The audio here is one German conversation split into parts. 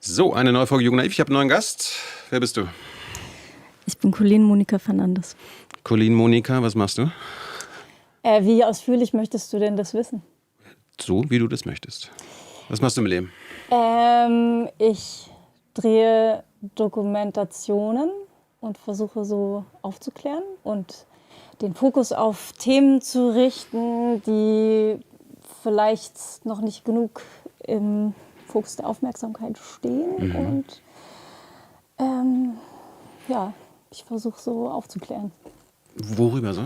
So, eine neue Folge Jung Naiv. Ich habe einen neuen Gast. Wer bist du? Ich bin Colleen Monika Fernandes. Colleen Monika, was machst du? Wie ausführlich möchtest du denn das wissen? So, wie du das möchtest. Was machst du im Leben? Ich drehe Dokumentationen und versuche so aufzuklären und den Fokus auf Themen zu richten, die vielleicht noch nicht genug im Fokus der Aufmerksamkeit stehen. Und ich versuche so aufzuklären. Worüber so?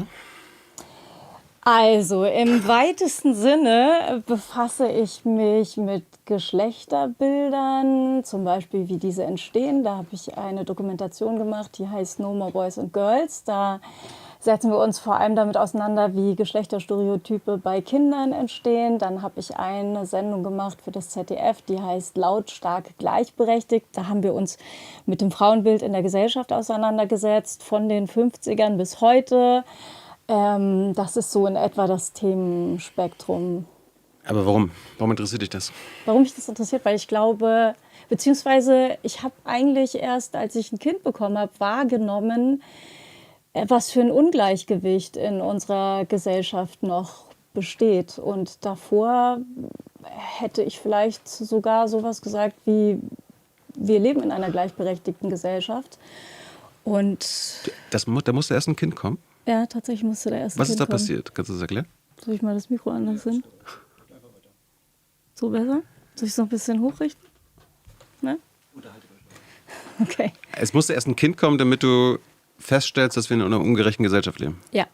Also im weitesten Sinne befasse ich mich mit Geschlechterbildern, zum Beispiel wie diese entstehen. Da habe ich eine Dokumentation gemacht, die heißt No More Boys and Girls. Da setzen wir uns vor allem damit auseinander, wie Geschlechterstereotype bei Kindern entstehen. Dann habe ich eine Sendung gemacht für das ZDF, die heißt Lautstark gleichberechtigt. Da haben wir uns mit dem Frauenbild in der Gesellschaft auseinandergesetzt, von den 50ern bis heute. Das ist so in etwa das Themenspektrum. Aber warum? Warum interessiert dich das? Warum mich das interessiert? Weil ich glaube, beziehungsweise ich habe eigentlich erst, als ich ein Kind bekommen habe, wahrgenommen, was für ein Ungleichgewicht in unserer Gesellschaft noch besteht. Und davor hätte ich vielleicht sogar sowas gesagt wie, wir leben in einer gleichberechtigten Gesellschaft. Und Da musste erst ein Kind kommen? ja, tatsächlich musste da erst ein Was Kind ist da kommen. passiert? Kannst du das erklären? Soll ich mal das Mikro anders hin? So besser? Soll ich es noch ein bisschen hochrichten? Ne? Okay. Es musste erst ein Kind kommen, damit du feststellst, dass wir in einer ungerechten Gesellschaft leben. Ja,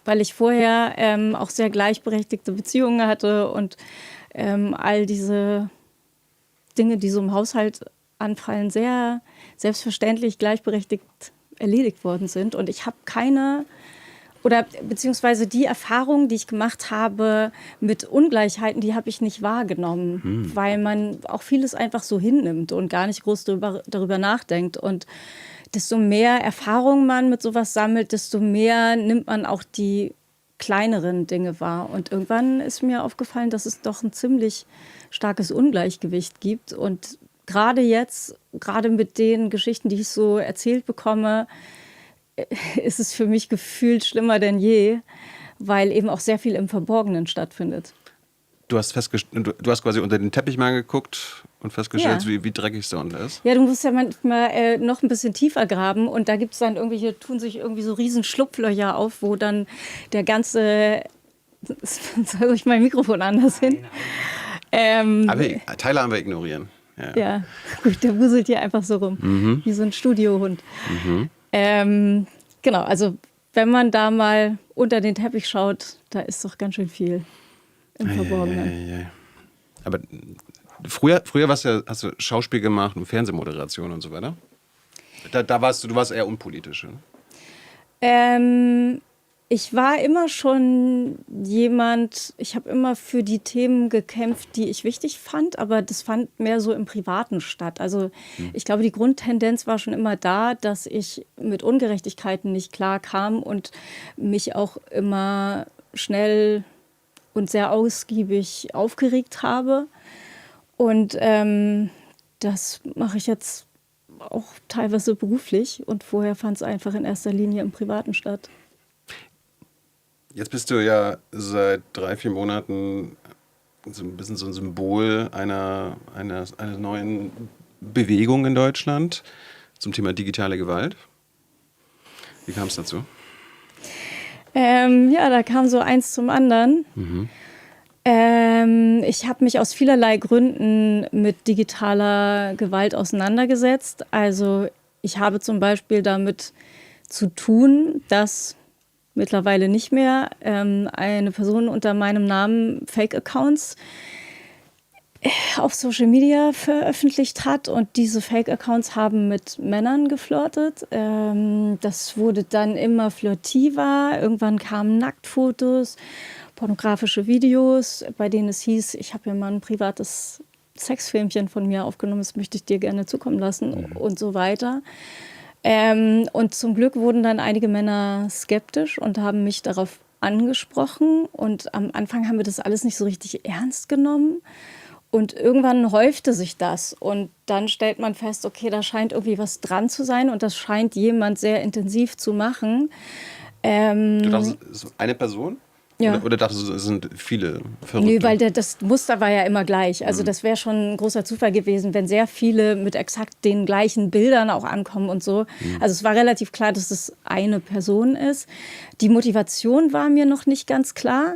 weil ich vorher auch sehr gleichberechtigte Beziehungen hatte und all diese Dinge, die so im Haushalt anfallen, sehr selbstverständlich gleichberechtigt erledigt worden sind. Und ich habe beziehungsweise die Erfahrungen, die ich gemacht habe mit Ungleichheiten, die habe ich nicht wahrgenommen, weil man auch vieles einfach so hinnimmt und gar nicht groß darüber nachdenkt. Und desto mehr Erfahrung man mit sowas sammelt, desto mehr nimmt man auch die kleineren Dinge wahr. Und irgendwann ist mir aufgefallen, dass es doch ein ziemlich starkes Ungleichgewicht gibt. Und gerade jetzt, gerade mit den Geschichten, die ich so erzählt bekomme, ist es für mich gefühlt schlimmer denn je, weil eben auch sehr viel im Verborgenen stattfindet. Du hast quasi unter den Teppich mal geguckt und festgestellt, Ja. wie dreckig es da unten ist. Ja, du musst ja manchmal noch ein bisschen tiefer graben und da gibt es dann tun sich irgendwie so riesen Schlupflöcher auf, wo dann der ganze, soll ich mein Mikrofon anders hin? Aber Teile haben wir ignorieren. Ja, gut, der wuselt hier einfach so rum, wie so ein Studiohund. Genau, also wenn man da mal unter den Teppich schaut, da ist doch ganz schön viel im Verborgenen. Ja. Aber früher hast du Schauspiel gemacht und Fernsehmoderation und so weiter. Du warst eher unpolitisch. Ne? Ich war immer schon jemand, ich habe immer für die Themen gekämpft, die ich wichtig fand, aber das fand mehr so im Privaten statt. Also ich glaube, die Grundtendenz war schon immer da, dass ich mit Ungerechtigkeiten nicht klar kam und mich auch immer schnell und sehr ausgiebig aufgeregt habe. Und das mache ich jetzt auch teilweise beruflich und vorher fand es einfach in erster Linie im Privaten statt. Jetzt bist du ja seit 3-4 Monaten so ein bisschen so ein Symbol einer neuen Bewegung in Deutschland zum Thema digitale Gewalt. Wie kam es dazu? Da kam so eins zum anderen. Ich habe mich aus vielerlei Gründen mit digitaler Gewalt auseinandergesetzt. Also ich habe zum Beispiel damit zu tun, dass mittlerweile nicht mehr eine Person unter meinem Namen Fake-Accounts auf Social Media veröffentlicht hat und diese Fake-Accounts haben mit Männern geflirtet. Das wurde dann immer flirtiver. Irgendwann kamen Nacktfotos, pornografische Videos, bei denen es hieß, ich habe hier mal ein privates Sexfilmchen von mir aufgenommen, das möchte ich dir gerne zukommen lassen und so weiter. Und zum Glück wurden dann einige Männer skeptisch und haben mich darauf angesprochen. Und am Anfang haben wir das alles nicht so richtig ernst genommen. Und irgendwann häufte sich das und dann stellt man fest, okay, da scheint irgendwie was dran zu sein und das scheint jemand sehr intensiv zu machen. Du dachtest, es ist eine Person? Ja. Oder dachtest du, es sind viele Verrückte? Nee, weil das Muster war ja immer gleich. Also das wäre schon ein großer Zufall gewesen, wenn sehr viele mit exakt den gleichen Bildern auch ankommen und so. Also es war relativ klar, dass es eine Person ist. Die Motivation war mir noch nicht ganz klar.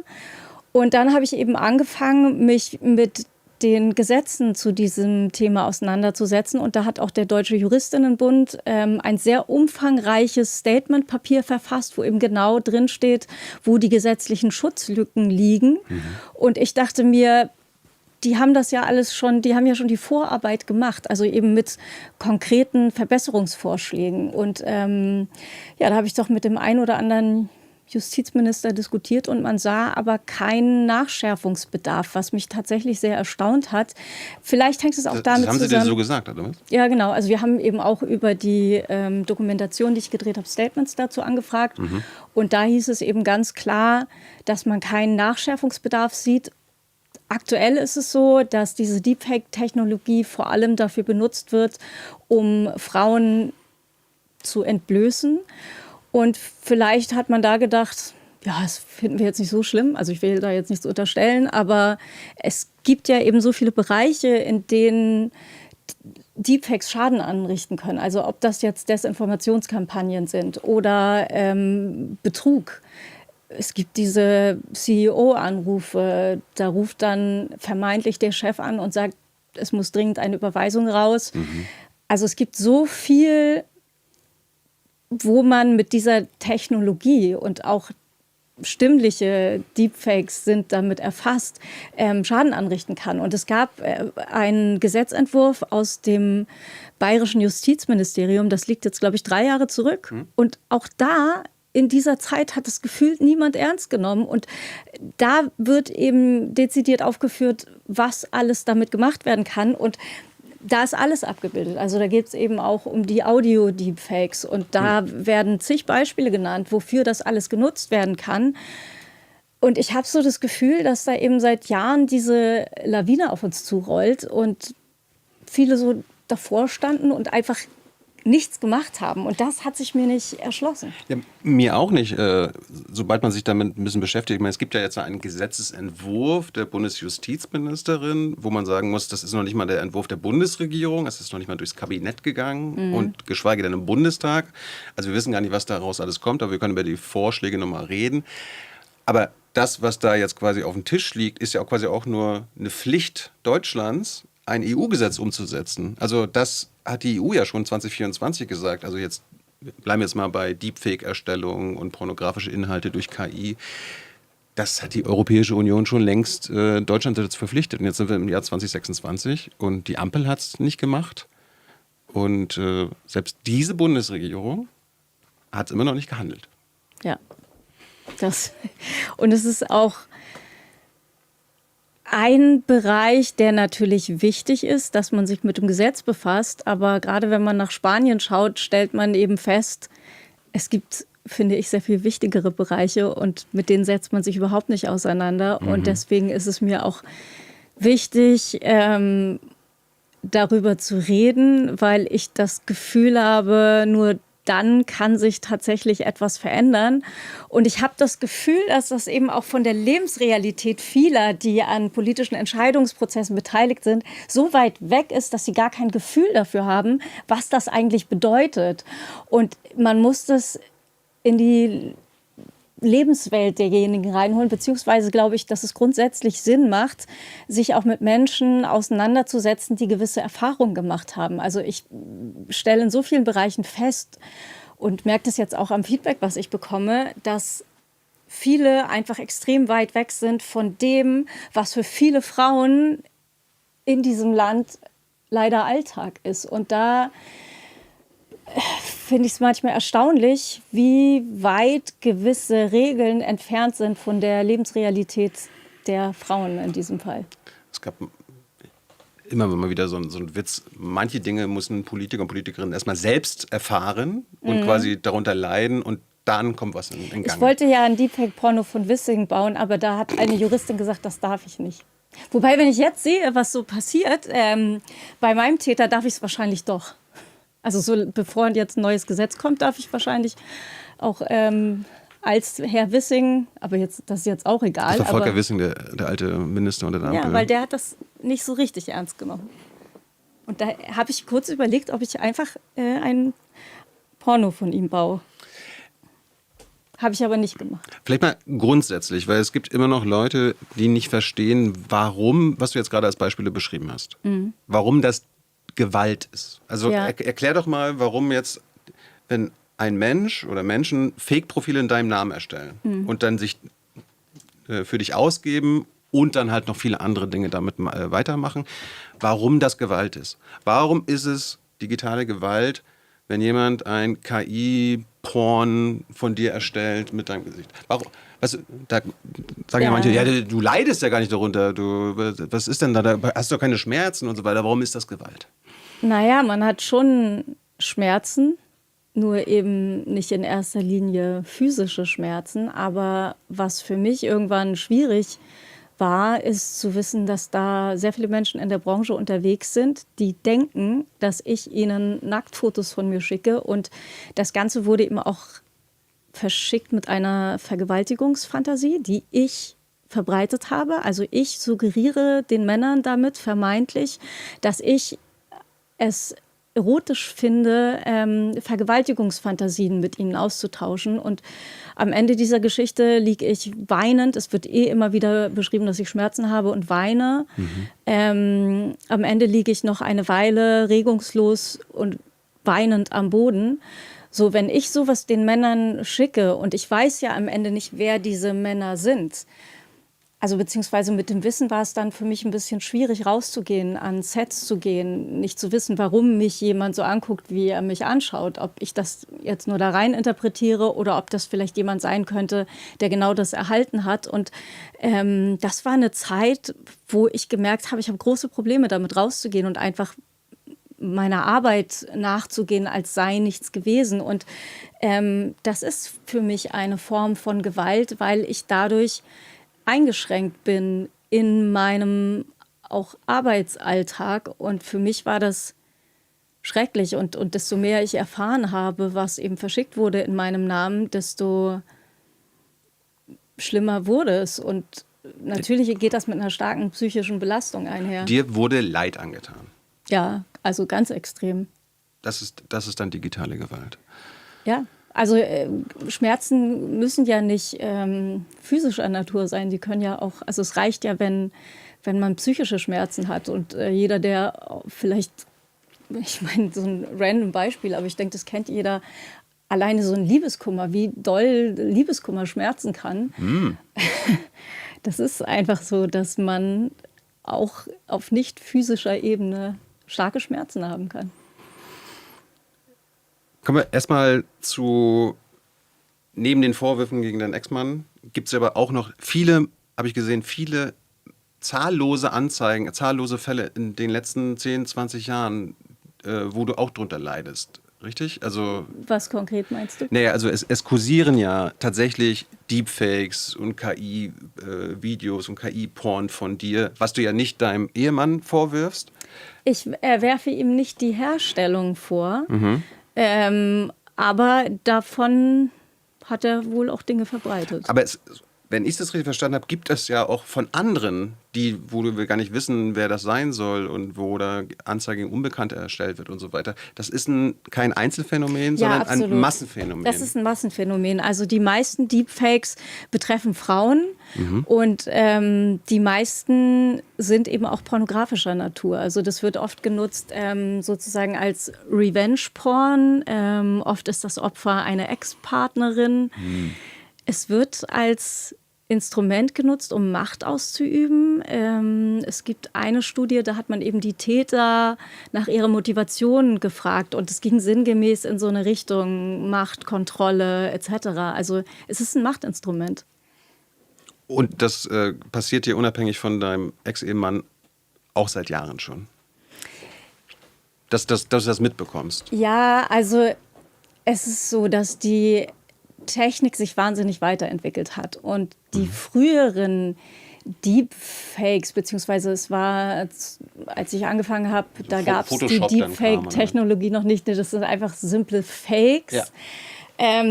Und dann habe ich eben angefangen, mich mit den Gesetzen zu diesem Thema auseinanderzusetzen. Und da hat auch der Deutsche Juristinnenbund ein sehr umfangreiches Statementpapier verfasst, wo eben genau drin steht, wo die gesetzlichen Schutzlücken liegen. Und ich dachte mir, die haben das ja alles schon, die haben ja schon die Vorarbeit gemacht, also eben mit konkreten Verbesserungsvorschlägen. Und ja, da habe ich doch mit dem einen oder anderen Justizminister diskutiert und man sah aber keinen Nachschärfungsbedarf, was mich tatsächlich sehr erstaunt hat. Vielleicht hängt es auch damit zusammen. Das haben Sie dir so gesagt, oder was? Ja, genau. Also wir haben eben auch über die Dokumentation, die ich gedreht habe, Statements dazu angefragt. Und da hieß es eben ganz klar, dass man keinen Nachschärfungsbedarf sieht. Aktuell ist es so, dass diese Deepfake-Technologie vor allem dafür benutzt wird, um Frauen zu entblößen. Und vielleicht hat man da gedacht, ja, das finden wir jetzt nicht so schlimm. Also ich will da jetzt nichts unterstellen, aber es gibt ja eben so viele Bereiche, in denen Deepfakes Schaden anrichten können. Also ob das jetzt Desinformationskampagnen sind oder Betrug. Es gibt diese CEO-Anrufe, da ruft dann vermeintlich der Chef an und sagt, es muss dringend eine Überweisung raus. Also es gibt so viel, wo man mit dieser Technologie und auch stimmliche Deepfakes sind damit erfasst, Schaden anrichten kann. Und es gab einen Gesetzentwurf aus dem Bayerischen Justizministerium, das liegt jetzt, glaube ich, 3 Jahre zurück. Und auch da, in dieser Zeit, hat es gefühlt niemand ernst genommen. Und da wird eben dezidiert aufgeführt, was alles damit gemacht werden kann. Und da ist alles abgebildet. Also da geht es eben auch um die Audio-Deepfakes. Und da werden zig Beispiele genannt, wofür das alles genutzt werden kann. Und ich habe so das Gefühl, dass da eben seit Jahren diese Lawine auf uns zurollt und viele so davor standen und einfach nichts gemacht haben. Und das hat sich mir nicht erschlossen. Ja, mir auch nicht, sobald man sich damit ein bisschen beschäftigt. Ich meine, es gibt ja jetzt einen Gesetzesentwurf der Bundesjustizministerin, wo man sagen muss, das ist noch nicht mal der Entwurf der Bundesregierung, es ist noch nicht mal durchs Kabinett gegangen und geschweige denn im Bundestag. Also wir wissen gar nicht, was daraus alles kommt, aber wir können über die Vorschläge nochmal reden. Aber das, was da jetzt quasi auf dem Tisch liegt, ist ja auch quasi auch nur eine Pflicht Deutschlands, ein EU-Gesetz umzusetzen. Also das hat die EU ja schon 2024 gesagt. Also jetzt bleiben wir jetzt mal bei Deepfake-Erstellung und pornografische Inhalte durch KI. Das hat die Europäische Union schon längst Deutschland dazu verpflichtet. Und jetzt sind wir im Jahr 2026 und die Ampel hat es nicht gemacht. Und selbst diese Bundesregierung hat immer noch nicht gehandelt. Ja, und es ist auch ein Bereich, der natürlich wichtig ist, dass man sich mit dem Gesetz befasst. Aber gerade wenn man nach Spanien schaut, stellt man eben fest, es gibt, finde ich, sehr viel wichtigere Bereiche und mit denen setzt man sich überhaupt nicht auseinander. Und deswegen ist es mir auch wichtig, darüber zu reden, weil ich das Gefühl habe, nur dann kann sich tatsächlich etwas verändern. Und ich habe das Gefühl, dass das eben auch von der Lebensrealität vieler, die an politischen Entscheidungsprozessen beteiligt sind, so weit weg ist, dass sie gar kein Gefühl dafür haben, was das eigentlich bedeutet. Und man muss das in die Lebenswelt derjenigen reinholen, beziehungsweise glaube ich, dass es grundsätzlich Sinn macht, sich auch mit Menschen auseinanderzusetzen, die gewisse Erfahrungen gemacht haben. Also ich stelle in so vielen Bereichen fest und merke das jetzt auch am Feedback, was ich bekomme, dass viele einfach extrem weit weg sind von dem, was für viele Frauen in diesem Land leider Alltag ist. Und da finde ich es manchmal erstaunlich, wie weit gewisse Regeln entfernt sind von der Lebensrealität der Frauen in diesem Fall. Es gab immer mal wieder so ein Witz. Manche Dinge müssen Politiker und Politikerinnen erstmal selbst erfahren und quasi darunter leiden und dann kommt was in Gang. Ich wollte ja ein Deepfake-Porno von Wissing bauen, aber da hat eine Juristin gesagt, das darf ich nicht. Wobei, wenn ich jetzt sehe, was so passiert, bei meinem Täter darf ich es wahrscheinlich doch. Also so, bevor jetzt ein neues Gesetz kommt, darf ich wahrscheinlich auch als Herr Wissing, aber jetzt, das ist jetzt auch egal. Das war Volker Wissing, der alte Minister unter der Ampel. Ja, weil der hat das nicht so richtig ernst genommen. Und da habe ich kurz überlegt, ob ich einfach ein Porno von ihm baue. Habe ich aber nicht gemacht. Vielleicht mal grundsätzlich, weil es gibt immer noch Leute, die nicht verstehen, warum, was du jetzt gerade als Beispiele beschrieben hast, warum das Gewalt ist. Also erklär doch mal, warum jetzt, wenn ein Mensch oder Menschen Fake-Profile in deinem Namen erstellen und dann sich für dich ausgeben und dann halt noch viele andere Dinge damit weitermachen, warum das Gewalt ist. Warum ist es digitale Gewalt, wenn jemand ein KI-Porn von dir erstellt mit deinem Gesicht? Warum? Da sagen ja manche, ja, du leidest ja gar nicht darunter. Was ist denn da? Hast du doch keine Schmerzen und so weiter. Warum ist das Gewalt? Naja, man hat schon Schmerzen, nur eben nicht in erster Linie physische Schmerzen. Aber was für mich irgendwann schwierig war, ist zu wissen, dass da sehr viele Menschen in der Branche unterwegs sind, die denken, dass ich ihnen Nacktfotos von mir schicke. Und das Ganze wurde eben auch verschickt mit einer Vergewaltigungsfantasie, die ich verbreitet habe. Also ich suggeriere den Männern damit vermeintlich, dass ich es erotisch finde, Vergewaltigungsfantasien mit ihnen auszutauschen. Und am Ende dieser Geschichte liege ich weinend. Es wird immer wieder beschrieben, dass ich Schmerzen habe und weine. Am Ende liege ich noch eine Weile regungslos und weinend am Boden. So, wenn ich sowas den Männern schicke und ich weiß ja am Ende nicht, wer diese Männer sind, also beziehungsweise mit dem Wissen war es dann für mich ein bisschen schwierig, rauszugehen, an Sets zu gehen, nicht zu wissen, warum mich jemand so anguckt, wie er mich anschaut. Ob ich das jetzt nur da rein interpretiere oder ob das vielleicht jemand sein könnte, der genau das erhalten hat. Und das war eine Zeit, wo ich gemerkt habe, ich habe große Probleme damit rauszugehen und einfach meiner Arbeit nachzugehen, als sei nichts gewesen. Und das ist für mich eine Form von Gewalt, weil ich dadurch eingeschränkt bin in meinem auch Arbeitsalltag. Und für mich war das schrecklich. Und desto mehr ich erfahren habe, was eben verschickt wurde in meinem Namen, desto schlimmer wurde es. Und natürlich geht das mit einer starken psychischen Belastung einher. Dir wurde Leid angetan. Ja, also ganz extrem. Das ist dann digitale Gewalt. Ja. Also Schmerzen müssen ja nicht physischer Natur sein. Die können ja auch, also es reicht ja, wenn man psychische Schmerzen hat. Und jeder, der vielleicht, ich meine, so ein random Beispiel, aber ich denke, das kennt jeder, alleine so ein Liebeskummer, wie doll Liebeskummer schmerzen kann. Das ist einfach so, dass man auch auf nicht physischer Ebene starke Schmerzen haben kann. Kommen wir erstmal zu, neben den Vorwürfen gegen deinen Ex-Mann, gibt es aber auch noch viele, habe ich gesehen, viele zahllose Anzeigen, zahllose Fälle in den letzten 10, 20 Jahren, wo du auch drunter leidest. Richtig? Also, was konkret meinst du? Naja, also es kursieren ja tatsächlich Deepfakes und KI-Videos und KI-Porn von dir, was du ja nicht deinem Ehemann vorwirfst. Ich werfe ihm nicht die Herstellung vor. Aber davon hat er wohl auch Dinge verbreitet. Aber wenn ich das richtig verstanden habe, gibt es ja auch von anderen, wo wir gar nicht wissen, wer das sein soll und wo da Anzeige gegen Unbekannte erstellt wird und so weiter. Das ist kein Einzelfenomen, sondern absolut. Ein Massenphänomen. Das ist ein Massenphänomen. Also die meisten Deepfakes betreffen Frauen und die meisten sind eben auch pornografischer Natur. Also das wird oft genutzt sozusagen als Revenge-Porn. Oft ist das Opfer eine Ex-Partnerin. Es wird als Instrument genutzt, um Macht auszuüben. Es gibt eine Studie, da hat man eben die Täter nach ihrer Motivation gefragt und es ging sinngemäß in so eine Richtung Macht, Kontrolle etc. Also es ist ein Machtinstrument. Und das passiert dir unabhängig von deinem Ex-Ehemann auch seit Jahren schon? Dass du das mitbekommst? Ja, also es ist so, dass die Technik sich wahnsinnig weiterentwickelt hat und die früheren Deepfakes, beziehungsweise es war, als ich angefangen habe, da gab es die Photoshop dann kam, Deepfake-Technologie noch nicht. Das sind einfach simple Fakes. Ja.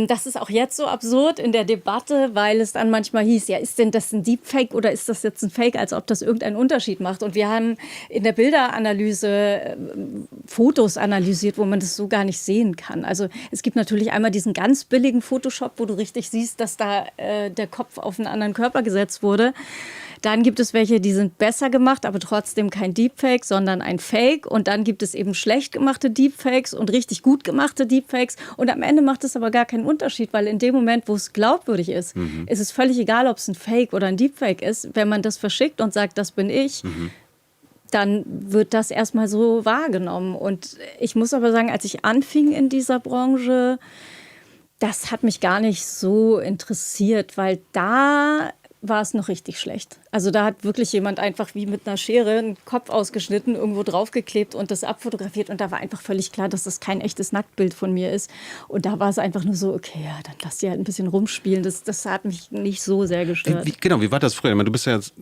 Das ist auch jetzt so absurd in der Debatte, weil es dann manchmal hieß, ja, ist denn das ein Deepfake oder ist das jetzt ein Fake, als ob das irgendeinen Unterschied macht. Und wir haben in der Bilderanalyse Fotos analysiert, wo man das so gar nicht sehen kann. Also es gibt natürlich einmal diesen ganz billigen Photoshop, wo du richtig siehst, dass da der Kopf auf einen anderen Körper gesetzt wurde. Dann gibt es welche, die sind besser gemacht, aber trotzdem kein Deepfake, sondern ein Fake. Und dann gibt es eben schlecht gemachte Deepfakes und richtig gut gemachte Deepfakes. Und am Ende macht es aber gar keinen Unterschied, weil in dem Moment, wo es glaubwürdig ist, ist es völlig egal, ob es ein Fake oder ein Deepfake ist. Wenn man das verschickt und sagt, das bin ich, dann wird das erstmal so wahrgenommen. Und ich muss aber sagen, als ich anfing in dieser Branche, das hat mich gar nicht so interessiert, weil da war es noch richtig schlecht. Also da hat wirklich jemand einfach wie mit einer Schere einen Kopf ausgeschnitten, irgendwo draufgeklebt und das abfotografiert. Und da war einfach völlig klar, dass das kein echtes Nacktbild von mir ist. Und da war es einfach nur so, okay, ja, dann lass die halt ein bisschen rumspielen. Das hat mich nicht so sehr gestört. Wie war das früher? Ich meine, du bist ja jetzt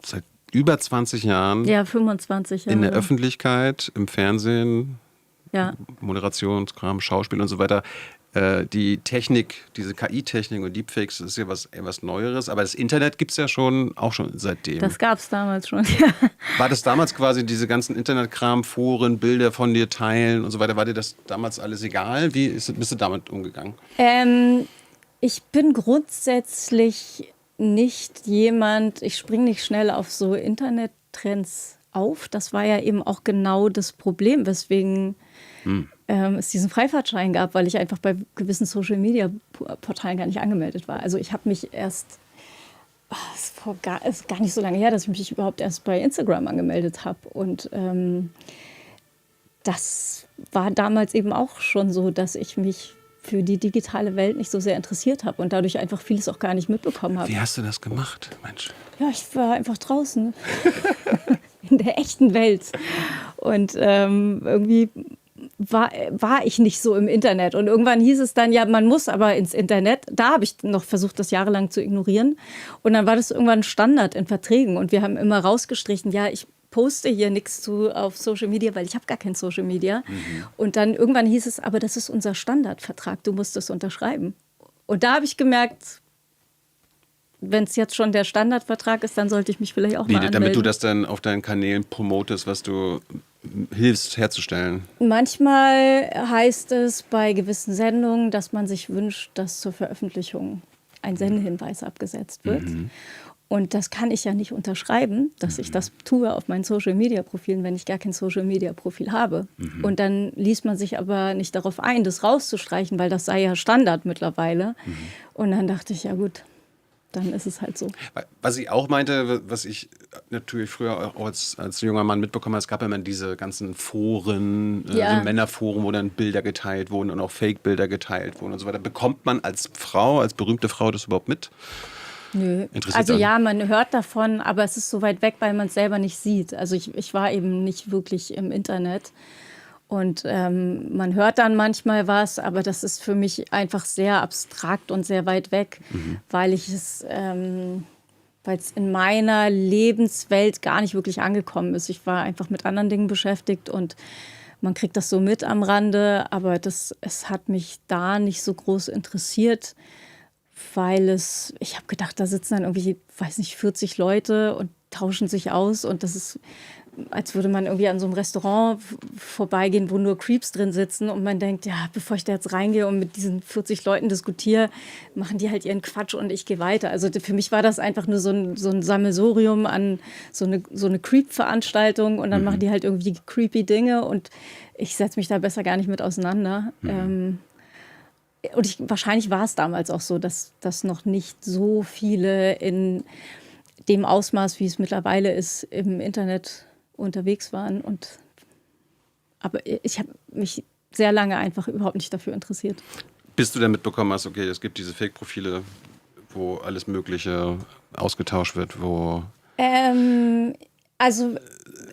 seit über 20 Jahren 25 Jahre. in der Öffentlichkeit, im Fernsehen, Ja. Moderationskram, Schauspiel und so weiter. Die Technik, diese KI-Technik und Deepfakes ist ja was Neueres, aber das Internet gibt es ja auch schon seitdem. Das gab es damals schon, ja. War das damals quasi diese ganzen Internetkram, Foren, Bilder von dir teilen und so weiter, war dir das damals alles egal? Bist du damit umgegangen? Ich bin grundsätzlich nicht jemand, ich springe nicht schnell auf so Internettrends auf. Das war ja eben auch genau das Problem, weswegen es diesen Freifahrtschein gab, weil ich einfach bei gewissen Social-Media-Portalen gar nicht angemeldet war. Also ich habe mich erst, es ist gar nicht so lange her, dass ich mich überhaupt erst bei Instagram angemeldet habe. Und das war damals eben auch schon so, dass ich mich für die digitale Welt nicht so sehr interessiert habe und dadurch einfach vieles auch gar nicht mitbekommen habe. Wie hast du das gemacht, Mensch? Ja, ich war einfach draußen in der echten Welt. Und irgendwie war ich nicht so im Internet. Und irgendwann hieß es dann, ja, man muss aber ins Internet. Da habe ich noch versucht, das jahrelang zu ignorieren. Und dann war das irgendwann Standard in Verträgen. Und wir haben immer rausgestrichen, ja, ich poste hier nichts auf Social Media, weil ich habe gar kein Social Media. Und dann irgendwann hieß es, aber das ist unser Standardvertrag, du musst es unterschreiben. Und da habe ich gemerkt, wenn es jetzt schon der Standardvertrag ist, dann sollte ich mich vielleicht auch mal anmelden. Damit du das dann auf deinen Kanälen promotest, was du hilfst herzustellen? Manchmal heißt es bei gewissen Sendungen, dass man sich wünscht, dass zur Veröffentlichung ein Sendehinweis abgesetzt wird. Und das kann ich ja nicht unterschreiben, dass ich das tue auf meinen Social-Media-Profilen, wenn ich gar kein Social-Media-Profil habe. Und dann liest man sich aber nicht darauf ein, das rauszustreichen, weil das sei ja Standard mittlerweile. Und dann dachte ich, ja gut, dann ist es halt so. Was ich auch meinte, was ich natürlich früher auch als junger Mann mitbekommen habe, es gab ja immer diese ganzen Foren, so Männerforen, wo dann Bilder geteilt wurden und auch Fake-Bilder geteilt wurden und so weiter. Bekommt man als Frau, als berühmte Frau das überhaupt mit? Nö. Also ja, man hört davon, aber es ist so weit weg, weil man es selber nicht sieht. Also ich war eben nicht wirklich im Internet. Und man hört dann manchmal was, aber das ist für mich einfach sehr abstrakt und sehr weit weg, weil es in meiner Lebenswelt gar nicht wirklich angekommen ist. Ich war einfach mit anderen Dingen beschäftigt und man kriegt das so mit am Rande, aber es hat mich da nicht so groß interessiert, weil ich habe gedacht, da sitzen dann irgendwie, weiß nicht, 40 Leute und tauschen sich aus und das ist, als würde man irgendwie an so einem Restaurant vorbeigehen, wo nur Creeps drin sitzen und man denkt, ja, bevor ich da jetzt reingehe und mit diesen 40 Leuten diskutiere, machen die halt ihren Quatsch und ich gehe weiter. Also für mich war das einfach nur so ein Sammelsurium an so eine Creep-Veranstaltung und dann machen die halt irgendwie creepy Dinge und ich setze mich da besser gar nicht mit auseinander. Und wahrscheinlich war es damals auch so, dass noch nicht so viele in dem Ausmaß, wie es mittlerweile ist, im Internet unterwegs waren. Aber ich habe mich sehr lange einfach überhaupt nicht dafür interessiert. Bis du dann mitbekommen hast, okay, es gibt diese Fake-Profile, wo alles Mögliche ausgetauscht wird, wo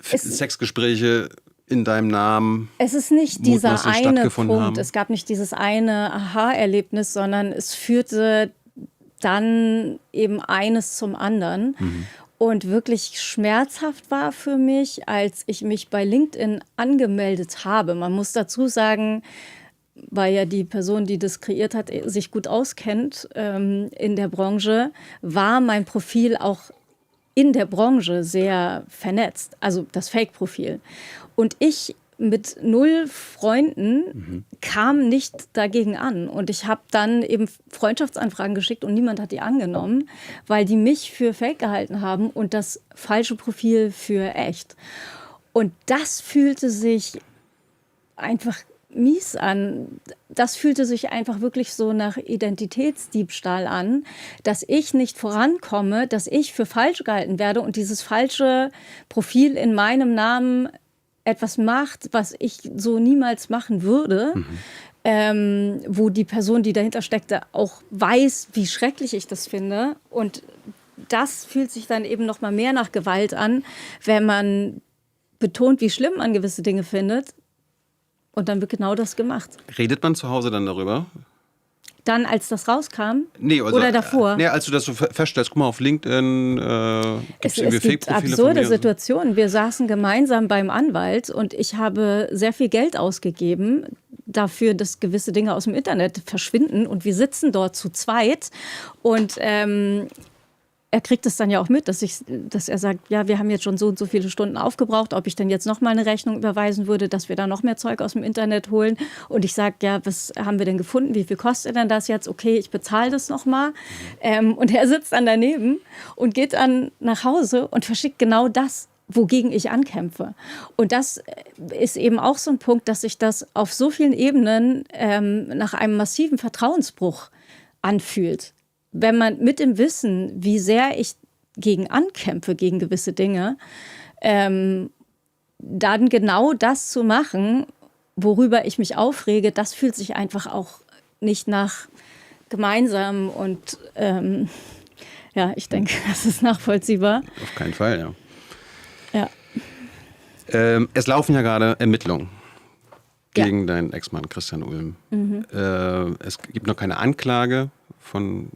Sexgespräche in deinem Namen. Es ist nicht dieser eine Punkt, haben. Es gab nicht dieses eine Aha-Erlebnis, sondern es führte dann eben eines zum anderen. Und wirklich schmerzhaft war für mich, als ich mich bei LinkedIn angemeldet habe. Man muss dazu sagen, weil ja die Person, die das kreiert hat, sich gut auskennt in der Branche, war mein Profil auch in der Branche sehr vernetzt, also das Fake-Profil. Und ich mit 0 Freunden kam nicht dagegen an. Und ich habe dann eben Freundschaftsanfragen geschickt und niemand hat die angenommen, weil die mich für Fake gehalten haben und das falsche Profil für echt. Und das fühlte sich einfach mies an. Das fühlte sich einfach wirklich so nach Identitätsdiebstahl an, dass ich nicht vorankomme, dass ich für falsch gehalten werde und dieses falsche Profil in meinem Namen etwas macht, was ich so niemals machen würde, wo die Person, die dahinter steckte, auch weiß, wie schrecklich ich das finde. Und das fühlt sich dann eben noch mal mehr nach Gewalt an, wenn man betont, wie schlimm man gewisse Dinge findet. Und dann wird genau das gemacht. Redet man zu Hause dann darüber? Dann, als das rauskam? Nee, also, oder davor? Nee, als du das so feststellst, guck mal, auf LinkedIn es gibt absurde Situationen. Wir saßen gemeinsam beim Anwalt und ich habe sehr viel Geld ausgegeben dafür, dass gewisse Dinge aus dem Internet verschwinden. Und wir sitzen dort zu zweit und er kriegt es dann ja auch mit, dass er sagt, ja, wir haben jetzt schon so und so viele Stunden aufgebraucht, ob ich denn jetzt noch mal eine Rechnung überweisen würde, dass wir da noch mehr Zeug aus dem Internet holen. Und ich sage, ja, was haben wir denn gefunden? Wie viel kostet denn das jetzt? Okay, ich bezahle das noch mal. Und er sitzt dann daneben und geht dann nach Hause und verschickt genau das, wogegen ich ankämpfe. Und das ist eben auch so ein Punkt, dass sich das auf so vielen Ebenen nach einem massiven Vertrauensbruch anfühlt. Wenn man mit dem Wissen, wie sehr ich gegen ankämpfe, gegen gewisse Dinge, dann genau das zu machen, worüber ich mich aufrege, das fühlt sich einfach auch nicht nach gemeinsam und ja, ich denke, das ist nachvollziehbar. Auf keinen Fall, ja. Es laufen ja gerade Ermittlungen gegen deinen Ex-Mann Christian Ulm. Es gibt noch keine Anklage von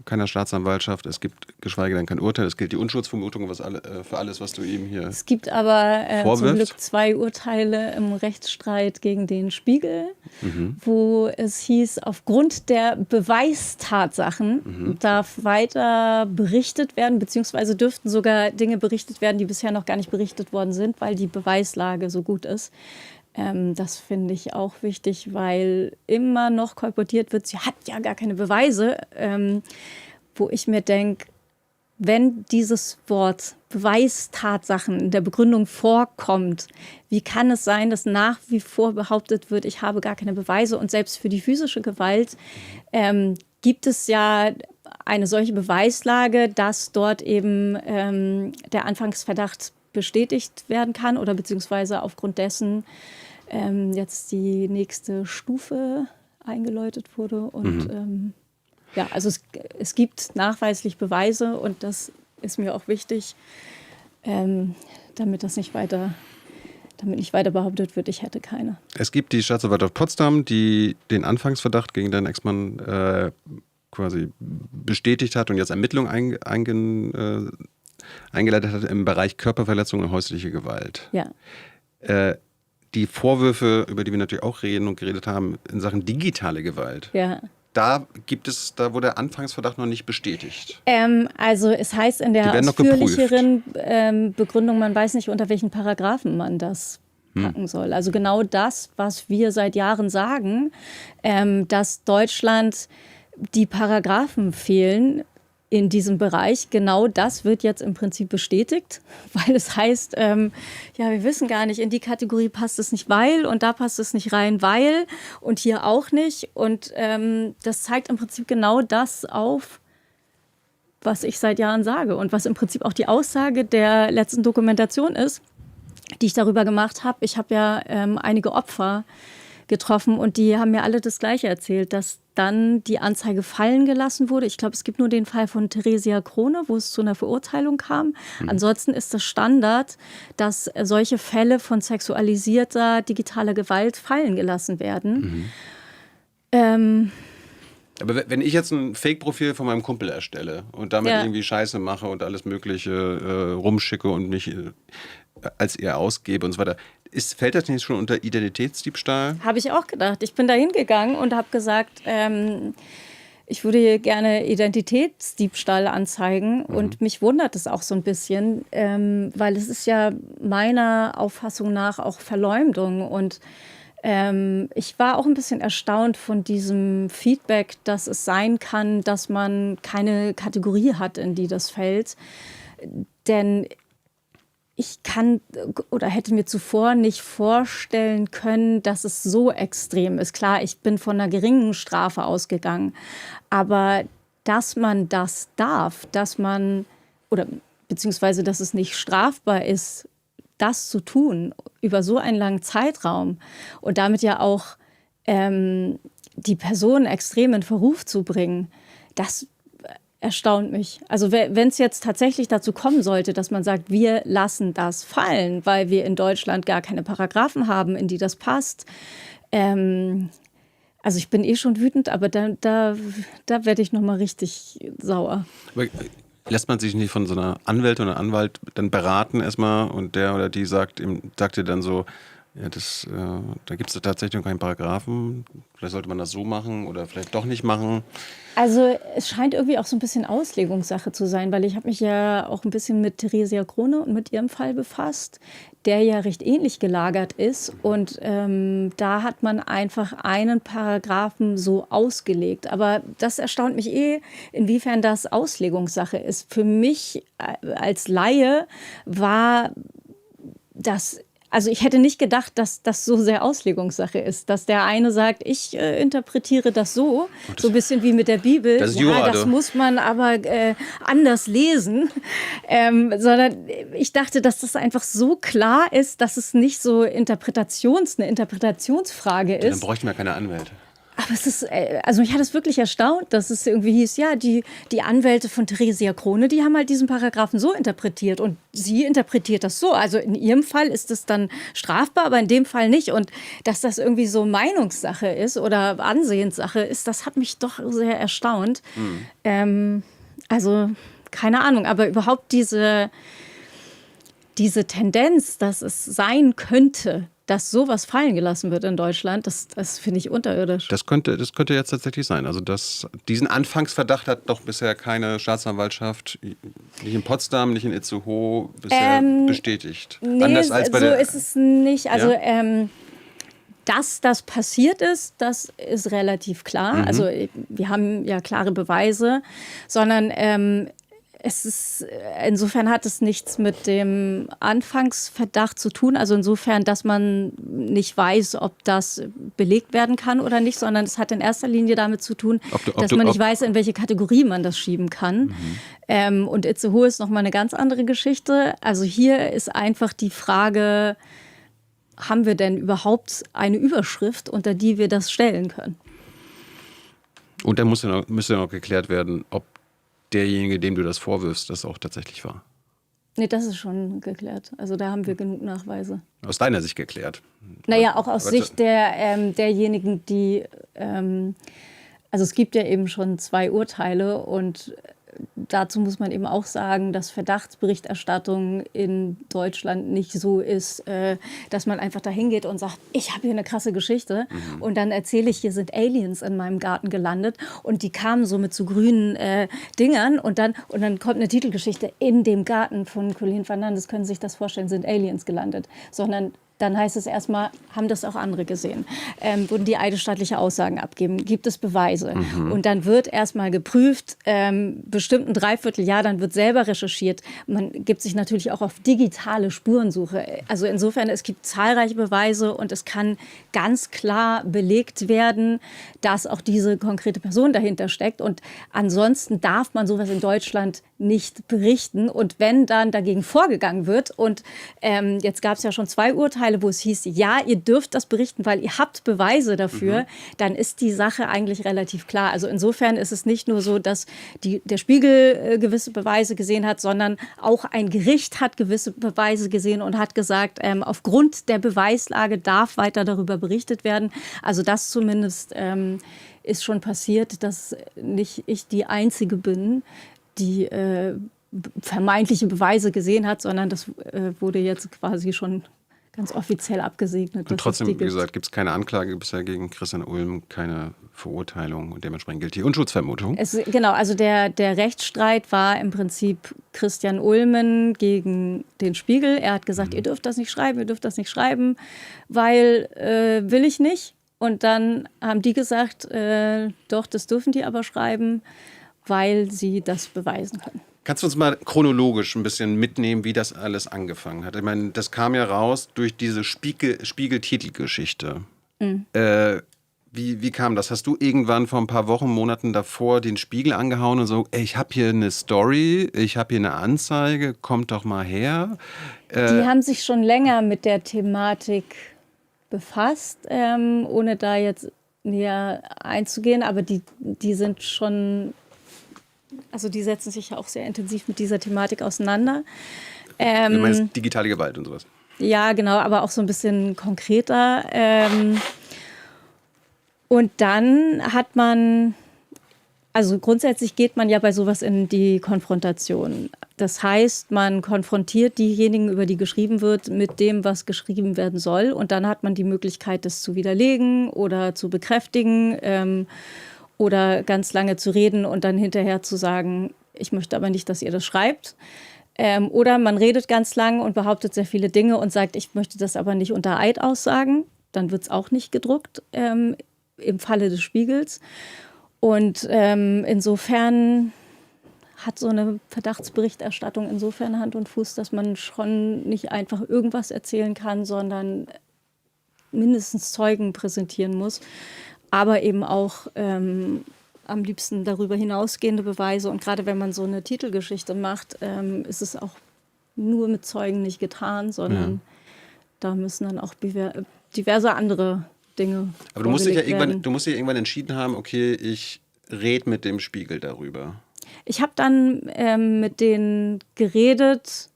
keiner Staatsanwaltschaft. Es gibt geschweige denn kein Urteil. Es gilt die Unschuldsvermutung für alles, was du ihm hier Es gibt aber zum vorwirfst. Glück 2 Urteile im Rechtsstreit gegen den Spiegel, wo es hieß, aufgrund der Beweistatsachen darf weiter berichtet werden, beziehungsweise dürften sogar Dinge berichtet werden, die bisher noch gar nicht berichtet worden sind, weil die Beweislage so gut ist. Das finde ich auch wichtig, weil immer noch kolportiert wird, sie hat ja gar keine Beweise, wo ich mir denke, wenn dieses Wort Beweistatsachen in der Begründung vorkommt, wie kann es sein, dass nach wie vor behauptet wird, ich habe gar keine Beweise? Und selbst für die physische Gewalt gibt es ja eine solche Beweislage, dass dort eben der Anfangsverdacht bestätigt werden kann oder beziehungsweise aufgrund dessen jetzt die nächste Stufe eingeläutet wurde. Und ja, also es gibt nachweislich Beweise und das ist mir auch wichtig, damit nicht weiter behauptet wird, ich hätte keine. Es gibt die Staatsanwaltschaft Potsdam, die den Anfangsverdacht gegen deinen Ex-Mann quasi bestätigt hat und jetzt Ermittlungen eingeleitet hat im Bereich Körperverletzung und häusliche Gewalt. Ja. Die Vorwürfe, über die wir natürlich auch reden und geredet haben, in Sachen digitale Gewalt. Ja. Da wurde der Anfangsverdacht noch nicht bestätigt. Also es heißt in der ausführlicheren Begründung, man weiß nicht, unter welchen Paragraphen man das packen soll. Also genau das, was wir seit Jahren sagen, dass Deutschland die Paragraphen fehlen in diesem Bereich. Genau das wird jetzt im Prinzip bestätigt, weil es heißt, ja, wir wissen gar nicht, in die Kategorie passt es nicht, weil und da passt es nicht rein, weil und hier auch nicht. Und das zeigt im Prinzip genau das auf, was ich seit Jahren sage und was im Prinzip auch die Aussage der letzten Dokumentation ist, die ich darüber gemacht habe. Ich habe ja einige Opfer getroffen und die haben mir alle das Gleiche erzählt, dass dann die Anzeige fallen gelassen wurde. Ich glaube, es gibt nur den Fall von Theresia Krone, wo es zu einer Verurteilung kam. Ansonsten ist das Standard, dass solche Fälle von sexualisierter digitaler Gewalt fallen gelassen werden. Aber wenn ich jetzt ein Fake-Profil von meinem Kumpel erstelle und damit irgendwie Scheiße mache und alles Mögliche rumschicke und mich als er ausgebe und so weiter, fällt das nicht schon unter Identitätsdiebstahl? Habe ich auch gedacht. Ich bin da hingegangen und habe gesagt, ich würde hier gerne Identitätsdiebstahl anzeigen. Und mich wundert es auch so ein bisschen, weil es ist ja meiner Auffassung nach auch Verleumdung. Und ich war auch ein bisschen erstaunt von diesem Feedback, dass es sein kann, dass man keine Kategorie hat, in die das fällt. Denn ich kann oder hätte mir zuvor nicht vorstellen können, dass es so extrem ist. Klar, ich bin von einer geringen Strafe ausgegangen. Aber dass man das darf, beziehungsweise dass es nicht strafbar ist, das zu tun über so einen langen Zeitraum und damit ja auch die Person extrem in Verruf zu bringen, das erstaunt mich. Also wenn es jetzt tatsächlich dazu kommen sollte, dass man sagt, wir lassen das fallen, weil wir in Deutschland gar keine Paragraphen haben, in die das passt. Also ich bin eh schon wütend, aber da werde ich noch mal richtig sauer. Aber lässt man sich nicht von so einer Anwältin oder Anwalt dann beraten erstmal und der oder die sagt dir dann so, ja, da gibt es tatsächlich noch keinen Paragraphen. Vielleicht sollte man das so machen oder vielleicht doch nicht machen. Also es scheint irgendwie auch so ein bisschen Auslegungssache zu sein, weil ich habe mich ja auch ein bisschen mit Theresia Krone und mit ihrem Fall befasst, der ja recht ähnlich gelagert ist. Und da hat man einfach einen Paragraphen so ausgelegt. Aber das erstaunt mich inwiefern das Auslegungssache ist. Für mich als Laie war das... Also ich hätte nicht gedacht, dass das so sehr Auslegungssache ist, dass der eine sagt, ich interpretiere das so ein bisschen wie mit der Bibel. Das ist Jura, das muss man aber anders lesen. Sondern ich dachte, dass das einfach so klar ist, dass es nicht so eine Interpretationsfrage ist. Dann bräuchten wir keine Anwälte. Aber es ist, also mich hat es wirklich erstaunt, dass es irgendwie hieß, ja, die Anwälte von Theresia Krone, die haben halt diesen Paragraphen so interpretiert und sie interpretiert das so. Also in ihrem Fall ist es dann strafbar, aber in dem Fall nicht. Und dass das irgendwie so Meinungssache ist oder Ansehenssache ist, das hat mich doch sehr erstaunt. Also keine Ahnung, aber überhaupt diese Tendenz, dass es sein könnte, dass sowas fallen gelassen wird in Deutschland, das finde ich unterirdisch. Das könnte jetzt tatsächlich sein. Also diesen Anfangsverdacht hat doch bisher keine Staatsanwaltschaft, nicht in Potsdam, nicht in Itzehoe, bisher bestätigt. Nee, Anders als bei so ist es nicht. Also ja? dass das passiert ist, das ist relativ klar. Also wir haben ja klare Beweise, sondern insofern hat es nichts mit dem Anfangsverdacht zu tun, also insofern, dass man nicht weiß, ob das belegt werden kann oder nicht, sondern es hat in erster Linie damit zu tun, dass man nicht weiß, in welche Kategorie man das schieben kann. Und Itzehoe ist nochmal eine ganz andere Geschichte. Also hier ist einfach die Frage, haben wir denn überhaupt eine Überschrift, unter die wir das stellen können? Und dann müsste noch geklärt werden, ob derjenige, dem du das vorwirfst, das auch tatsächlich war. Nee, das ist schon geklärt. Also da haben wir genug Nachweise. Aus deiner Sicht geklärt? Naja, auch aus Sicht derjenigen, die... also es gibt ja eben schon 2 Urteile und dazu muss man eben auch sagen, dass Verdachtsberichterstattung in Deutschland nicht so ist, dass man einfach dahin geht und sagt, ich habe hier eine krasse Geschichte und dann erzähle ich, hier sind Aliens in meinem Garten gelandet und die kamen so mit so grünen Dingern und dann kommt eine Titelgeschichte, in dem Garten von Colleen Fernandes, können Sie sich das vorstellen, sind Aliens gelandet, sondern dann heißt es erstmal, haben das auch andere gesehen? Wurden die eidesstattliche Aussagen abgeben? Gibt es Beweise? Und dann wird erstmal geprüft, bestimmt ein Dreivierteljahr, dann wird selber recherchiert. Man gibt sich natürlich auch auf digitale Spurensuche. Also insofern, es gibt zahlreiche Beweise und es kann ganz klar belegt werden, dass auch diese konkrete Person dahinter steckt. Und ansonsten darf man sowas in Deutschland nicht berichten und wenn dann dagegen vorgegangen wird und jetzt gab es ja schon 2 Urteile, wo es hieß, ja, ihr dürft das berichten, weil ihr habt Beweise dafür, dann ist die Sache eigentlich relativ klar. Also insofern ist es nicht nur so, dass der Spiegel gewisse Beweise gesehen hat, sondern auch ein Gericht hat gewisse Beweise gesehen und hat gesagt, aufgrund der Beweislage darf weiter darüber berichtet werden. Also das zumindest ist schon passiert, dass nicht ich die Einzige bin, die vermeintliche Beweise gesehen hat, sondern das wurde jetzt quasi schon ganz offiziell abgesegnet. Und trotzdem, wie gesagt, gibt es keine Anklage bisher gegen Christian Ulm, keine Verurteilung und dementsprechend gilt die Unschuldsvermutung. Genau, also der Rechtsstreit war im Prinzip Christian Ulmen gegen den Spiegel. Er hat gesagt, ihr dürft das nicht schreiben, weil will ich nicht. Und dann haben die gesagt, doch, das dürfen die aber schreiben, weil sie das beweisen können. Kannst du uns mal chronologisch ein bisschen mitnehmen, wie das alles angefangen hat? Ich meine, das kam ja raus durch diese Spiegel-Titelgeschichte. Wie kam das? Hast du irgendwann vor ein paar Wochen, Monaten davor den Spiegel angehauen und so, ey, ich habe hier eine Story, ich habe hier eine Anzeige, kommt doch mal her? Die haben sich schon länger mit der Thematik befasst, ohne da jetzt näher einzugehen, aber die sind schon... Also die setzen sich ja auch sehr intensiv mit dieser Thematik auseinander. Du meinst digitale Gewalt und sowas? Ja, genau, aber auch so ein bisschen konkreter. Und dann hat man, also grundsätzlich geht man ja bei sowas in die Konfrontation. Das heißt, man konfrontiert diejenigen, über die geschrieben wird, mit dem, was geschrieben werden soll. Und dann hat man die Möglichkeit, das zu widerlegen oder zu bekräftigen. Oder ganz lange zu reden und dann hinterher zu sagen, ich möchte aber nicht, dass ihr das schreibt. Oder man redet ganz lang und behauptet sehr viele Dinge und sagt, ich möchte das aber nicht unter Eid aussagen. Dann wird es auch nicht gedruckt, im Falle des Spiegels. Und insofern hat so eine Verdachtsberichterstattung insofern Hand und Fuß, dass man schon nicht einfach irgendwas erzählen kann, sondern mindestens Zeugen präsentieren muss. Aber eben auch am liebsten darüber hinausgehende Beweise. Und gerade wenn man so eine Titelgeschichte macht, ist es auch nur mit Zeugen nicht getan, sondern da müssen dann auch diverse andere Dinge. Aber du musst dich ja irgendwann entschieden haben, okay, ich rede mit dem Spiegel darüber. Ich habe dann mit denen geredet.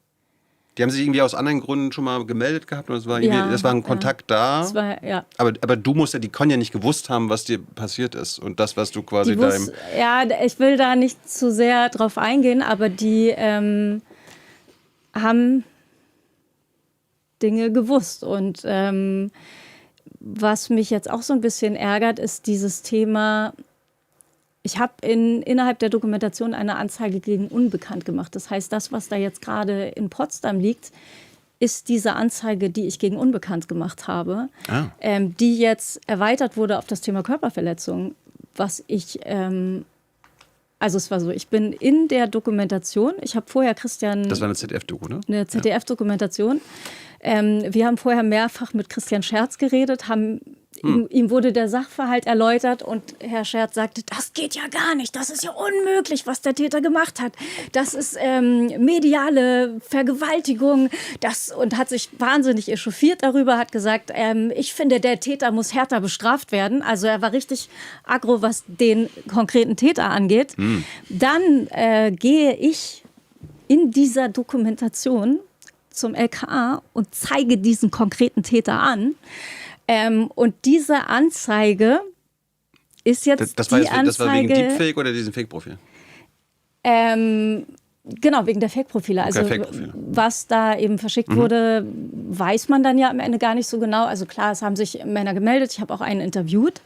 Die haben sich irgendwie aus anderen Gründen schon mal gemeldet gehabt und es war ein Kontakt da. Aber du musst die können ja nicht gewusst haben, was dir passiert ist und das, was du quasi Ja, ich will da nicht zu sehr drauf eingehen, aber die haben Dinge gewusst. Und was mich jetzt auch so ein bisschen ärgert, ist dieses Thema. Ich habe innerhalb der Dokumentation eine Anzeige gegen Unbekannt gemacht. Das heißt, das, was da jetzt gerade in Potsdam liegt, ist diese Anzeige, die ich gegen Unbekannt gemacht habe, die jetzt erweitert wurde auf das Thema Körperverletzung. Was ich, also es war so, ich bin in der Dokumentation, ich habe vorher Christian... Das war eine ZDF-Doku, ne? Eine ZDF-Dokumentation. Wir haben vorher mehrfach mit Christian Scherz geredet, ihm wurde der Sachverhalt erläutert und Herr Scherz sagte, das geht ja gar nicht, das ist ja unmöglich, was der Täter gemacht hat. Das ist mediale Vergewaltigung und hat sich wahnsinnig echauffiert darüber, hat gesagt, ich finde, der Täter muss härter bestraft werden. Also er war richtig aggro, was den konkreten Täter angeht. Dann gehe ich in dieser Dokumentation zum LKA und zeige diesen konkreten Täter an. Und diese Anzeige ist jetzt das war wegen Deepfake oder diesem Fake-Profil? Genau, wegen der Fake-Profile. Also was da eben verschickt wurde, weiß man dann ja am Ende gar nicht so genau. Also klar, es haben sich Männer gemeldet. Ich habe auch einen interviewt.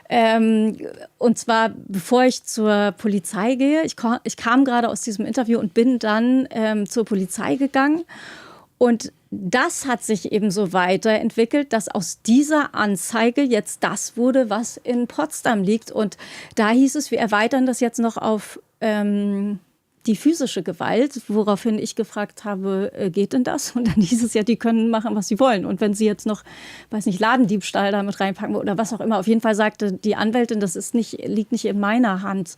Und zwar, bevor ich zur Polizei gehe. Ich kam gerade aus diesem Interview und bin dann zur Polizei gegangen. Und das hat sich eben so weiterentwickelt, dass aus dieser Anzeige jetzt das wurde, was in Potsdam liegt. Und da hieß es, wir erweitern das jetzt noch auf die die physische Gewalt, woraufhin ich gefragt habe, geht denn das? Und dann hieß es ja, die können machen, was sie wollen. Und wenn sie jetzt noch, weiß nicht, Ladendiebstahl damit reinpacken oder was auch immer, auf jeden Fall sagte die Anwältin, das liegt nicht in meiner Hand,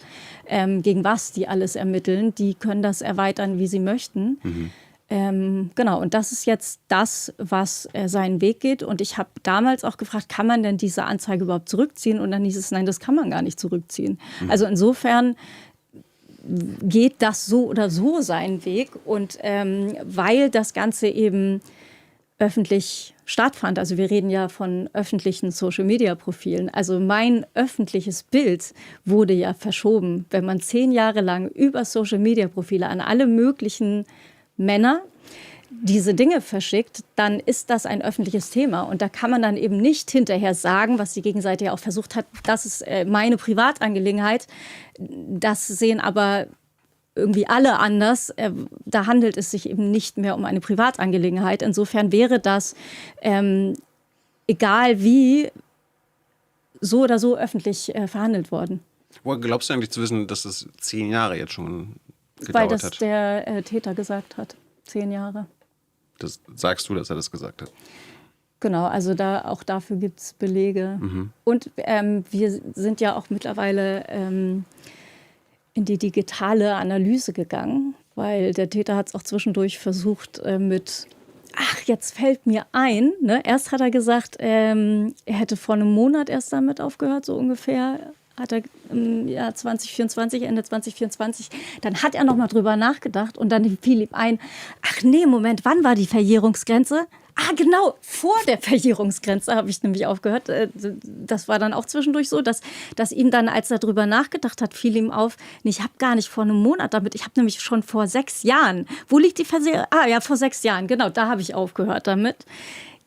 gegen was die alles ermitteln. Die können das erweitern, wie sie möchten. Genau, und das ist jetzt das, was seinen Weg geht. Und ich habe damals auch gefragt, kann man denn diese Anzeige überhaupt zurückziehen? Und dann hieß es, nein, das kann man gar nicht zurückziehen. Also insofern geht das so oder so seinen Weg. Und weil das Ganze eben öffentlich stattfand, also wir reden ja von öffentlichen Social-Media-Profilen, also mein öffentliches Bild wurde ja verschoben. Wenn man 10 Jahre lang über Social-Media-Profile an alle möglichen Männer diese Dinge verschickt, dann ist das ein öffentliches Thema. Und da kann man dann eben nicht hinterher sagen, was die Gegenseite ja auch versucht hat, das ist meine Privatangelegenheit. Das sehen aber irgendwie alle anders. Da handelt es sich eben nicht mehr um eine Privatangelegenheit. Insofern wäre das, egal wie, so oder so öffentlich verhandelt worden. Woher glaubst du eigentlich zu wissen, dass das 10 Jahre jetzt schon gedauert Weil das hat? der Täter gesagt hat. 10 Jahre. Das sagst du, dass er das gesagt hat? Genau, also auch dafür gibt es Belege. Und wir sind ja auch mittlerweile in die digitale Analyse gegangen, weil der Täter hat es auch zwischendurch versucht mit, jetzt fällt mir ein, ne? Erst hat er gesagt, er hätte vor einem Monat erst damit aufgehört, so ungefähr. Hat er im Jahr 2024, Ende 2024, dann hat er noch mal drüber nachgedacht und dann fiel ihm ein, Moment, wann war die Verjährungsgrenze? Genau, vor der Verjährungsgrenze habe ich nämlich aufgehört. Das war dann auch zwischendurch so, dass ihm dann, als er drüber nachgedacht hat, fiel ihm auf, ich habe gar nicht vor einem Monat damit, ich habe nämlich schon vor 6 Jahren. Wo liegt die Verjährung? Vor 6 Jahren, genau, da habe ich aufgehört damit.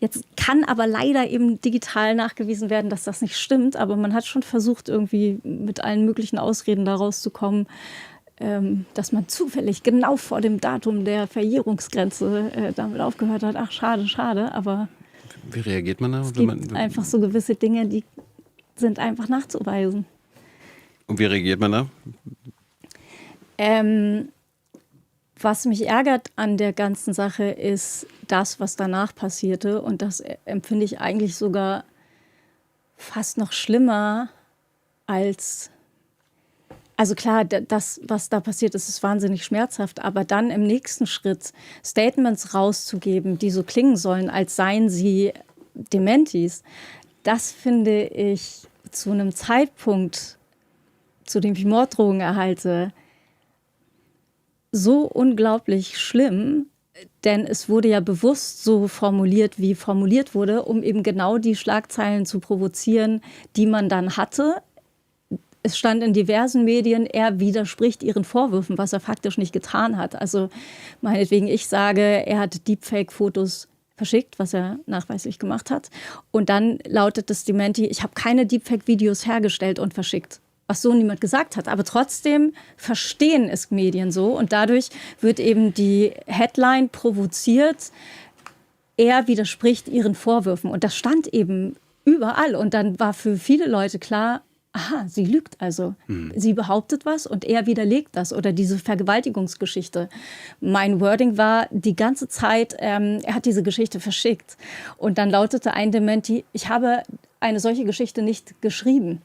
Jetzt kann aber leider eben digital nachgewiesen werden, dass das nicht stimmt. Aber man hat schon versucht, irgendwie mit allen möglichen Ausreden da rauszukommen, dass man zufällig genau vor dem Datum der Verjährungsgrenze damit aufgehört hat. Schade. Aber wie reagiert man da? Es gibt einfach so gewisse Dinge, die sind einfach nachzuweisen. Und wie reagiert man da? Was mich ärgert an der ganzen Sache ist das, was danach passierte. Und das empfinde ich eigentlich sogar fast noch schlimmer als... Also klar, das, was da passiert ist, ist wahnsinnig schmerzhaft. Aber dann im nächsten Schritt Statements rauszugeben, die so klingen sollen, als seien sie Dementis, das finde ich zu einem Zeitpunkt, zu dem ich Morddrohungen erhalte, so unglaublich schlimm, denn es wurde ja bewusst so formuliert, wie formuliert wurde, um eben genau die Schlagzeilen zu provozieren, die man dann hatte. Es stand in diversen Medien, er widerspricht ihren Vorwürfen, was er faktisch nicht getan hat. Also meinetwegen, ich sage, er hat Deepfake-Fotos verschickt, was er nachweislich gemacht hat. Und dann lautet das Dementi, ich habe keine Deepfake-Videos hergestellt und verschickt. Was so niemand gesagt hat. Aber trotzdem verstehen es Medien so. Und dadurch wird eben die Headline provoziert, er widerspricht ihren Vorwürfen. Und das stand eben überall. Und dann war für viele Leute klar, sie lügt also. Sie behauptet was und er widerlegt das. Oder diese Vergewaltigungsgeschichte. Mein Wording war die ganze Zeit, er hat diese Geschichte verschickt. Und dann lautete ein Dementi, ich habe eine solche Geschichte nicht geschrieben.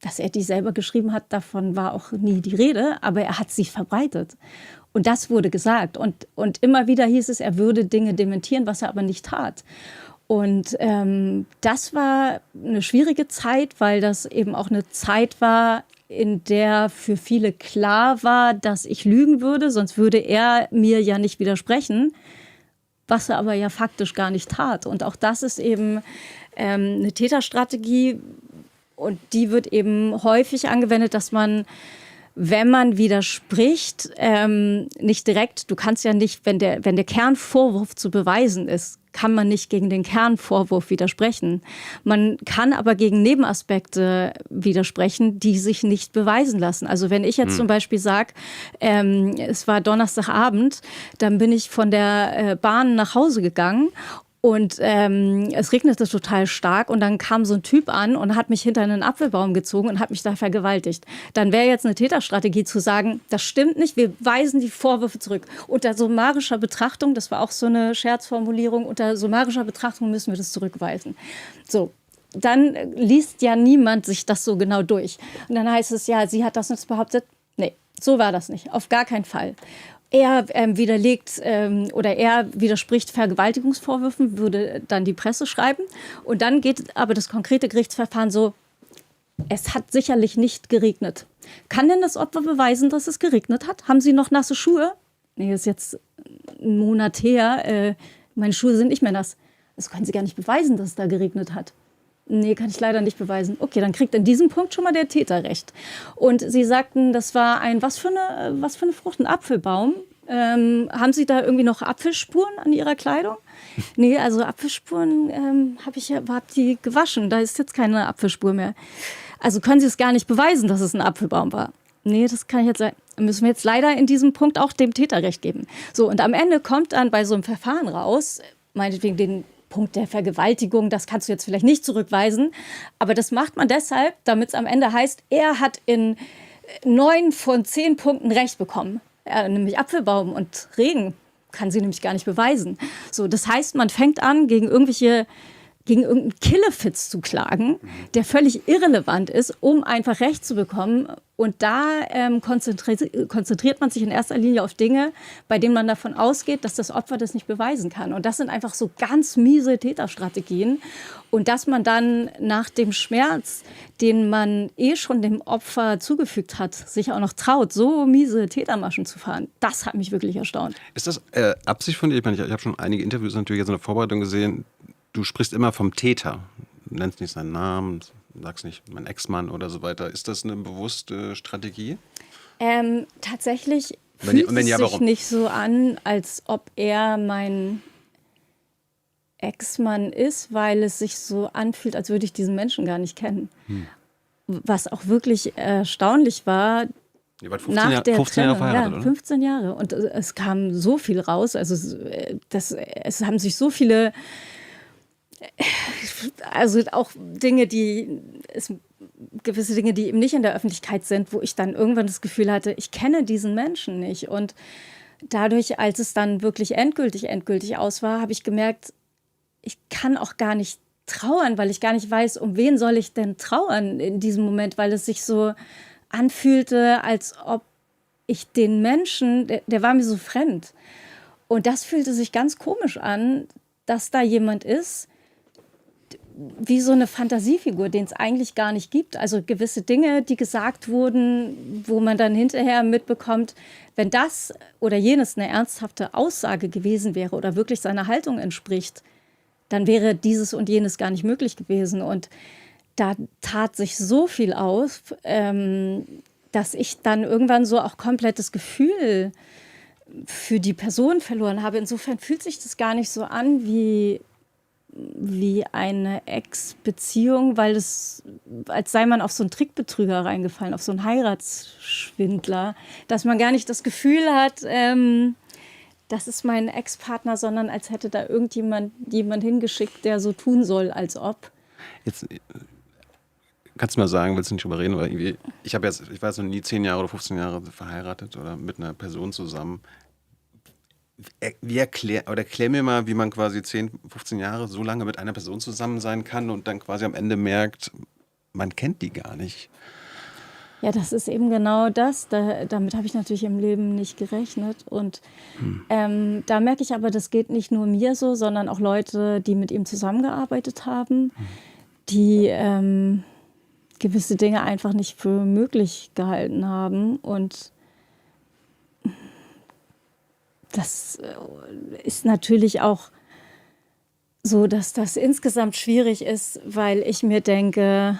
Dass er die selber geschrieben hat, davon war auch nie die Rede, aber er hat sie verbreitet. Und das wurde gesagt. Und immer wieder hieß es, er würde Dinge dementieren, was er aber nicht tat. Und das war eine schwierige Zeit, weil das eben auch eine Zeit war, in der für viele klar war, dass ich lügen würde, sonst würde er mir ja nicht widersprechen, was er aber ja faktisch gar nicht tat. Und auch das ist eben eine Täterstrategie, und die wird eben häufig angewendet, dass man, wenn man widerspricht, nicht direkt, du kannst ja nicht, wenn der Kernvorwurf zu beweisen ist, kann man nicht gegen den Kernvorwurf widersprechen. Man kann aber gegen Nebenaspekte widersprechen, die sich nicht beweisen lassen. Also wenn ich jetzt zum Beispiel sage, es war Donnerstagabend, dann bin ich von der Bahn nach Hause gegangen Und es regnete total stark und dann kam so ein Typ an und hat mich hinter einen Apfelbaum gezogen und hat mich da vergewaltigt. Dann wäre jetzt eine Täterstrategie zu sagen, das stimmt nicht, wir weisen die Vorwürfe zurück. Unter summarischer Betrachtung, das war auch so eine Scherzformulierung, unter summarischer Betrachtung müssen wir das zurückweisen. So. Dann liest ja niemand sich das so genau durch. Und dann heißt es, ja, sie hat das jetzt behauptet. Nee, so war das nicht. Auf gar keinen Fall. Er widerspricht Vergewaltigungsvorwürfen, würde dann die Presse schreiben. Und dann geht aber das konkrete Gerichtsverfahren so, es hat sicherlich nicht geregnet. Kann denn das Opfer beweisen, dass es geregnet hat? Haben Sie noch nasse Schuhe? Nee, das ist jetzt ein Monat her. Meine Schuhe sind nicht mehr nass. Das können Sie gar nicht beweisen, dass es da geregnet hat. Nee, kann ich leider nicht beweisen. Okay, dann kriegt in diesem Punkt schon mal der Täter recht. Und Sie sagten, das war was für eine Frucht, ein Apfelbaum. Haben Sie da irgendwie noch Apfelspuren an Ihrer Kleidung? Nee, also Apfelspuren hab die gewaschen. Da ist jetzt keine Apfelspur mehr. Also können Sie es gar nicht beweisen, dass es ein Apfelbaum war? Nee, das kann ich jetzt müssen wir jetzt leider in diesem Punkt auch dem Täter recht geben. So, und am Ende kommt dann bei so einem Verfahren raus, meinetwegen den Punkt der Vergewaltigung, das kannst du jetzt vielleicht nicht zurückweisen, aber das macht man deshalb, damit es am Ende heißt, er hat in 9 von 10 Punkten Recht bekommen. Nämlich Apfelbaum und Regen kann sie nämlich gar nicht beweisen. So, das heißt, man fängt an, gegen irgendeinen Killefitz zu klagen, der völlig irrelevant ist, um einfach Recht zu bekommen. Und da konzentriert man sich in erster Linie auf Dinge, bei denen man davon ausgeht, dass das Opfer das nicht beweisen kann. Und das sind einfach so ganz miese Täterstrategien. Und dass man dann nach dem Schmerz, den man schon dem Opfer zugefügt hat, sich auch noch traut, so miese Tätermaschen zu fahren, das hat mich wirklich erstaunt. Ist das Absicht von dir? Ich meine, ich habe schon einige Interviews natürlich jetzt in der Vorbereitung gesehen. Du sprichst immer vom Täter. Du nennst nicht seinen Namen, sagst nicht mein Ex-Mann oder so weiter. Ist das eine bewusste Strategie? Tatsächlich fühlt es sich nicht so an, als ob er mein Ex-Mann ist, weil es sich so anfühlt, als würde ich diesen Menschen gar nicht kennen. Was auch wirklich erstaunlich war. Ihr wart 15 Jahre verheiratet, ja, oder? 15 Jahre. Und es kam so viel raus. Also es haben sich so viele... Also auch gewisse Dinge, die eben nicht in der Öffentlichkeit sind, wo ich dann irgendwann das Gefühl hatte, ich kenne diesen Menschen nicht. Und dadurch, als es dann wirklich endgültig aus war, habe ich gemerkt, ich kann auch gar nicht trauern, weil ich gar nicht weiß, um wen soll ich denn trauern in diesem Moment, weil es sich so anfühlte, als ob ich den Menschen, der war mir so fremd. Und das fühlte sich ganz komisch an, dass da jemand ist, wie so eine Fantasiefigur, den es eigentlich gar nicht gibt. Also gewisse Dinge, die gesagt wurden, wo man dann hinterher mitbekommt, wenn das oder jenes eine ernsthafte Aussage gewesen wäre oder wirklich seiner Haltung entspricht, dann wäre dieses und jenes gar nicht möglich gewesen. Und da tat sich so viel auf, dass ich dann irgendwann so auch komplett das Gefühl für die Person verloren habe. Insofern fühlt sich das gar nicht so an wie eine Ex-Beziehung, weil es, als sei man auf so einen Trickbetrüger reingefallen, auf so einen Heiratsschwindler, dass man gar nicht das Gefühl hat, das ist mein Ex-Partner, sondern als hätte da jemand hingeschickt, der so tun soll, als ob. Jetzt kannst du mal sagen, willst du nicht drüber reden? Oder irgendwie, ich war jetzt noch nie 10 Jahre oder 15 Jahre verheiratet oder mit einer Person zusammen. Erklär mir mal, wie man quasi 10, 15 Jahre so lange mit einer Person zusammen sein kann und dann quasi am Ende merkt, man kennt die gar nicht. Ja, das ist eben genau das. Damit habe ich natürlich im Leben nicht gerechnet. Und da merke ich aber, das geht nicht nur mir so, sondern auch Leute, die mit ihm zusammengearbeitet haben, die gewisse Dinge einfach nicht für möglich gehalten haben. Und das ist natürlich auch so, dass das insgesamt schwierig ist, weil ich mir denke,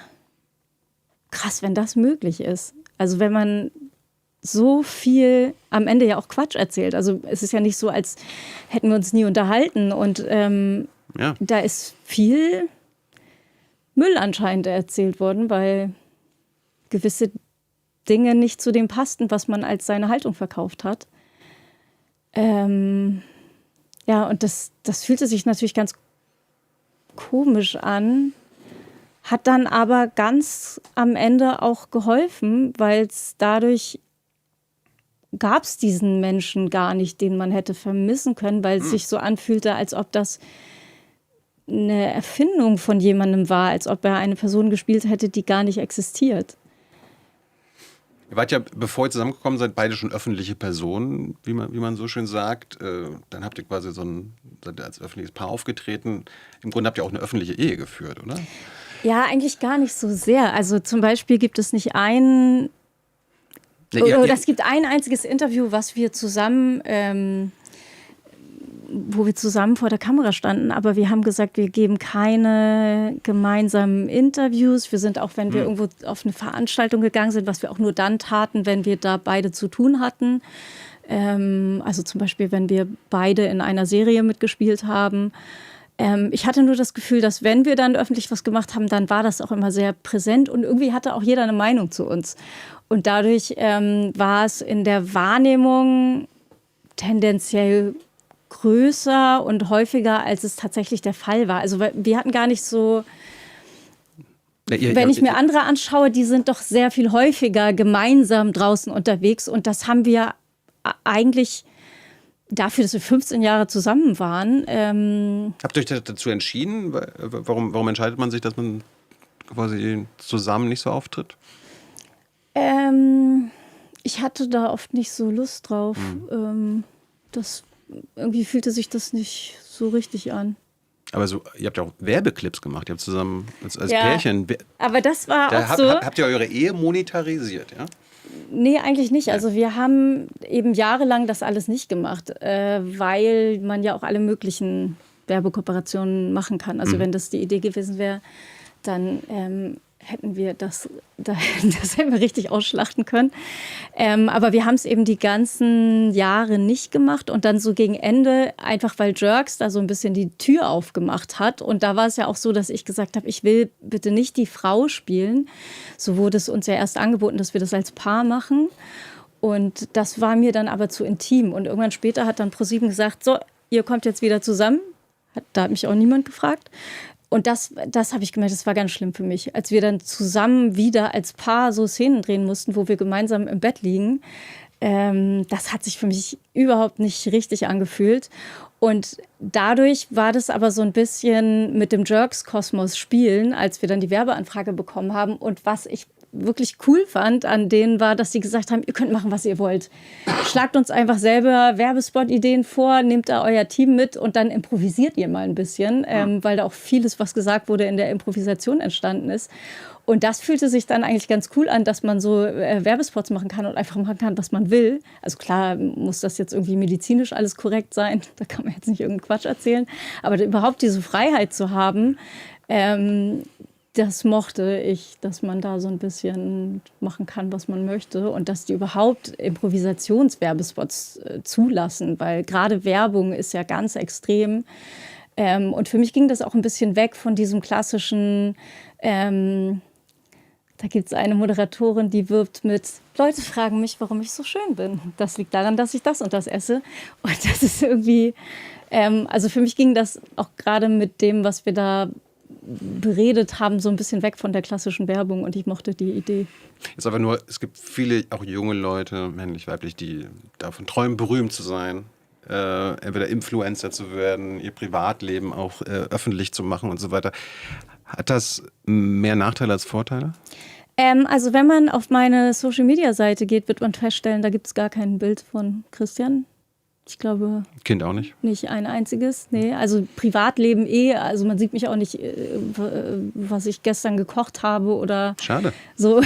krass, wenn das möglich ist. Also wenn man so viel am Ende ja auch Quatsch erzählt. Also es ist ja nicht so, als hätten wir uns nie unterhalten. Und da ist viel Müll anscheinend erzählt worden, weil gewisse Dinge nicht zu dem passten, was man als seine Haltung verkauft hat. Und das fühlte sich natürlich ganz komisch an, hat dann aber ganz am Ende auch geholfen, weil es dadurch gab es diesen Menschen gar nicht, den man hätte vermissen können, weil es sich so anfühlte, als ob das eine Erfindung von jemandem war, als ob er eine Person gespielt hätte, die gar nicht existiert. Ihr wart ja, bevor ihr zusammengekommen seid, beide schon öffentliche Personen, wie man so schön sagt. Dann habt ihr quasi seid ihr als öffentliches Paar aufgetreten. Im Grunde habt ihr auch eine öffentliche Ehe geführt, oder? Ja, eigentlich gar nicht so sehr. Also zum Beispiel gibt es nicht es gibt ein einziges Interview, was wir zusammen, wo wir zusammen vor der Kamera standen, aber wir haben gesagt, wir geben keine gemeinsamen Interviews. Wir sind auch, wenn wir irgendwo auf eine Veranstaltung gegangen sind, was wir auch nur dann taten, wenn wir da beide zu tun hatten. Also zum Beispiel, wenn wir beide in einer Serie mitgespielt haben. Ich hatte nur das Gefühl, dass wenn wir dann öffentlich was gemacht haben, dann war das auch immer sehr präsent und irgendwie hatte auch jeder eine Meinung zu uns. Und dadurch war es in der Wahrnehmung tendenziell größer und häufiger, als es tatsächlich der Fall war. Also wir hatten gar nicht so, wenn ich mir andere anschaue, die sind doch sehr viel häufiger gemeinsam draußen unterwegs und das haben wir eigentlich dafür, dass wir 15 Jahre zusammen waren. Habt ihr euch dazu entschieden? Warum entscheidet man sich, dass man quasi zusammen nicht so auftritt? Ich hatte da oft nicht so Lust drauf. Irgendwie fühlte sich das nicht so richtig an. Aber ihr habt ja auch Werbeclips gemacht. Ihr habt zusammen als Pärchen. Aber das war auch so. Habt ihr eure Ehe monetarisiert, ja? Nee, eigentlich nicht. Also wir haben eben jahrelang das alles nicht gemacht, weil man ja auch alle möglichen Werbekooperationen machen kann. Also wenn das die Idee gewesen wäre, dann hätten wir das hätten wir richtig ausschlachten können. Aber wir haben es eben die ganzen Jahre nicht gemacht und dann so gegen Ende, einfach weil Jerks da so ein bisschen die Tür aufgemacht hat. Und da war es ja auch so, dass ich gesagt habe, ich will bitte nicht die Frau spielen. So wurde es uns ja erst angeboten, dass wir das als Paar machen. Und das war mir dann aber zu intim. Und irgendwann später hat dann ProSieben gesagt, so, ihr kommt jetzt wieder zusammen. Da hat mich auch niemand gefragt. Und das habe ich gemerkt, das war ganz schlimm für mich. Als wir dann zusammen wieder als Paar so Szenen drehen mussten, wo wir gemeinsam im Bett liegen, das hat sich für mich überhaupt nicht richtig angefühlt. Und dadurch war das aber so ein bisschen mit dem Jerks-Kosmos spielen, als wir dann die Werbeanfrage bekommen haben. Und was ich wirklich cool fand an denen war, dass sie gesagt haben, ihr könnt machen, was ihr wollt. Schlagt uns einfach selber Werbespot-Ideen vor, nehmt da euer Team mit und dann improvisiert ihr mal ein bisschen, weil da auch vieles, was gesagt wurde, in der Improvisation entstanden ist. Und das fühlte sich dann eigentlich ganz cool an, dass man so Werbespots machen kann und einfach machen kann, was man will. Also klar muss das jetzt irgendwie medizinisch alles korrekt sein, da kann man jetzt nicht irgendeinen Quatsch erzählen, aber überhaupt diese Freiheit zu haben, das mochte ich, dass man da so ein bisschen machen kann, was man möchte und dass die überhaupt Improvisationswerbespots zulassen, weil gerade Werbung ist ja ganz extrem. Und für mich ging das auch ein bisschen weg von diesem klassischen, da gibt es eine Moderatorin, die wirbt mit, Leute fragen mich, warum ich so schön bin. Das liegt daran, dass ich das und das esse. Und das ist irgendwie, also für mich ging das auch gerade mit dem, was wir da beredet haben, so ein bisschen weg von der klassischen Werbung und ich mochte die Idee. Jetzt aber nur, es gibt viele, auch junge Leute, männlich, weiblich, die davon träumen, berühmt zu sein, entweder Influencer zu werden, ihr Privatleben auch öffentlich zu machen und so weiter. Hat das mehr Nachteile als Vorteile? Also wenn man auf meine Social-Media-Seite geht, wird man feststellen, da gibt es gar kein Bild von Christian. Ich glaube. Kind auch nicht? Nicht ein einziges. Nee, also Privatleben also man sieht mich auch nicht, was ich gestern gekocht habe oder. Schade. So,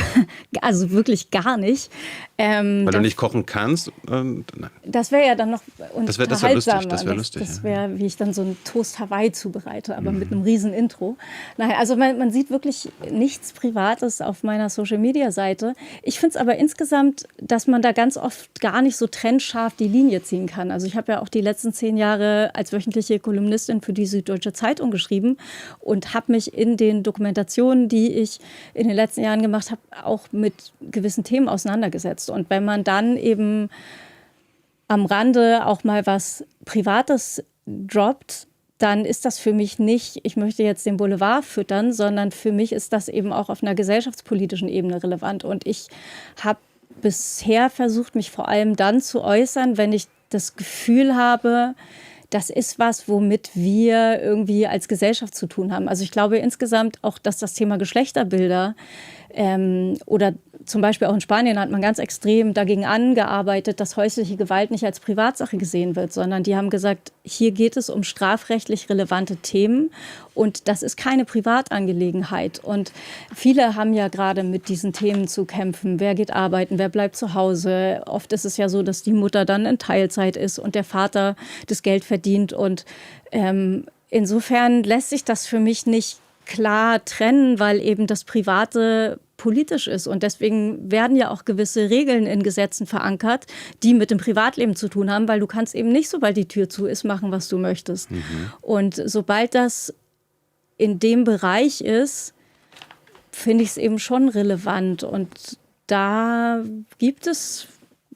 also wirklich gar nicht. Weil du nicht kochen kannst? Nein. Das wäre ja dann noch unterhaltsamer. Das wäre lustig. Das wäre, wie ich dann so einen Toast Hawaii zubereite, aber mit einem riesen Intro. Nein, also man sieht wirklich nichts Privates auf meiner Social-Media-Seite. Ich finde es aber insgesamt, dass man da ganz oft gar nicht so trennscharf die Linie ziehen kann. Also ich habe ja auch die letzten 10 Jahre als wöchentliche Kolumnistin für die Süddeutsche Zeitung geschrieben und habe mich in den Dokumentationen, die ich in den letzten Jahren gemacht habe, auch mit gewissen Themen auseinandergesetzt. Und wenn man dann eben am Rande auch mal was Privates droppt, dann ist das für mich nicht, ich möchte jetzt den Boulevard füttern, sondern für mich ist das eben auch auf einer gesellschaftspolitischen Ebene relevant. Und ich habe bisher versucht, mich vor allem dann zu äußern, wenn ich das Gefühl habe, das ist was, womit wir irgendwie als Gesellschaft zu tun haben. Also ich glaube insgesamt auch, dass das Thema Geschlechterbilder oder zum Beispiel auch in Spanien hat man ganz extrem dagegen angearbeitet, dass häusliche Gewalt nicht als Privatsache gesehen wird, sondern die haben gesagt, hier geht es um strafrechtlich relevante Themen und das ist keine Privatangelegenheit. Und viele haben ja gerade mit diesen Themen zu kämpfen. Wer geht arbeiten, wer bleibt zu Hause? Oft ist es ja so, dass die Mutter dann in Teilzeit ist und der Vater das Geld verdient. Und insofern lässt sich das für mich nicht klar trennen, weil eben das Private politisch ist. Und deswegen werden ja auch gewisse Regeln in Gesetzen verankert, die mit dem Privatleben zu tun haben, weil du kannst eben nicht, sobald die Tür zu ist, machen, was du möchtest. Und sobald das in dem Bereich ist, finde ich es eben schon relevant. Und da gibt es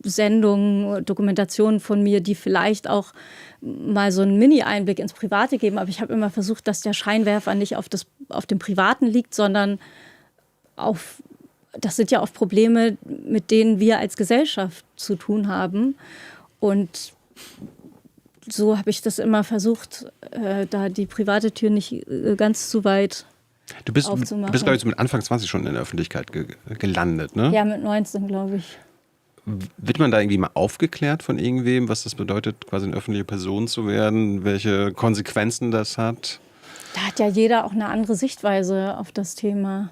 Sendungen, Dokumentationen von mir, die vielleicht auch mal so einen Mini-Einblick ins Private geben. Aber ich habe immer versucht, dass der Scheinwerfer nicht auf dem Privaten liegt, sondern das sind ja oft Probleme, mit denen wir als Gesellschaft zu tun haben. Und so habe ich das immer versucht, da die private Tür nicht ganz zu weit aufzumachen. Du bist, glaube ich, mit Anfang 20 schon in der Öffentlichkeit gelandet, ne? Ja, mit 19, glaube ich. Wird man da irgendwie mal aufgeklärt von irgendwem, was das bedeutet, quasi eine öffentliche Person zu werden, welche Konsequenzen das hat? Da hat ja jeder auch eine andere Sichtweise auf das Thema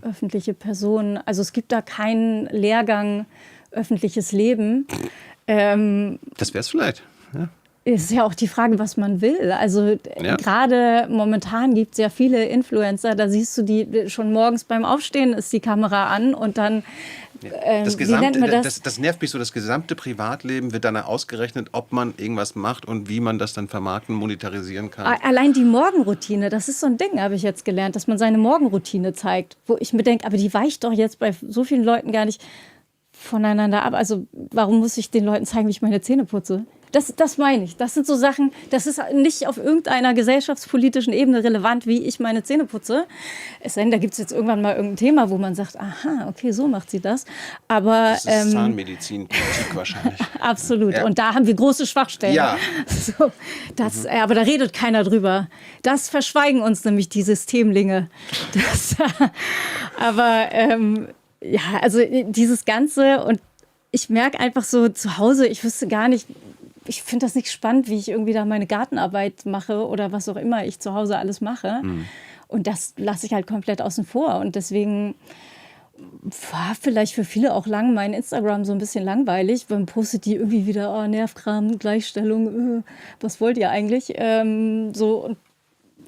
öffentliche Personen. Also es gibt da keinen Lehrgang öffentliches Leben. Das wäre es vielleicht, ja. Ist ja auch die Frage, was man will. Also gerade momentan gibt es ja viele Influencer, da siehst du die schon morgens beim Aufstehen ist die Kamera an und dann wie nennt man das? Das nervt mich so, das gesamte Privatleben wird dann ausgerechnet, ob man irgendwas macht und wie man das dann vermarkten, monetarisieren kann. Allein die Morgenroutine, das ist so ein Ding, habe ich jetzt gelernt, dass man seine Morgenroutine zeigt, wo ich mir denke, aber die weicht doch jetzt bei so vielen Leuten gar nicht voneinander ab. Also warum muss ich den Leuten zeigen, wie ich meine Zähne putze? Das meine ich. Das sind so Sachen, das ist nicht auf irgendeiner gesellschaftspolitischen Ebene relevant, wie ich meine Zähne putze. Es sei denn, da gibt es jetzt irgendwann mal irgendein Thema, wo man sagt, aha, okay, so macht sie das. Aber, das ist Zahnmedizin, Politik wahrscheinlich. Absolut. Ja. Und da haben wir große Schwachstellen. Ja. So, aber da redet keiner drüber. Das verschweigen uns nämlich die Systemlinge. Ja, also dieses Ganze und ich merke einfach so zu Hause, ich wüsste gar nicht, ich finde das nicht spannend, wie ich irgendwie da meine Gartenarbeit mache oder was auch immer ich zu Hause alles mache. Und das lasse ich halt komplett außen vor. Und deswegen war vielleicht für viele auch lang mein Instagram so ein bisschen langweilig. Man postet die irgendwie wieder, oh, Nervkram, Gleichstellung, was wollt ihr eigentlich? Und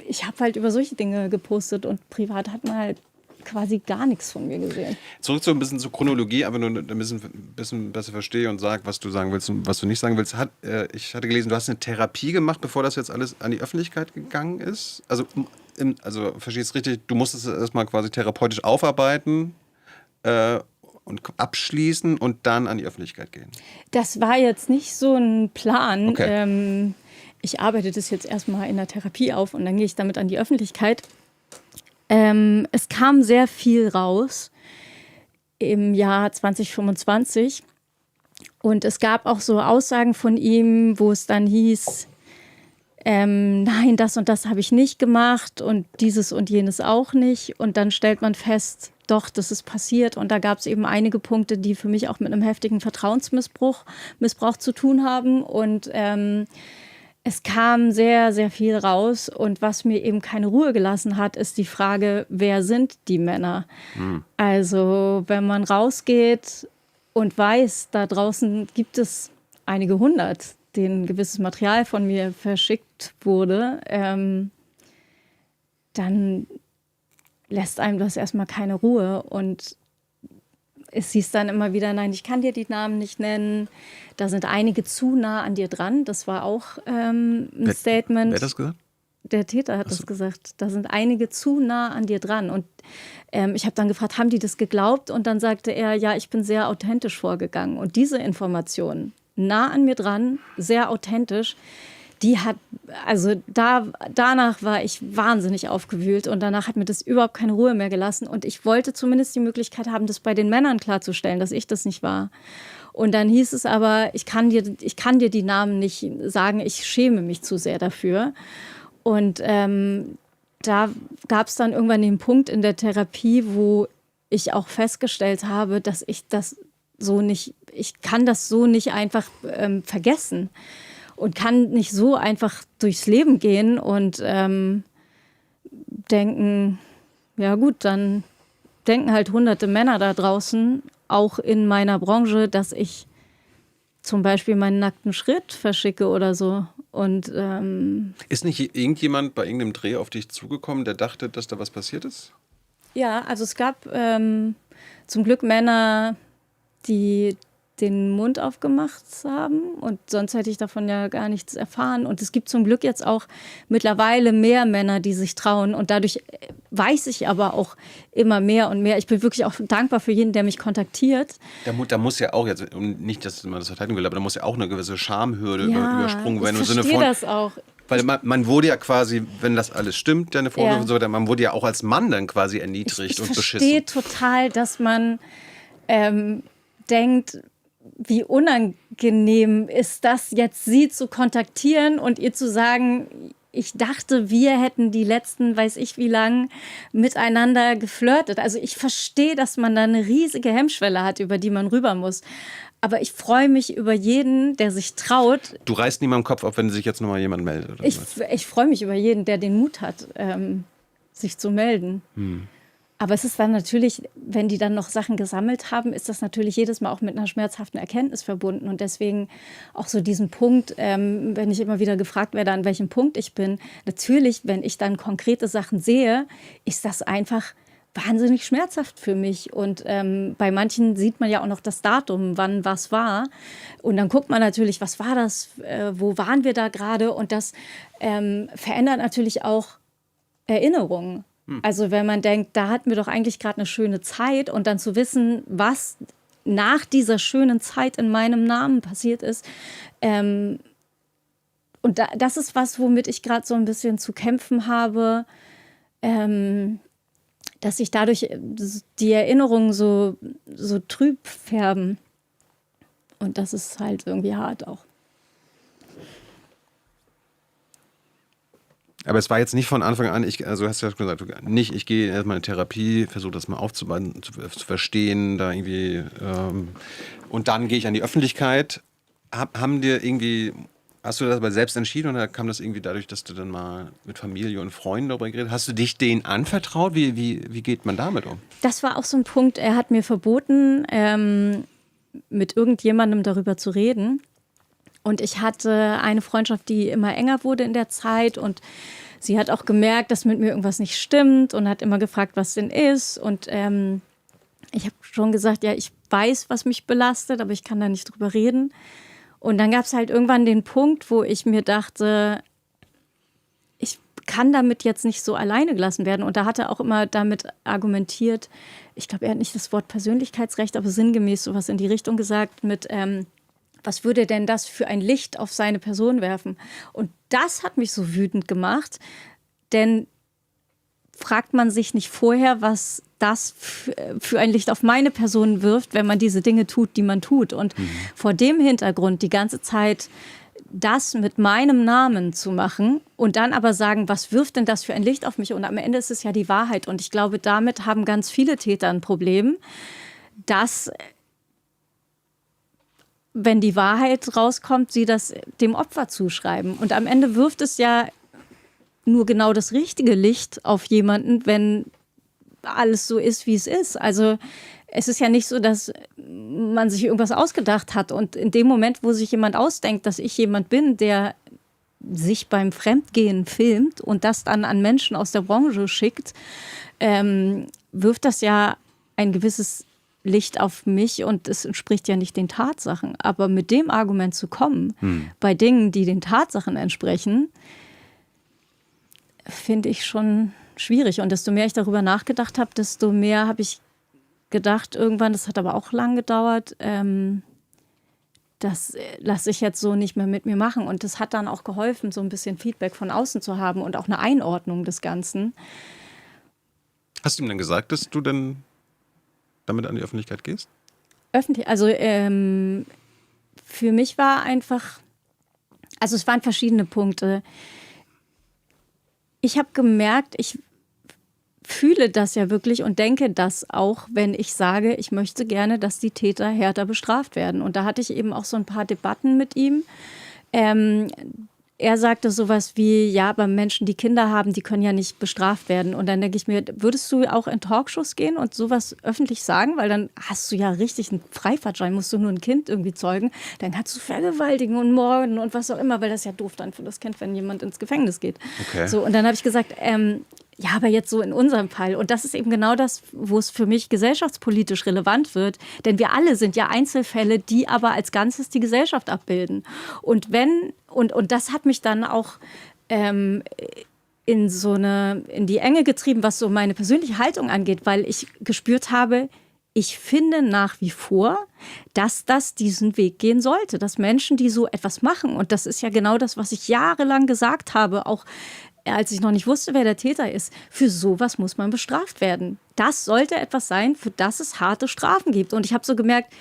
ich habe halt über solche Dinge gepostet und privat hat man halt quasi gar nichts von mir gesehen. Zurück so ein bisschen zur Chronologie, aber nur ein bisschen besser verstehe und sag, was du sagen willst und was du nicht sagen willst. Ich hatte gelesen, du hast eine Therapie gemacht, bevor das jetzt alles an die Öffentlichkeit gegangen ist. Also verstehst du richtig, du musstest es erstmal quasi therapeutisch aufarbeiten und abschließen und dann an die Öffentlichkeit gehen. Das war jetzt nicht so ein Plan. Okay. Ich arbeite das jetzt erstmal in der Therapie auf und dann gehe ich damit an die Öffentlichkeit. Es kam sehr viel raus im Jahr 2025 und es gab auch so Aussagen von ihm, wo es dann hieß, nein, das und das habe ich nicht gemacht und dieses und jenes auch nicht. Und dann stellt man fest, doch, das ist passiert. Und da gab es eben einige Punkte, die für mich auch mit einem heftigen Vertrauensmissbrauch zu tun haben. Und es kam sehr, sehr viel raus. Und was mir eben keine Ruhe gelassen hat, ist die Frage, wer sind die Männer? Also wenn man rausgeht und weiß, da draußen gibt es einige hundert, denen gewisses Material von mir verschickt wurde, dann lässt einem das erstmal keine Ruhe. Und es hieß dann immer wieder, nein, ich kann dir die Namen nicht nennen. Da sind einige zu nah an dir dran. Das war auch ein Statement. Wer hat das gesagt? Der Täter hat das gesagt. Da sind einige zu nah an dir dran. Und ich habe dann gefragt, haben die das geglaubt? Und dann sagte er, ja, ich bin sehr authentisch vorgegangen. Und diese Informationen, nah an mir dran, sehr authentisch, danach war ich wahnsinnig aufgewühlt und danach hat mir das überhaupt keine Ruhe mehr gelassen und ich wollte zumindest die Möglichkeit haben, das bei den Männern klarzustellen, dass ich das nicht war. Und dann hieß es aber, ich kann dir die Namen nicht sagen, ich schäme mich zu sehr dafür. Und da gab es dann irgendwann den Punkt in der Therapie, wo ich auch festgestellt habe, dass ich kann das so nicht einfach vergessen und kann nicht so einfach durchs Leben gehen und denken, ja gut, dann denken halt hunderte Männer da draußen, auch in meiner Branche, dass ich zum Beispiel meinen nackten Schritt verschicke oder so. Und ist nicht irgendjemand bei irgendeinem Dreh auf dich zugekommen, der dachte, dass da was passiert ist? ja, also es gab zum Glück Männer, die den Mund aufgemacht haben und sonst hätte ich davon ja gar nichts erfahren. Und es gibt zum Glück jetzt auch mittlerweile mehr Männer, die sich trauen und dadurch weiß ich aber auch immer mehr und mehr. Ich bin wirklich auch dankbar für jeden, der mich kontaktiert. Da muss ja auch jetzt, und nicht, dass man das verteidigen will, aber da muss ja auch eine gewisse Schamhürde Ja, übersprungen werden. ich verstehe das auch. Weil man wurde ja quasi, wenn das alles stimmt, deine Vorwürfe und so weiter, man wurde ja auch als Mann dann quasi erniedrigt und beschissen. Ich verstehe total, dass man denkt, wie unangenehm ist das jetzt, sie zu kontaktieren und ihr zu sagen, ich dachte, wir hätten die letzten, weiß ich wie lang, miteinander geflirtet. Also ich verstehe, dass man da eine riesige Hemmschwelle hat, über die man rüber muss. Aber ich freue mich über jeden, der sich traut. Du reißt niemandem Kopf auf, wenn sich jetzt nochmal jemand meldet? Oder ich freue mich über jeden, der den Mut hat, sich zu melden. Aber es ist dann natürlich, wenn die dann noch Sachen gesammelt haben, ist das natürlich jedes Mal auch mit einer schmerzhaften Erkenntnis verbunden. Und deswegen auch so diesen Punkt, wenn ich immer wieder gefragt werde, an welchem Punkt ich bin. Natürlich, wenn ich dann konkrete Sachen sehe, ist das einfach wahnsinnig schmerzhaft für mich. Und bei manchen sieht man ja auch noch das Datum, wann was war. Und dann guckt man natürlich, was war das, wo waren wir da gerade? Und das verändert natürlich auch Erinnerungen. Also wenn man denkt, da hatten wir doch eigentlich gerade eine schöne Zeit und dann zu wissen, was nach dieser schönen Zeit in meinem Namen passiert ist. Und das ist was, womit ich gerade so ein bisschen zu kämpfen habe, dass sich dadurch die Erinnerungen so trüb färben. Und das ist halt irgendwie hart auch. Aber es war jetzt nicht von Anfang an, also hast du ja gesagt, ich gehe erstmal in Therapie, versuche das mal aufzubauen, zu verstehen, da irgendwie, und dann gehe ich an die Öffentlichkeit. Hast du das aber selbst entschieden oder kam das irgendwie dadurch, dass du dann mal mit Familie und Freunden darüber geredet hast? Hast du dich denen anvertraut? Wie geht man damit um? Das war auch so ein Punkt, er hat mir verboten, mit irgendjemandem darüber zu reden. Und ich hatte eine Freundschaft, die immer enger wurde in der Zeit und sie hat auch gemerkt, dass mit mir irgendwas nicht stimmt und hat immer gefragt, was denn ist. Und ich habe schon gesagt, ja, ich weiß, was mich belastet, aber ich kann da nicht drüber reden. Und dann gab es halt irgendwann den Punkt, wo ich mir dachte, ich kann damit jetzt nicht so alleine gelassen werden. Und da hat er auch immer damit argumentiert, ich glaube, er hat nicht das Wort Persönlichkeitsrecht, aber sinngemäß sowas in die Richtung gesagt mit was würde denn das für ein Licht auf seine Person werfen? Und das hat mich so wütend gemacht, denn fragt man sich nicht vorher, was das für ein Licht auf meine Person wirft, wenn man diese Dinge tut, die man tut. Und vor dem Hintergrund die ganze Zeit das mit meinem Namen zu machen und dann aber sagen, was wirft denn das für ein Licht auf mich? Und am Ende ist es ja die Wahrheit. Und ich glaube, damit haben ganz viele Täter ein Problem, dass wenn die Wahrheit rauskommt, sie das dem Opfer zuschreiben. Und am Ende wirft es ja nur genau das richtige Licht auf jemanden, wenn alles so ist, wie es ist. Also es ist ja nicht so, dass man sich irgendwas ausgedacht hat. Und in dem Moment, wo sich jemand ausdenkt, dass ich jemand bin, der sich beim Fremdgehen filmt und das dann an Menschen aus der Branche schickt, wirft das ja ein gewisses Licht auf mich und es entspricht ja nicht den Tatsachen. Aber mit dem Argument zu kommen, bei Dingen, die den Tatsachen entsprechen, finde ich schon schwierig. Und desto mehr ich darüber nachgedacht habe, desto mehr habe ich gedacht irgendwann, das hat aber auch lang gedauert, das lasse ich jetzt so nicht mehr mit mir machen. Und das hat dann auch geholfen, so ein bisschen Feedback von außen zu haben und auch eine Einordnung des Ganzen. Hast du ihm dann gesagt, dass du dann damit an die Öffentlichkeit gehst? Öffentlich, also für mich war einfach, also es waren verschiedene Punkte. Ich habe gemerkt, ich fühle das ja wirklich und denke das auch, wenn ich sage, ich möchte gerne, dass die Täter härter bestraft werden. Und da hatte ich eben auch so ein paar Debatten mit ihm. Er sagte sowas wie, ja, aber Menschen, die Kinder haben, die können ja nicht bestraft werden. Und dann denke ich mir, würdest du auch in Talkshows gehen und sowas öffentlich sagen? Weil dann hast du ja richtig einen Freifahrtschein, musst du nur ein Kind irgendwie zeugen. Dann kannst du vergewaltigen und morden und was auch immer, weil das ja doof dann für das Kind, wenn jemand ins Gefängnis geht. Okay. So, und dann habe ich gesagt, ja, aber jetzt so in unserem Fall. Und das ist eben genau das, wo es für mich gesellschaftspolitisch relevant wird. Denn wir alle sind ja Einzelfälle, die aber als Ganzes die Gesellschaft abbilden. Und und das hat mich dann auch in die Enge getrieben, was so meine persönliche Haltung angeht, weil ich gespürt habe, ich finde nach wie vor, dass das diesen Weg gehen sollte. Dass Menschen, die so etwas machen, und das ist ja genau das, was ich jahrelang gesagt habe, auch als ich noch nicht wusste, wer der Täter ist, für sowas muss man bestraft werden. Das sollte etwas sein, für das es harte Strafen gibt. Und ich habe so gemerkt,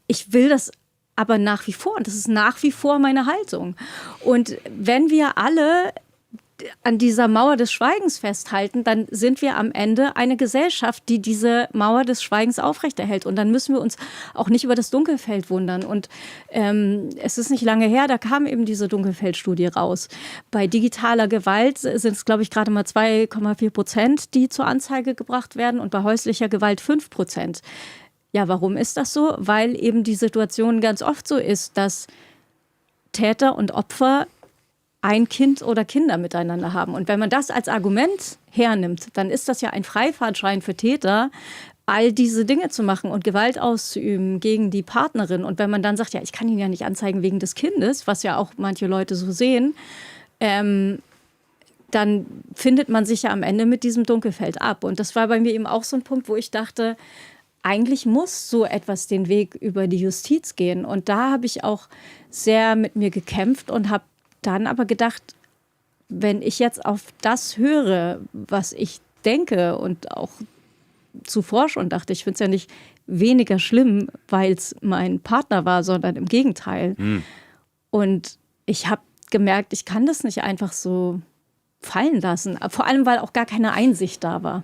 ich will das aber nach wie vor. Und das ist nach wie vor meine Haltung. Und wenn wir alle an dieser Mauer des Schweigens festhalten, dann sind wir am Ende eine Gesellschaft, die diese Mauer des Schweigens aufrechterhält. Und dann müssen wir uns auch nicht über das Dunkelfeld wundern. Und es ist nicht lange her, da kam eben diese Dunkelfeldstudie raus. Bei digitaler Gewalt sind es, glaube ich, gerade mal 2,4%, die zur Anzeige gebracht werden und bei häuslicher Gewalt 5%. Ja, warum ist das so? Weil eben die Situation ganz oft so ist, dass Täter und Opfer ein Kind oder Kinder miteinander haben. Und wenn man das als Argument hernimmt, dann ist das ja ein Freifahrtschein für Täter, all diese Dinge zu machen und Gewalt auszuüben gegen die Partnerin. Und wenn man dann sagt, ja, ich kann ihn ja nicht anzeigen wegen des Kindes, was ja auch manche Leute so sehen, dann findet man sich ja am Ende mit diesem Dunkelfeld ab. Und das war bei mir eben auch so ein Punkt, wo ich dachte, eigentlich muss so etwas den Weg über die Justiz gehen. Und da habe ich auch sehr mit mir gekämpft und habe dann aber gedacht, wenn ich jetzt auf das höre, was ich denke und auch zuvor schon dachte, ich finde es ja nicht weniger schlimm, weil es mein Partner war, sondern im Gegenteil. Und ich habe gemerkt, ich kann das nicht einfach so fallen lassen. Vor allem, weil auch gar keine Einsicht da war.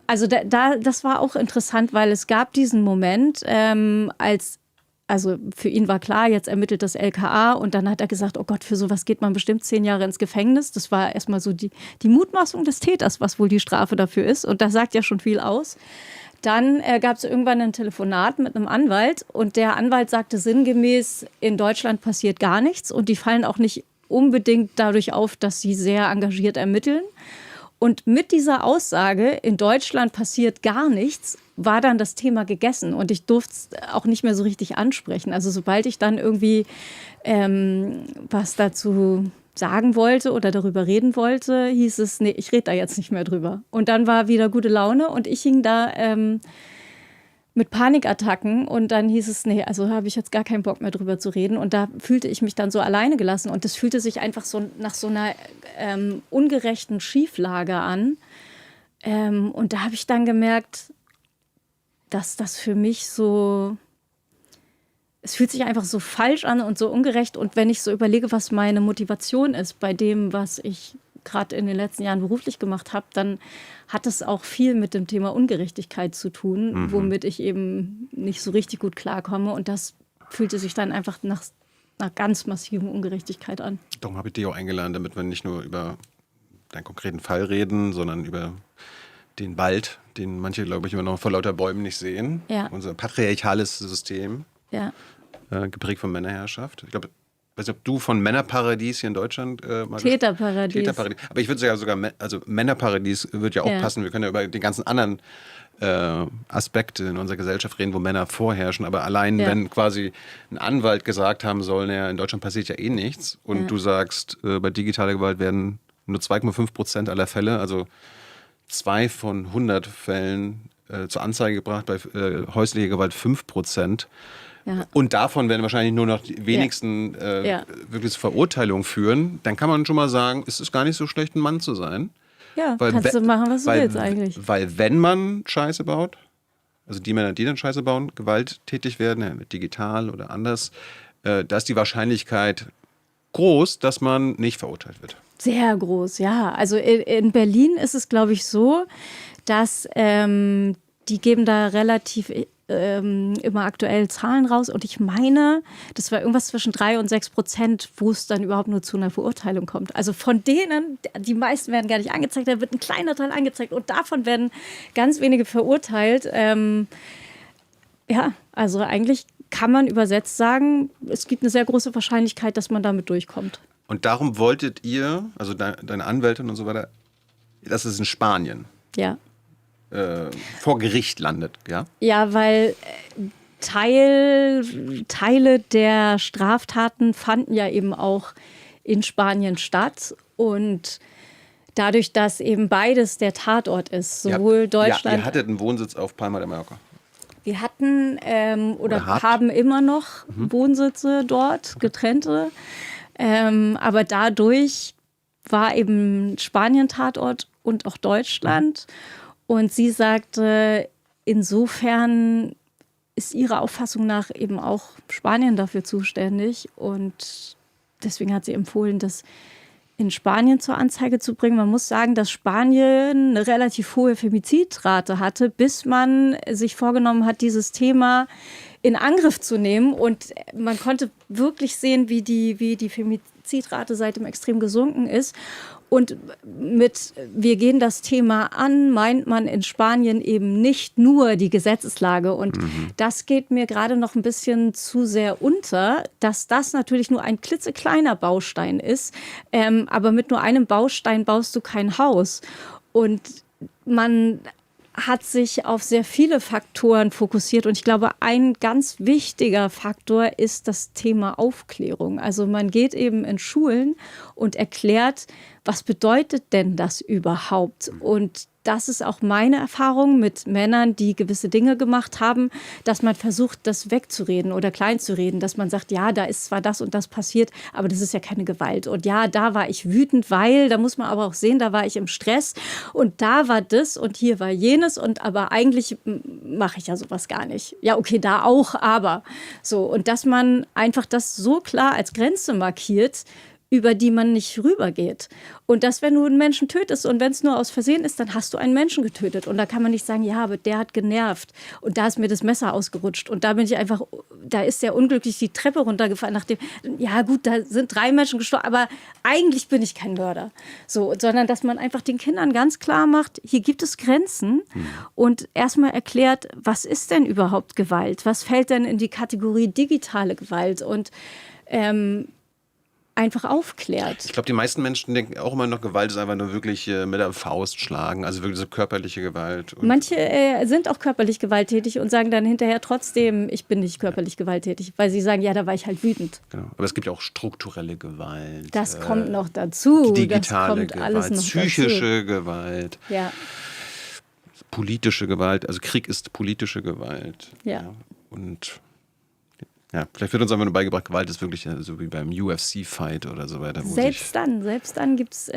Also das war auch interessant, weil es gab diesen Moment, also für ihn war klar, jetzt ermittelt das LKA und dann hat er gesagt, oh Gott, für sowas geht man bestimmt 10 Jahre ins Gefängnis. Das war erstmal so die Mutmaßung des Täters, was wohl die Strafe dafür ist. Und das sagt ja schon viel aus. Dann gab es irgendwann ein Telefonat mit einem Anwalt und der Anwalt sagte sinngemäß, in Deutschland passiert gar nichts und die fallen auch nicht unbedingt dadurch auf, dass sie sehr engagiert ermitteln. Und mit dieser Aussage, in Deutschland passiert gar nichts, war dann das Thema gegessen. Und ich durfte es auch nicht mehr so richtig ansprechen. Also sobald ich dann irgendwie was dazu sagen wollte oder darüber reden wollte, hieß es, nee, ich rede da jetzt nicht mehr drüber. Und dann war wieder gute Laune und ich hing da mit Panikattacken und dann hieß es, nee, also habe ich jetzt gar keinen Bock mehr drüber zu reden. Und da fühlte ich mich dann so alleine gelassen und das fühlte sich einfach so nach so einer ungerechten Schieflage an. Und da habe ich dann gemerkt, dass das für mich so, es fühlt sich einfach so falsch an und so ungerecht. Und wenn ich so überlege, was meine Motivation ist bei dem, was ich gerade in den letzten Jahren beruflich gemacht habe, dann hat es auch viel mit dem Thema Ungerechtigkeit zu tun, womit ich eben nicht so richtig gut klarkomme. Und das fühlte sich dann einfach nach ganz massiven Ungerechtigkeit an. Darum habe ich dich auch eingeladen, damit wir nicht nur über deinen konkreten Fall reden, sondern über den Wald, den manche, glaube ich, immer noch vor lauter Bäumen nicht sehen. Ja. Unser patriarchales System, Ja. Geprägt von Männerherrschaft. Ich glaube, ich weiß nicht, ob du von Männerparadies hier in Deutschland mal Täterparadies. Täterparadies. Aber ich würde ja sogar, also Männerparadies wird ja auch passen. Wir können ja über die ganzen anderen Aspekte in unserer Gesellschaft reden, wo Männer vorherrschen. Aber allein, wenn quasi ein Anwalt gesagt haben soll, naja, in Deutschland passiert ja eh nichts und du sagst, bei digitaler Gewalt werden nur 2,5% aller Fälle, also 2 von 100 Fällen zur Anzeige gebracht, bei häuslicher Gewalt 5%. Ja. Und davon werden wahrscheinlich nur noch die wenigsten wirklich zur Verurteilung führen. Dann kann man schon mal sagen, es ist gar nicht so schlecht, ein Mann zu sein. Ja, kannst du machen, was du willst eigentlich. Weil wenn man Scheiße baut, also die Männer, die dann Scheiße bauen, gewalttätig werden, digital oder anders, da ist die Wahrscheinlichkeit groß, dass man nicht verurteilt wird. Sehr groß, ja. Also in Berlin ist es, glaube ich, so, dass die geben da relativ immer aktuell Zahlen raus. Und ich meine, das war irgendwas zwischen 3% und 6%, wo es dann überhaupt nur zu einer Verurteilung kommt. Also von denen, die meisten werden gar nicht angezeigt, da wird ein kleiner Teil angezeigt und davon werden ganz wenige verurteilt. Ja, also eigentlich kann man übersetzt sagen, es gibt eine sehr große Wahrscheinlichkeit, dass man damit durchkommt. Und darum wolltet ihr, also deine Anwältin und so weiter, dass es in Spanien vor Gericht landet, ja? Ja, weil Teile der Straftaten fanden ja eben auch in Spanien statt. Und dadurch, dass eben beides der Tatort ist, sowohl Deutschland... Ihr hattet einen Wohnsitz auf Palma de Mallorca. Wir hatten haben immer noch Wohnsitze dort, getrennte. Aber dadurch war eben Spanien Tatort und auch Deutschland. Und sie sagte, insofern ist ihrer Auffassung nach eben auch Spanien dafür zuständig. Und deswegen hat sie empfohlen, das in Spanien zur Anzeige zu bringen. Man muss sagen, dass Spanien eine relativ hohe Femizidrate hatte, bis man sich vorgenommen hat, dieses Wir in Angriff zu nehmen. Und man konnte wirklich sehen, wie die Femizidrate seitdem extrem gesunken ist. Und wir gehen das Thema an, meint man in Spanien eben nicht nur die Gesetzeslage. Und das geht mir gerade noch ein bisschen zu sehr unter, dass das natürlich nur ein klitzekleiner Baustein ist. Aber mit nur einem Baustein baust du kein Haus. Und man hat sich auf sehr viele Faktoren fokussiert. Und ich glaube, ein ganz wichtiger Faktor ist das Thema Aufklärung. Also man geht eben in Schulen und erklärt, was bedeutet denn das überhaupt? Und das ist auch meine Erfahrung mit Männern, die gewisse Dinge gemacht haben, dass man versucht, das wegzureden oder kleinzureden, dass man sagt, ja, da ist zwar das und das passiert, aber das ist ja keine Gewalt. Und ja, da war ich wütend, weil, da muss man aber auch sehen, da war ich im Stress und da war das und hier war jenes und aber eigentlich mache ich ja sowas gar nicht. Ja, okay, da auch, aber so. Und dass man einfach das so klar als Grenze markiert, über die man nicht rübergeht. Und dass, wenn du einen Menschen tötest und wenn es nur aus Versehen ist, dann hast du einen Menschen getötet. Und da kann man nicht sagen, ja, aber der hat genervt und da ist mir das Messer ausgerutscht und da bin ich einfach, da ist der unglücklich die Treppe runtergefallen, nachdem, ja gut, da sind 3 Menschen gestorben, aber eigentlich bin ich kein Mörder. So, sondern dass man einfach den Kindern ganz klar macht, hier gibt es Grenzen und erstmal erklärt, was ist denn überhaupt Gewalt? Was fällt denn in die Kategorie digitale Gewalt? Und einfach aufklärt. Ich glaube, die meisten Menschen denken auch immer noch, Gewalt ist einfach nur wirklich mit der Faust schlagen, also wirklich so körperliche Gewalt. Und manche sind auch körperlich gewalttätig und sagen dann hinterher trotzdem, ich bin nicht körperlich gewalttätig, weil sie sagen, ja, da war ich halt wütend. Genau. Aber es gibt ja auch strukturelle Gewalt. Das kommt noch dazu. Digitale das kommt Gewalt, alles noch psychische dazu. Gewalt. Ja. Politische Gewalt, also Krieg ist politische Gewalt. Ja. Und ja, vielleicht wird uns einfach nur beigebracht, Gewalt ist wirklich so wie beim UFC-Fight oder so weiter. Selbst dann gibt es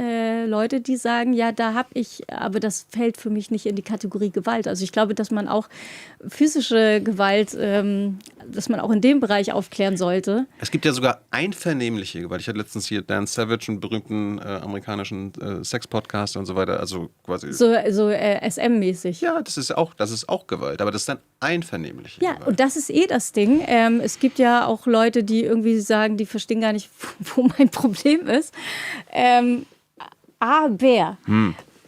Leute, die sagen, ja, da habe ich, aber das fällt für mich nicht in die Kategorie Gewalt. Also ich glaube, dass man auch physische Gewalt, dass man auch in dem Bereich aufklären sollte. Es gibt ja sogar einvernehmliche Gewalt. Ich hatte letztens hier Dan Savage, einen berühmten amerikanischen Sex-Podcaster und so weiter. Also quasi so SM-mäßig. Ja, das ist auch Gewalt, aber das ist dann einvernehmliche Ja, Gewalt. und das ist das Ding. Es gibt ja auch Leute, die irgendwie sagen, die verstehen gar nicht, wo mein Problem ist. Aber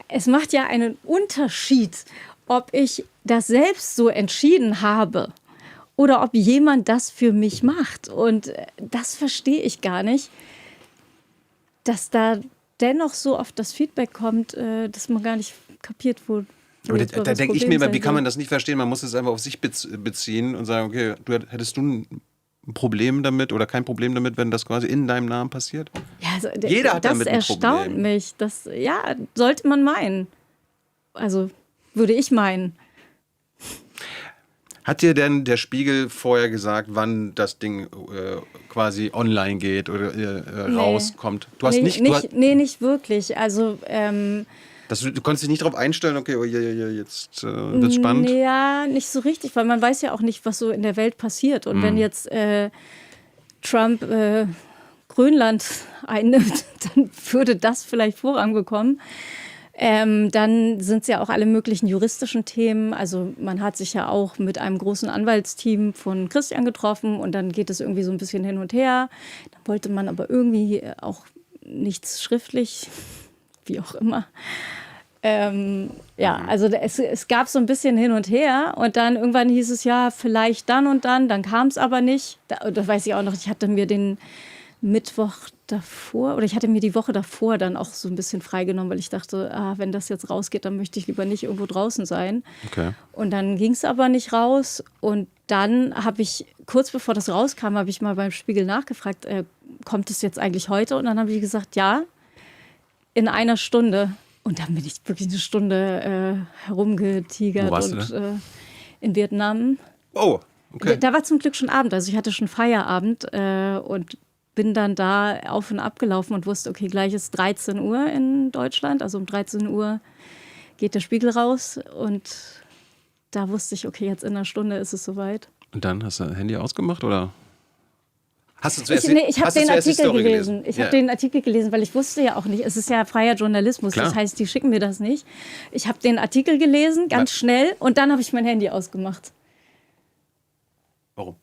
es macht ja einen Unterschied, ob ich das selbst so entschieden habe oder ob jemand das für mich macht. Und das verstehe ich gar nicht, dass da dennoch so oft das Feedback kommt, dass man gar nicht kapiert, wo. Aber da denke ich mir immer, wie kann man das nicht verstehen? Man muss es einfach auf sich beziehen und sagen, okay, hättest du ein Problem damit oder kein Problem damit, wenn das quasi in deinem Namen passiert? Ja, also, jeder hat damit ein Problem. Das erstaunt mich. Das, ja, sollte man meinen. Also würde ich meinen. Hat dir denn der Spiegel vorher gesagt, wann das Ding quasi online geht oder rauskommt? Du hast nicht wirklich. Also du konntest dich nicht darauf einstellen, okay, oh, jetzt wird's spannend? Ja, nicht so richtig, weil man weiß ja auch nicht, was so in der Welt passiert. Und wenn jetzt Trump Grönland einnimmt, dann würde das vielleicht Vorrang bekommen. Dann sind es ja auch alle möglichen juristischen Themen. Also man hat sich ja auch mit einem großen Anwaltsteam von Christian getroffen und dann geht es irgendwie so ein bisschen hin und her. Dann wollte man aber irgendwie auch nichts schriftlich, wie auch immer. Also es gab so ein bisschen hin und her und dann irgendwann hieß es ja, vielleicht dann und dann kam es aber nicht. Das weiß ich auch noch, ich hatte mir den Mittwoch davor, oder ich hatte mir die Woche davor dann auch so ein bisschen freigenommen, weil ich dachte, wenn das jetzt rausgeht, dann möchte ich lieber nicht irgendwo draußen sein. Okay. Und dann ging es aber nicht raus und dann habe ich, kurz bevor das rauskam, habe ich mal beim Spiegel nachgefragt, kommt es jetzt eigentlich heute? Und dann habe ich gesagt, ja, in einer Stunde. Und dann bin ich wirklich eine Stunde herumgetigert. Wo warst du denn? In Vietnam. Oh, okay. Da war zum Glück schon Abend, also ich hatte schon Feierabend und bin dann da auf und ab gelaufen und wusste, okay, gleich ist 13 Uhr in Deutschland, also um 13 Uhr geht der Spiegel raus und da wusste ich, okay, jetzt in einer Stunde ist es soweit. Und dann hast du das Handy ausgemacht oder? Hast du Ich habe den Artikel gelesen. Ich habe den Artikel gelesen, weil ich wusste ja auch nicht, es ist ja freier Journalismus, Klar. Das heißt, die schicken mir das nicht. Ich habe den Artikel gelesen, ganz schnell, und dann habe ich mein Handy ausgemacht. Warum?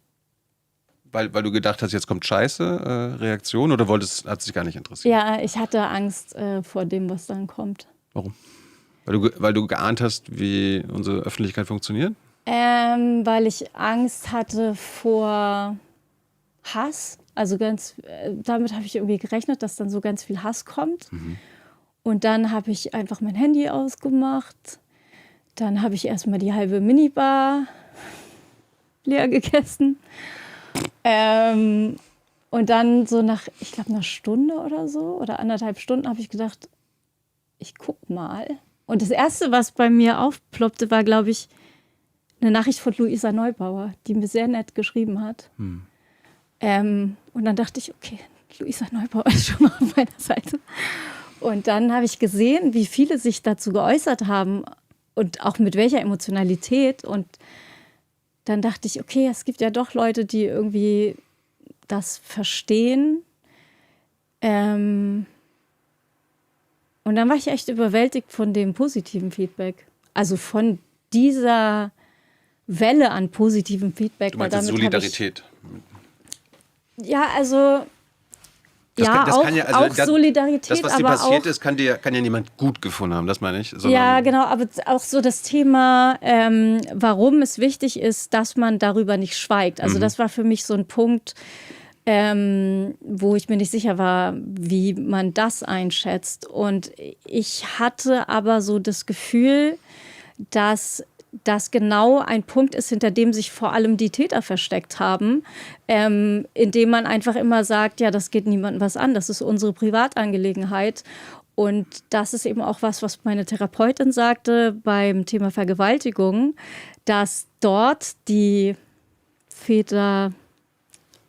Weil du gedacht hast, jetzt kommt Scheiße, Reaktion, oder hat es dich gar nicht interessiert? Ja, ich hatte Angst vor dem, was dann kommt. Warum? Weil du geahnt hast, wie unsere Öffentlichkeit funktioniert? Weil ich Angst hatte vor Hass. Also damit habe ich irgendwie gerechnet, dass dann so ganz viel Hass kommt. Und dann habe ich einfach mein Handy ausgemacht. Dann habe ich erstmal die halbe Minibar leer gegessen. Und dann so nach, ich glaube, einer Stunde oder so oder 1,5 Stunden habe ich gedacht, ich guck mal. Und das Erste, was bei mir aufploppte, war, glaube ich, eine Nachricht von Luisa Neubauer, die mir sehr nett geschrieben hat. Und dann dachte ich, okay, Luisa Neubauer ist schon mal auf meiner Seite. Und dann habe ich gesehen, wie viele sich dazu geäußert haben und auch mit welcher Emotionalität. Und dann dachte ich, okay, es gibt ja doch Leute, die irgendwie das verstehen. Und dann war ich echt überwältigt von dem positiven Feedback. Also von dieser Welle an positivem Feedback. Du meinst Solidarität? Ja, also Solidarität. Das, was dir passiert ist, kann ja niemand gut gefunden haben, das meine ich. Ja, genau, aber auch so das Thema, warum es wichtig ist, dass man darüber nicht schweigt. Also das war für mich so ein Punkt, wo ich mir nicht sicher war, wie man das einschätzt. Und ich hatte aber so das Gefühl, dass das genau ein Punkt ist, hinter dem sich vor allem die Täter versteckt haben, indem man einfach immer sagt, ja, das geht niemandem was an, das ist unsere Privatangelegenheit. Und das ist eben auch was meine Therapeutin sagte beim Thema Vergewaltigung, dass dort die Väter,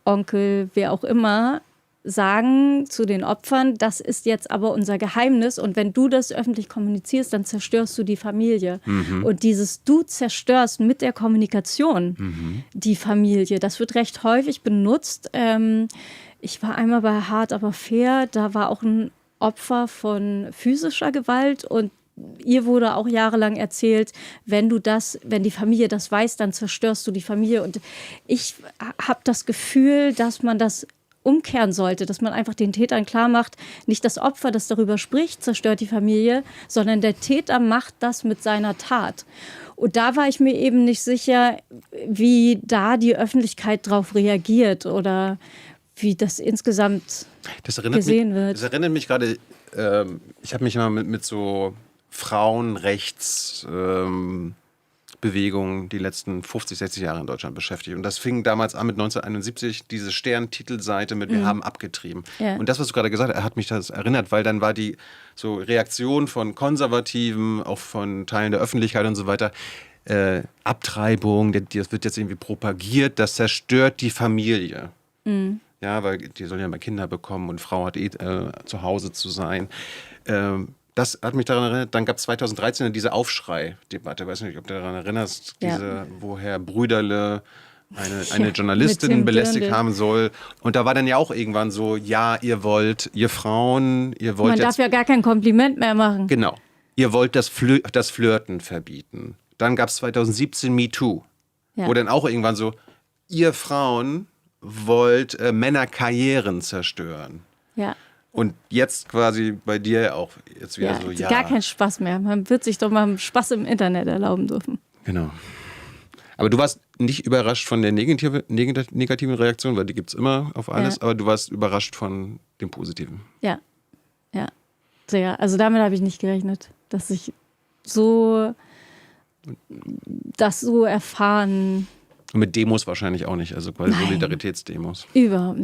Onkel, wer auch immer, sagen zu den Opfern, das ist jetzt aber unser Geheimnis und wenn du das öffentlich kommunizierst, dann zerstörst du die Familie. Und dieses du zerstörst mit der Kommunikation die Familie, das wird recht häufig benutzt. Ich war einmal bei Hart aber fair, da war auch ein Opfer von physischer Gewalt und ihr wurde auch jahrelang erzählt, wenn die Familie das weiß, dann zerstörst du die Familie. Und ich habe das Gefühl, dass man das umkehren sollte, dass man einfach den Tätern klar macht, nicht das Opfer, das darüber spricht, zerstört die Familie, sondern der Täter macht das mit seiner Tat. Und da war ich mir eben nicht sicher, wie da die Öffentlichkeit drauf reagiert oder wie das insgesamt gesehen wird. Das erinnert mich gerade, ich habe mich mal mit so Frauenrechts Bewegungen die letzten 50, 60 Jahre in Deutschland beschäftigt. Und das fing damals an mit 1971, diese Stern-Titelseite mit Wir haben abgetrieben. Ja. Und das, was du gerade gesagt hast, hat mich das erinnert, weil dann war die so Reaktion von Konservativen, auch von Teilen der Öffentlichkeit und so weiter, Abtreibung, das wird jetzt irgendwie propagiert, das zerstört die Familie. Ja, weil die sollen ja mal Kinder bekommen und Frau hat zu Hause zu sein. Das hat mich daran erinnert, dann gab es 2013 diese Aufschrei-Debatte, weiß nicht, ob du daran erinnerst, wo Herr Brüderle eine Journalistin belästigt haben soll. Und da war dann ja auch irgendwann so, ja, ihr Frauen, ihr wollt Man darf ja gar kein Kompliment mehr machen. Genau. Ihr wollt das Flirten verbieten. Dann gab es 2017 MeToo, wo dann auch irgendwann so, ihr Frauen wollt Männerkarrieren zerstören. Ja. Und jetzt quasi bei dir auch jetzt wieder so, ja. Gar kein Spaß mehr. Man wird sich doch mal Spaß im Internet erlauben dürfen. Genau. Aber du warst nicht überrascht von der negativen Reaktion, weil die gibt es immer auf alles, aber du warst überrascht von dem Positiven. Ja, ja, sehr. Also damit habe ich nicht gerechnet, dass ich das so erfahren. Und mit Demos wahrscheinlich auch nicht, also quasi Solidaritätsdemos. Überhaupt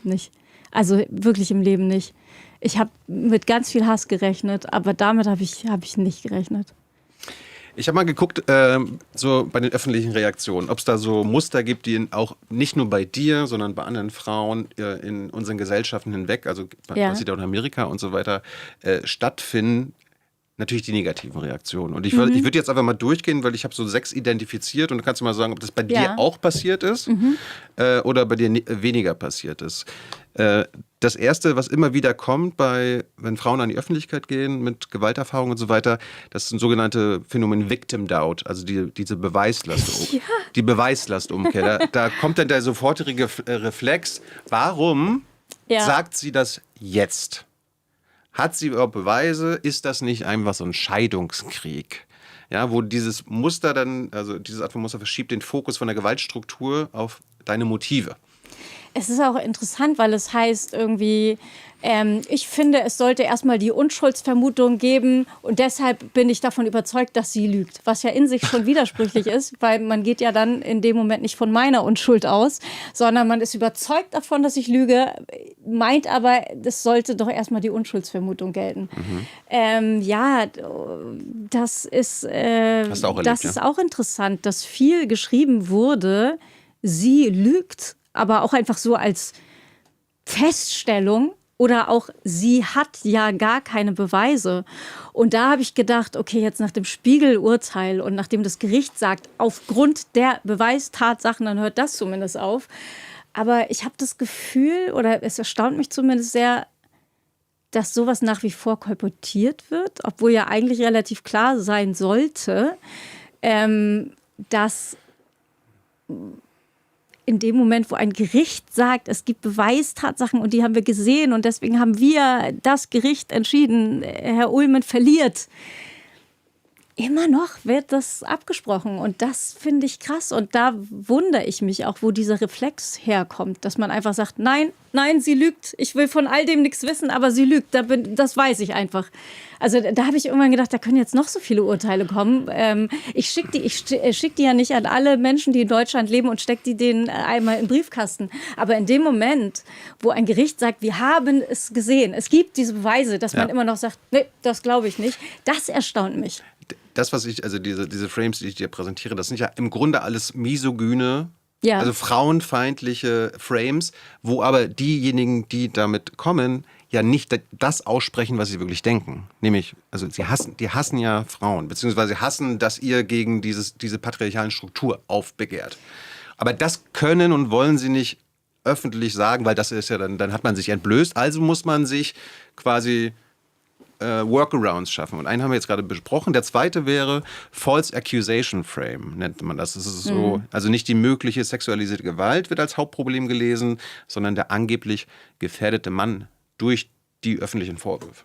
nicht. Also wirklich im Leben nicht. Ich habe mit ganz viel Hass gerechnet, aber damit habe ich nicht gerechnet. Ich habe mal geguckt, so bei den öffentlichen Reaktionen, ob es da so Muster gibt, die auch nicht nur bei dir, sondern bei anderen Frauen in unseren Gesellschaften hinweg, also was sieht auch in Amerika und so weiter, stattfinden. Natürlich die negativen Reaktionen. Und ich würde jetzt einfach mal durchgehen, weil ich habe so 6 identifiziert und du kannst mal sagen, ob das bei dir auch passiert ist oder bei dir weniger passiert ist. Das Erste, was immer wieder kommt, wenn Frauen an die Öffentlichkeit gehen mit Gewalterfahrung und so weiter, das ist ein sogenannte Phänomen Victim Doubt, also diese Beweislast. Ja. Die Beweislastumkehr. Da kommt dann der sofortige Reflex, warum sagt sie das jetzt? Hat sie überhaupt Beweise? Ist das nicht einfach so ein Scheidungskrieg? Ja, wo dieses Muster dann, also diese Art von Muster verschiebt den Fokus von der Gewaltstruktur auf deine Motive. Es ist auch interessant, weil es heißt irgendwie, ich finde, es sollte erstmal die Unschuldsvermutung geben und deshalb bin ich davon überzeugt, dass sie lügt. Was ja in sich schon widersprüchlich ist, weil man geht ja dann in dem Moment nicht von meiner Unschuld aus, sondern man ist überzeugt davon, dass ich lüge, meint aber, das sollte doch erstmal die Unschuldsvermutung gelten. Das ist, Hast du auch erlebt, ist auch interessant, dass viel geschrieben wurde, sie lügt, aber auch einfach so als Feststellung oder auch sie hat ja gar keine Beweise. Und da habe ich gedacht, okay, jetzt nach dem Spiegel-Urteil und nachdem das Gericht sagt, aufgrund der Beweistatsachen, dann hört das zumindest auf. Aber ich habe das Gefühl, oder es erstaunt mich zumindest sehr, dass sowas nach wie vor kolportiert wird, obwohl ja eigentlich relativ klar sein sollte, dass in dem Moment, wo ein Gericht sagt, es gibt Beweistatsachen und die haben wir gesehen und deswegen haben wir das Gericht entschieden, Herr Ullmann verliert. Immer noch wird das abgesprochen und das finde ich krass und da wundere ich mich auch, wo dieser Reflex herkommt, dass man einfach sagt, nein, sie lügt, ich will von all dem nichts wissen, aber sie lügt, das weiß ich einfach. Also da habe ich irgendwann gedacht, da können jetzt noch so viele Urteile kommen. Ich schicke die ja nicht an alle Menschen, die in Deutschland leben und stecke die denen einmal in den Briefkasten. Aber in dem Moment, wo ein Gericht sagt, wir haben es gesehen, es gibt diese Beweise, dass man immer noch sagt, nee, das glaube ich nicht, das erstaunt mich. Das, also diese Frames, die ich dir präsentiere, das sind ja im Grunde alles misogyne, also frauenfeindliche Frames, wo aber diejenigen, die damit kommen, ja nicht das aussprechen, was sie wirklich denken. Nämlich, also die hassen ja Frauen, beziehungsweise hassen, dass ihr gegen diese patriarchalen Struktur aufbegehrt. Aber das können und wollen sie nicht öffentlich sagen, weil das ist ja dann hat man sich entblößt, also muss man sich quasi Workarounds schaffen. Und einen haben wir jetzt gerade besprochen. Der zweite wäre False Accusation Frame, nennt man das. Das ist so, also nicht die mögliche sexualisierte Gewalt wird als Hauptproblem gelesen, sondern der angeblich gefährdete Mann durch die öffentlichen Vorwürfe.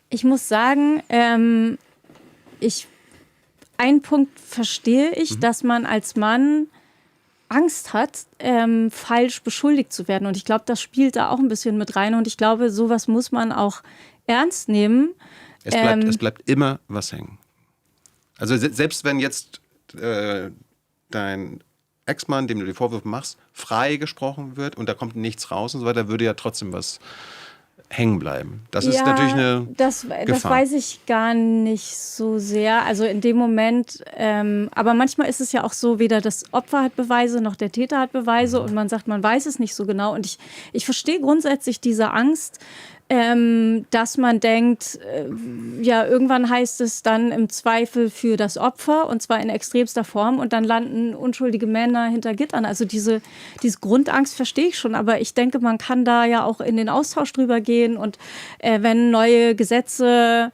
Ich muss sagen, einen Punkt verstehe ich, dass man als Mann Angst hat, falsch beschuldigt zu werden. Und ich glaube, das spielt da auch ein bisschen mit rein. Und ich glaube, sowas muss man auch ernst nehmen. Es bleibt immer was hängen. Also selbst wenn jetzt dein Ex-Mann, dem du die Vorwürfe machst, frei gesprochen wird und da kommt nichts raus und so weiter, würde ja trotzdem was hängen bleiben. Das ist natürlich eine das weiß ich gar nicht so sehr. Also in dem Moment, aber manchmal ist es ja auch so, weder das Opfer hat Beweise, noch der Täter hat Beweise und man sagt, man weiß es nicht so genau. Und ich verstehe grundsätzlich diese Angst, dass man denkt, ja, irgendwann heißt es dann im Zweifel für das Opfer und zwar in extremster Form und dann landen unschuldige Männer hinter Gittern. Also diese Grundangst verstehe ich schon, aber ich denke, man kann da ja auch in den Austausch drüber gehen und wenn neue Gesetze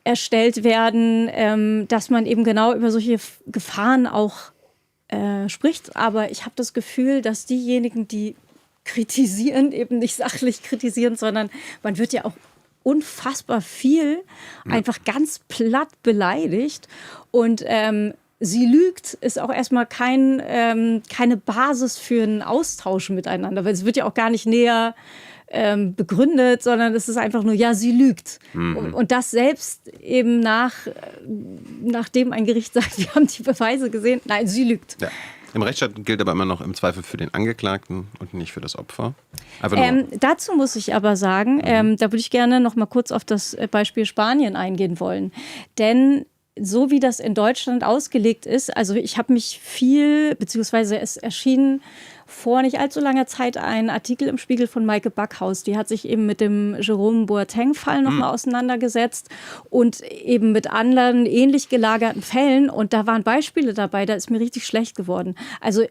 erstellt werden, dass man eben genau über solche Gefahren auch spricht. Aber ich habe das Gefühl, dass diejenigen, die kritisieren, eben nicht sachlich kritisieren, sondern man wird ja auch unfassbar viel einfach ganz platt beleidigt und sie lügt, ist auch erstmal keine Basis für einen Austausch miteinander, weil es wird ja auch gar nicht näher begründet, sondern es ist einfach nur, ja, sie lügt. Und das selbst eben nachdem ein Gericht sagt, wir haben die Beweise gesehen, nein, sie lügt. Ja. Im Rechtsstaat gilt aber immer noch im Zweifel für den Angeklagten und nicht für das Opfer. Dazu muss ich aber sagen, da würde ich gerne noch mal kurz auf das Beispiel Spanien eingehen wollen. Denn so wie das in Deutschland ausgelegt ist, also ich habe mich beziehungsweise es erschien vor nicht allzu langer Zeit ein Artikel im Spiegel von Maike Backhaus. Die hat sich eben mit dem Jerome Boateng-Fall nochmal auseinandergesetzt und eben mit anderen ähnlich gelagerten Fällen. Und da waren Beispiele dabei, da ist mir richtig schlecht geworden. Also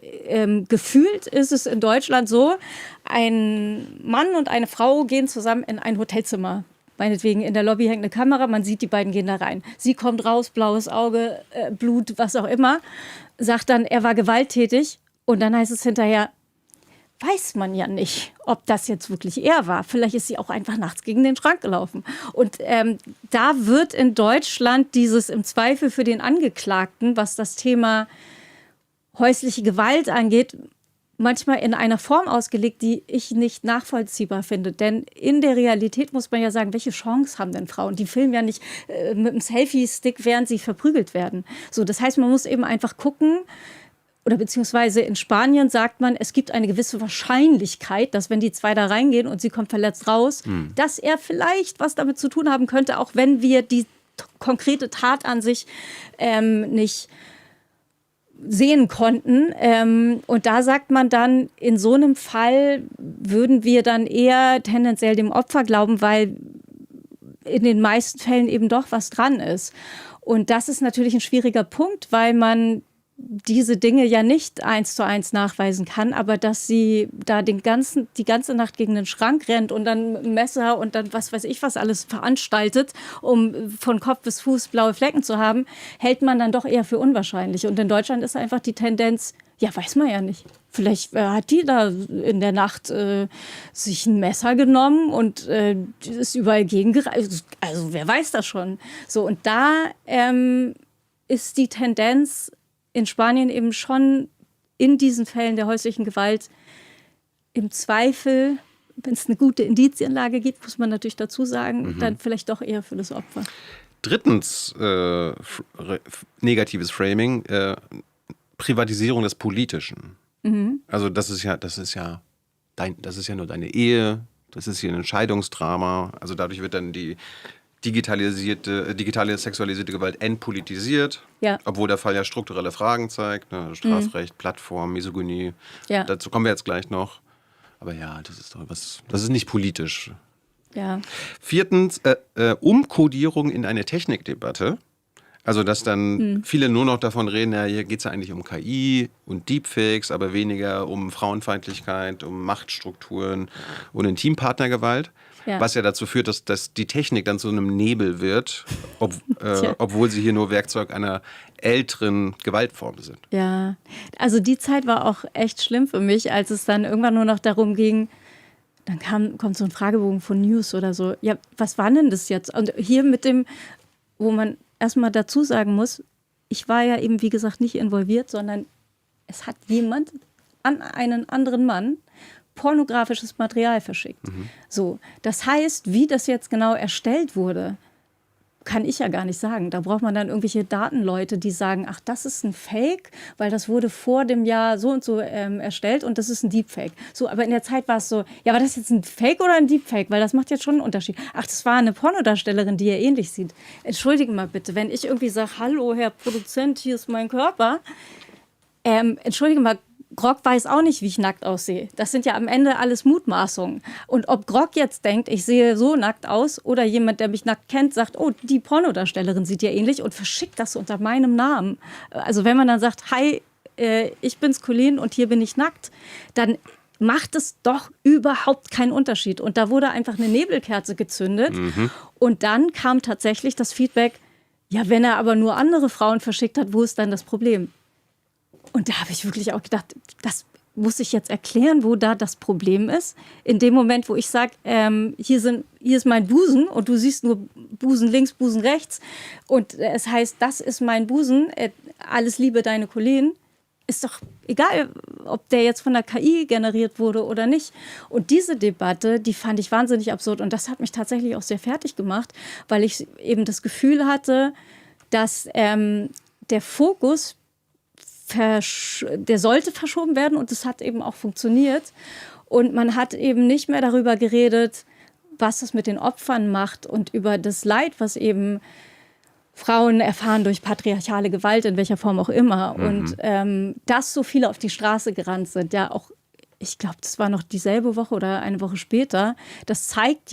gefühlt ist es in Deutschland so, ein Mann und eine Frau gehen zusammen in ein Hotelzimmer. Meinetwegen in der Lobby hängt eine Kamera, man sieht, die beiden gehen da rein. Sie kommt raus, blaues Auge, Blut, was auch immer, sagt dann, er war gewalttätig. Und dann heißt es hinterher, weiß man ja nicht, ob das jetzt wirklich er war. Vielleicht ist sie auch einfach nachts gegen den Schrank gelaufen. Und da wird in Deutschland dieses im Zweifel für den Angeklagten, was das Thema häusliche Gewalt angeht, manchmal in einer Form ausgelegt, die ich nicht nachvollziehbar finde. Denn in der Realität muss man ja sagen, welche Chance haben denn Frauen? Die filmen ja nicht mit einem Selfie-Stick, während sie verprügelt werden. So, das heißt, man muss eben einfach gucken, oder beziehungsweise in Spanien sagt man, es gibt eine gewisse Wahrscheinlichkeit, dass wenn die zwei da reingehen und sie kommt verletzt raus, dass er vielleicht was damit zu tun haben könnte, auch wenn wir die konkrete Tat an sich nicht sehen konnten. Und da sagt man dann, in so einem Fall würden wir dann eher tendenziell dem Opfer glauben, weil in den meisten Fällen eben doch was dran ist. Und das ist natürlich ein schwieriger Punkt, weil man diese Dinge ja nicht 1:1 nachweisen kann, aber dass sie da die ganze Nacht gegen den Schrank rennt und dann ein Messer und dann was weiß ich was alles veranstaltet, um von Kopf bis Fuß blaue Flecken zu haben, hält man dann doch eher für unwahrscheinlich. Und in Deutschland ist einfach die Tendenz, ja, weiß man ja nicht. Vielleicht hat die da in der Nacht sich ein Messer genommen und ist überall gegengereicht. Also wer weiß das schon. So, und da ist die Tendenz in Spanien eben schon in diesen Fällen der häuslichen Gewalt im Zweifel, wenn es eine gute Indizienlage gibt, muss man natürlich dazu sagen, dann vielleicht doch eher für das Opfer. Drittens, negatives Framing, Privatisierung des Politischen. Also das ist ja nur deine Ehe, das ist hier ein Entscheidungsdrama. Also dadurch wird dann die digitale sexualisierte Gewalt entpolitisiert, obwohl der Fall ja strukturelle Fragen zeigt, ne? Strafrecht, Plattform, Misogynie. Ja. Dazu kommen wir jetzt gleich noch. Aber ja, das ist nicht politisch. Ja. Viertens, Umkodierung in eine Technikdebatte. Also, dass dann viele nur noch davon reden, ja, hier geht es ja eigentlich um KI und Deepfakes, aber weniger um Frauenfeindlichkeit, um Machtstrukturen und Intimpartnergewalt. Ja. Was ja dazu führt, dass die Technik dann zu einem Nebel wird, obwohl sie hier nur Werkzeug einer älteren Gewaltform sind. Ja, also die Zeit war auch echt schlimm für mich, als es dann irgendwann nur noch darum ging, dann kommt so ein Fragebogen von News oder so. Ja, was war denn das jetzt? Und hier mit dem, wo man erstmal dazu sagen muss, ich war ja eben, wie gesagt, nicht involviert, sondern es hat jemand an einen anderen Mann pornografisches Material verschickt. So, das heißt, wie das jetzt genau erstellt wurde, kann ich ja gar nicht sagen. Da braucht man dann irgendwelche Datenleute, die sagen, ach, das ist ein Fake, weil das wurde vor dem Jahr so und so erstellt und das ist ein Deepfake. So, aber in der Zeit war es so, ja, war das jetzt ein Fake oder ein Deepfake? Weil das macht jetzt schon einen Unterschied. Ach, das war eine Pornodarstellerin, die ihr ähnlich sieht. Entschuldigen mal bitte, wenn ich irgendwie sage, hallo, Herr Produzent, hier ist mein Körper. Entschuldigen mal, Grog weiß auch nicht, wie ich nackt aussehe. Das sind ja am Ende alles Mutmaßungen. Und ob Grog jetzt denkt, ich sehe so nackt aus, oder jemand, der mich nackt kennt, sagt, oh, die Pornodarstellerin sieht ja ähnlich und verschickt das unter meinem Namen. Also wenn man dann sagt, hi, ich bin's Colleen und hier bin ich nackt, dann macht es doch überhaupt keinen Unterschied. Und da wurde einfach eine Nebelkerze gezündet. Und dann kam tatsächlich das Feedback, ja, wenn er aber nur andere Frauen verschickt hat, wo ist dann das Problem? Und da habe ich wirklich auch gedacht, das muss ich jetzt erklären, wo da das Problem ist. In dem Moment, wo ich sage, hier ist mein Busen und du siehst nur Busen links, Busen rechts und es heißt, das ist mein Busen, alles Liebe, deine Colleen, ist doch egal, ob der jetzt von der KI generiert wurde oder nicht. Und diese Debatte, die fand ich wahnsinnig absurd und das hat mich tatsächlich auch sehr fertig gemacht, weil ich eben das Gefühl hatte, dass der Fokus der sollte verschoben werden und das hat eben auch funktioniert. Und man hat eben nicht mehr darüber geredet, was das mit den Opfern macht und über das Leid, was eben Frauen erfahren durch patriarchale Gewalt, in welcher Form auch immer. Und dass so viele auf die Straße gerannt sind, ja auch, ich glaube, das war noch dieselbe Woche oder eine Woche später, das zeigt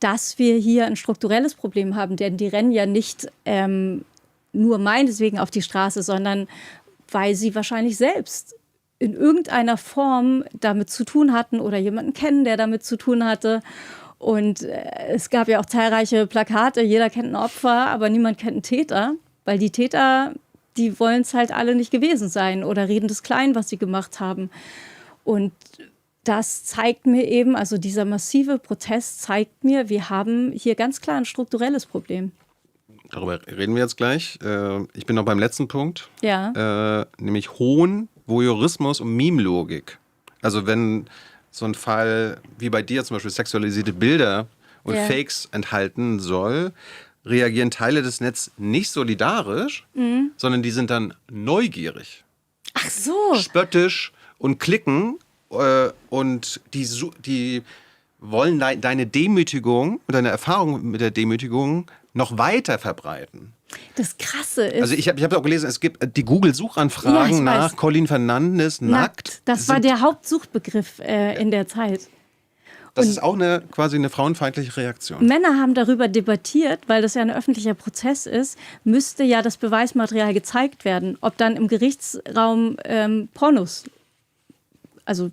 dass wir hier ein strukturelles Problem haben, denn die rennen ja nicht nur meinetwegen auf die Straße, sondern weil sie wahrscheinlich selbst in irgendeiner Form damit zu tun hatten oder jemanden kennen, der damit zu tun hatte. Und es gab ja auch zahlreiche Plakate, jeder kennt ein Opfer, aber niemand kennt einen Täter, weil die Täter, die wollen es halt alle nicht gewesen sein oder reden das klein, was sie gemacht haben. Und das zeigt mir eben, also dieser massive Protest zeigt mir, wir haben hier ganz klar ein strukturelles Problem. Darüber reden wir jetzt gleich. Ich bin noch beim letzten Punkt. Ja. Nämlich Hohn, Voyeurismus und Meme-Logik. Also wenn so ein Fall wie bei dir zum Beispiel sexualisierte Bilder und Fakes enthalten soll, reagieren Teile des Netzes nicht solidarisch, sondern die sind dann neugierig. Ach so. Spöttisch und klicken und die wollen deine Demütigung und deine Erfahrung mit der Demütigung noch weiter verbreiten. Das Krasse ist... Also ich hab auch gelesen, es gibt die Google-Suchanfragen nach Colleen Fernandes nackt. Das war der Hauptsuchbegriff in der Zeit. Das ist auch quasi eine frauenfeindliche Reaktion. Männer haben darüber debattiert, weil das ja ein öffentlicher Prozess ist, müsste ja das Beweismaterial gezeigt werden. Ob dann im Gerichtsraum Pornos, also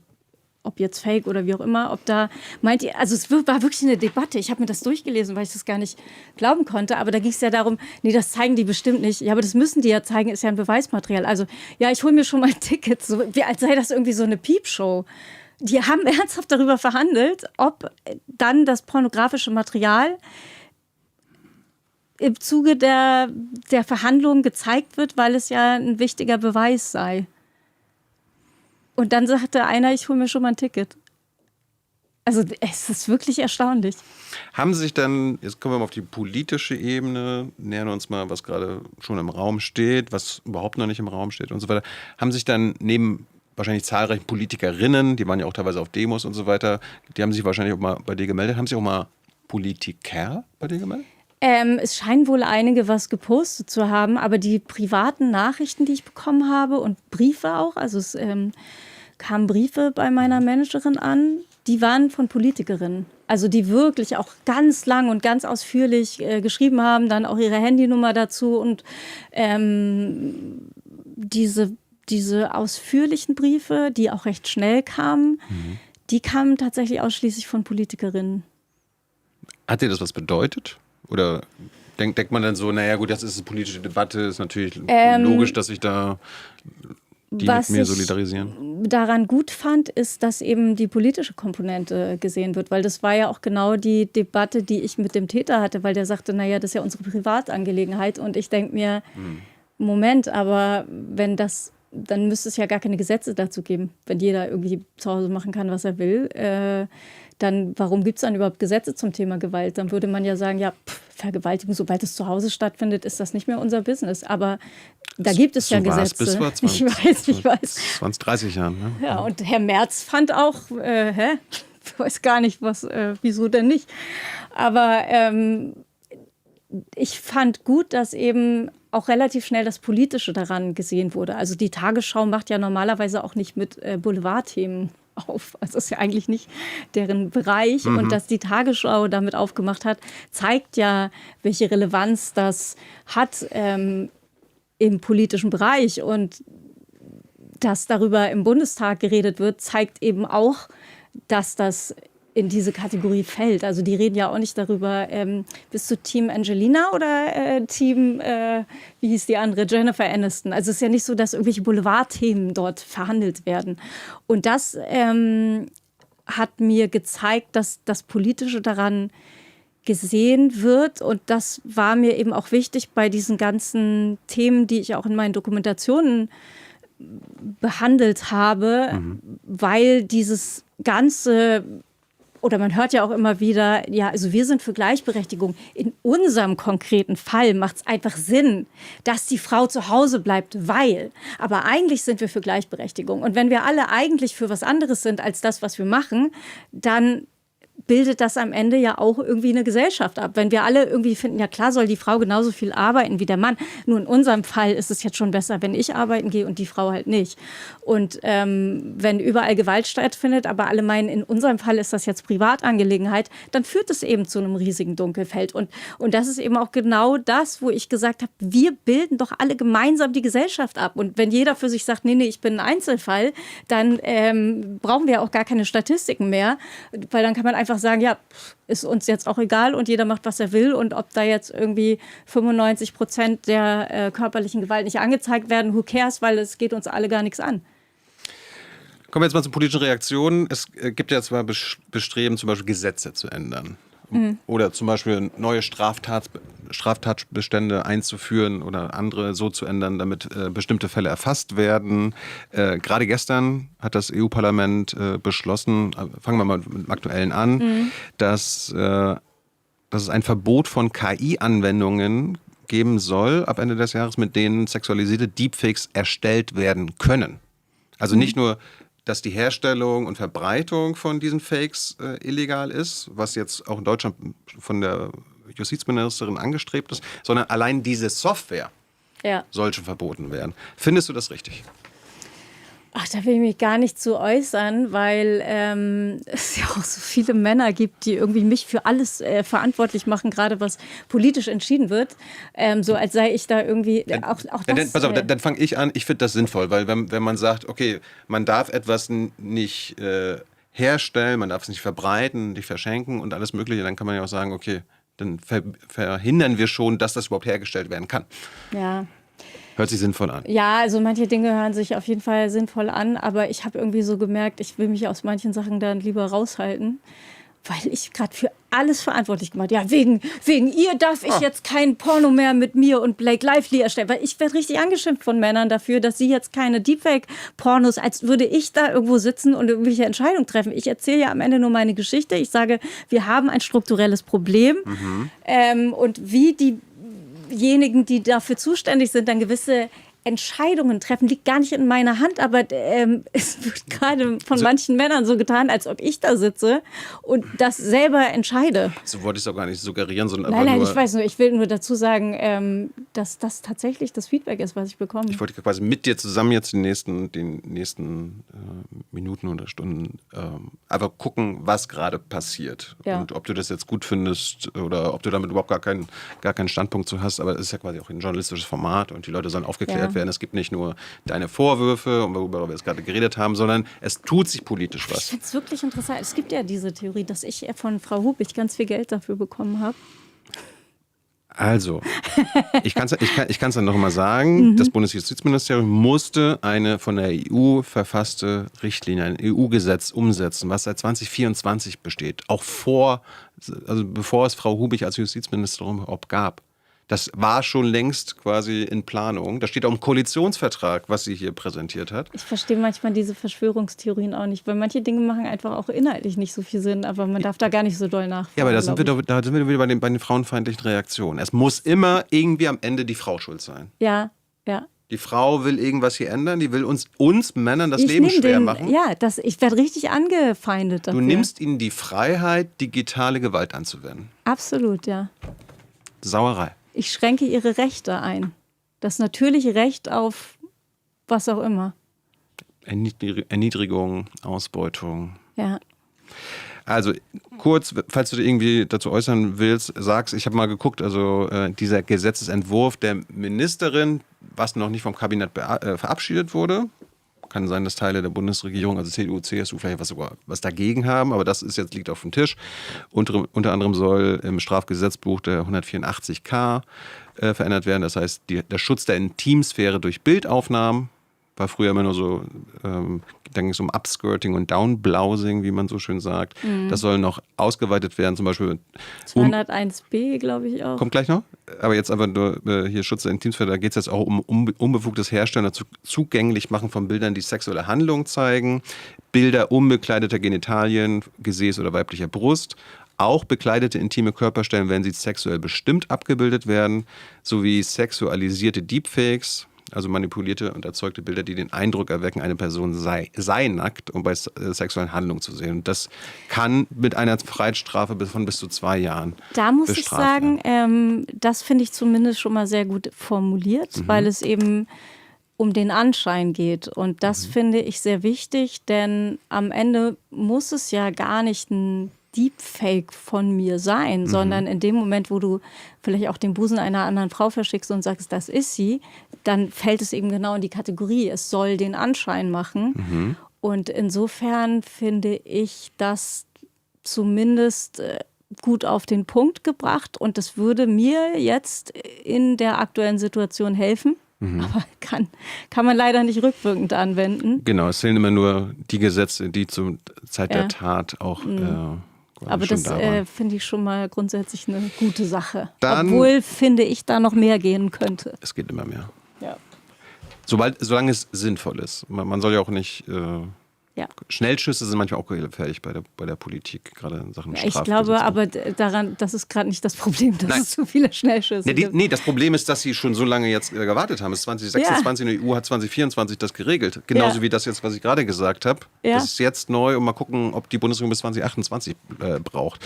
ob jetzt Fake oder wie auch immer, ob da meint ihr, also es war wirklich eine Debatte. Ich habe mir das durchgelesen, weil ich das gar nicht glauben konnte. Aber da ging es ja darum, nee, das zeigen die bestimmt nicht. Ja, aber das müssen die ja zeigen, ist ja ein Beweismaterial. Also ja, ich hole mir schon mal ein Ticket, so, als sei das irgendwie so eine Piepshow. Die haben ernsthaft darüber verhandelt, ob dann das pornografische Material im Zuge der Verhandlungen gezeigt wird, weil es ja ein wichtiger Beweis sei. Und dann sagte einer, ich hole mir schon mal ein Ticket. Also es ist wirklich erstaunlich. Haben Sie sich dann, jetzt kommen wir mal auf die politische Ebene, nähern uns mal, was gerade schon im Raum steht, was überhaupt noch nicht im Raum steht und so weiter, haben sich dann neben wahrscheinlich zahlreichen Politikerinnen, die waren ja auch teilweise auf Demos und so weiter, die haben sich wahrscheinlich auch mal bei dir gemeldet. Haben sich auch mal Politiker bei dir gemeldet? Es scheinen wohl einige was gepostet zu haben, aber die privaten Nachrichten, die ich bekommen habe und Briefe auch, also es kamen Briefe bei meiner Managerin an, die waren von Politikerinnen. Also die wirklich auch ganz lang und ganz ausführlich geschrieben haben, dann auch ihre Handynummer dazu und diese ausführlichen Briefe, die auch recht schnell kamen, die kamen tatsächlich ausschließlich von Politikerinnen. Hat dir das was bedeutet? Oder denkt man dann so, naja gut, das ist eine politische Debatte, ist natürlich logisch, dass sich da die mit mir solidarisieren? Was ich daran gut fand, ist, dass eben die politische Komponente gesehen wird, weil das war ja auch genau die Debatte, die ich mit dem Täter hatte, weil der sagte, naja, das ist ja unsere Privatangelegenheit und ich denke mir, Moment, aber wenn das, dann müsste es ja gar keine Gesetze dazu geben, wenn jeder irgendwie zu Hause machen kann, was er will, dann warum gibt es dann überhaupt Gesetze zum Thema Gewalt? Dann würde man ja sagen, ja, Vergewaltigung, sobald es zu Hause stattfindet, ist das nicht mehr unser Business. Aber da gibt es ja Gesetze. Bis vor 20, ich weiß. 20, 30 Jahren. Ne? Ja, und Herr Merz fand auch, ich weiß gar nicht, wieso denn nicht. Aber ich fand gut, dass eben auch relativ schnell das Politische daran gesehen wurde. Also die Tagesschau macht ja normalerweise auch nicht mit Boulevardthemen auf. Also das ist ja eigentlich nicht deren Bereich. Und dass die Tagesschau damit aufgemacht hat, zeigt ja, welche Relevanz das hat im politischen Bereich. Und dass darüber im Bundestag geredet wird, zeigt eben auch, dass das in diese Kategorie fällt. Also die reden ja auch nicht darüber, bist du Team Angelina oder Team, wie hieß die andere, Jennifer Aniston. Also es ist ja nicht so, dass irgendwelche Boulevardthemen dort verhandelt werden. Und das hat mir gezeigt, dass das Politische daran gesehen wird. Und das war mir eben auch wichtig bei diesen ganzen Themen, die ich auch in meinen Dokumentationen behandelt habe, weil dieses ganze, oder man hört ja auch immer wieder, ja, also wir sind für Gleichberechtigung. In unserem konkreten Fall macht es einfach Sinn, dass die Frau zu Hause bleibt, weil. Aber eigentlich sind wir für Gleichberechtigung. Und wenn wir alle eigentlich für was anderes sind als das, was wir machen, dann bildet das am Ende ja auch irgendwie eine Gesellschaft ab. Wenn wir alle irgendwie finden, ja klar soll die Frau genauso viel arbeiten wie der Mann. Nur in unserem Fall ist es jetzt schon besser, wenn ich arbeiten gehe und die Frau halt nicht. Und wenn überall Gewalt stattfindet, aber alle meinen, in unserem Fall ist das jetzt Privatangelegenheit, dann führt es eben zu einem riesigen Dunkelfeld. Und das ist eben auch genau das, wo ich gesagt habe, wir bilden doch alle gemeinsam die Gesellschaft ab. Und wenn jeder für sich sagt, nee, ich bin ein Einzelfall, dann brauchen wir auch gar keine Statistiken mehr, weil dann kann man einfach sagen, ja, ist uns jetzt auch egal und jeder macht, was er will. Und ob da jetzt irgendwie 95% der körperlichen Gewalt nicht angezeigt werden, who cares, weil es geht uns alle gar nichts an. Kommen wir jetzt mal zu politischen Reaktionen. Es gibt ja zwar Bestreben, zum Beispiel Gesetze zu ändern. Oder zum Beispiel neue Straftatbestände einzuführen oder andere so zu ändern, damit bestimmte Fälle erfasst werden. Gerade gestern hat das EU-Parlament beschlossen, fangen wir mal mit dem Aktuellen an, dass es ein Verbot von KI-Anwendungen geben soll ab Ende des Jahres, mit denen sexualisierte Deepfakes erstellt werden können. Also nicht nur, dass die Herstellung und Verbreitung von diesen Fakes illegal ist, was jetzt auch in Deutschland von der Justizministerin angestrebt ist, sondern allein diese Software soll schon verboten werden. Findest du das richtig? Ach, da will ich mich gar nicht zu äußern, weil es ja auch so viele Männer gibt, die irgendwie mich für alles verantwortlich machen, gerade was politisch entschieden wird. So als sei ich da irgendwie auch das. Pass auf, dann fange ich an. Ich finde das sinnvoll, weil wenn man sagt, okay, man darf etwas nicht herstellen, man darf es nicht verbreiten, nicht verschenken und alles Mögliche, dann kann man ja auch sagen, okay, dann verhindern wir schon, dass das überhaupt hergestellt werden kann. Ja. Hört sich sinnvoll an. Ja, also manche Dinge hören sich auf jeden Fall sinnvoll an, aber ich habe irgendwie so gemerkt, ich will mich aus manchen Sachen dann lieber raushalten, weil ich gerade für alles verantwortlich gemacht. Ja, wegen ihr darf ich jetzt kein Porno mehr mit mir und Blake Lively erstellen, weil ich werde richtig angeschimpft von Männern dafür, dass sie jetzt keine Deepfake-Pornos, als würde ich da irgendwo sitzen und irgendwelche Entscheidungen treffen. Ich erzähle ja am Ende nur meine Geschichte. Ich sage, wir haben ein strukturelles Problem und wie diejenigen, die dafür zuständig sind, dann gewisse Entscheidungen treffen, liegt gar nicht in meiner Hand, aber es wird gerade von manchen Männern so getan, als ob ich da sitze und das selber entscheide. So wollte ich es auch gar nicht suggerieren, sondern Nein, ich weiß nur, ich will nur dazu sagen, dass das tatsächlich das Feedback ist, was ich bekomme. Ich wollte quasi mit dir zusammen jetzt die nächsten Minuten oder Stunden einfach gucken, was gerade passiert. Ja. Und ob du das jetzt gut findest oder ob du damit überhaupt gar keinen Standpunkt zu hast, aber es ist ja quasi auch ein journalistisches Format und die Leute sollen aufgeklärt werden. Es gibt nicht nur deine Vorwürfe, worüber wir jetzt gerade geredet haben, sondern es tut sich politisch was. Ich finde es wirklich interessant. Es gibt ja diese Theorie, dass ich von Frau Hubig ganz viel Geld dafür bekommen habe. Also, ich kann es dann noch mal sagen, das Bundesjustizministerium musste eine von der EU verfasste Richtlinie, ein EU-Gesetz umsetzen, was seit 2024 besteht. Auch bevor es Frau Hubig als Justizministerin überhaupt gab. Das war schon längst quasi in Planung. Das steht auch im Koalitionsvertrag, was sie hier präsentiert hat. Ich verstehe manchmal diese Verschwörungstheorien auch nicht, weil manche Dinge machen einfach auch inhaltlich nicht so viel Sinn, aber man darf da gar nicht so doll nachfragen. Ja, aber da sind wir wieder bei den frauenfeindlichen Reaktionen. Es muss immer irgendwie am Ende die Frau schuld sein. Ja. Die Frau will irgendwas hier ändern, die will uns Männern das Leben schwer machen. Ja, ich werde richtig angefeindet dafür. Du nimmst ihnen die Freiheit, digitale Gewalt anzuwenden. Absolut, ja. Sauerei. Ich schränke ihre Rechte ein. Das natürliche Recht auf was auch immer. Erniedrigung, Ausbeutung. Ja. Also kurz, falls du dich irgendwie dazu äußern willst, sagst, ich habe mal geguckt, also dieser Gesetzesentwurf der Ministerin, was noch nicht vom Kabinett verabschiedet wurde. Kann sein, dass Teile der Bundesregierung, also CDU, CSU, vielleicht was dagegen haben, aber das liegt auf dem Tisch. Unter anderem soll im Strafgesetzbuch der 184k verändert werden. Das heißt, der Schutz der Intimsphäre durch Bildaufnahmen war früher immer nur so, dann ging es um Upskirting und Downblousing, wie man so schön sagt. Das soll noch ausgeweitet werden, zum Beispiel 201b, glaube ich auch. Kommt gleich noch. Aber jetzt einfach nur hier Schutz der Intimsphäre, da geht es jetzt auch um unbefugtes Herstellen, zugänglich machen von Bildern, die sexuelle Handlung zeigen, Bilder unbekleideter Genitalien, Gesäß oder weiblicher Brust. Auch bekleidete intime Körperstellen, wenn sie sexuell bestimmt abgebildet werden, sowie sexualisierte Deepfakes, also manipulierte und erzeugte Bilder, die den Eindruck erwecken, eine Person sei nackt, um bei sexuellen Handlungen zu sehen. Und das kann mit einer Freiheitsstrafe von bis zu 2 Jahren Da muss ich bestraft sagen, das finde ich zumindest schon mal sehr gut formuliert, weil es eben um den Anschein geht. Und das finde ich sehr wichtig, denn am Ende muss es ja gar nicht ein Deepfake von mir sein, sondern in dem Moment, wo du vielleicht auch den Busen einer anderen Frau verschickst und sagst, das ist sie, dann fällt es eben genau in die Kategorie, es soll den Anschein machen. Und insofern finde ich das zumindest gut auf den Punkt gebracht und das würde mir jetzt in der aktuellen Situation helfen. Aber kann man leider nicht rückwirkend anwenden. Genau, es zählen immer nur die Gesetze, die zur Zeit der Tat auch aber das finde ich schon mal grundsätzlich eine gute Sache. Dann, obwohl, finde ich, da noch mehr gehen könnte. Es geht immer mehr. Ja. Solange es sinnvoll ist. Man soll ja auch nicht... Schnellschüsse sind manchmal auch gefährlich bei der Politik, gerade in Sachen Strafgesetz. Ich glaube aber das ist gerade nicht das Problem, dass es zu viele Schnellschüsse gibt. Nee, das Problem ist, dass sie schon so lange jetzt gewartet haben. Es ist 2026 und die EU hat 2024 das geregelt. Genauso wie das jetzt, was ich gerade gesagt habe. Ja. Das ist jetzt neu und mal gucken, ob die Bundesregierung bis 2028 braucht.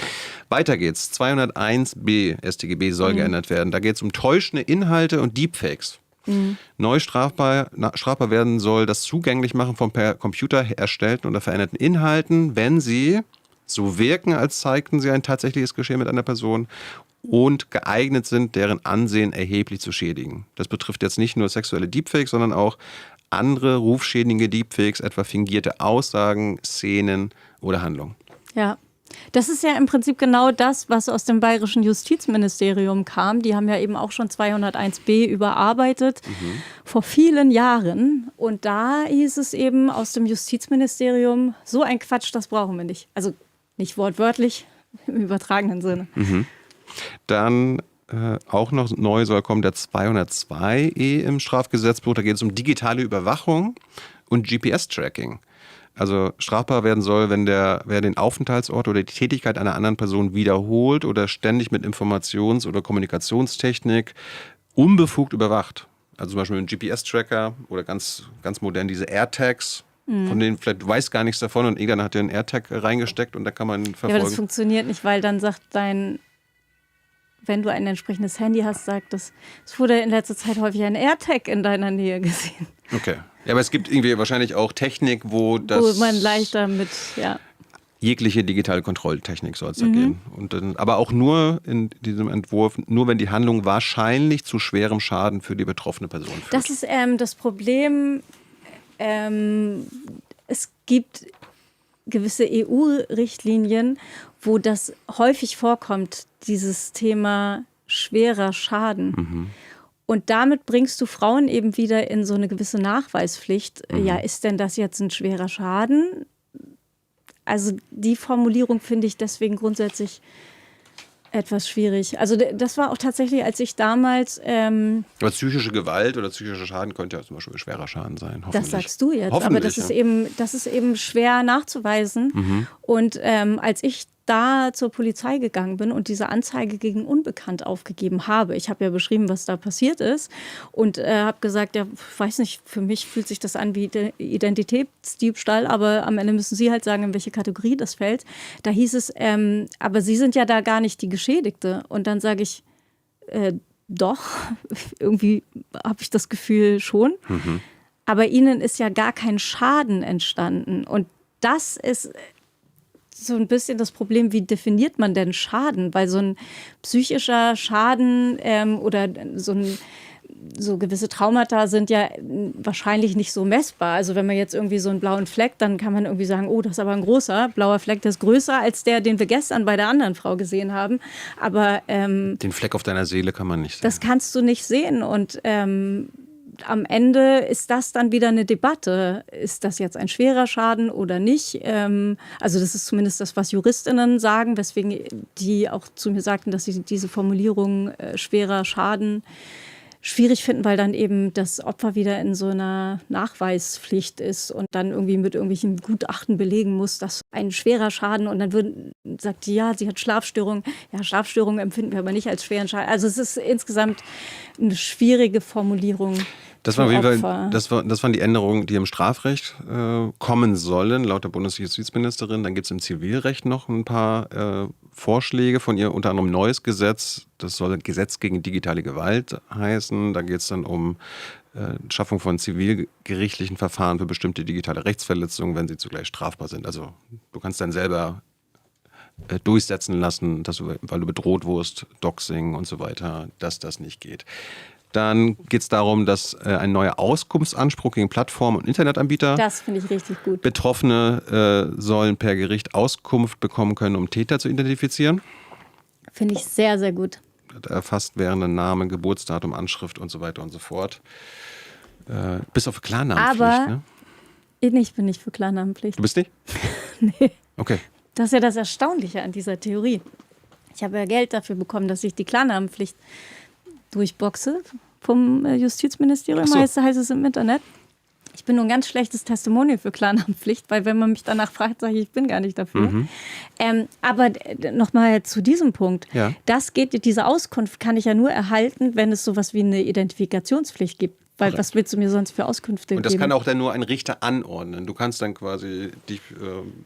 Weiter geht's. 201b StGB soll geändert werden. Da geht es um täuschende Inhalte und Deepfakes. Neu strafbar werden soll das Zugänglichmachen von per Computer erstellten oder veränderten Inhalten, wenn sie so wirken, als zeigten sie ein tatsächliches Geschehen mit einer Person und geeignet sind, deren Ansehen erheblich zu schädigen. Das betrifft jetzt nicht nur sexuelle Deepfakes, sondern auch andere rufschädigende Deepfakes, etwa fingierte Aussagen, Szenen oder Handlungen. Ja. Das ist ja im Prinzip genau das, was aus dem bayerischen Justizministerium kam. Die haben ja eben auch schon 201b überarbeitet vor vielen Jahren. Und da hieß es eben aus dem Justizministerium, so ein Quatsch, das brauchen wir nicht. Also nicht wortwörtlich, im übertragenen Sinne. Dann auch noch neu soll kommen der 202e im Strafgesetzbuch. Da geht es um digitale Überwachung und GPS-Tracking. Also strafbar werden soll, wenn wer den Aufenthaltsort oder die Tätigkeit einer anderen Person wiederholt oder ständig mit Informations- oder Kommunikationstechnik unbefugt überwacht. Also zum Beispiel ein GPS-Tracker oder ganz, ganz modern diese AirTags, von denen vielleicht du weißt gar nichts davon und irgendeiner hat dir einen AirTag reingesteckt und da kann man verfolgen. Ja, aber das funktioniert nicht, weil dann sagt wenn du ein entsprechendes Handy hast, sagt es wurde in letzter Zeit häufig ein AirTag in deiner Nähe gesehen. Okay. Ja, aber es gibt irgendwie wahrscheinlich auch Technik, wo man leichter mit, jegliche digitale Kontrolltechnik soll es da gehen. Und aber auch nur in diesem Entwurf, nur wenn die Handlung wahrscheinlich zu schwerem Schaden für die betroffene Person führt. Das ist das Problem. Es gibt gewisse EU-Richtlinien, wo das häufig vorkommt, dieses Thema schwerer Schaden. Und damit bringst du Frauen eben wieder in so eine gewisse Nachweispflicht. Ja, ist denn das jetzt ein schwerer Schaden? Also die Formulierung finde ich deswegen grundsätzlich etwas schwierig. Also das war auch tatsächlich, als ich damals... Aber psychische Gewalt oder psychischer Schaden könnte ja zum Beispiel schwerer Schaden sein. Das sagst du jetzt, aber das ist eben schwer nachzuweisen. Und als ich da zur Polizei gegangen bin und diese Anzeige gegen Unbekannt aufgegeben habe. Ich habe ja beschrieben, was da passiert ist und habe gesagt, ja, ich weiß nicht, für mich fühlt sich das an wie Identitätsdiebstahl, aber am Ende müssen Sie halt sagen, in welche Kategorie das fällt. Da hieß es, aber Sie sind ja da gar nicht die Geschädigte. Und dann sage ich, doch, irgendwie habe ich das Gefühl schon. Aber Ihnen ist ja gar kein Schaden entstanden. Und das ist so ein bisschen das Problem, wie definiert man denn Schaden? Weil so ein psychischer Schaden oder so gewisse Traumata sind ja wahrscheinlich nicht so messbar. Also wenn man jetzt irgendwie so einen blauen Fleck, dann kann man irgendwie sagen, oh, das ist aber ein großer blauer Fleck, der ist größer als der, den wir gestern bei der anderen Frau gesehen haben. Aber den Fleck auf deiner Seele kann man nicht sehen. Das kannst du nicht sehen und am Ende ist das dann wieder eine Debatte. Ist das jetzt ein schwerer Schaden oder nicht? Also das ist zumindest das, was JuristInnen sagen, weswegen die auch zu mir sagten, dass sie diese Formulierung schwerer Schaden schwierig finden, weil dann eben das Opfer wieder in so einer Nachweispflicht ist und dann irgendwie mit irgendwelchen Gutachten belegen muss, dass ein schwerer Schaden und dann sagt die, ja, sie hat Schlafstörungen. Ja, Schlafstörungen empfinden wir aber nicht als schweren Schaden. Also es ist insgesamt eine schwierige Formulierung. Das waren die Änderungen, die im Strafrecht kommen sollen, laut der Bundesjustizministerin. Dann gibt es im Zivilrecht noch ein paar Vorschläge von ihr, unter anderem neues Gesetz. Das soll Gesetz gegen digitale Gewalt heißen. Da geht es dann um Schaffung von zivilgerichtlichen Verfahren für bestimmte digitale Rechtsverletzungen, wenn sie zugleich strafbar sind. Also du kannst dann selber durchsetzen lassen, dass du, weil du bedroht wurdest, Doxing und so weiter, dass das nicht geht. Dann geht es darum, dass ein neuer Auskunftsanspruch gegen Plattformen und Internetanbieter. Das finde ich richtig gut. Betroffene sollen per Gericht Auskunft bekommen können, um Täter zu identifizieren. Finde ich sehr, sehr gut. Erfasst wären Name, Geburtsdatum, Anschrift und so weiter und so fort. Bis auf Klarnamenpflicht. Aber ne? Ich bin nicht für Klarnamenpflicht. Du bist nicht? Nee. Okay. Das ist ja das Erstaunliche an dieser Theorie. Ich habe ja Geld dafür bekommen, dass ich die Klarnamenpflicht durchboxe vom Justizministerium, So. heißt es im Internet. Ich bin nur ein ganz schlechtes Testimonial für Klarnamenpflicht, weil wenn man mich danach fragt, sage ich, ich bin gar nicht dafür. Aber nochmal zu diesem Punkt. Ja. Diese Auskunft kann ich ja nur erhalten, wenn es sowas wie eine Identifikationspflicht gibt. Weil was willst du mir sonst für Auskünfte geben? Und das kann auch dann nur ein Richter anordnen. Du kannst dann quasi dich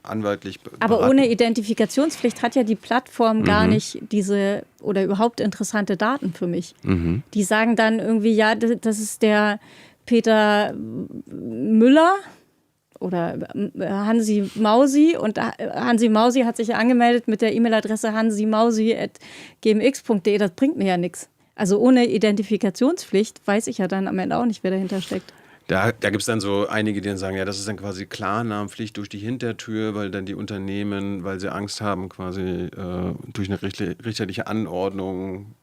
anwaltlich beraten. Aber ohne Identifikationspflicht hat ja die Plattform gar nicht diese oder überhaupt interessante Daten für mich. Die sagen dann irgendwie, ja, das ist der Peter Müller oder Hansi Mausi und Hansi Mausi hat sich ja angemeldet mit der E-Mail-Adresse hansimausi@gmx.de. Das bringt mir ja nichts. Also ohne Identifikationspflicht weiß ich ja dann am Ende auch nicht, wer dahinter steckt. Da gibt es dann so einige, die dann sagen, ja, das ist dann quasi Klarnamenpflicht durch die Hintertür, weil dann die Unternehmen, weil sie Angst haben, quasi durch eine richterliche Anordnung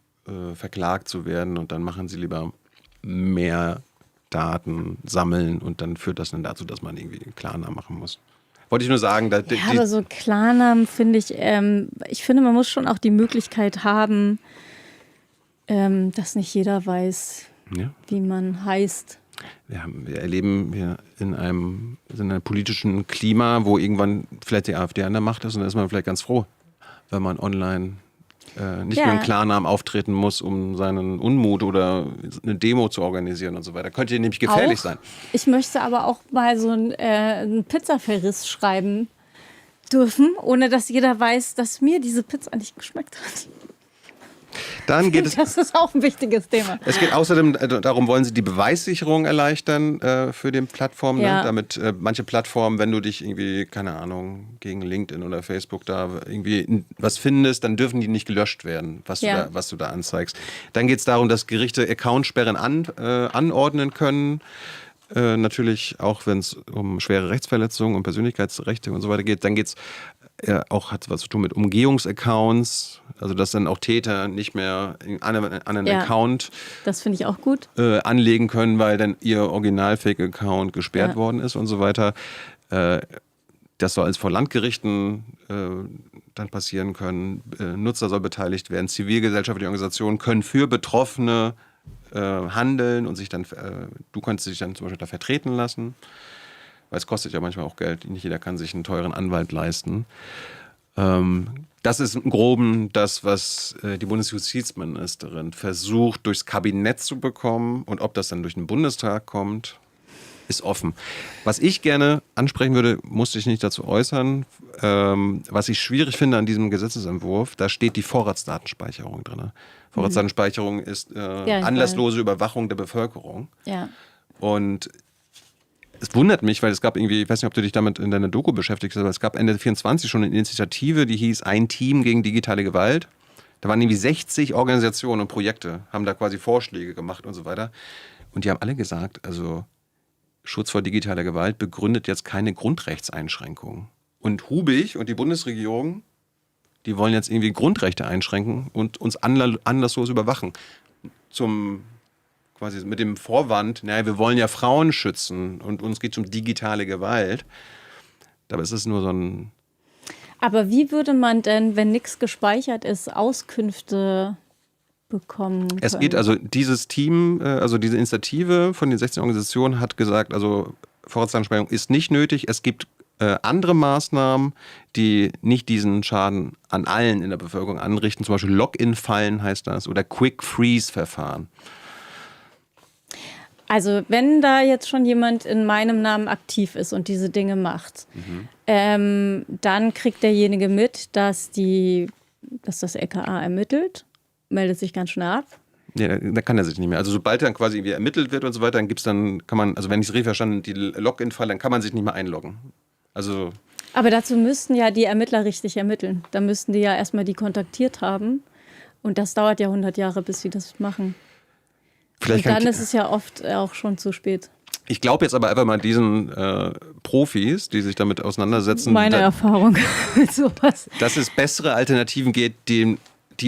verklagt zu werden und dann machen sie lieber mehr Daten sammeln und dann führt das dann dazu, dass man irgendwie einen Klarnamen machen muss. Wollte ich nur sagen. Aber so Klarnamen finde ich finde, man muss schon auch die Möglichkeit haben, dass nicht jeder weiß, wie man heißt. Wir erleben hier in einem politischen Klima, wo irgendwann vielleicht die AfD an der Macht ist und dann ist man vielleicht ganz froh, wenn man online nicht mehr im Klarnamen auftreten muss, um seinen Unmut oder eine Demo zu organisieren und so weiter. Könnte nämlich gefährlich sein. Ich möchte aber auch mal so einen Pizzaverriss schreiben dürfen, ohne dass jeder weiß, dass mir diese Pizza nicht geschmeckt hat. Dann geht es, das ist auch ein wichtiges Thema. Es geht außerdem darum, wollen sie die Beweissicherung erleichtern für den Plattformen, Ja. ne? Damit manche Plattformen, wenn du dich irgendwie, keine Ahnung, gegen LinkedIn oder Facebook da irgendwie was findest, dann dürfen die nicht gelöscht werden, was du da anzeigst. Dann geht es darum, dass Gerichte Accountsperren anordnen können. Natürlich auch, wenn es um schwere Rechtsverletzungen und Persönlichkeitsrechte und so weiter geht. Dann geht es auch, hat was zu tun mit Umgehungsaccounts, also dass dann auch Täter nicht mehr an einen Account Das finde ich auch gut. anlegen können, weil dann ihr Original-Fake-Account gesperrt worden ist und so weiter. Das soll alles vor Landgerichten dann passieren können. Nutzer soll beteiligt werden. Zivilgesellschaftliche Organisationen können für Betroffene handeln und sich dann, du könntest dich dann zum Beispiel da vertreten lassen. Weil es kostet ja manchmal auch Geld. Nicht jeder kann sich einen teuren Anwalt leisten. Das ist im Groben das, was die Bundesjustizministerin versucht, durchs Kabinett zu bekommen. Und ob das dann durch den Bundestag kommt, ist offen. Was ich gerne ansprechen würde, musste ich nicht dazu äußern. Was ich schwierig finde an diesem Gesetzesentwurf, da steht die Vorratsdatenspeicherung drin. Vorratsdatenspeicherung ist anlasslose Überwachung der Bevölkerung. Ja. Und es wundert mich, weil es gab irgendwie, ich weiß nicht, ob du dich damit in deiner Doku beschäftigt hast, aber es gab Ende 24 schon eine Initiative, die hieß Ein Team gegen digitale Gewalt. Da waren irgendwie 60 Organisationen und Projekte, haben da quasi Vorschläge gemacht und so weiter. Und die haben alle gesagt, also Schutz vor digitaler Gewalt begründet jetzt keine Grundrechtseinschränkungen. Und Hubig und die Bundesregierung, die wollen jetzt irgendwie Grundrechte einschränken und uns anlasslos überwachen. Quasi mit dem Vorwand, naja, wir wollen ja Frauen schützen und uns geht es um digitale Gewalt. Dabei ist es nur so ein... Aber wie würde man denn, wenn nichts gespeichert ist, Auskünfte bekommen können? Es geht also, dieses Team, also diese Initiative von den 16 Organisationen hat gesagt, also Vorratsdatenspeicherung ist nicht nötig. Es gibt andere Maßnahmen, die nicht diesen Schaden an allen in der Bevölkerung anrichten. Zum Beispiel Login-Fallen heißt das oder Quick-Freeze-Verfahren. Also wenn da jetzt schon jemand in meinem Namen aktiv ist und diese Dinge macht, dann kriegt derjenige mit, dass das LKA ermittelt, meldet sich ganz schnell ab. Nee, da kann er sich nicht mehr. Also sobald dann quasi irgendwie ermittelt wird und so weiter, dann gibt's dann, kann man, also wenn ich es richtig verstanden, die Login-Fall, dann kann man sich nicht mehr einloggen. Also aber dazu müssten ja die Ermittler richtig ermitteln. Da müssten die ja erstmal die kontaktiert haben. Und das dauert ja 100 Jahre, bis sie das machen. Und dann ist es ja oft auch schon zu spät. Ich glaube jetzt aber einfach mal diesen Profis, die sich damit auseinandersetzen. Meine Erfahrung mit sowas. Dass es bessere Alternativen gibt, die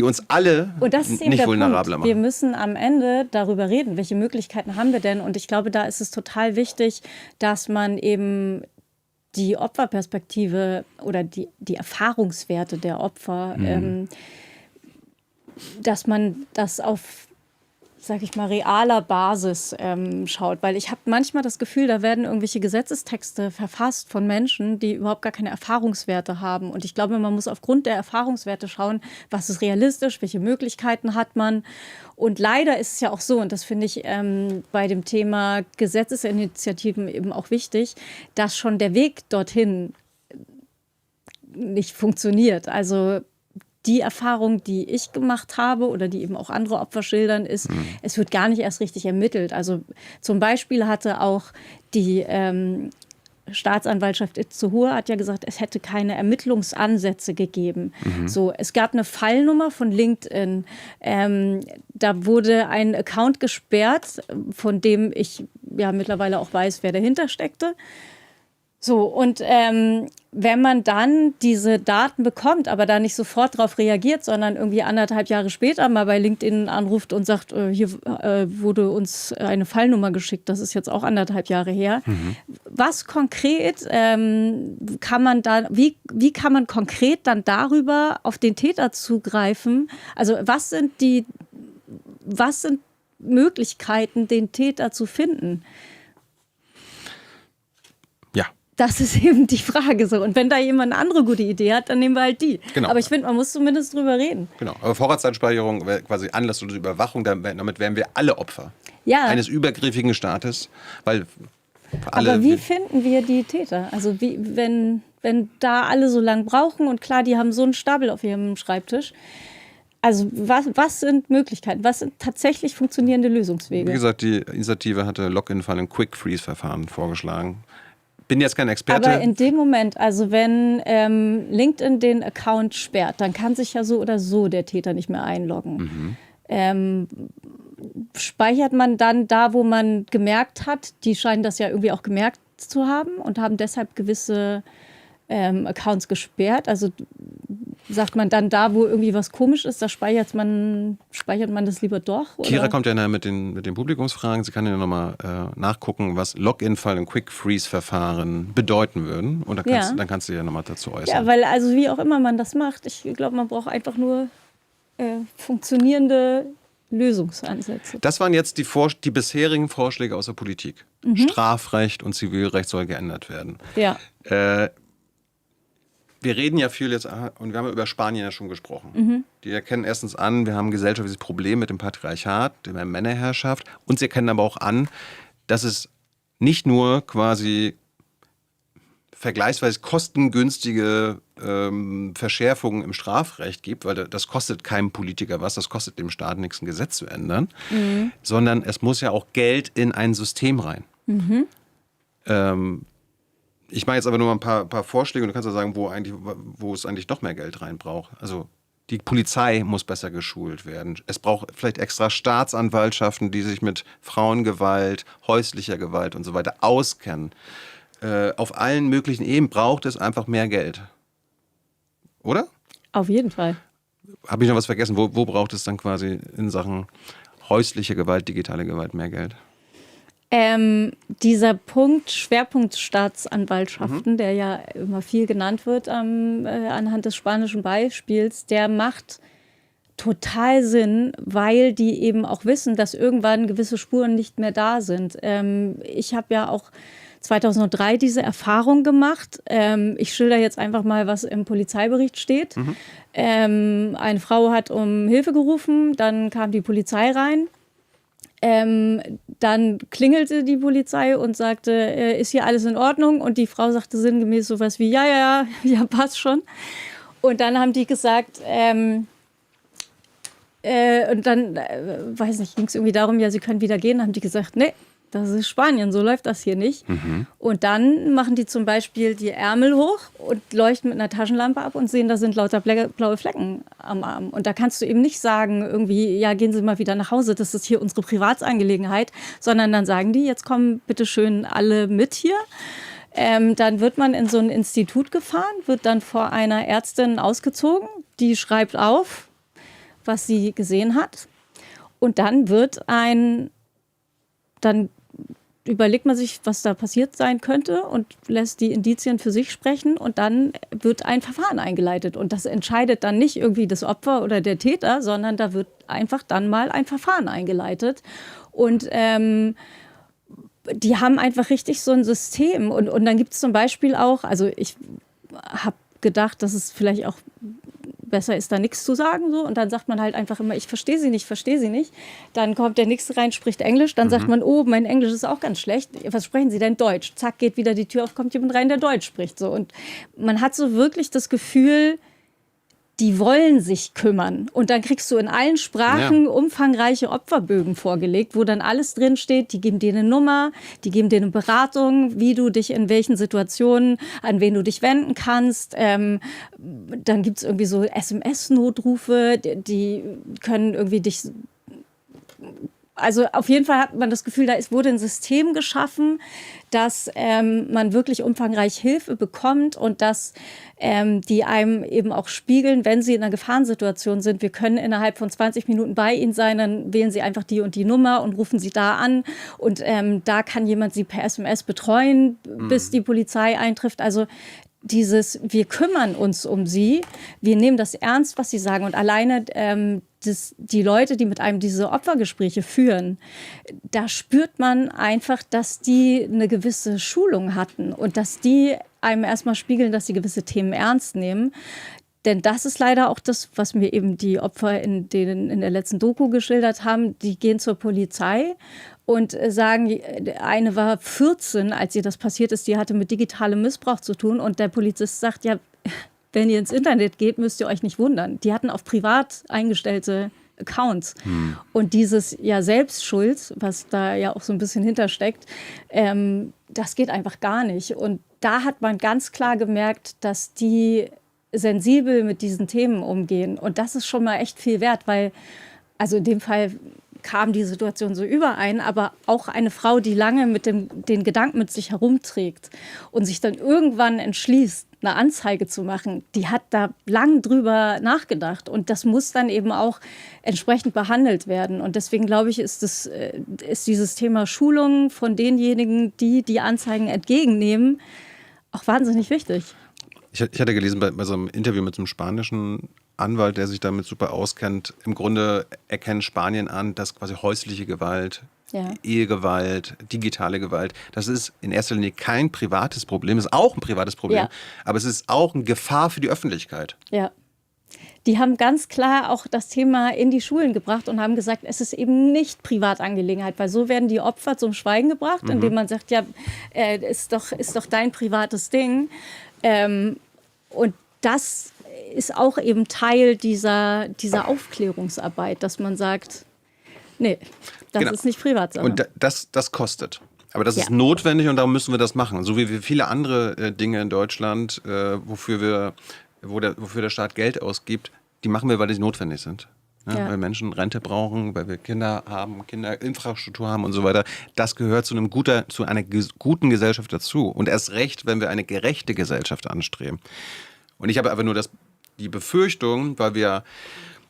uns alle und das ist eben nicht der vulnerabler Punkt. machen. Wir müssen am Ende darüber reden, welche Möglichkeiten haben wir denn? Und ich glaube, da ist es total wichtig, dass man eben die Opferperspektive oder die Erfahrungswerte der Opfer, dass man das auf, sag ich mal, realer Basis schaut. Weil ich habe manchmal das Gefühl, da werden irgendwelche Gesetzestexte verfasst von Menschen, die überhaupt gar keine Erfahrungswerte haben. Und ich glaube, man muss aufgrund der Erfahrungswerte schauen, was ist realistisch, welche Möglichkeiten hat man. Und leider ist es ja auch so, und das finde ich bei dem Thema Gesetzesinitiativen eben auch wichtig, dass schon der Weg dorthin nicht funktioniert. Also die Erfahrung, die ich gemacht habe oder die eben auch andere Opfer schildern, ist, es wird gar nicht erst richtig ermittelt. Also zum Beispiel hatte auch die Staatsanwaltschaft Itzehoe hat ja gesagt, es hätte keine Ermittlungsansätze gegeben. So, es gab eine Fallnummer von LinkedIn. Da wurde ein Account gesperrt, von dem ich ja mittlerweile auch weiß, wer dahinter steckte. So, und wenn man dann diese Daten bekommt, aber da nicht sofort drauf reagiert, sondern irgendwie 1,5 Jahre später mal bei LinkedIn anruft und sagt, hier wurde uns eine Fallnummer geschickt, das ist jetzt auch 1,5 Jahre her. Was konkret kann man da, wie kann man konkret dann darüber auf den Täter zugreifen? Also was sind Möglichkeiten, den Täter zu finden? Ja. Das ist eben die Frage so. Und wenn da jemand eine andere gute Idee hat, dann nehmen wir halt die. Genau. Aber ich finde, man muss zumindest drüber reden. Genau. Aber Vorratsdatenspeicherung wäre quasi anlasslose Überwachung, damit wären wir alle Opfer eines übergriffigen Staates. Weil alle. Aber wie finden wir die Täter? Also wenn da alle so lang brauchen und klar, die haben so einen Stapel auf ihrem Schreibtisch. Also was sind Möglichkeiten? Was sind tatsächlich funktionierende Lösungswege? Wie gesagt, die Initiative hatte Login-Fall und Quick-Freeze-Verfahren vorgeschlagen. Bin jetzt kein Experte. Aber in dem Moment, also wenn LinkedIn den Account sperrt, dann kann sich ja so oder so der Täter nicht mehr einloggen. Speichert man dann da, wo man gemerkt hat, die scheinen das ja irgendwie auch gemerkt zu haben und haben deshalb gewisse Accounts gesperrt. Also sagt man dann da, wo irgendwie was komisch ist, da speichert man das lieber doch? Oder? Kira kommt ja mit den Publikumsfragen. Sie kann ja nochmal nachgucken, was Login-Fall und Quick-Freeze-Verfahren bedeuten würden. Und dann kannst du ja nochmal dazu äußern. Ja, weil also wie auch immer man das macht, ich glaube, man braucht einfach nur funktionierende Lösungsansätze. Das waren jetzt die bisherigen Vorschläge aus der Politik. Strafrecht und Zivilrecht soll geändert werden. Ja. Wir reden ja viel jetzt, und wir haben über Spanien ja schon gesprochen. Die erkennen erstens an, wir haben ein gesellschaftliches Problem mit dem Patriarchat, der Männerherrschaft. Und sie erkennen aber auch an, dass es nicht nur quasi vergleichsweise kostengünstige Verschärfungen im Strafrecht gibt, weil das kostet keinem Politiker was, das kostet dem Staat nichts, ein Gesetz zu ändern, sondern es muss ja auch Geld in ein System rein. Ich mache jetzt aber nur mal ein paar Vorschläge und du kannst ja sagen, wo es eigentlich doch mehr Geld rein braucht. Also die Polizei muss besser geschult werden. Es braucht vielleicht extra Staatsanwaltschaften, die sich mit Frauengewalt, häuslicher Gewalt und so weiter auskennen. Auf allen möglichen Ebenen braucht es einfach mehr Geld. Oder? Auf jeden Fall. Habe ich noch was vergessen? Wo braucht es dann quasi in Sachen häusliche Gewalt, digitale Gewalt mehr Geld? Dieser Schwerpunkt Staatsanwaltschaften, der ja immer viel genannt wird anhand des spanischen Beispiels, der macht total Sinn, weil die eben auch wissen, dass irgendwann gewisse Spuren nicht mehr da sind. Ich habe ja auch 2003 diese Erfahrung gemacht. Ich schilder jetzt einfach mal, was im Polizeibericht steht. Eine Frau hat um Hilfe gerufen, dann kam die Polizei rein. Dann klingelte die Polizei und sagte, ist hier alles in Ordnung? Und die Frau sagte sinngemäß sowas wie, ja, passt schon. Und dann haben die gesagt, und dann, weiß nicht, ging es irgendwie darum, ja, sie können wieder gehen. Dann haben die gesagt, nee, das ist Spanien, so läuft das hier nicht. Und dann machen die zum Beispiel die Ärmel hoch und leuchten mit einer Taschenlampe ab und sehen, da sind lauter blaue Flecken am Arm. Und da kannst du eben nicht sagen, irgendwie, ja, gehen Sie mal wieder nach Hause, das ist hier unsere Privatsangelegenheit, sondern dann sagen die, jetzt kommen bitte schön alle mit hier. Dann wird man in so ein Institut gefahren, wird dann vor einer Ärztin ausgezogen, die schreibt auf, was sie gesehen hat. Und dann dann überlegt man sich, was da passiert sein könnte und lässt die Indizien für sich sprechen und dann wird ein Verfahren eingeleitet. Und das entscheidet dann nicht irgendwie das Opfer oder der Täter, sondern da wird einfach dann mal ein Verfahren eingeleitet. Und die haben einfach richtig so ein System. Und dann gibt es zum Beispiel auch, also ich habe gedacht, dass es vielleicht auch besser ist, da nichts zu sagen. So. Und dann sagt man halt einfach immer, ich verstehe sie nicht. Dann kommt der Nächste rein, spricht Englisch. Dann sagt man, oh, mein Englisch ist auch ganz schlecht. Was sprechen Sie denn? Deutsch. Zack, geht wieder die Tür auf, kommt jemand rein, der Deutsch spricht. So. Und man hat so wirklich das Gefühl, die wollen sich kümmern. Und dann kriegst du in allen Sprachen umfangreiche Opferbögen vorgelegt, wo dann alles drinsteht. Die geben dir eine Nummer, die geben dir eine Beratung, wie du dich in welchen Situationen, an wen du dich wenden kannst. Dann gibt es irgendwie so SMS-Notrufe, die können irgendwie dich... Also auf jeden Fall hat man das Gefühl, wurde ein System geschaffen, dass man wirklich umfangreich Hilfe bekommt und dass die einem eben auch spiegeln, wenn sie in einer Gefahrensituation sind. Wir können innerhalb von 20 Minuten bei Ihnen sein, dann wählen Sie einfach die und die Nummer und rufen Sie da an. Und da kann jemand Sie per SMS betreuen, bis die Polizei eintrifft. Also wir kümmern uns um Sie, wir nehmen das ernst, was Sie sagen. Und alleine die Leute, die mit einem diese Opfergespräche führen, da spürt man einfach, dass die eine gewisse Schulung hatten und dass die einem erstmal spiegeln, dass sie gewisse Themen ernst nehmen. Denn das ist leider auch das, was mir eben die Opfer in der letzten Doku geschildert haben. Die gehen zur Polizei und sagen, eine war 14, als ihr das passiert ist, die hatte mit digitalem Missbrauch zu tun. Und der Polizist sagt, ja, wenn ihr ins Internet geht, müsst ihr euch nicht wundern. Die hatten auf privat eingestellte Accounts. Und dieses Selbstschuld, was da ja auch so ein bisschen hintersteckt, das geht einfach gar nicht. Und da hat man ganz klar gemerkt, dass die sensibel mit diesen Themen umgehen. Und das ist schon mal echt viel wert, weil, also in dem Fall kam die Situation so überein, aber auch eine Frau, die lange den Gedanken mit sich herumträgt und sich dann irgendwann entschließt, eine Anzeige zu machen, die hat da lang drüber nachgedacht. Und das muss dann eben auch entsprechend behandelt werden. Und deswegen glaube ich, ist dieses Thema Schulung von denjenigen, die die Anzeigen entgegennehmen, auch wahnsinnig wichtig. Ich hatte gelesen bei so einem Interview mit so einem spanischen Anwalt, der sich damit super auskennt. Im Grunde erkennt Spanien an, dass quasi häusliche Gewalt, Ehegewalt, digitale Gewalt, das ist in erster Linie kein privates Problem, ist auch ein privates Problem, aber es ist auch eine Gefahr für die Öffentlichkeit. Ja. Die haben ganz klar auch das Thema in die Schulen gebracht und haben gesagt, es ist eben nicht Privatangelegenheit, weil so werden die Opfer zum Schweigen gebracht, indem man sagt, ja, ist doch dein privates Ding. Und das ist auch eben Teil dieser Aufklärungsarbeit, dass man sagt, nee, das ist nicht Privatsache. Und das kostet. Aber das ist notwendig und darum müssen wir das machen. So wie wir viele andere Dinge in Deutschland, wofür der Staat Geld ausgibt, die machen wir, weil die notwendig sind. Ja, weil Menschen Rente brauchen, weil wir Kinder haben, Kinderinfrastruktur haben und so weiter. Das gehört zu einer guten Gesellschaft dazu. Und erst recht, wenn wir eine gerechte Gesellschaft anstreben. Und ich habe einfach nur die Befürchtung, weil wir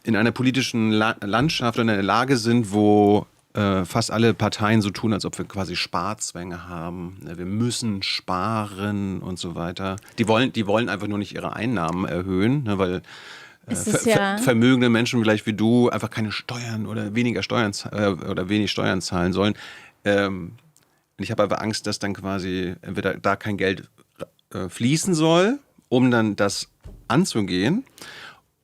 in einer politischen Landschaft und in einer Lage sind, wo fast alle Parteien so tun, als ob wir quasi Sparzwänge haben. Wir müssen sparen und so weiter. Die wollen einfach nur nicht ihre Einnahmen erhöhen, ne, weil vermögende Menschen vielleicht wie du einfach keine Steuern oder wenig Steuern zahlen sollen. Und ich habe aber Angst, dass dann quasi entweder da kein Geld fließen soll, um dann das anzugehen,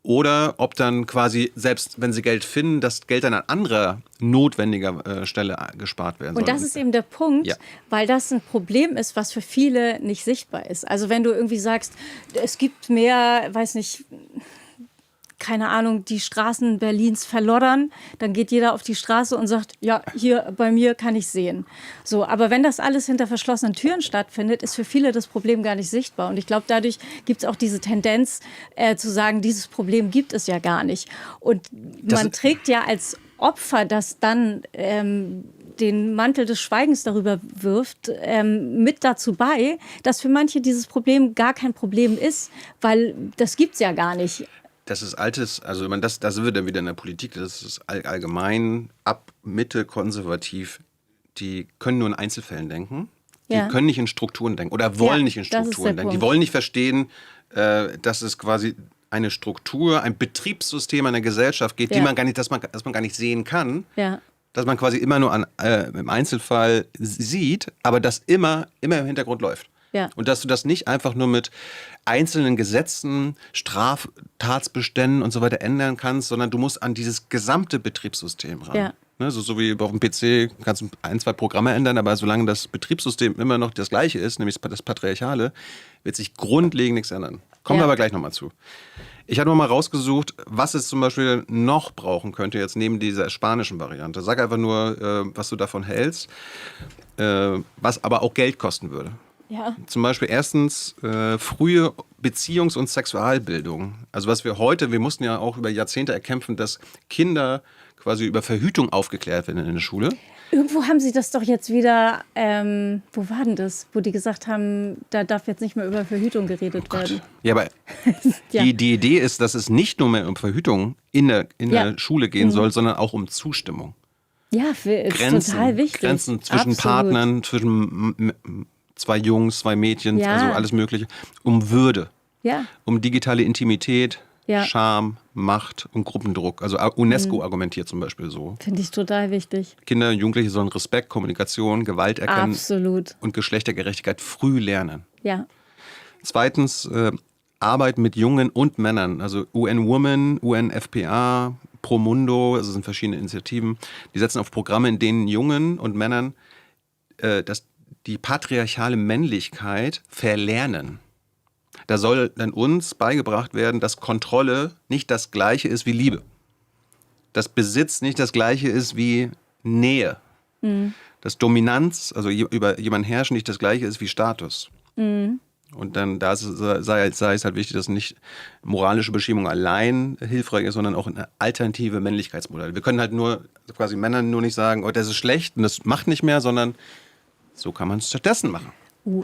oder ob dann quasi, selbst wenn sie Geld finden, das Geld dann an anderer notwendiger Stelle gespart werden soll. Und das ist eben der Punkt, weil das ein Problem ist, was für viele nicht sichtbar ist. Also wenn du irgendwie sagst, es gibt mehr, weiß nicht, keine Ahnung, die Straßen Berlins verloddern, dann geht jeder auf die Straße und sagt, ja, hier bei mir kann ich sehen. So, aber wenn das alles hinter verschlossenen Türen stattfindet, ist für viele das Problem gar nicht sichtbar. Und ich glaube, dadurch gibt es auch diese Tendenz zu sagen, dieses Problem gibt es ja gar nicht. Und man trägt ja als Opfer, das dann den Mantel des Schweigens darüber wirft, mit dazu bei, dass für manche dieses Problem gar kein Problem ist, weil das gibt es ja gar nicht. Das ist altes, also da sind wir dann wieder in der Politik, das ist allgemein ab Mitte konservativ, die können nur in Einzelfällen denken, die können nicht in Strukturen denken oder wollen nicht in Strukturen denken. Die wollen nicht verstehen, dass es quasi eine Struktur, ein Betriebssystem einer Gesellschaft gibt, die man gar nicht, dass man gar nicht sehen kann, dass man quasi immer nur im Einzelfall sieht, aber das immer im Hintergrund läuft. Ja. Und dass du das nicht einfach nur mit einzelnen Gesetzen, Straftatsbeständen und so weiter ändern kannst, sondern du musst an dieses gesamte Betriebssystem ran. Ja. Ne, so wie auf dem PC kannst du 1, 2 Programme ändern, aber solange das Betriebssystem immer noch das gleiche ist, nämlich das Patriarchale, wird sich grundlegend nichts ändern. Kommen wir aber gleich nochmal zu. Ich habe nochmal rausgesucht, was es zum Beispiel noch brauchen könnte, jetzt neben dieser spanischen Variante. Sag einfach nur, was du davon hältst, was aber auch Geld kosten würde. Ja. Zum Beispiel erstens frühe Beziehungs- und Sexualbildung. Also wir mussten ja auch über Jahrzehnte erkämpfen, dass Kinder quasi über Verhütung aufgeklärt werden in der Schule. Irgendwo haben sie das doch jetzt wieder, wo war denn das? Wo die gesagt haben, da darf jetzt nicht mehr über Verhütung geredet werden. Ja, aber die Idee ist, dass es nicht nur mehr um Verhütung in der Schule gehen soll, sondern auch um Zustimmung. Ja, ist total wichtig. Grenzen zwischen Partnern, zwischen 2 Jungs, 2 Mädchen, also alles Mögliche, um Würde, um digitale Intimität, Scham, Macht und Gruppendruck. Also UNESCO argumentiert zum Beispiel so. Finde ich total wichtig. Kinder und Jugendliche sollen Respekt, Kommunikation, Gewalt erkennen und Geschlechtergerechtigkeit früh lernen. Ja. Zweitens, Arbeit mit Jungen und Männern, also UN Women, UNFPA, Promundo, also sind verschiedene Initiativen, die setzen auf Programme, in denen Jungen und Männern die patriarchale Männlichkeit verlernen. Da soll dann uns beigebracht werden, dass Kontrolle nicht das Gleiche ist wie Liebe. Dass Besitz nicht das Gleiche ist wie Nähe. Mhm. Dass Dominanz, also über jemanden herrschen, nicht das Gleiche ist wie Status. Mhm. Und dann sei es halt wichtig, dass nicht moralische Bestimmung allein hilfreich ist, sondern auch eine alternative Männlichkeitsmodell. Wir können halt Männern nur nicht sagen, oh, das ist schlecht und das macht nicht mehr, sondern so kann man es stattdessen machen.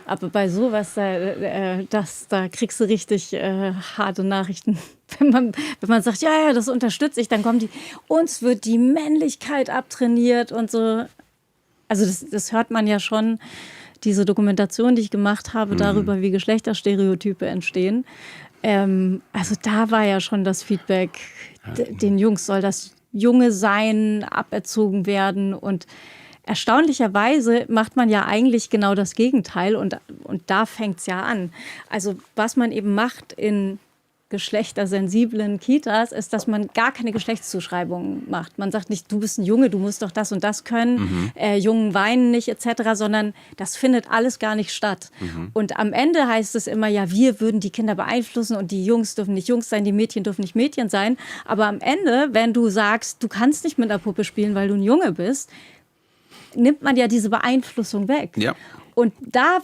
Aber bei sowas, da kriegst du richtig harte Nachrichten. Wenn man sagt, ja, das unterstütze ich, dann kommen uns wird die Männlichkeit abtrainiert und so. Also das hört man ja schon, diese Dokumentation, die ich gemacht habe, darüber, wie Geschlechterstereotype entstehen. Also da war ja schon das Feedback, den Jungs soll das junge Sein aberzogen werden. Und erstaunlicherweise macht man ja eigentlich genau das Gegenteil. Und da fängt es ja an. Also was man eben macht in geschlechtersensiblen Kitas, ist, dass man gar keine Geschlechtszuschreibungen macht. Man sagt nicht, du bist ein Junge, du musst doch das und das können, Jungen weinen nicht etc., sondern das findet alles gar nicht statt. Und am Ende heißt es immer, ja, wir würden die Kinder beeinflussen und die Jungs dürfen nicht Jungs sein, die Mädchen dürfen nicht Mädchen sein. Aber am Ende, wenn du sagst, du kannst nicht mit einer Puppe spielen, weil du ein Junge bist, nimmt man ja diese Beeinflussung weg. Ja. Und da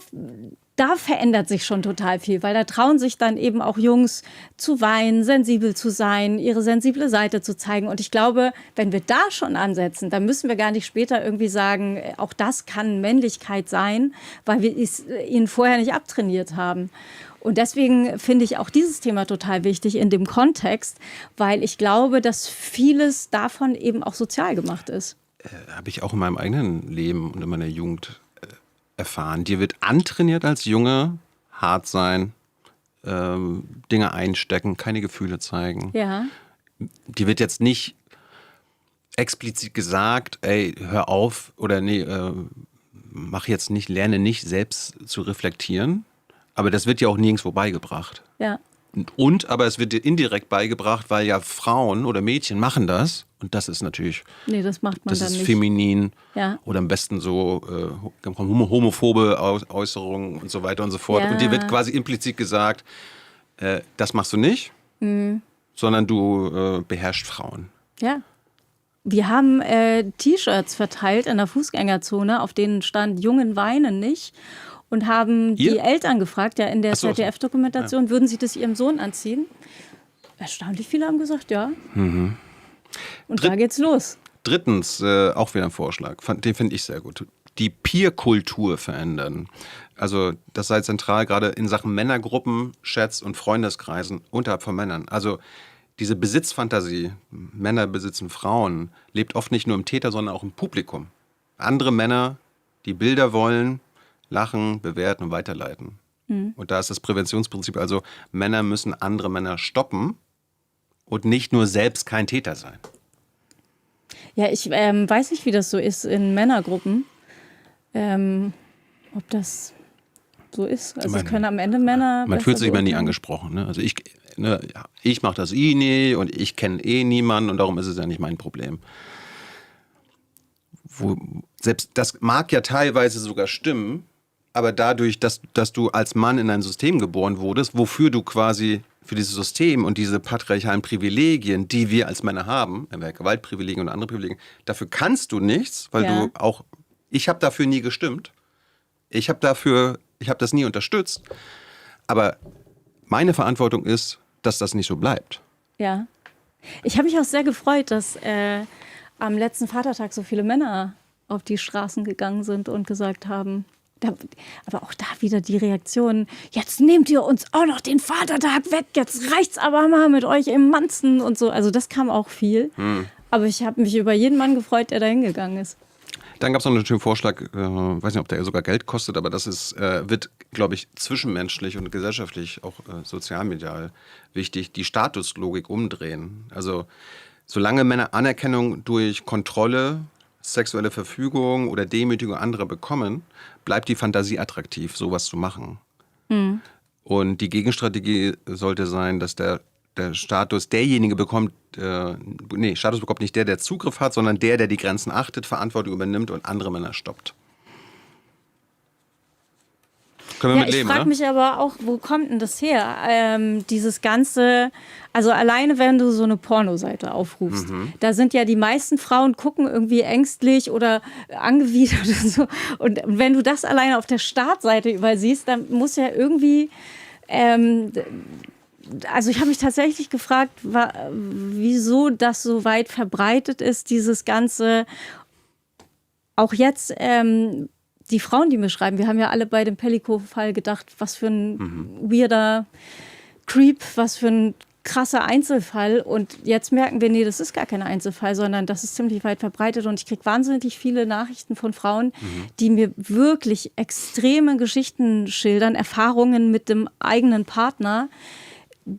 verändert sich schon total viel, weil da trauen sich dann eben auch Jungs zu weinen, sensibel zu sein, ihre sensible Seite zu zeigen. Und ich glaube, wenn wir da schon ansetzen, dann müssen wir gar nicht später irgendwie sagen, auch das kann Männlichkeit sein, weil wir es ihnen vorher nicht abtrainiert haben. Und deswegen finde ich auch dieses Thema total wichtig in dem Kontext, weil ich glaube, dass vieles davon eben auch sozial gemacht ist. Habe ich auch in meinem eigenen Leben und in meiner Jugend erfahren. Dir wird antrainiert als Junge, hart sein, Dinge einstecken, keine Gefühle zeigen. Ja. Dir wird jetzt nicht explizit gesagt, ey, hör auf oder nee, lerne nicht selbst zu reflektieren. Aber das wird dir auch nirgendwo beigebracht. Ja. Aber es wird dir indirekt beigebracht, weil ja Frauen oder Mädchen machen das. Und das ist natürlich, nee, das macht man das dann ist nicht. feminin, Ja. oder am besten so homophobe Äußerungen und so weiter und so fort. Ja. Und dir wird quasi implizit gesagt, das machst du nicht, sondern du beherrschst Frauen. Ja. Wir haben T-Shirts verteilt in der Fußgängerzone, auf denen stand Jungen weinen nicht. Und haben die Eltern gefragt, ja, in der ZDF-Dokumentation, würden sie das ihrem Sohn anziehen? Erstaunlich viele haben gesagt, ja. Und da geht's los. Drittens, auch wieder ein Vorschlag, den finde ich sehr gut. Die Peer-Kultur verändern. Also das sei zentral, gerade in Sachen Männergruppen, Chats und Freundeskreisen unterhalb von Männern. Also diese Besitzfantasie, Männer besitzen Frauen, lebt oft nicht nur im Täter, sondern auch im Publikum. Andere Männer, die Bilder wollen, lachen, bewerten und weiterleiten. Und da ist das Präventionsprinzip, also Männer müssen andere Männer stoppen und nicht nur selbst kein Täter sein. Ja, ich weiß nicht, wie das so ist in Männergruppen. Ob das so ist. Also es können am Ende Männer. Man fühlt sich immer nie angesprochen. Ne? Also ich mache das nie und ich kenne niemanden und darum ist es ja nicht mein Problem. Selbst das mag ja teilweise sogar stimmen, aber dadurch, dass du als Mann in ein System geboren wurdest, wofür du quasi für dieses System und diese patriarchalen Privilegien, die wir als Männer haben, Gewaltprivilegien und andere Privilegien, dafür kannst du nichts, weil ich habe dafür nie gestimmt. Ich habe das nie unterstützt. Aber meine Verantwortung ist, dass das nicht so bleibt. Ja. Ich habe mich auch sehr gefreut, dass am letzten Vatertag so viele Männer auf die Straßen gegangen sind und gesagt haben, aber auch da wieder die Reaktion, jetzt nehmt ihr uns auch noch den Vatertag weg, jetzt reicht's aber mal mit euch im Manzen und so. Also das kam auch viel. Aber ich habe mich über jeden Mann gefreut, der da hingegangen ist. Dann gab es noch einen schönen Vorschlag, weiß nicht, ob der sogar Geld kostet, aber das wird, glaube ich, zwischenmenschlich und gesellschaftlich, auch sozialmedial wichtig, die Statuslogik umdrehen. Also solange Männer Anerkennung durch Kontrolle, sexuelle Verfügung oder Demütigung anderer bekommen, bleibt die Fantasie attraktiv, sowas zu machen. Und die Gegenstrategie sollte sein, dass der Status derjenige bekommt, Status bekommt nicht der Zugriff hat, sondern der die Grenzen achtet, Verantwortung übernimmt und andere Männer stoppt. Können wir mit leben, ich frage mich aber auch, wo kommt denn das her? Dieses Ganze, also alleine wenn du so eine Pornoseite aufrufst, da sind ja die meisten Frauen gucken irgendwie ängstlich oder angewidert und so. Und wenn du das alleine auf der Startseite überall siehst, dann muss ja irgendwie, also ich habe mich tatsächlich gefragt, wieso das so weit verbreitet ist, dieses Ganze, auch jetzt die Frauen, die mir schreiben, wir haben ja alle bei dem Pellico-Fall gedacht, was für ein weirder Creep, was für ein krasser Einzelfall. Und jetzt merken wir, nee, das ist gar kein Einzelfall, sondern das ist ziemlich weit verbreitet. Und ich kriege wahnsinnig viele Nachrichten von Frauen, die mir wirklich extreme Geschichten schildern, Erfahrungen mit dem eigenen Partner,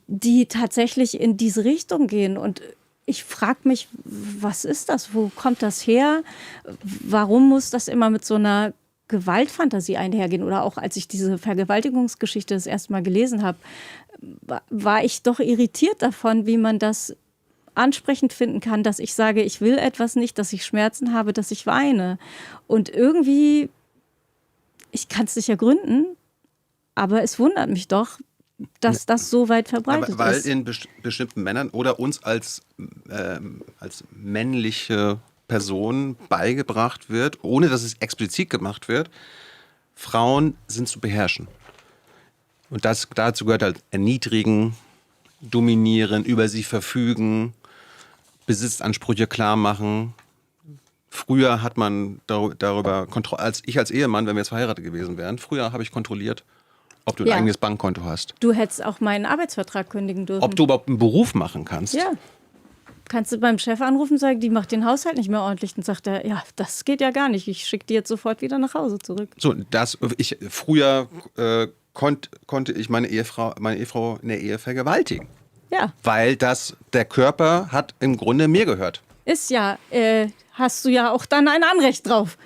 die tatsächlich in diese Richtung gehen. Und ich frage mich, was ist das? Wo kommt das her? Warum muss das immer mit so einer Gewaltfantasie einhergehen? Oder auch als ich diese Vergewaltigungsgeschichte das erste Mal gelesen habe, war ich doch irritiert davon, wie man das ansprechend finden kann, dass ich sage, ich will etwas nicht, dass ich Schmerzen habe, dass ich weine. Und irgendwie, ich kann es nicht ergründen, aber es wundert mich doch, dass das so weit verbreitet ist. Weil in bestimmten Männern oder uns als männliche Person beigebracht wird, ohne dass es explizit gemacht wird, Frauen sind zu beherrschen. Und dazu gehört halt erniedrigen, dominieren, über sie verfügen, Besitzansprüche klar machen. Früher hat man darüber als Ehemann, wenn wir jetzt verheiratet gewesen wären, früher habe ich kontrolliert, ob du ein eigenes Bankkonto hast. Du hättest auch meinen Arbeitsvertrag kündigen dürfen. Ob du überhaupt einen Beruf machen kannst. Ja. Kannst du beim Chef anrufen und sagen, die macht den Haushalt nicht mehr ordentlich. Und sagt er, ja, das geht ja gar nicht. Ich schicke die jetzt sofort wieder nach Hause zurück. So, früher konnte ich meine Ehefrau in der Ehe vergewaltigen. Ja. Weil der Körper hat im Grunde mir gehört. Ist ja, hast du ja auch dann ein Anrecht drauf.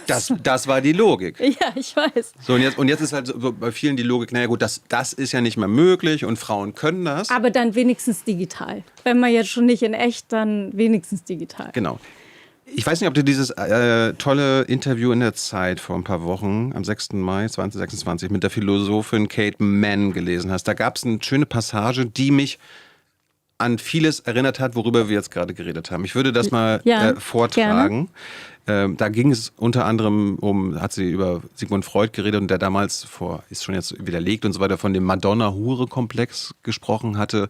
Das war die Logik. Ja, ich weiß. So, und jetzt ist halt so bei vielen die Logik, naja gut, das ist ja nicht mehr möglich und Frauen können das. Aber dann wenigstens digital. Wenn man jetzt schon nicht in echt, dann wenigstens digital. Genau. Ich weiß nicht, ob du dieses tolle Interview in der Zeit vor ein paar Wochen, am 6. Mai 2026, mit der Philosophin Kate Manne gelesen hast. Da gab es eine schöne Passage, die mich an vieles erinnert hat, worüber wir jetzt gerade geredet haben. Ich würde das mal vortragen. Da ging es unter anderem hat sie über Sigmund Freud geredet und der damals ist schon jetzt widerlegt und so weiter, von dem Madonna-Hure-Komplex gesprochen hatte.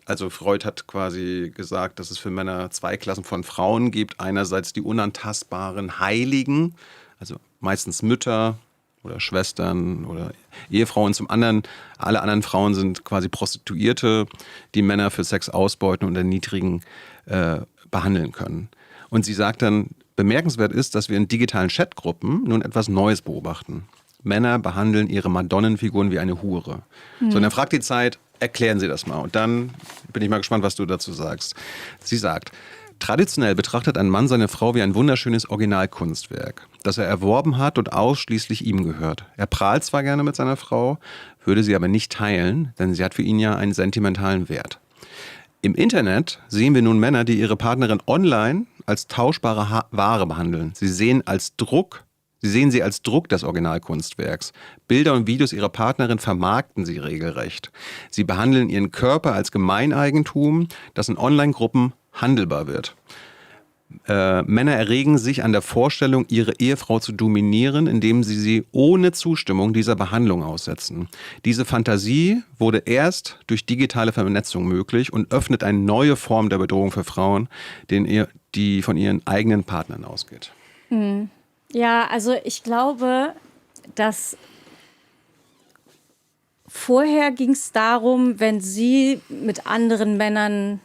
Also Freud hat quasi gesagt, dass es für Männer zwei Klassen von Frauen gibt. Einerseits die unantastbaren Heiligen, also meistens Mütter oder Schwestern oder Ehefrauen. Zum anderen, alle anderen Frauen sind quasi Prostituierte, die Männer für Sex ausbeuten und erniedrigen behandeln können. Und sie sagt dann, bemerkenswert ist, dass wir in digitalen Chatgruppen nun etwas Neues beobachten. Männer behandeln ihre Madonnenfiguren wie eine Hure. So, und dann fragt die Zeit, erklären Sie das mal. Und dann bin ich mal gespannt, was du dazu sagst. Sie sagt, traditionell betrachtet ein Mann seine Frau wie ein wunderschönes Originalkunstwerk, das er erworben hat und ausschließlich ihm gehört. Er prahlt zwar gerne mit seiner Frau, würde sie aber nicht teilen, denn sie hat für ihn ja einen sentimentalen Wert. Im Internet sehen wir nun Männer, die ihre Partnerin online als tauschbare Ware behandeln. Sie sehen sie als Druck des Originalkunstwerks. Bilder und Videos ihrer Partnerin vermarkten sie regelrecht. Sie behandeln ihren Körper als Gemeineigentum, das in Online-Gruppen handelbar wird. Männer erregen sich an der Vorstellung, ihre Ehefrau zu dominieren, indem sie ohne Zustimmung dieser Behandlung aussetzen. Diese Fantasie wurde erst durch digitale Vernetzung möglich und öffnet eine neue Form der Bedrohung für Frauen, die von ihren eigenen Partnern ausgeht. Ja, also ich glaube, dass vorher ging es darum, wenn sie mit anderen Männern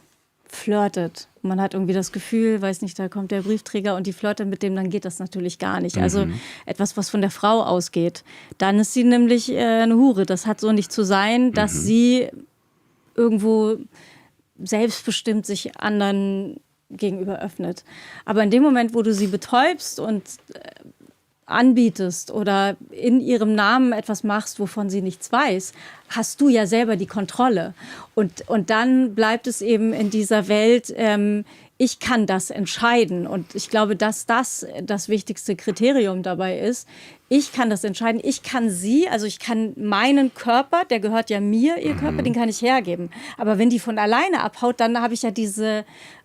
flirtet. Man hat irgendwie das Gefühl, weiß nicht, da kommt der Briefträger und die flirtet mit dem, dann geht das natürlich gar nicht. Also etwas, was von der Frau ausgeht. Dann ist sie nämlich eine Hure. Das hat so nicht zu sein, dass sie irgendwo selbstbestimmt sich anderen gegenüber öffnet. Aber in dem Moment, wo du sie betäubst und anbietest oder in ihrem Namen etwas machst, wovon sie nichts weiß, hast du ja selber die Kontrolle. Und dann bleibt es eben in dieser Welt, ich kann das entscheiden. Und ich glaube, dass das wichtigste Kriterium dabei ist. Ich kann das entscheiden. Ich kann ich kann meinen Körper, der gehört ja mir, ihr Körper, den kann ich hergeben. Aber wenn die von alleine abhaut, dann habe ich ja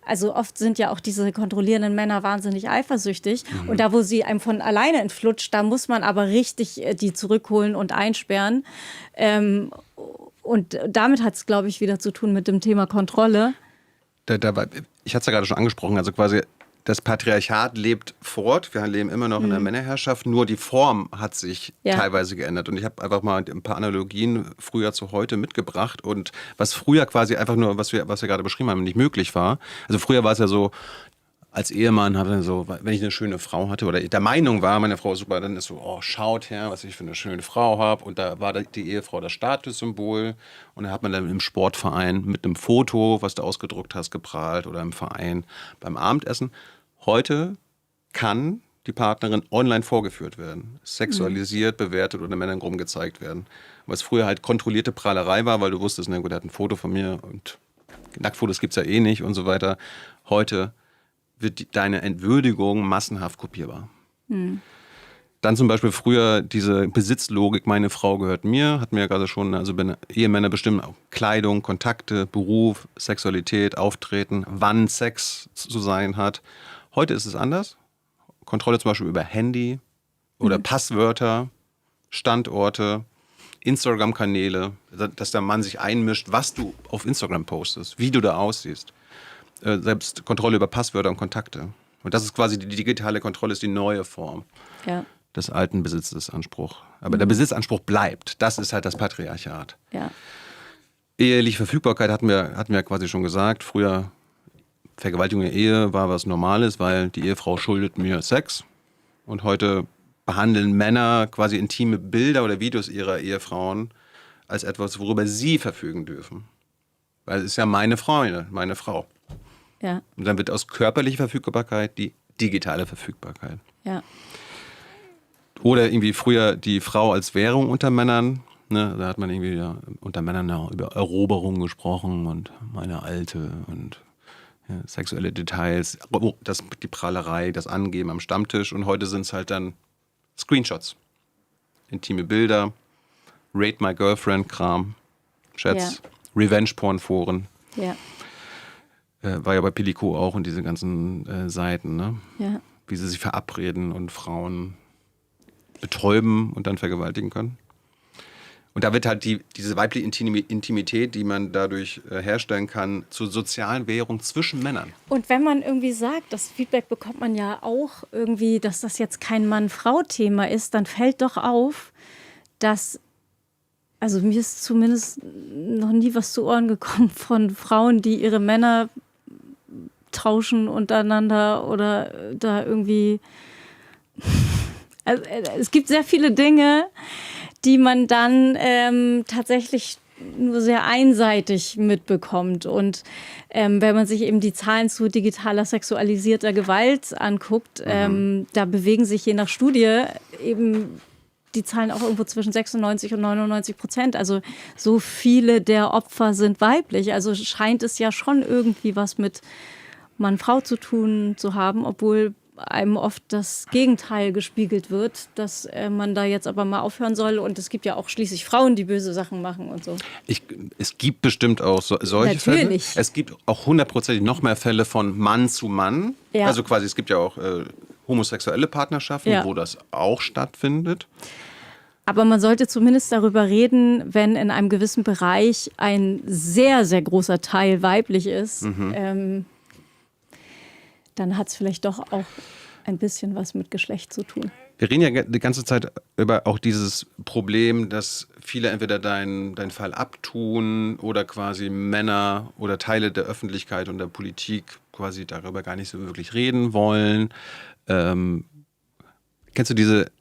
also oft sind ja auch diese kontrollierenden Männer wahnsinnig eifersüchtig. Und da, wo sie einem von alleine entflutscht, da muss man aber richtig die zurückholen und einsperren. Und damit hat es, glaube ich, wieder zu tun mit dem Thema Kontrolle. Ich hatte es ja gerade schon angesprochen, also quasi das Patriarchat lebt fort. Wir leben immer noch in der Männerherrschaft. Nur die Form hat sich teilweise geändert. Und ich habe einfach mal ein paar Analogien früher zu heute mitgebracht. Und was früher quasi einfach nur, was wir gerade beschrieben haben, nicht möglich war. Also früher war es ja so, als Ehemann hatte so, wenn ich eine schöne Frau hatte oder der Meinung war, meine Frau ist super, dann ist so, oh, schaut her, was ich für eine schöne Frau habe. Und da war die Ehefrau das Statussymbol. Und da hat man dann im Sportverein mit einem Foto, was du ausgedruckt hast, geprahlt oder im Verein beim Abendessen. Heute kann die Partnerin online vorgeführt werden, sexualisiert, bewertet oder Männergruppen gezeigt werden. Was früher halt kontrollierte Prahlerei war, weil du wusstest, na gut, er hat ein Foto von mir und Nacktfotos gibt es ja eh nicht und so weiter. Heute wird deine Entwürdigung massenhaft kopierbar. Dann zum Beispiel früher diese Besitzlogik, meine Frau gehört mir, hatten wir ja gerade schon, also Ehemänner bestimmen auch Kleidung, Kontakte, Beruf, Sexualität, Auftreten, wann Sex zu sein hat. Heute ist es anders. Kontrolle zum Beispiel über Handy oder Passwörter, Standorte, Instagram-Kanäle, dass der Mann sich einmischt, was du auf Instagram postest, wie du da aussiehst. Selbst Kontrolle über Passwörter und Kontakte. Und das ist quasi die digitale Kontrolle, ist die neue Form des alten Besitzanspruchs. Aber der Besitzanspruch bleibt. Das ist halt das Patriarchat. Ja. Eheliche Verfügbarkeit hatten wir quasi schon gesagt. Früher Vergewaltigung in der Ehe war was Normales, weil die Ehefrau schuldet mir Sex. Und heute behandeln Männer quasi intime Bilder oder Videos ihrer Ehefrauen als etwas, worüber sie verfügen dürfen. Weil es ist ja meine Freundin, meine Frau. Ja. Und dann wird aus körperlicher Verfügbarkeit die digitale Verfügbarkeit. Ja. Oder irgendwie früher die Frau als Währung unter Männern. Ne? Da hat man irgendwie unter Männern über Eroberung gesprochen und meine Alte und sexuelle Details, die Prahlerei, das Angeben am Stammtisch. Und heute sind es halt dann Screenshots, intime Bilder, Rate My Girlfriend-Kram, Chats, Revenge-Porn-Foren. Ja. War ja bei Pellico auch und diese ganzen Seiten, ne? Ja. Wie sie sich verabreden und Frauen betäuben und dann vergewaltigen können. Und da wird halt diese weibliche Intimität, die man dadurch herstellen kann, zur sozialen Währung zwischen Männern. Und wenn man irgendwie sagt, das Feedback bekommt man ja auch irgendwie, dass das jetzt kein Mann-Frau-Thema ist, dann fällt doch auf, dass, also mir ist zumindest noch nie was zu Ohren gekommen von Frauen, die ihre Männer tauschen untereinander oder da irgendwie. Also, es gibt sehr viele Dinge, die man dann tatsächlich nur sehr einseitig mitbekommt. Und wenn man sich eben die Zahlen zu digitaler sexualisierter Gewalt anguckt, da bewegen sich je nach Studie eben die Zahlen auch irgendwo zwischen 96 und 99%. Also so viele der Opfer sind weiblich. Also scheint es ja schon irgendwie was mit Mann-Frau zu tun zu haben, obwohl einem oft das Gegenteil gespiegelt wird, dass man da jetzt aber mal aufhören soll. Und es gibt ja auch schließlich Frauen, die böse Sachen machen und so. Es gibt bestimmt auch solche Fälle. Es gibt auch 100% noch mehr Fälle von Mann zu Mann. Ja. Also quasi, es gibt ja auch homosexuelle Partnerschaften, wo das auch stattfindet. Aber man sollte zumindest darüber reden, wenn in einem gewissen Bereich ein sehr, sehr großer Teil weiblich ist. Dann hat es vielleicht doch auch ein bisschen was mit Geschlecht zu tun. Wir reden ja die ganze Zeit über auch dieses Problem, dass viele entweder deinen Fall abtun oder quasi Männer oder Teile der Öffentlichkeit und der Politik quasi darüber gar nicht so wirklich reden wollen. Kennst du diese,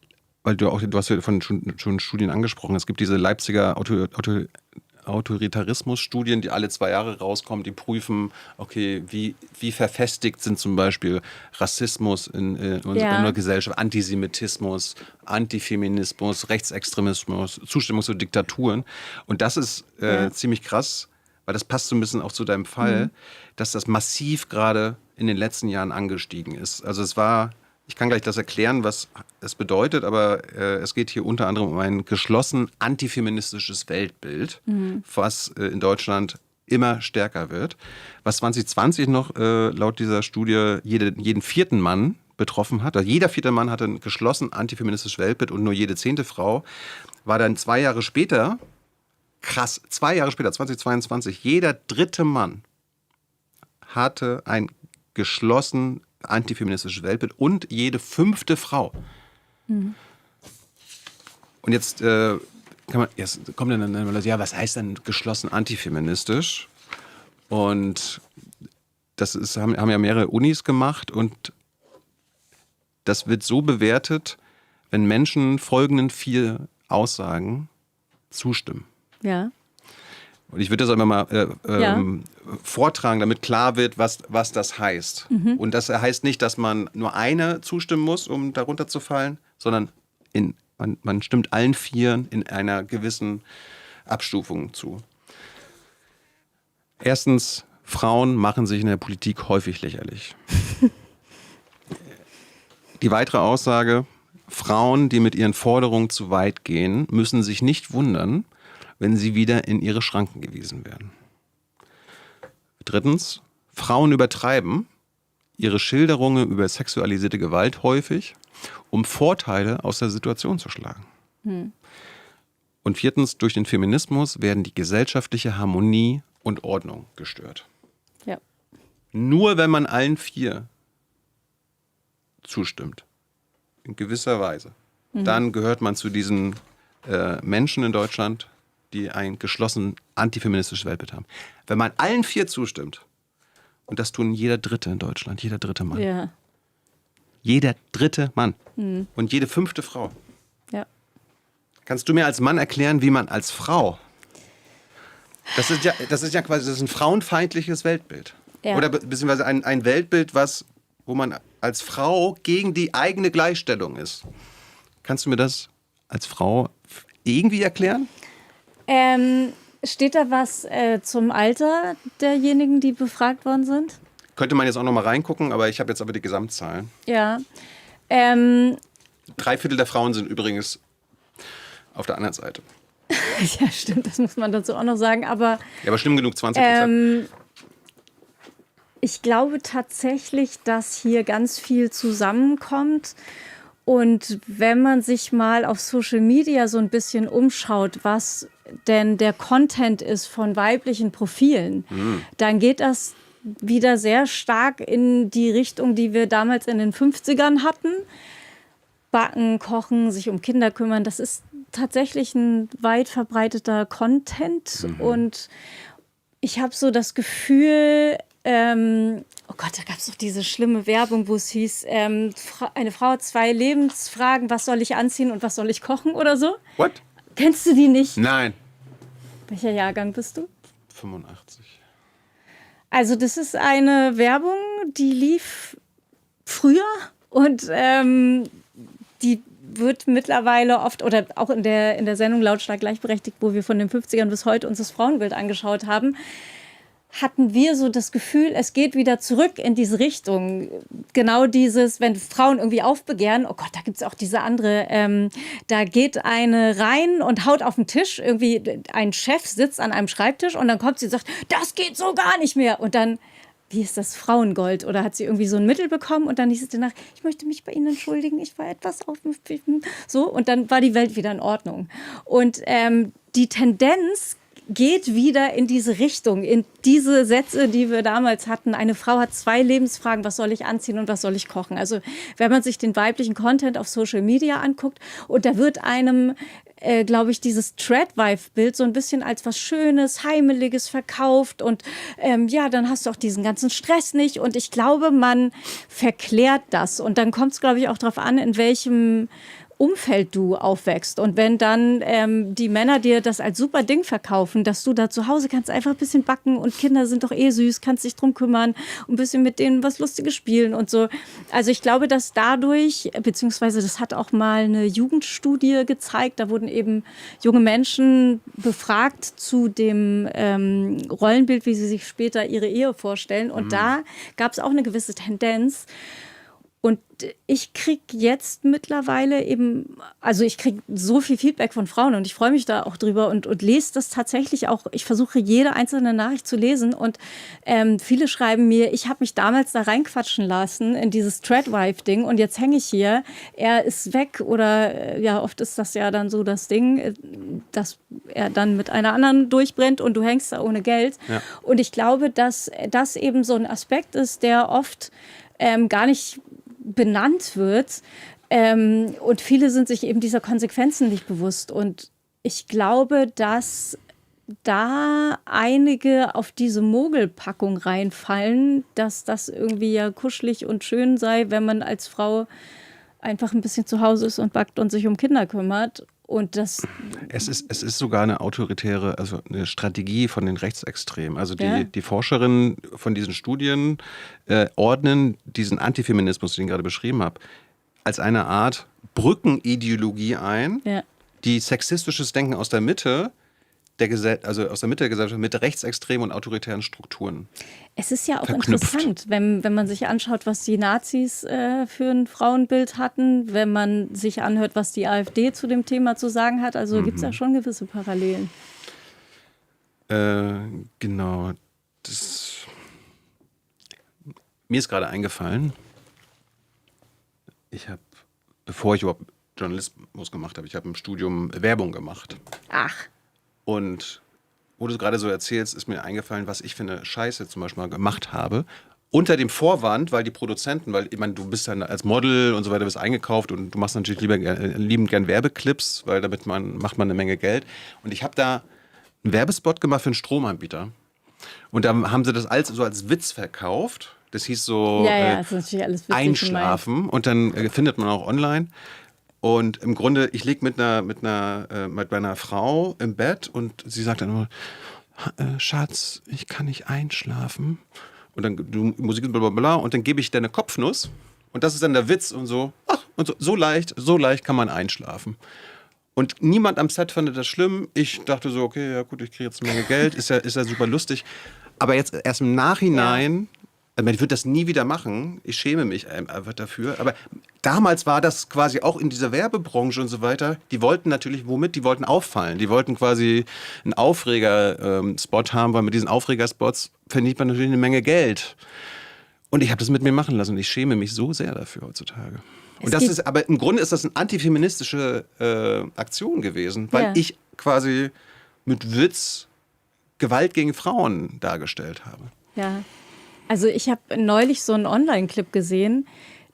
weil du hast ja schon Studien angesprochen, es gibt diese Leipziger Autoritarismus-Studien, die alle 2 Jahre rauskommen, die prüfen, okay, wie verfestigt sind zum Beispiel Rassismus in unserer Gesellschaft, Antisemitismus, Antifeminismus, Rechtsextremismus, Zustimmung zu Diktaturen. Und das ist ziemlich krass, weil das passt so ein bisschen auch zu deinem Fall, dass das massiv gerade in den letzten Jahren angestiegen ist. Also ich kann gleich das erklären, was es bedeutet, aber es geht hier unter anderem um ein geschlossen antifeministisches Weltbild, was in Deutschland immer stärker wird. Was 2020 noch laut dieser Studie jeden 4. Mann betroffen hat. Also jeder 4. Mann hatte ein geschlossen antifeministisches Weltbild und nur jede 10. Frau war dann 2 Jahre später, krass, 2 Jahre später, 2022, jeder 3. Mann hatte ein geschlossen antifeministisches Weltbild und jede 5. Frau. Und jetzt kommt dann, ja, was heißt denn geschlossen antifeministisch? Und das haben ja mehrere Unis gemacht und das wird so bewertet, wenn Menschen folgenden 4 Aussagen zustimmen. Ja. Und ich würde das einfach mal vortragen, damit klar wird, was das heißt. Und das heißt nicht, dass man nur eine zustimmen muss, um darunter zu fallen, sondern man stimmt allen 4 in einer gewissen Abstufung zu. Erstens, Frauen machen sich in der Politik häufig lächerlich. Die weitere Aussage, Frauen, die mit ihren Forderungen zu weit gehen, müssen sich nicht wundern, wenn sie wieder in ihre Schranken gewiesen werden. Drittens, Frauen übertreiben ihre Schilderungen über sexualisierte Gewalt häufig, um Vorteile aus der Situation zu schlagen. Und 4, durch den Feminismus werden die gesellschaftliche Harmonie und Ordnung gestört. Ja. Nur wenn man allen 4 zustimmt, in gewisser Weise, dann gehört man zu diesen Menschen in Deutschland, die ein geschlossen antifeministisches Weltbild haben. Wenn man allen 4 zustimmt, und das tun jeder Dritte in Deutschland, jeder 3. Mann. Ja. Jeder 3. Mann. Und jede 5. Frau. Ja. Kannst du mir als Mann erklären, wie man als Frau... Das ist ja quasi ein frauenfeindliches Weltbild. Ja. Oder beziehungsweise ein Weltbild, wo man als Frau gegen die eigene Gleichstellung ist. Kannst du mir das als Frau irgendwie erklären? Steht da was zum Alter derjenigen, die befragt worden sind? Könnte man jetzt auch noch mal reingucken, aber ich habe jetzt aber die Gesamtzahlen. Ja. 3/4 der Frauen sind übrigens auf der anderen Seite. Ja, stimmt, das muss man dazu auch noch sagen. Aber, Ja, aber schlimm genug, 20%. Ich glaube tatsächlich, dass hier ganz viel zusammenkommt. Und wenn man sich mal auf Social Media so ein bisschen umschaut, was denn der Content ist von weiblichen Profilen, dann geht das wieder sehr stark in die Richtung, die wir damals in den 50ern hatten. Backen, kochen, sich um Kinder kümmern, das ist tatsächlich ein weit verbreiteter Content. Und ich habe so das Gefühl, oh Gott, da gab es doch diese schlimme Werbung, wo es hieß, eine Frau hat 2 Lebensfragen, was soll ich anziehen und was soll ich kochen oder so. What? Kennst du die nicht? Nein. Welcher Jahrgang bist du? 85. Also das ist eine Werbung, die lief früher und die wird mittlerweile oft, oder auch in der Sendung Lautstark gleichberechtigt, wo wir von den 50ern bis heute uns das Frauenbild angeschaut haben, hatten wir so das Gefühl, es geht wieder zurück in diese Richtung. Genau dieses, wenn Frauen irgendwie aufbegehren, oh Gott, da gibt es auch diese andere, da geht eine rein und haut auf den Tisch, irgendwie ein Chef sitzt an einem Schreibtisch und dann kommt sie und sagt, das geht so gar nicht mehr. Und dann, wie ist das, Frauengold? Oder hat sie irgendwie so ein Mittel bekommen und dann hieß es danach, ich möchte mich bei Ihnen entschuldigen, ich war etwas aufgepfiffen. So, und dann war die Welt wieder in Ordnung. Und die Tendenz geht wieder in diese Richtung, in diese Sätze, die wir damals hatten. Eine Frau hat 2 Lebensfragen, was soll ich anziehen und was soll ich kochen? Also wenn man sich den weiblichen Content auf Social Media anguckt und da wird einem, glaube ich, dieses Tradwife-Bild so ein bisschen als was Schönes, Heimeliges verkauft und ja, dann hast du auch diesen ganzen Stress nicht und ich glaube, man verklärt das und dann kommt es, glaube ich, auch darauf an, in welchem Umfeld du aufwächst. Und wenn dann die Männer dir das als super Ding verkaufen, dass du da zu Hause kannst einfach ein bisschen backen und Kinder sind doch eh süß, kannst dich drum kümmern, ein bisschen mit denen was Lustiges spielen und so. Also ich glaube, dass dadurch, beziehungsweise das hat auch mal eine Jugendstudie gezeigt, da wurden eben junge Menschen befragt zu dem Rollenbild, wie sie sich später ihre Ehe vorstellen. Und da gab es auch eine gewisse Tendenz. Und ich kriege jetzt mittlerweile eben, also ich kriege so viel Feedback von Frauen und ich freue mich da auch drüber und lese das tatsächlich auch. Ich versuche jede einzelne Nachricht zu lesen und viele schreiben mir, ich habe mich damals da reinquatschen lassen in dieses Tradwife-Ding und jetzt hänge ich hier, er ist weg oder ja, oft ist das ja dann so das Ding, dass er dann mit einer anderen durchbrennt und du hängst da ohne Geld. Ja. Und ich glaube, dass das eben so ein Aspekt ist, der oft gar nicht benannt wird. Und viele sind sich eben dieser Konsequenzen nicht bewusst. Und ich glaube, dass da einige auf diese Mogelpackung reinfallen, dass das irgendwie ja kuschelig und schön sei, wenn man als Frau einfach ein bisschen zu Hause ist und backt und sich um Kinder kümmert. Und das Es ist sogar eine autoritäre, also eine Strategie von den Rechtsextremen. Also Ja. die Forscherinnen von diesen Studien ordnen diesen Antifeminismus, den ich gerade beschrieben habe, als eine Art Brückenideologie ein, ja. die sexistisches Denken aus der Mitte also aus der Mitte der Gesellschaft mit rechtsextremen und autoritären Strukturen. Es ist ja auch Verknüpft. interessant, wenn man sich anschaut, was die Nazis für ein Frauenbild hatten, wenn man sich anhört, was die AfD zu dem Thema zu sagen hat. Also gibt es ja schon gewisse Parallelen. Genau. Mir ist gerade eingefallen, bevor ich überhaupt Journalismus gemacht habe, ich habe im Studium Werbung gemacht. Ach, Und wo du es gerade so erzählst, ist mir eingefallen, was ich für eine Scheiße zum Beispiel mal gemacht habe. Unter dem Vorwand, weil die Produzenten, weil ich meine, du bist dann als Model und so weiter, bist eingekauft und du machst natürlich liebend gern Werbeclips, weil damit macht man eine Menge Geld. Und ich habe da einen Werbespot gemacht für einen Stromanbieter. Und da haben sie das so als Witz verkauft. Das hieß so ja, das ist natürlich alles witzig Einschlafen. Und dann findet man auch online. Und im Grunde, ich liege mit meiner Frau im Bett und sie sagt dann immer, Schatz, ich kann nicht einschlafen. Und dann Musik und blablabla. Und dann gebe ich dir eine Kopfnuss. Und das ist dann der Witz und so. Ach, und so leicht kann man einschlafen. Und niemand am Set fand das schlimm. Ich dachte so, okay, ja gut, ich kriege jetzt eine Menge Geld. Ist ja super lustig. Aber jetzt erst im Nachhinein... Ich würde das nie wieder machen. Ich schäme mich einfach dafür. Aber damals war das quasi auch in dieser Werbebranche und so weiter. Die wollten natürlich, die wollten auffallen. Die wollten quasi einen Aufreger-Spot haben, weil mit diesen Aufreger-Spots verdient man natürlich eine Menge Geld. Und ich habe das mit mir machen lassen und ich schäme mich so sehr dafür heutzutage. Und aber im Grunde ist das eine antifeministische Aktion gewesen, weil ich quasi mit Witz Gewalt gegen Frauen dargestellt habe. Ja. Also ich habe neulich so einen Online-Clip gesehen,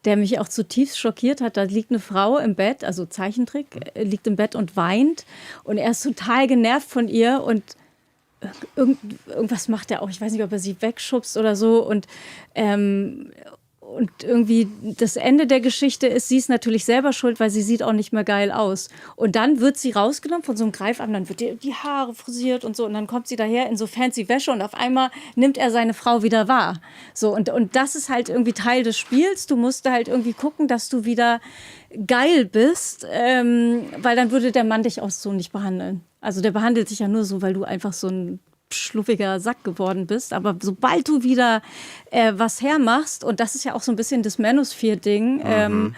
der mich auch zutiefst schockiert hat. Da liegt eine Frau im Bett, also Zeichentrick, liegt im Bett und weint. Und er ist total genervt von ihr und irgendwas macht er auch. Ich weiß nicht, ob er sie wegschubst oder so. Und irgendwie das Ende der Geschichte ist, sie ist natürlich selber schuld, weil sie sieht auch nicht mehr geil aus. Und dann wird sie rausgenommen von so einem Greifarm, dann wird ihr die Haare frisiert und so. Und dann kommt sie daher in so fancy Wäsche und auf einmal nimmt er seine Frau wieder wahr. So, und das ist halt irgendwie Teil des Spiels. Du musst halt irgendwie gucken, dass du wieder geil bist, weil dann würde der Mann dich auch so nicht behandeln. Also der behandelt dich ja nur so, weil du einfach so ein schluffiger Sack geworden bist, aber sobald du wieder was hermachst, und das ist ja auch so ein bisschen das Manosphere-Ding,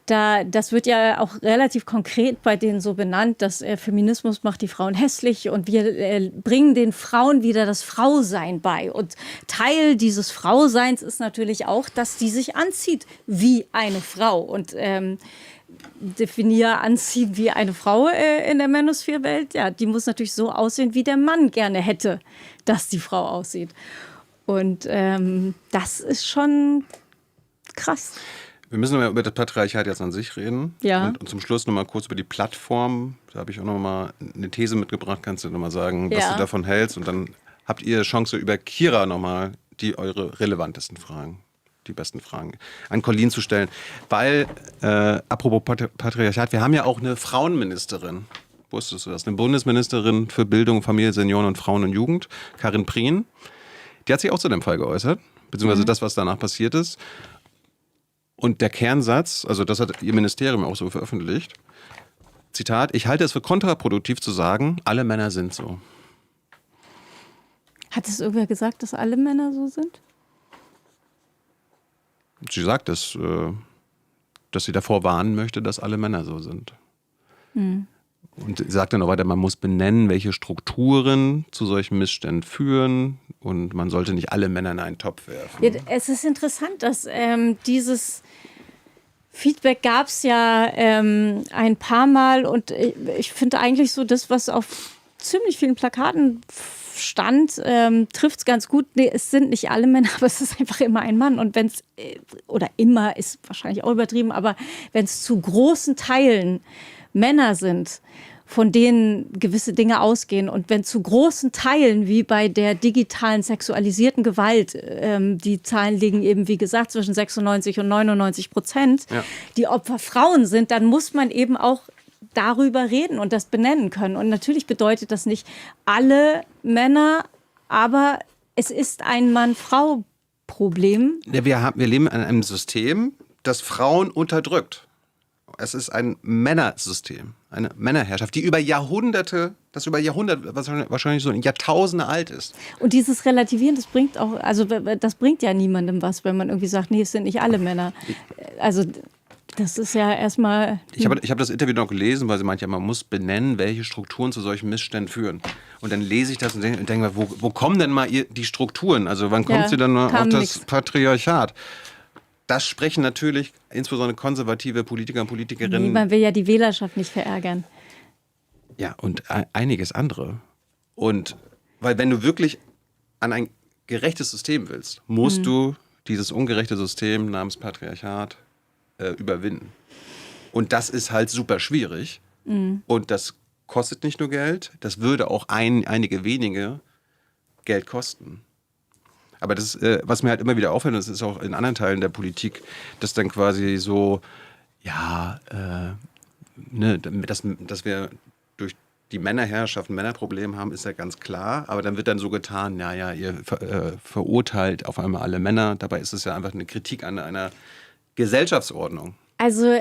das wird ja auch relativ konkret bei denen so benannt, dass Feminismus macht die Frauen hässlich und wir bringen den Frauen wieder das Frausein bei. Und Teil dieses Frauseins ist natürlich auch, dass die sich anzieht wie eine Frau. Und definiere anziehen wie eine Frau in der Manosphere-Welt. Ja, die muss natürlich so aussehen, wie der Mann gerne hätte, dass die Frau aussieht. Und das ist schon krass. Wir müssen über das Patriarchat jetzt an sich reden. Ja. Und zum Schluss noch mal kurz über die Plattform. Da habe ich auch noch mal eine These mitgebracht. Kannst du noch mal sagen, was du davon hältst? Und dann habt ihr Chance, über Kira noch mal eure relevantesten Fragen, die besten Fragen an Colleen zu stellen. Weil, apropos Patriarchat, wir haben ja auch eine Frauenministerin. Wusstest du das? Eine Bundesministerin für Bildung, Familie, Senioren und Frauen und Jugend, Karin Prien. Die hat sich auch zu dem Fall geäußert, beziehungsweise das, was danach passiert ist. Und der Kernsatz, also das hat ihr Ministerium auch so veröffentlicht, Zitat, ich halte es für kontraproduktiv zu sagen, alle Männer sind so. Hat es irgendwer gesagt, dass alle Männer so sind? Sie sagt es, dass sie davor warnen möchte, dass alle Männer so sind. Mhm. Und sie sagt dann noch weiter, man muss benennen, welche Strukturen zu solchen Missständen führen und man sollte nicht alle Männer in einen Topf werfen. Ja, es ist interessant, dass dieses Feedback gab es ja ein paar Mal und ich finde eigentlich so das, was auf ziemlich vielen Plakaten Stand trifft es ganz gut. Nee, es sind nicht alle Männer, aber es ist einfach immer ein Mann. Und wenn es, oder immer ist wahrscheinlich auch übertrieben, aber wenn es zu großen Teilen Männer sind, von denen gewisse Dinge ausgehen. Und wenn zu großen Teilen, wie bei der digitalen sexualisierten Gewalt, die Zahlen liegen eben, wie gesagt, zwischen 96 und 99%, die Opfer Frauen sind, dann muss man eben auch darüber reden und das benennen können. Und natürlich bedeutet das nicht alle Männer, aber es ist ein Mann-Frau-Problem. Ja, wir leben in einem System, das Frauen unterdrückt. Es ist ein Männersystem, eine Männerherrschaft, die über Jahrhunderte, wahrscheinlich so Jahrtausende alt ist. Und dieses Relativieren, das bringt auch, also das bringt ja niemandem was, wenn man irgendwie sagt, nee, es sind nicht alle Männer. Also das ist ja erstmal... Ich hab das Interview noch gelesen, weil sie meinte, ja, man muss benennen, welche Strukturen zu solchen Missständen führen. Und dann lese ich das und denke mir, wo kommen denn mal die Strukturen? Also wann kommt sie dann mal auf das Patriarchat? Das sprechen natürlich insbesondere konservative Politiker und Politikerinnen. Nee, man will ja die Wählerschaft nicht verärgern. Ja, und einiges andere. Und weil wenn du wirklich an ein gerechtes System willst, musst du dieses ungerechte System namens Patriarchat überwinden. Und das ist halt super schwierig. Und das kostet nicht nur Geld, das würde auch einige wenige Geld kosten. Aber das, was mir halt immer wieder auffällt, und das ist auch in anderen Teilen der Politik, dass dann quasi so, dass wir durch die Männerherrschaft ein Männerproblem haben, ist ja ganz klar. Aber dann wird dann so getan, ihr verurteilt auf einmal alle Männer. Dabei ist es ja einfach eine Kritik an einer Gesellschaftsordnung. Also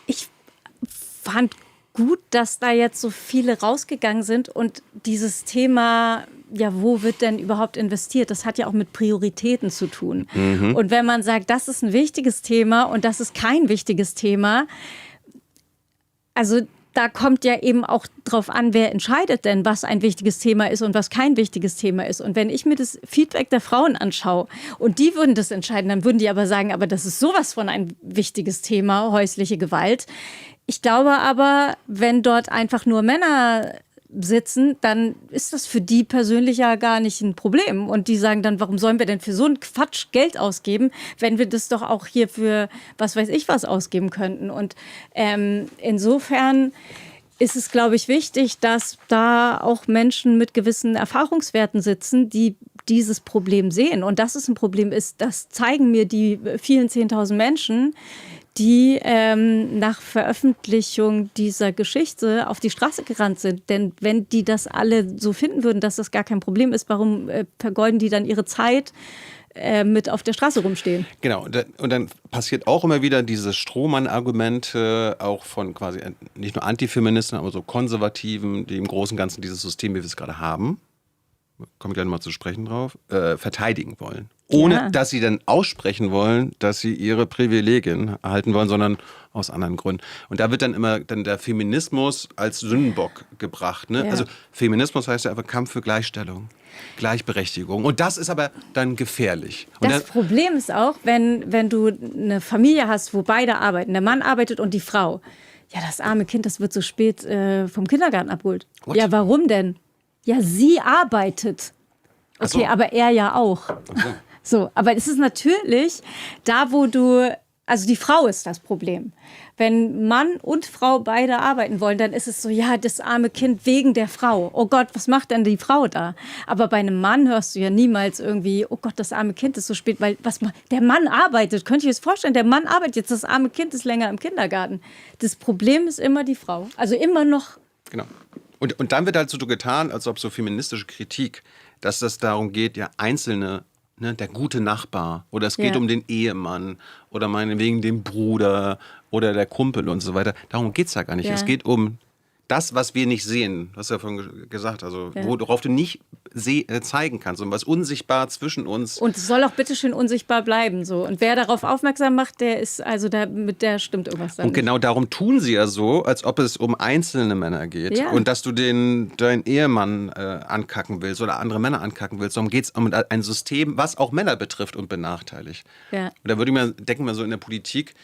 ich fand gut, dass da jetzt so viele rausgegangen sind und dieses Thema, ja, wo wird denn überhaupt investiert? Das hat ja auch mit Prioritäten zu tun. Und wenn man sagt, das ist ein wichtiges Thema und das ist kein wichtiges Thema, also da kommt ja eben auch drauf an, wer entscheidet denn, was ein wichtiges Thema ist und was kein wichtiges Thema ist. Und wenn ich mir das Feedback der Frauen anschaue und die würden das entscheiden, dann würden die aber sagen, aber das ist sowas von ein wichtiges Thema, häusliche Gewalt. Ich glaube aber, wenn dort einfach nur Männer sitzen, dann ist das für die persönlich ja gar nicht ein Problem. Und die sagen dann, warum sollen wir denn für so einen Quatsch Geld ausgeben, wenn wir das doch auch hier für was weiß ich was ausgeben könnten. Und insofern ist es, glaube ich, wichtig, dass da auch Menschen mit gewissen Erfahrungswerten sitzen, die dieses Problem sehen. Und dass es ein Problem ist, das zeigen mir die vielen 10.000 Menschen, die nach Veröffentlichung dieser Geschichte auf die Straße gerannt sind. Denn wenn die das alle so finden würden, dass das gar kein Problem ist, warum vergeuden die dann ihre Zeit mit auf der Straße rumstehen? Genau, und dann passiert auch immer wieder dieses Strohmann-Argument, auch von quasi nicht nur Antifeministen, aber so Konservativen, die im Großen und Ganzen dieses System, wie wir es gerade haben, komme ich gleich mal zu sprechen drauf, verteidigen wollen. Ohne dass sie dann aussprechen wollen, dass sie ihre Privilegien erhalten wollen, sondern aus anderen Gründen. Und da wird dann immer der Feminismus als Sündenbock gebracht. Ne? Ja. Also Feminismus heißt ja einfach Kampf für Gleichstellung, Gleichberechtigung. Und das ist aber dann gefährlich. Und das Problem ist auch, wenn du eine Familie hast, wo beide arbeiten, der Mann arbeitet und die Frau. Ja, das arme Kind, das wird so spät vom Kindergarten abgeholt. What? Ja, warum denn? Ja, sie arbeitet. Okay, aber er ja auch. Okay. So, aber es ist natürlich da, wo also die Frau ist das Problem. Wenn Mann und Frau beide arbeiten wollen, dann ist es so, ja, das arme Kind wegen der Frau. Oh Gott, was macht denn die Frau da? Aber bei einem Mann hörst du ja niemals irgendwie, oh Gott, das arme Kind ist so spät, weil der Mann arbeitet. Könnt ihr euch das vorstellen? Der Mann arbeitet jetzt, das arme Kind ist länger im Kindergarten. Das Problem ist immer die Frau. Also immer noch. Genau. Und dann wird halt so getan, als ob so feministische Kritik, dass das darum geht, ja einzelne, ne, der gute Nachbar oder es geht um den Ehemann oder meinetwegen den Bruder oder der Kumpel und so weiter. Darum geht es ja gar nicht. Ja. Es geht um das, was wir nicht sehen. Du hast ja vorhin gesagt, also worauf du nicht zeigen kannst und was unsichtbar zwischen uns. Und es soll auch bitteschön unsichtbar bleiben. So. Und wer darauf aufmerksam macht, der stimmt irgendwas dann. Und genau darum tun sie ja so, als ob es um einzelne Männer geht. Ja. Und dass du deinen Ehemann ankacken willst oder andere Männer ankacken willst. Darum geht es um ein System, was auch Männer betrifft und benachteiligt. Ja. Und da würde ich mir denken, so in der Politik,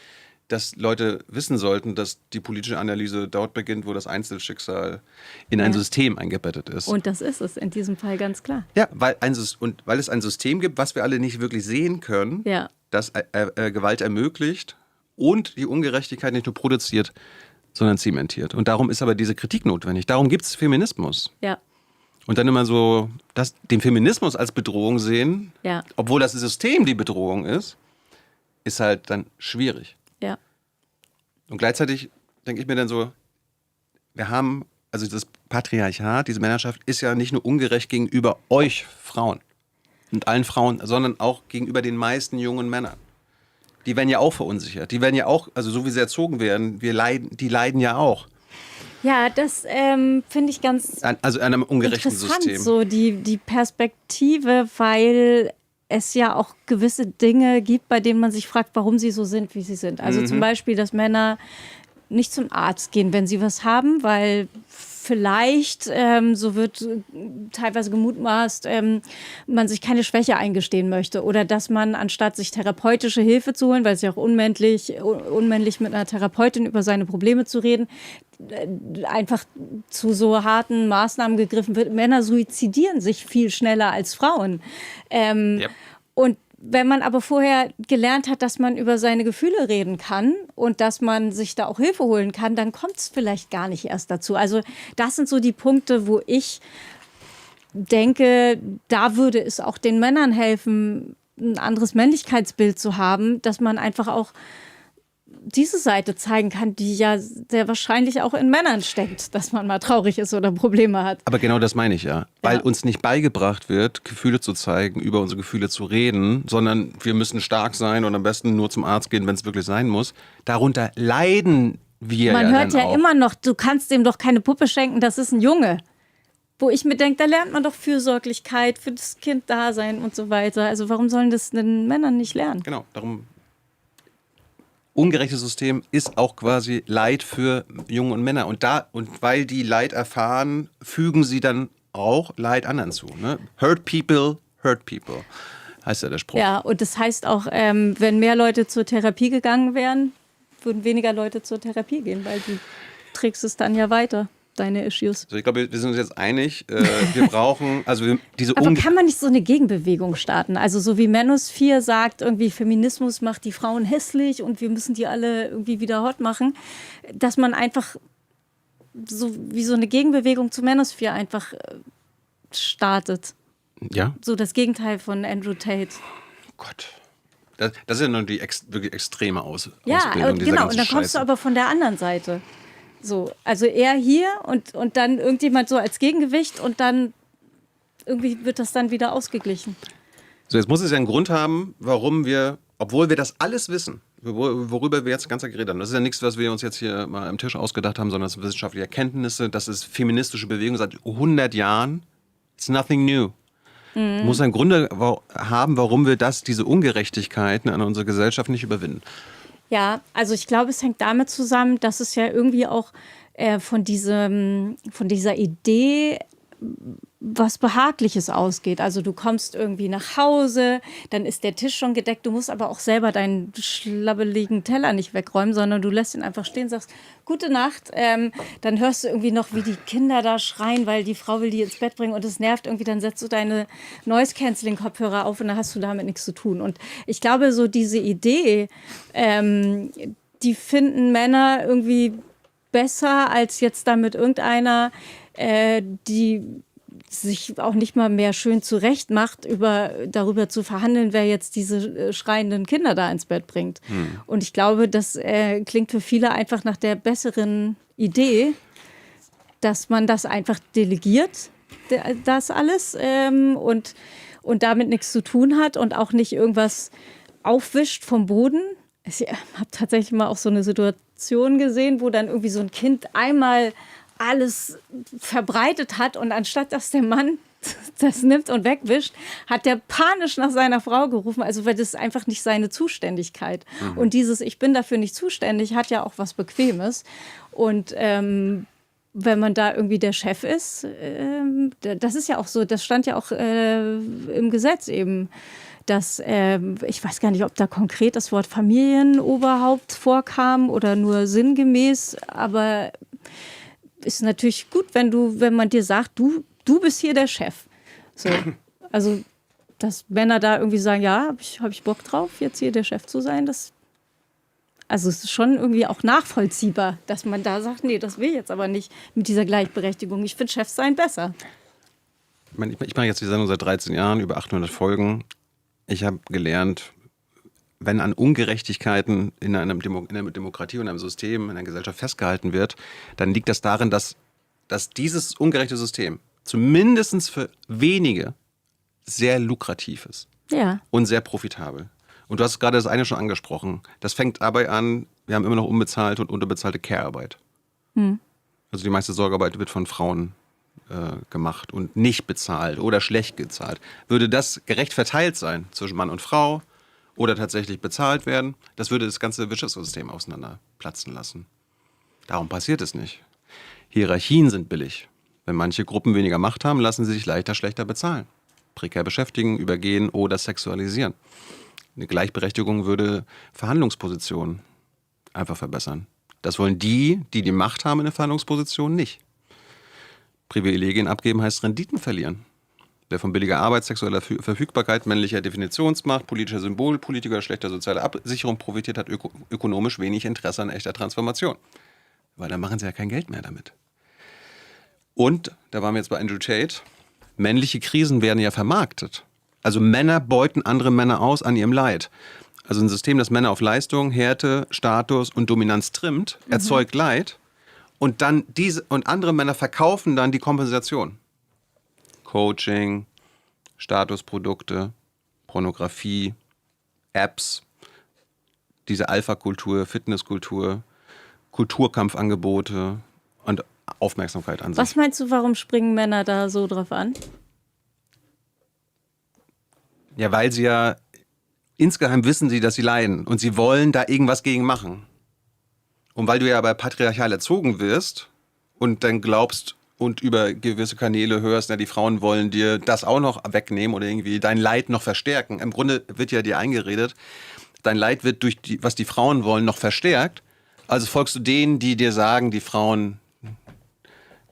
dass Leute wissen sollten, dass die politische Analyse dort beginnt, wo das Einzelschicksal in ein System eingebettet ist. Und das ist es in diesem Fall ganz klar. Ja, weil es ein System gibt, was wir alle nicht wirklich sehen können, das Gewalt ermöglicht und die Ungerechtigkeit nicht nur produziert, sondern zementiert. Und darum ist aber diese Kritik notwendig. Darum gibt es Feminismus. Ja. Und dann immer so den Feminismus als Bedrohung sehen, obwohl das System die Bedrohung ist halt dann schwierig. Ja. Und gleichzeitig denke ich mir dann so, wir haben, also das Patriarchat, diese Männerschaft ist ja nicht nur ungerecht gegenüber euch Frauen und allen Frauen, sondern auch gegenüber den meisten jungen Männern. Die werden ja auch verunsichert. Die werden ja auch, also so wie sie erzogen werden, die leiden ja auch. Ja, das finde ich ganz also an einem ungerechten interessant, System. So die Perspektive, weil es ja auch gewisse Dinge gibt, bei denen man sich fragt, warum sie so sind, wie sie sind. Also zum Beispiel, dass Männer nicht zum Arzt gehen, wenn sie was haben, weil vielleicht, so wird teilweise gemutmaßt, man sich keine Schwäche eingestehen möchte. Oder dass man, anstatt sich therapeutische Hilfe zu holen, weil es ja auch unmännlich mit einer Therapeutin über seine Probleme zu reden, einfach zu so harten Maßnahmen gegriffen wird. Männer suizidieren sich viel schneller als Frauen. Und wenn man aber vorher gelernt hat, dass man über seine Gefühle reden kann und dass man sich da auch Hilfe holen kann, dann kommt es vielleicht gar nicht erst dazu. Also das sind so die Punkte, wo ich denke, da würde es auch den Männern helfen, ein anderes Männlichkeitsbild zu haben, dass man einfach auch diese Seite zeigen kann, die ja sehr wahrscheinlich auch in Männern steckt, dass man mal traurig ist oder Probleme hat. Aber genau das meine ich ja. Weil uns nicht beigebracht wird, Gefühle zu zeigen, über unsere Gefühle zu reden, sondern wir müssen stark sein und am besten nur zum Arzt gehen, wenn es wirklich sein muss. Darunter leiden wir Man hört ja auch. Immer noch, du kannst dem doch keine Puppe schenken, das ist ein Junge. Wo ich mir denke, da lernt man doch Fürsorglichkeit, für das Kind da sein und so weiter. Also warum sollen das den Männern nicht lernen? Genau, darum. Ungerechtes System ist auch quasi Leid für Jungen und Männer. Und weil die Leid erfahren, fügen sie dann auch Leid anderen zu. Ne? Hurt people, heißt ja der Spruch. Ja, und das heißt auch, wenn mehr Leute zur Therapie gegangen wären, würden weniger Leute zur Therapie gehen, weil du trägst es dann ja weiter, deine Issues. Also ich glaube, wir sind uns jetzt einig, wir brauchen, diese Aber kann man nicht so eine Gegenbewegung starten? Also so wie Manosphere sagt, irgendwie Feminismus macht die Frauen hässlich und wir müssen die alle irgendwie wieder hot machen, dass man einfach so wie so eine Gegenbewegung zu Manosphere einfach startet. Ja. So das Gegenteil von Andrew Tate. Oh Gott. Das ist ja nur die wirklich extreme Ausbildung. Ja, genau. Und dann kommst du aber von der anderen Seite. So, also er hier und dann irgendjemand so als Gegengewicht und dann irgendwie wird das dann wieder ausgeglichen. So, jetzt muss es ja einen Grund haben, warum wir, obwohl wir das alles wissen, worüber wir jetzt die ganze Zeit geredet haben, das ist ja nichts, was wir uns jetzt hier mal am Tisch ausgedacht haben, sondern das sind wissenschaftliche Erkenntnisse, das ist feministische Bewegung seit 100 Jahren. It's nothing new. Muss einen Grund haben, warum wir diese Ungerechtigkeiten an unserer Gesellschaft nicht überwinden. Ja, also ich glaube, es hängt damit zusammen, dass es ja irgendwie auch von dieser Idee was Behagliches ausgeht. Also du kommst irgendwie nach Hause, dann ist der Tisch schon gedeckt, du musst aber auch selber deinen schlabbeligen Teller nicht wegräumen, sondern du lässt ihn einfach stehen, sagst gute Nacht, dann hörst du irgendwie noch, wie die Kinder da schreien, weil die Frau will die ins Bett bringen und es nervt irgendwie, dann setzt du deine Noise-Canceling-Kopfhörer auf und dann hast du damit nichts zu tun. Und ich glaube, so diese Idee, die finden Männer irgendwie besser als jetzt damit irgendeiner, die sich auch nicht mal mehr schön zurecht macht, darüber zu verhandeln, wer jetzt diese schreienden Kinder da ins Bett bringt. Und ich glaube, das klingt für viele einfach nach der besseren Idee, dass man das einfach delegiert, das alles, und damit nichts zu tun hat und auch nicht irgendwas aufwischt vom Boden. Ich habe tatsächlich mal auch so eine Situation gesehen, wo dann irgendwie so ein Kind einmal alles verbreitet hat und anstatt, dass der Mann das nimmt und wegwischt, hat der panisch nach seiner Frau gerufen, also weil das ist einfach nicht seine Zuständigkeit. Und dieses Ich bin dafür nicht zuständig hat ja auch was Bequemes und wenn man da irgendwie der Chef ist, das ist ja auch so, das stand ja auch im Gesetz eben, dass, ich weiß gar nicht, ob da konkret das Wort Familienoberhaupt vorkam oder nur sinngemäß, aber ist natürlich gut, wenn man dir sagt, du bist hier der Chef. So. Also, dass Männer da irgendwie sagen, ja, hab ich Bock drauf, jetzt hier der Chef zu sein, also es ist schon irgendwie auch nachvollziehbar, dass man da sagt, nee, das will ich jetzt aber nicht mit dieser Gleichberechtigung. Ich finde Chef sein besser. Ich mache jetzt die Sendung seit 13 Jahren, über 800 Folgen. Ich habe gelernt, wenn an Ungerechtigkeiten in einer Demokratie und einem System, in einer Gesellschaft festgehalten wird, dann liegt das darin, dass dieses ungerechte System zumindest für wenige sehr lukrativ ist. Ja. Und sehr profitabel. Und du hast gerade das eine schon angesprochen. Das fängt dabei an, wir haben immer noch unbezahlte und unterbezahlte Care-Arbeit. Also die meiste Sorgearbeit wird von Frauen gemacht und nicht bezahlt oder schlecht gezahlt. Würde das gerecht verteilt sein zwischen Mann und Frau oder tatsächlich bezahlt werden, das würde das ganze Wirtschaftssystem auseinanderplatzen lassen. Darum passiert es nicht. Hierarchien sind billig. Wenn manche Gruppen weniger Macht haben, lassen sie sich leichter schlechter bezahlen. Prekär beschäftigen, übergehen oder sexualisieren. Eine Gleichberechtigung würde Verhandlungspositionen einfach verbessern. Das wollen die Macht haben in der Verhandlungsposition, nicht. Privilegien abgeben heißt Renditen verlieren. Wer von billiger Arbeit, sexueller Verfügbarkeit, männlicher Definitionsmacht, politischer Symbolpolitik oder schlechter sozialer Absicherung profitiert, hat ökonomisch wenig Interesse an echter Transformation. Weil dann machen sie ja kein Geld mehr damit. Und, da waren wir jetzt bei Andrew Tate, männliche Krisen werden ja vermarktet. Also Männer beuten andere Männer aus an ihrem Leid. Also ein System, das Männer auf Leistung, Härte, Status und Dominanz trimmt, erzeugt Leid. Und dann und andere Männer verkaufen dann die Kompensation. Coaching, Statusprodukte, Pornografie, Apps, diese Alpha-Kultur, Fitnesskultur, Kulturkampfangebote und Aufmerksamkeit an sich. Was meinst du, warum springen Männer da so drauf an? Ja, weil sie ja insgeheim wissen sie, dass sie leiden und sie wollen da irgendwas gegen machen. Und weil du ja aber patriarchal erzogen wirst und dann glaubst und über gewisse Kanäle hörst, na, die Frauen wollen dir das auch noch wegnehmen oder irgendwie dein Leid noch verstärken. Im Grunde wird ja dir eingeredet, dein Leid wird durch was die Frauen wollen, noch verstärkt. Also folgst du denen, die dir sagen, die Frauen,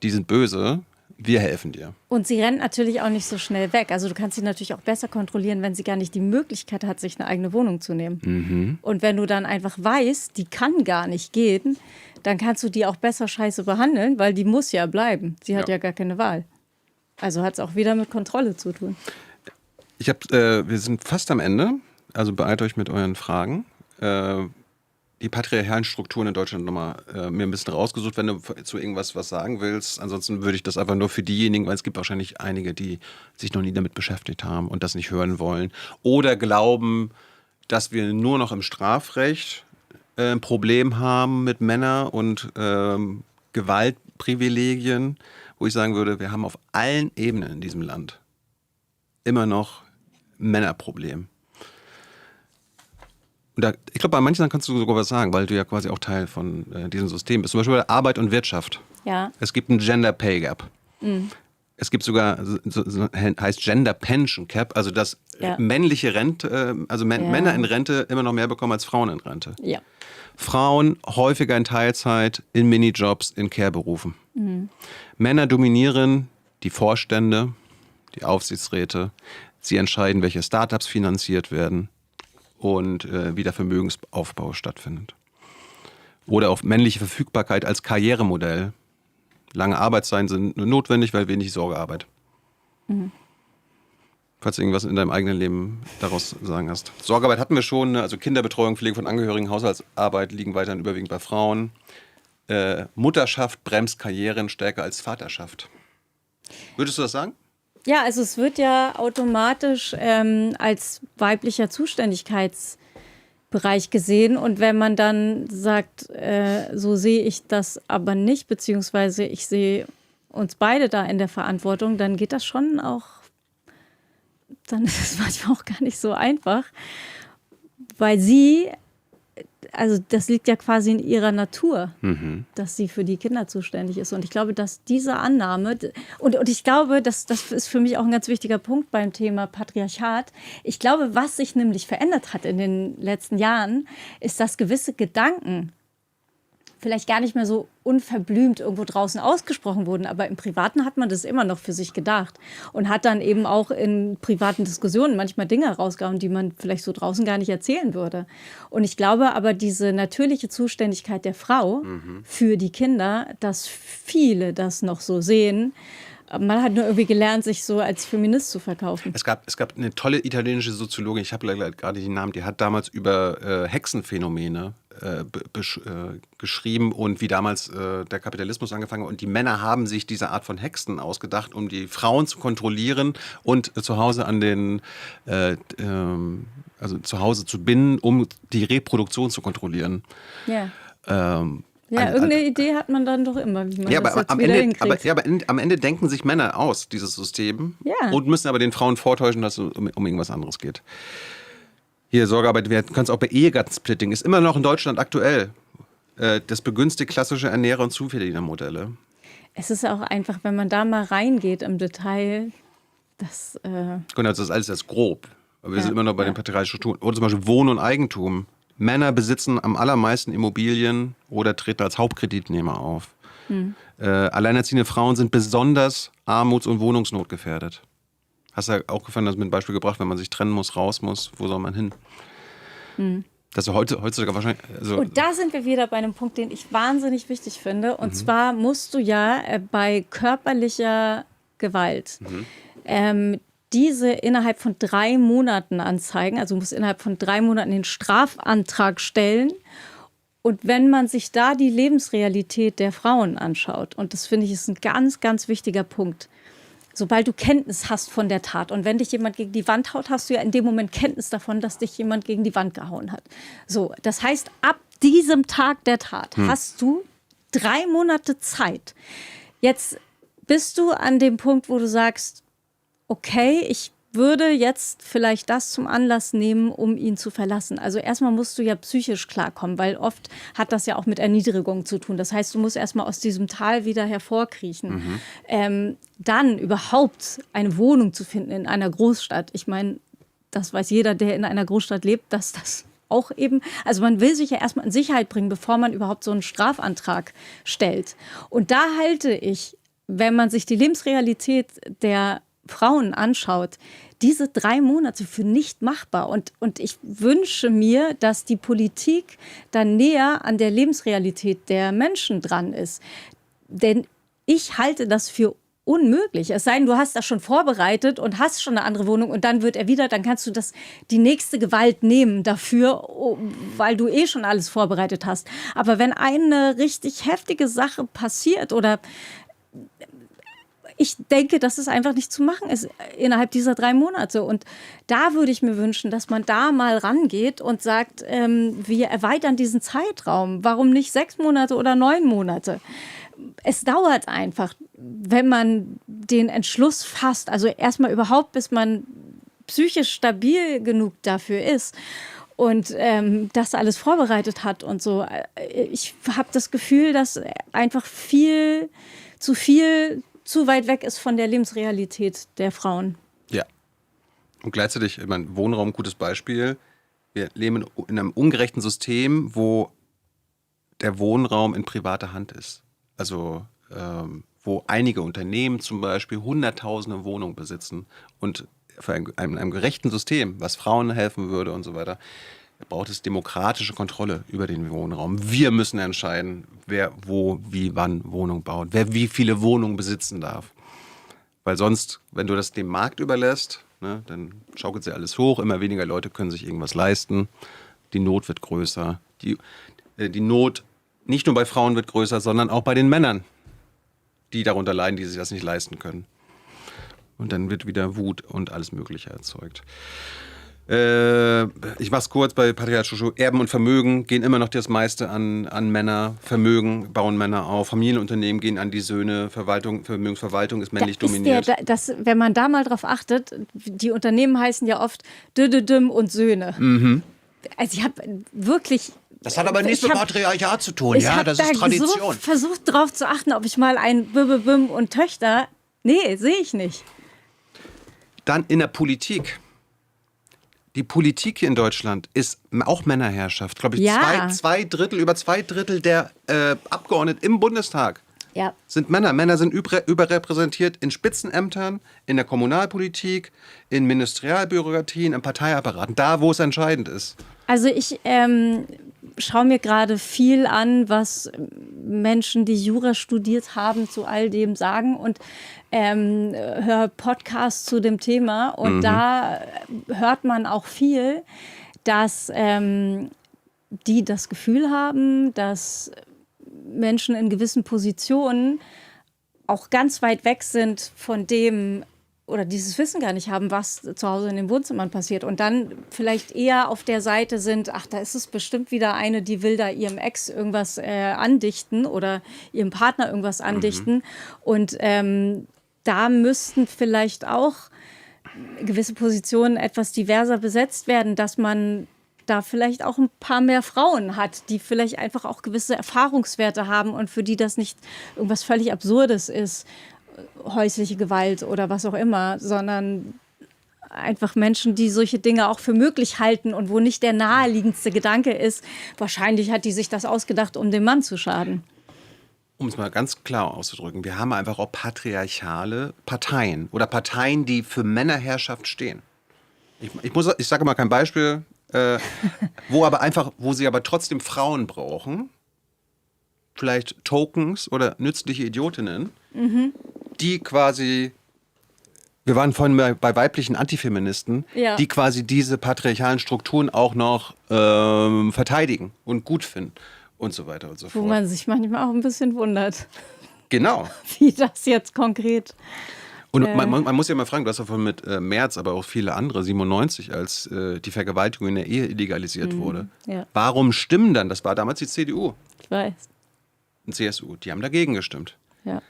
die sind böse. Wir helfen dir. Und sie rennt natürlich auch nicht so schnell weg. Also du kannst sie natürlich auch besser kontrollieren, wenn sie gar nicht die Möglichkeit hat, sich eine eigene Wohnung zu nehmen. Und wenn du dann einfach weißt, die kann gar nicht gehen, dann kannst du die auch besser scheiße behandeln, weil die muss ja bleiben. Sie hat ja gar keine Wahl. Also hat es auch wieder mit Kontrolle zu tun. Wir sind fast am Ende. Also beeilt euch mit euren Fragen. Die patriarchalen Strukturen in Deutschland nochmal mir ein bisschen rausgesucht, wenn du zu irgendwas was sagen willst. Ansonsten würde ich das einfach nur für diejenigen, weil es gibt wahrscheinlich einige, die sich noch nie damit beschäftigt haben und das nicht hören wollen. Oder glauben, dass wir nur noch im Strafrecht ein Problem haben mit Männern und Gewaltprivilegien, wo ich sagen würde, wir haben auf allen Ebenen in diesem Land immer noch ein Männerproblem. Und ich glaube, bei manchen Sachen kannst du sogar was sagen, weil du ja quasi auch Teil von diesem System bist. Zum Beispiel bei Arbeit und Wirtschaft. Ja. Es gibt einen Gender Pay Gap. Es gibt sogar, heißt Gender Pension Cap, also dass männliche Rente, Männer in Rente immer noch mehr bekommen als Frauen in Rente. Ja. Frauen häufiger in Teilzeit, in Minijobs, in Care-Berufen. Männer dominieren die Vorstände, die Aufsichtsräte. Sie entscheiden, welche Startups finanziert werden und wie der Vermögensaufbau stattfindet. Oder auch männliche Verfügbarkeit als Karrieremodell. Lange Arbeitszeiten sind notwendig, weil wenig Sorgearbeit. Falls du irgendwas in deinem eigenen Leben daraus sagen hast. Sorgearbeit hatten wir schon, also Kinderbetreuung, Pflege von Angehörigen, Haushaltsarbeit liegen weiterhin überwiegend bei Frauen. Mutterschaft bremst Karrieren stärker als Vaterschaft. Würdest du das sagen? Ja, also es wird ja automatisch als weiblicher Zuständigkeitsbereich gesehen. Und wenn man dann sagt, so sehe ich das aber nicht, beziehungsweise ich sehe uns beide da in der Verantwortung, dann geht das schon auch, dann ist es manchmal auch gar nicht so einfach, weil sie also das liegt ja quasi in ihrer Natur, dass sie für die Kinder zuständig ist. Und ich glaube, dass diese Annahme, und ich glaube, das ist für mich auch ein ganz wichtiger Punkt beim Thema Patriarchat. Ich glaube, was sich nämlich verändert hat in den letzten Jahren, ist, dass gewisse Gedanken vielleicht gar nicht mehr so unverblümt irgendwo draußen ausgesprochen wurden, aber im Privaten hat man das immer noch für sich gedacht und hat dann eben auch in privaten Diskussionen manchmal Dinge herausgehauen, die man vielleicht so draußen gar nicht erzählen würde. Und ich glaube aber, diese natürliche Zuständigkeit der Frau für die Kinder, dass viele das noch so sehen. Man hat nur irgendwie gelernt, sich so als Feminist zu verkaufen. Es gab eine tolle italienische Soziologin, ich habe gerade den Namen, die hat damals über Hexenphänomene geschrieben und wie damals der Kapitalismus angefangen hat. Und die Männer haben sich diese Art von Hexen ausgedacht, um die Frauen zu kontrollieren und zu Hause also zu Hause zu binden, um die Reproduktion zu kontrollieren. Ja. Irgendeine Idee hat man dann doch immer, wie man das jetzt wieder hinkriegt. Aber am Ende denken sich Männer aus, dieses System, und müssen aber den Frauen vortäuschen, dass es um irgendwas anderes geht. Hier, Sorgearbeit, wir können es auch bei Ehegattensplitting, ist immer noch in Deutschland aktuell. Das begünstigt klassische Ernährer- und Zuverdienermodelle. Es ist auch einfach, wenn man da mal reingeht im Detail, das... Genau, das ist alles erst grob. Aber wir sind immer noch bei den patriarchalischen Strukturen. Oder zum Beispiel Wohnen und Eigentum. Männer besitzen am allermeisten Immobilien oder treten als Hauptkreditnehmer auf. Alleinerziehende Frauen sind besonders armuts- und wohnungsnotgefährdet. Hast du ja auch gefunden, das mit einem Beispiel gebracht, wenn man sich trennen muss, raus muss, wo soll man hin? Das ist heutzutage wahrscheinlich... Also und da sind wir wieder bei einem Punkt, den ich wahnsinnig wichtig finde. Und zwar musst du ja bei körperlicher Gewalt diese innerhalb von 3 Monaten anzeigen. Also du musst innerhalb von 3 Monaten den Strafantrag stellen. Und wenn man sich da die Lebensrealität der Frauen anschaut, und das finde ich ist ein ganz, ganz wichtiger Punkt, sobald du Kenntnis hast von der Tat und wenn dich jemand gegen die Wand haut, hast du ja in dem Moment Kenntnis davon, dass dich jemand gegen die Wand gehauen hat. So, das heißt, ab diesem Tag der Tat hast du 3 Monate Zeit. Jetzt bist du an dem Punkt, wo du sagst, okay, ich würde jetzt vielleicht das zum Anlass nehmen, um ihn zu verlassen. Also erstmal musst du ja psychisch klarkommen, weil oft hat das ja auch mit Erniedrigung zu tun. Das heißt, du musst erstmal aus diesem Tal wieder hervorkriechen. Dann überhaupt eine Wohnung zu finden in einer Großstadt. Ich meine, das weiß jeder, der in einer Großstadt lebt, dass das auch eben, also man will sich ja erstmal in Sicherheit bringen, bevor man überhaupt so einen Strafantrag stellt. Und da halte ich, wenn man sich die Lebensrealität der Frauen anschaut, diese 3 Monate für nicht machbar. Und ich wünsche mir, dass die Politik dann näher an der Lebensrealität der Menschen dran ist. Denn ich halte das für unmöglich. Es sei denn, du hast das schon vorbereitet und hast schon eine andere Wohnung und dann wird erwidert, dann kannst du die nächste Gewalt nehmen dafür, weil du schon alles vorbereitet hast. Aber wenn eine richtig heftige Sache passiert oder ich denke, dass es einfach nicht zu machen ist innerhalb dieser 3 Monate. Und da würde ich mir wünschen, dass man da mal rangeht und sagt, wir erweitern diesen Zeitraum. Warum nicht 6 Monate oder 9 Monate? Es dauert einfach, wenn man den Entschluss fasst, also erstmal überhaupt, bis man psychisch stabil genug dafür ist und das alles vorbereitet hat und so. Ich habe das Gefühl, dass einfach zu weit weg ist von der Lebensrealität der Frauen. Ja. Und gleichzeitig, ich meine, Wohnraum, gutes Beispiel. Wir leben in einem ungerechten System, wo der Wohnraum in privater Hand ist. Also wo einige Unternehmen zum Beispiel hunderttausende Wohnungen besitzen. Und für einem gerechten System, was Frauen helfen würde und so weiter, braucht es demokratische Kontrolle über den Wohnraum. Wir müssen entscheiden, wer wo, wie, wann Wohnung baut, wer wie viele Wohnungen besitzen darf. Weil sonst, wenn du das dem Markt überlässt, ne, dann schaukelt sie alles hoch, immer weniger Leute können sich irgendwas leisten, die Not wird größer. Die Not nicht nur bei Frauen wird größer, sondern auch bei den Männern, die darunter leiden, die sich das nicht leisten können. Und dann wird wieder Wut und alles Mögliche erzeugt. Ich mach's kurz, bei patriarchischen Erben und Vermögen gehen immer noch das meiste an Männer. Vermögen bauen Männer auf. Familienunternehmen gehen an die Söhne. Vermögensverwaltung ist männlich dominiert. Wenn man da mal drauf achtet, die Unternehmen heißen ja oft Dödödüm und Söhne. Also ich habe wirklich Das hat aber nichts mit Patriarchat zu tun, Ich ja, habe das da ist Tradition. versucht darauf zu achten, ob ich mal ein Bim und Töchter. Nee, sehe ich nicht. Dann in der Politik. Die Politik hier in Deutschland ist auch Männerherrschaft. Glaube ich, Ja. über zwei Drittel der Abgeordneten im Bundestag Ja. sind Männer. Männer sind überrepräsentiert in Spitzenämtern, in der Kommunalpolitik, in Ministerialbürokratien, in Parteiapparaten, da wo es entscheidend ist. Also ich schaue mir gerade viel an, was Menschen, die Jura studiert haben, zu all dem sagen und höre Podcasts zu dem Thema. Und da hört man auch viel, dass die das Gefühl haben, dass Menschen in gewissen Positionen auch ganz weit weg sind von dem oder dieses Wissen gar nicht haben, was zu Hause in den Wohnzimmern passiert und dann vielleicht eher auf der Seite sind, ach, da ist es bestimmt wieder eine, die will da ihrem Ex irgendwas andichten oder ihrem Partner irgendwas andichten und da müssten vielleicht auch gewisse Positionen etwas diverser besetzt werden, dass man da vielleicht auch ein paar mehr Frauen hat, die vielleicht einfach auch gewisse Erfahrungswerte haben und für die das nicht irgendwas völlig Absurdes ist, häusliche Gewalt oder was auch immer, sondern einfach Menschen, die solche Dinge auch für möglich halten und wo nicht der naheliegendste Gedanke ist, wahrscheinlich hat die sich das ausgedacht, um dem Mann zu schaden. Um es mal ganz klar auszudrücken, wir haben einfach auch patriarchale Parteien oder Parteien, die für Männerherrschaft stehen. Ich sage mal kein Beispiel, wo sie aber trotzdem Frauen brauchen, vielleicht Tokens oder nützliche Idiotinnen, die quasi, wir waren vorhin bei weiblichen Antifeministen, Ja. die quasi diese patriarchalen Strukturen auch noch verteidigen und gut finden und so weiter und so Wo fort. man sich manchmal auch ein bisschen wundert, Genau. wie das jetzt konkret. Und man muss ja mal fragen, du hast ja vorhin mit Merz, aber auch viele andere, 97, als die Vergewaltigung in der Ehe illegalisiert wurde. Ja. Warum stimmen dann, das war damals die CDU Ich weiß. und CSU, die haben dagegen gestimmt. Ja.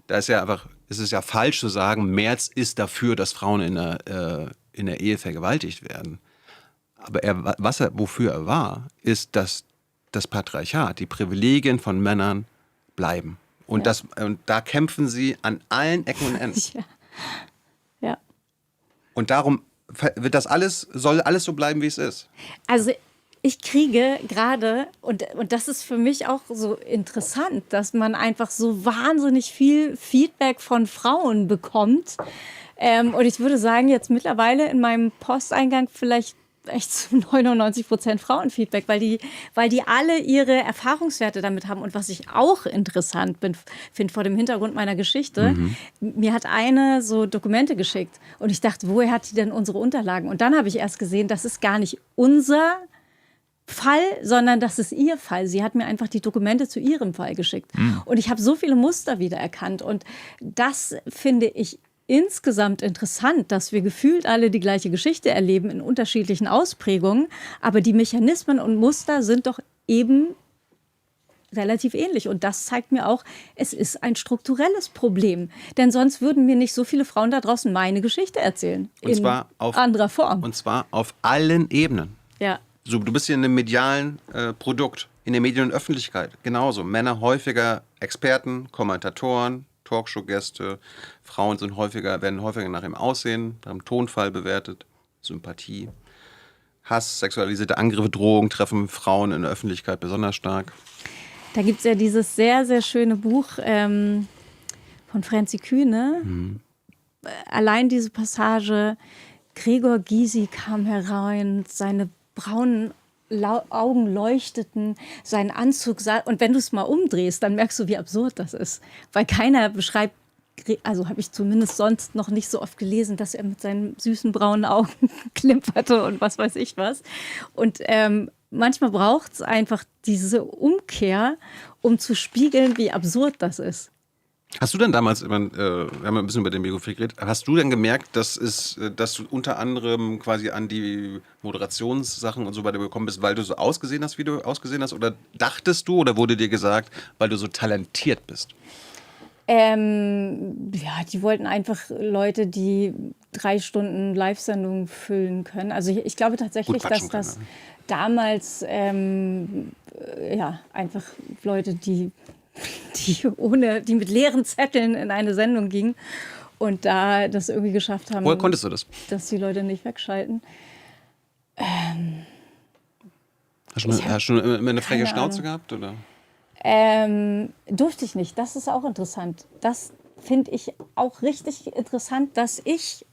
Da ist ja einfach, es ist ja falsch zu sagen, Merz ist dafür, dass Frauen in der Ehe vergewaltigt werden. Aber wofür er war, ist, dass das Patriarchat, die Privilegien von Männern bleiben. Und, Ja. und da kämpfen sie an allen Ecken und Enden. Ja. Ja. Und darum soll alles so bleiben, wie es ist. Also ich kriege gerade, und das ist für mich auch so interessant, dass man einfach so wahnsinnig viel Feedback von Frauen bekommt. Und ich würde sagen, jetzt mittlerweile in meinem Posteingang vielleicht echt zu 99% Frauenfeedback, weil die alle ihre Erfahrungswerte damit haben. Und was ich auch interessant finde vor dem Hintergrund meiner Geschichte, mir hat eine so Dokumente geschickt und ich dachte, woher hat die denn unsere Unterlagen? Und dann habe ich erst gesehen, das ist gar nicht unser Fall, sondern das ist ihr Fall. Sie hat mir einfach die Dokumente zu ihrem Fall geschickt. Und ich habe so viele Muster wiedererkannt. Und das finde ich insgesamt interessant, dass wir gefühlt alle die gleiche Geschichte erleben in unterschiedlichen Ausprägungen, aber die Mechanismen und Muster sind doch eben relativ ähnlich. Und das zeigt mir auch, es ist ein strukturelles Problem. Denn sonst würden mir nicht so viele Frauen da draußen meine Geschichte erzählen. Und zwar auf anderer Form. Und zwar auf allen Ebenen. Ja. So, du bist hier in einem medialen Produkt, in der Medien- und Öffentlichkeit. Genauso. Männer häufiger Experten, Kommentatoren, Talkshow-Gäste. Frauen werden häufiger nach dem Aussehen, nach dem Tonfall bewertet. Sympathie. Hass, sexualisierte Angriffe, Drohungen treffen Frauen in der Öffentlichkeit besonders stark. Da gibt es ja dieses sehr, sehr schöne Buch von Franzi Kühne. Allein diese Passage, Gregor Gysi kam herein, seine braunen Augen leuchteten, sein Anzug sah. Und wenn du es mal umdrehst, dann merkst du, wie absurd das ist. Weil keiner beschreibt, also habe ich zumindest sonst noch nicht so oft gelesen, dass er mit seinen süßen braunen Augen klimperte und was weiß ich was. Und manchmal braucht es einfach diese Umkehr, um zu spiegeln, wie absurd das ist. Hast du denn damals, wir haben ein bisschen über den Biografie geredet, hast du denn gemerkt, dass du unter anderem quasi an die Moderationssachen und so weiter gekommen bist, weil du so ausgesehen hast, wie du ausgesehen hast? Oder dachtest du oder wurde dir gesagt, weil du so talentiert bist? Ja, die wollten einfach Leute, die 3 Stunden Live-Sendung füllen können. Also ich glaube tatsächlich, dass das damals einfach Leute, die mit leeren Zetteln in eine Sendung gingen und da das irgendwie geschafft haben. Woher konntest du das? Dass die Leute nicht wegschalten. Hast du immer eine freche Schnauze gehabt? Oder? Durfte ich nicht. Das ist auch interessant. Das finde ich auch richtig interessant, dass ich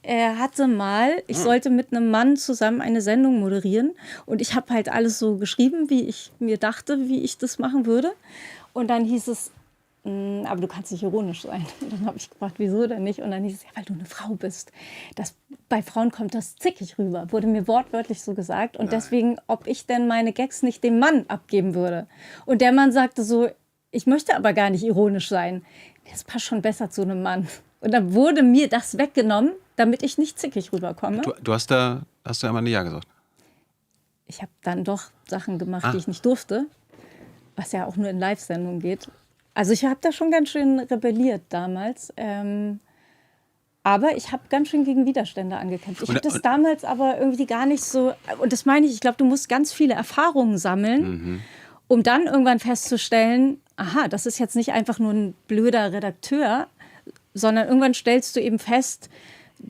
sollte mit einem Mann zusammen eine Sendung moderieren und ich habe halt alles so geschrieben, wie ich mir dachte, wie ich das machen würde. Und dann hieß es, aber du kannst nicht ironisch sein. Und dann habe ich gefragt, wieso denn nicht? Und dann hieß es, ja, weil du eine Frau bist. Bei Frauen kommt das zickig rüber, wurde mir wortwörtlich so gesagt. Und deswegen, ob ich denn meine Gags nicht dem Mann abgeben würde. Und der Mann sagte so, ich möchte aber gar nicht ironisch sein. Das passt schon besser zu einem Mann. Und dann wurde mir das weggenommen, damit ich nicht zickig rüberkomme. Du hast da immer ein Ja gesagt? Ich habe dann doch Sachen gemacht, die ich nicht durfte. Was ja auch nur in Live-Sendungen geht. Also ich habe da schon ganz schön rebelliert damals. Aber ich habe ganz schön gegen Widerstände angekämpft. Ich habe das damals aber irgendwie gar nicht so... Und das meine ich glaube, du musst ganz viele Erfahrungen sammeln, um dann irgendwann festzustellen, aha, das ist jetzt nicht einfach nur ein blöder Redakteur, sondern irgendwann stellst du eben fest,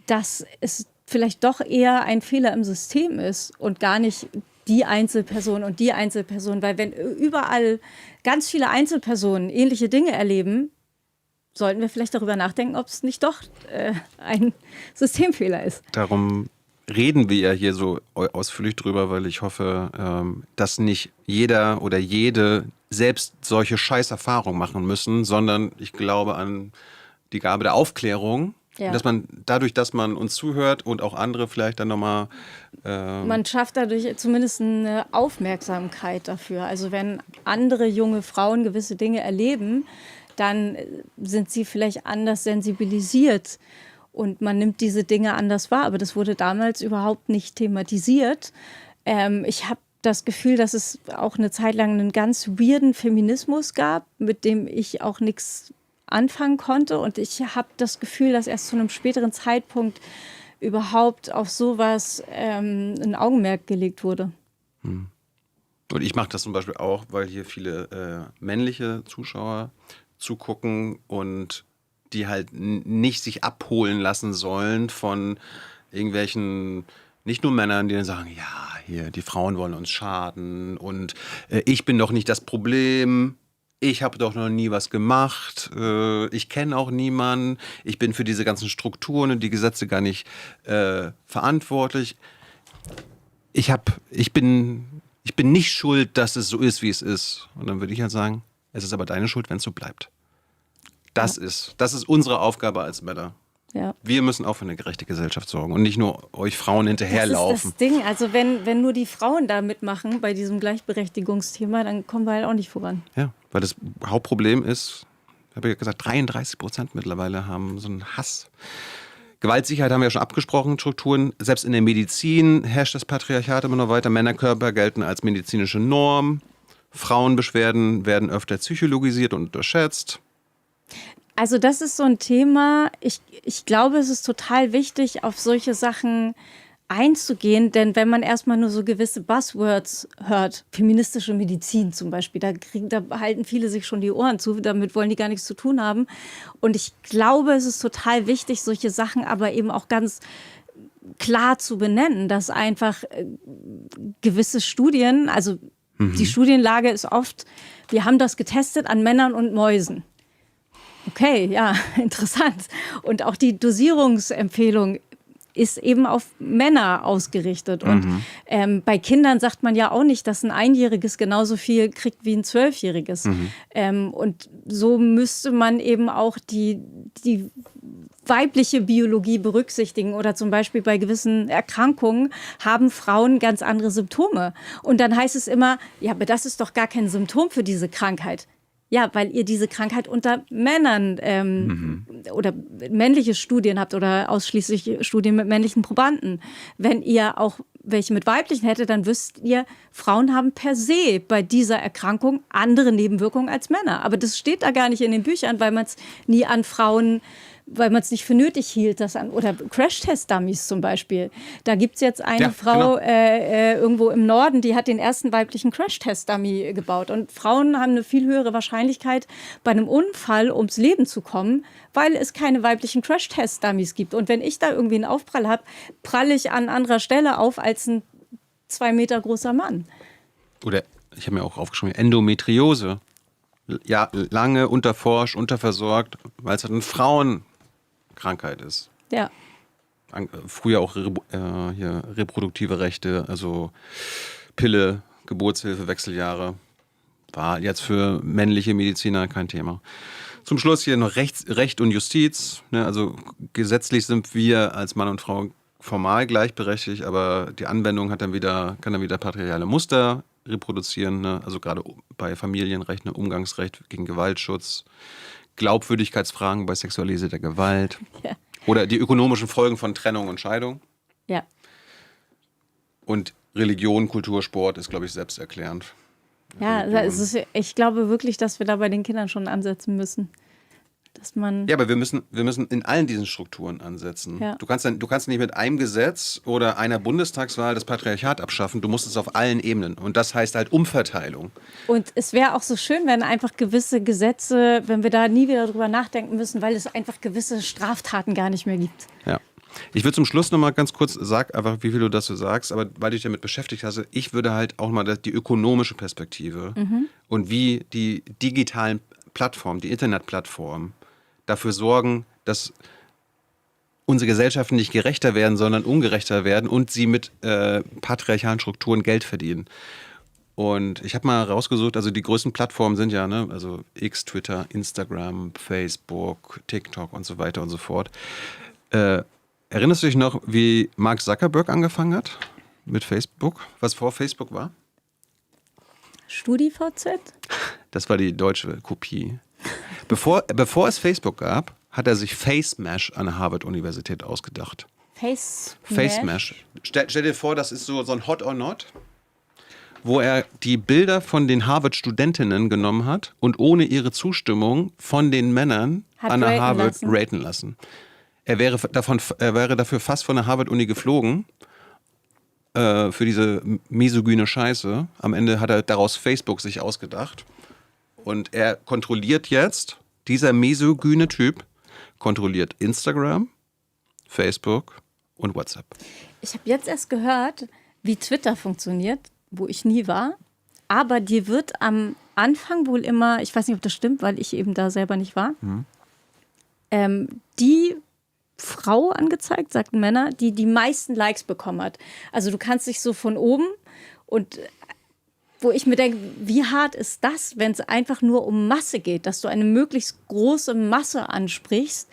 dass es vielleicht doch eher ein Fehler im System ist und gar nicht die Einzelperson und die Einzelperson. Weil wenn überall ganz viele Einzelpersonen ähnliche Dinge erleben, sollten wir vielleicht darüber nachdenken, ob es nicht doch ein Systemfehler ist. Darum reden wir ja hier so ausführlich drüber, weil ich hoffe, dass nicht jeder oder jede selbst solche Scheißerfahrungen machen müssen, sondern ich glaube an die Gabe der Aufklärung. Ja. Dass man dadurch, dass man uns zuhört und auch andere vielleicht dann nochmal... Man schafft dadurch zumindest eine Aufmerksamkeit dafür. Also wenn andere junge Frauen gewisse Dinge erleben, dann sind sie vielleicht anders sensibilisiert und man nimmt diese Dinge anders wahr. Aber das wurde damals überhaupt nicht thematisiert. Ich habe das Gefühl, dass es auch eine Zeit lang einen ganz weirden Feminismus gab, mit dem ich auch nichts anfangen konnte. Und ich habe das Gefühl, dass erst zu einem späteren Zeitpunkt überhaupt auf sowas ein Augenmerk gelegt wurde. Und ich mache das zum Beispiel auch, weil hier viele männliche Zuschauer zugucken und die halt nicht sich abholen lassen sollen von irgendwelchen, nicht nur Männern, die dann sagen, ja, hier, die Frauen wollen uns schaden und ich bin doch nicht das Problem. Ich habe doch noch nie was gemacht, ich kenne auch niemanden, ich bin für diese ganzen Strukturen und die Gesetze gar nicht verantwortlich. Ich bin nicht schuld, dass es so ist, wie es ist. Und dann würde ich halt sagen, es ist aber deine Schuld, wenn es so bleibt. Das ist unsere Aufgabe als Männer. Ja. Wir müssen auch für eine gerechte Gesellschaft sorgen und nicht nur euch Frauen hinterherlaufen. Das ist das Ding. Also wenn nur die Frauen da mitmachen bei diesem Gleichberechtigungsthema, dann kommen wir halt auch nicht voran. Ja, weil das Hauptproblem ist, ich habe ja gesagt, 33% mittlerweile haben so einen Hass. Gewaltsicherheit haben wir ja schon abgesprochen, Strukturen. Selbst in der Medizin herrscht das Patriarchat immer noch weiter. Männerkörper gelten als medizinische Norm. Frauenbeschwerden werden öfter psychologisiert und unterschätzt. Also das ist so ein Thema, ich glaube, es ist total wichtig, auf solche Sachen einzugehen, denn wenn man erstmal nur so gewisse Buzzwords hört, feministische Medizin zum Beispiel, da halten viele sich schon die Ohren zu, damit wollen die gar nichts zu tun haben. Und ich glaube, es ist total wichtig, solche Sachen aber eben auch ganz klar zu benennen, dass einfach gewisse Studien, also die Studienlage ist oft, wir haben das getestet an Männern und Mäusen. Okay, ja, interessant. Und auch die Dosierungsempfehlung ist eben auf Männer ausgerichtet. Und bei Kindern sagt man ja auch nicht, dass ein Einjähriges genauso viel kriegt wie ein 12-Jähriges. Und so müsste man eben auch die weibliche Biologie berücksichtigen. Oder zum Beispiel bei gewissen Erkrankungen haben Frauen ganz andere Symptome. Und dann heißt es immer, ja, aber das ist doch gar kein Symptom für diese Krankheit. Ja, weil ihr diese Krankheit unter Männern oder männliche Studien habt oder ausschließlich Studien mit männlichen Probanden. Wenn ihr auch welche mit weiblichen hättet, dann wüsst ihr, Frauen haben per se bei dieser Erkrankung andere Nebenwirkungen als Männer. Aber das steht da gar nicht in den Büchern, weil man es nie an Frauen weil man es nicht für nötig hielt, oder Crash-Test-Dummies zum Beispiel. Da gibt es jetzt eine Frau irgendwo im Norden, die hat den ersten weiblichen Crash-Test-Dummy gebaut. Und Frauen haben eine viel höhere Wahrscheinlichkeit, bei einem Unfall ums Leben zu kommen, weil es keine weiblichen Crash-Test-Dummies gibt. Und wenn ich da irgendwie einen Aufprall habe, pralle ich an anderer Stelle auf als ein 2 Meter großer Mann. Oder, ich habe mir auch aufgeschrieben, Endometriose. Ja, lange unterforscht, unterversorgt, weil es halt eine Frauenkrankheit ist. Ja. Früher auch hier reproduktive Rechte, also Pille, Geburtshilfe, Wechseljahre. War jetzt für männliche Mediziner kein Thema. Zum Schluss hier noch Recht und Justiz. Ne? Also gesetzlich sind wir als Mann und Frau formal gleichberechtigt, aber die Anwendung kann dann wieder patriarchale Muster reproduzieren, ne? Also gerade bei Familienrecht, ne? Umgangsrecht gegen Gewaltschutz, Glaubwürdigkeitsfragen bei sexualisierter Gewalt oder die ökonomischen Folgen von Trennung und Scheidung. Ja. Und Religion, Kultur, Sport ist, glaube ich, selbsterklärend. Ja, ich glaube wirklich, dass wir da bei den Kindern schon ansetzen müssen. Dass man Ja, aber wir müssen in allen diesen Strukturen ansetzen. Ja. Du kannst nicht mit einem Gesetz oder einer Bundestagswahl das Patriarchat abschaffen. Du musst es auf allen Ebenen. Und das heißt halt Umverteilung. Und es wäre auch so schön, wenn einfach gewisse Gesetze, wenn wir da nie wieder drüber nachdenken müssen, weil es einfach gewisse Straftaten gar nicht mehr gibt. Ja. Ich würde zum Schluss noch mal ganz kurz, sag einfach, wie viel du dazu sagst, aber weil du dich damit beschäftigt hast, ich würde halt auch mal die ökonomische Perspektive und wie die digitalen Plattformen, die Internetplattformen dafür sorgen, dass unsere Gesellschaften nicht gerechter werden, sondern ungerechter werden und sie mit patriarchalen Strukturen Geld verdienen. Und ich habe mal rausgesucht, also die größten Plattformen sind ja, ne, also X, Twitter, Instagram, Facebook, TikTok und so weiter und so fort. Erinnerst du dich noch, wie Mark Zuckerberg angefangen hat mit Facebook? Was vor Facebook war? StudiVZ? Das war die deutsche Kopie. Bevor es Facebook gab, hat er sich FaceMash an der Harvard-Universität ausgedacht. FaceMash. Stell dir vor, das ist so ein Hot or Not, wo er die Bilder von den Harvard-Studentinnen genommen hat und ohne ihre Zustimmung von den Männern an der Harvard raten lassen. Er wäre dafür fast von der Harvard-Uni geflogen, für diese misogyne Scheiße. Am Ende hat er daraus Facebook sich ausgedacht. Und er kontrolliert jetzt, dieser misogyne Typ, kontrolliert Instagram, Facebook und WhatsApp. Ich habe jetzt erst gehört, wie Twitter funktioniert, wo ich nie war. Aber dir wird am Anfang wohl immer, ich weiß nicht, ob das stimmt, weil ich eben da selber nicht war, die Frau angezeigt, sagten Männer, die die meisten Likes bekommen hat. Also du kannst dich so von oben und wo ich mir denke, wie hart ist das, wenn es einfach nur um Masse geht, dass du eine möglichst große Masse ansprichst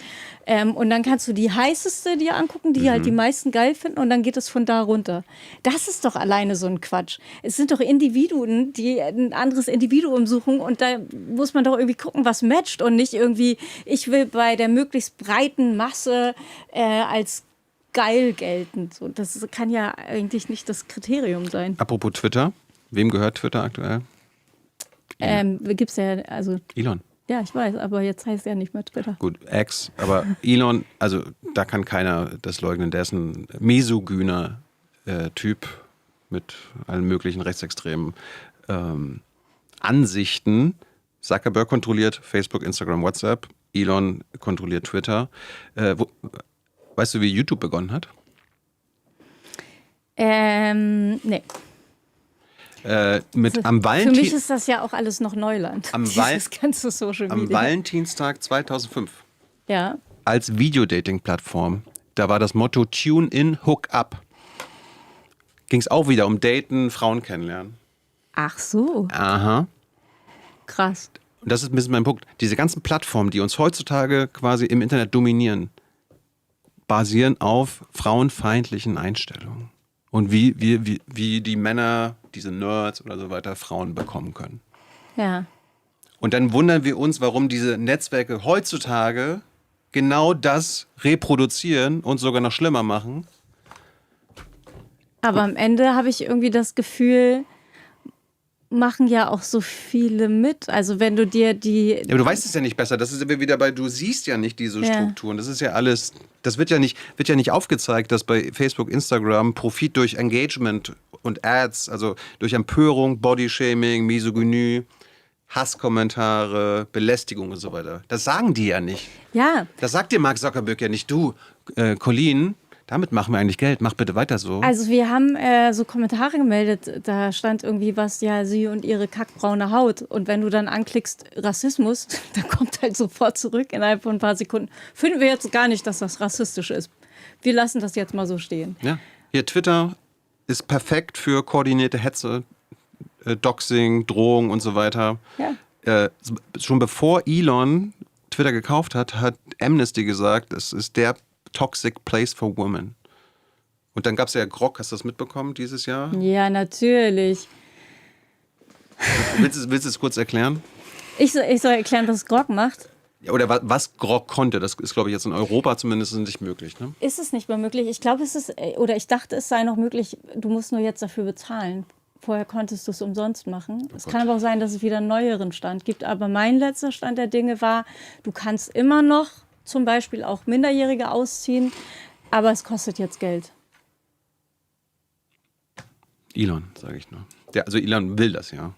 und dann kannst du die heißeste dir angucken, die halt die meisten geil finden und dann geht es von da runter. Das ist doch alleine so ein Quatsch. Es sind doch Individuen, die ein anderes Individuum suchen und da muss man doch irgendwie gucken, was matcht und nicht irgendwie, ich will bei der möglichst breiten Masse als geil gelten. So, das kann ja eigentlich nicht das Kriterium sein. Apropos Twitter. Wem gehört Twitter aktuell? Gibt's ja, also. Elon. Ja, ich weiß, aber jetzt heißt er nicht mehr Twitter. Gut, X, aber Elon, also da kann keiner das leugnen. Der ist ein misogyner Typ mit allen möglichen rechtsextremen Ansichten. Zuckerberg kontrolliert Facebook, Instagram, WhatsApp. Elon kontrolliert Twitter. Weißt du, wie YouTube begonnen hat? Nee. Für mich ist das ja auch alles noch Neuland. Dieses ganze Social Media. Am Valentinstag 2005. Ja. Als Videodating-Plattform. Da war das Motto Tune in, Hook up. Ging es auch wieder um Daten, Frauen kennenlernen. Ach so. Aha. Krass. Und das ist ein bisschen mein Punkt. Diese ganzen Plattformen, die uns heutzutage quasi im Internet basieren auf frauenfeindlichen Einstellungen. Und wie die Männer, diese Nerds oder so weiter, Frauen bekommen können. Ja. Und dann wundern wir uns, warum diese Netzwerke heutzutage genau das reproduzieren und sogar noch schlimmer machen. Aber am Ende habe ich irgendwie das Gefühl, machen ja auch so viele mit. Also wenn du dir die... Ja, aber du weißt es ja nicht besser. Das ist wieder bei, du siehst ja nicht diese Strukturen. Das ist ja alles, das wird ja nicht aufgezeigt, dass bei Facebook, Instagram Profit durch Engagement und Ads, also durch Empörung, Bodyshaming, Misogynie, Hasskommentare, Belästigung und so weiter. Das sagen die ja nicht. Ja. Das sagt dir Mark Zuckerberg ja nicht. Du, Colleen, damit machen wir eigentlich Geld. Mach bitte weiter so. Also wir haben so Kommentare gemeldet, da stand irgendwie was, ja, sie und ihre kackbraune Haut. Und wenn du dann anklickst Rassismus, dann kommt halt sofort zurück innerhalb von ein paar Sekunden. Finden wir jetzt gar nicht, dass das rassistisch ist. Wir lassen das jetzt mal so stehen. Ja. Hier, Twitter ist perfekt für koordinierte Hetze, Doxing, Drohung und so weiter. Ja. Schon bevor Elon Twitter gekauft hat, hat Amnesty gesagt, es ist der toxic place for women. Und dann gab es ja Grok, hast du das mitbekommen dieses Jahr? Ja, natürlich. Willst du es kurz erklären? Ich soll erklären, was Grok macht. Ja, oder was Grok konnte, das ist, glaube ich, jetzt in Europa zumindest nicht möglich. Ne? Ist es nicht mehr möglich? Ich glaube, ich dachte, es sei noch möglich, du musst nur jetzt dafür bezahlen. Vorher konntest du es umsonst machen. Es kann aber auch sein, dass es wieder einen neueren Stand gibt. Aber mein letzter Stand der Dinge war, du kannst immer noch zum Beispiel auch Minderjährige ausziehen, aber es kostet jetzt Geld. Elon, sage ich nur. Ja, also Elon will das, ja.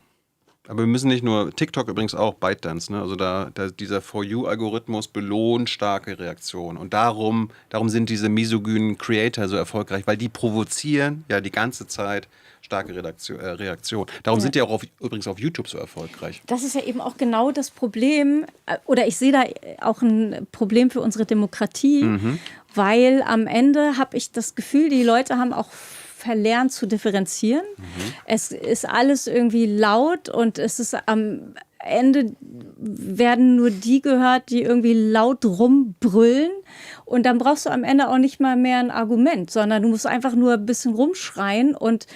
Aber wir müssen nicht nur, TikTok übrigens auch, ByteDance, ne? Also da dieser For You-Algorithmus belohnt starke Reaktionen. Und darum sind diese misogynen Creator so erfolgreich, weil die provozieren ja die ganze Zeit starke Reaktionen. Darum sind die auch übrigens auf YouTube so erfolgreich. Das ist ja eben auch genau das Problem, oder ich sehe da auch ein Problem für unsere Demokratie, weil am Ende habe ich das Gefühl, die Leute haben auch verlernt zu differenzieren. Es ist alles irgendwie laut und es ist am Ende werden nur die gehört, die irgendwie laut rumbrüllen. Und dann brauchst du am Ende auch nicht mal mehr ein Argument, sondern du musst einfach nur ein bisschen rumschreien. Und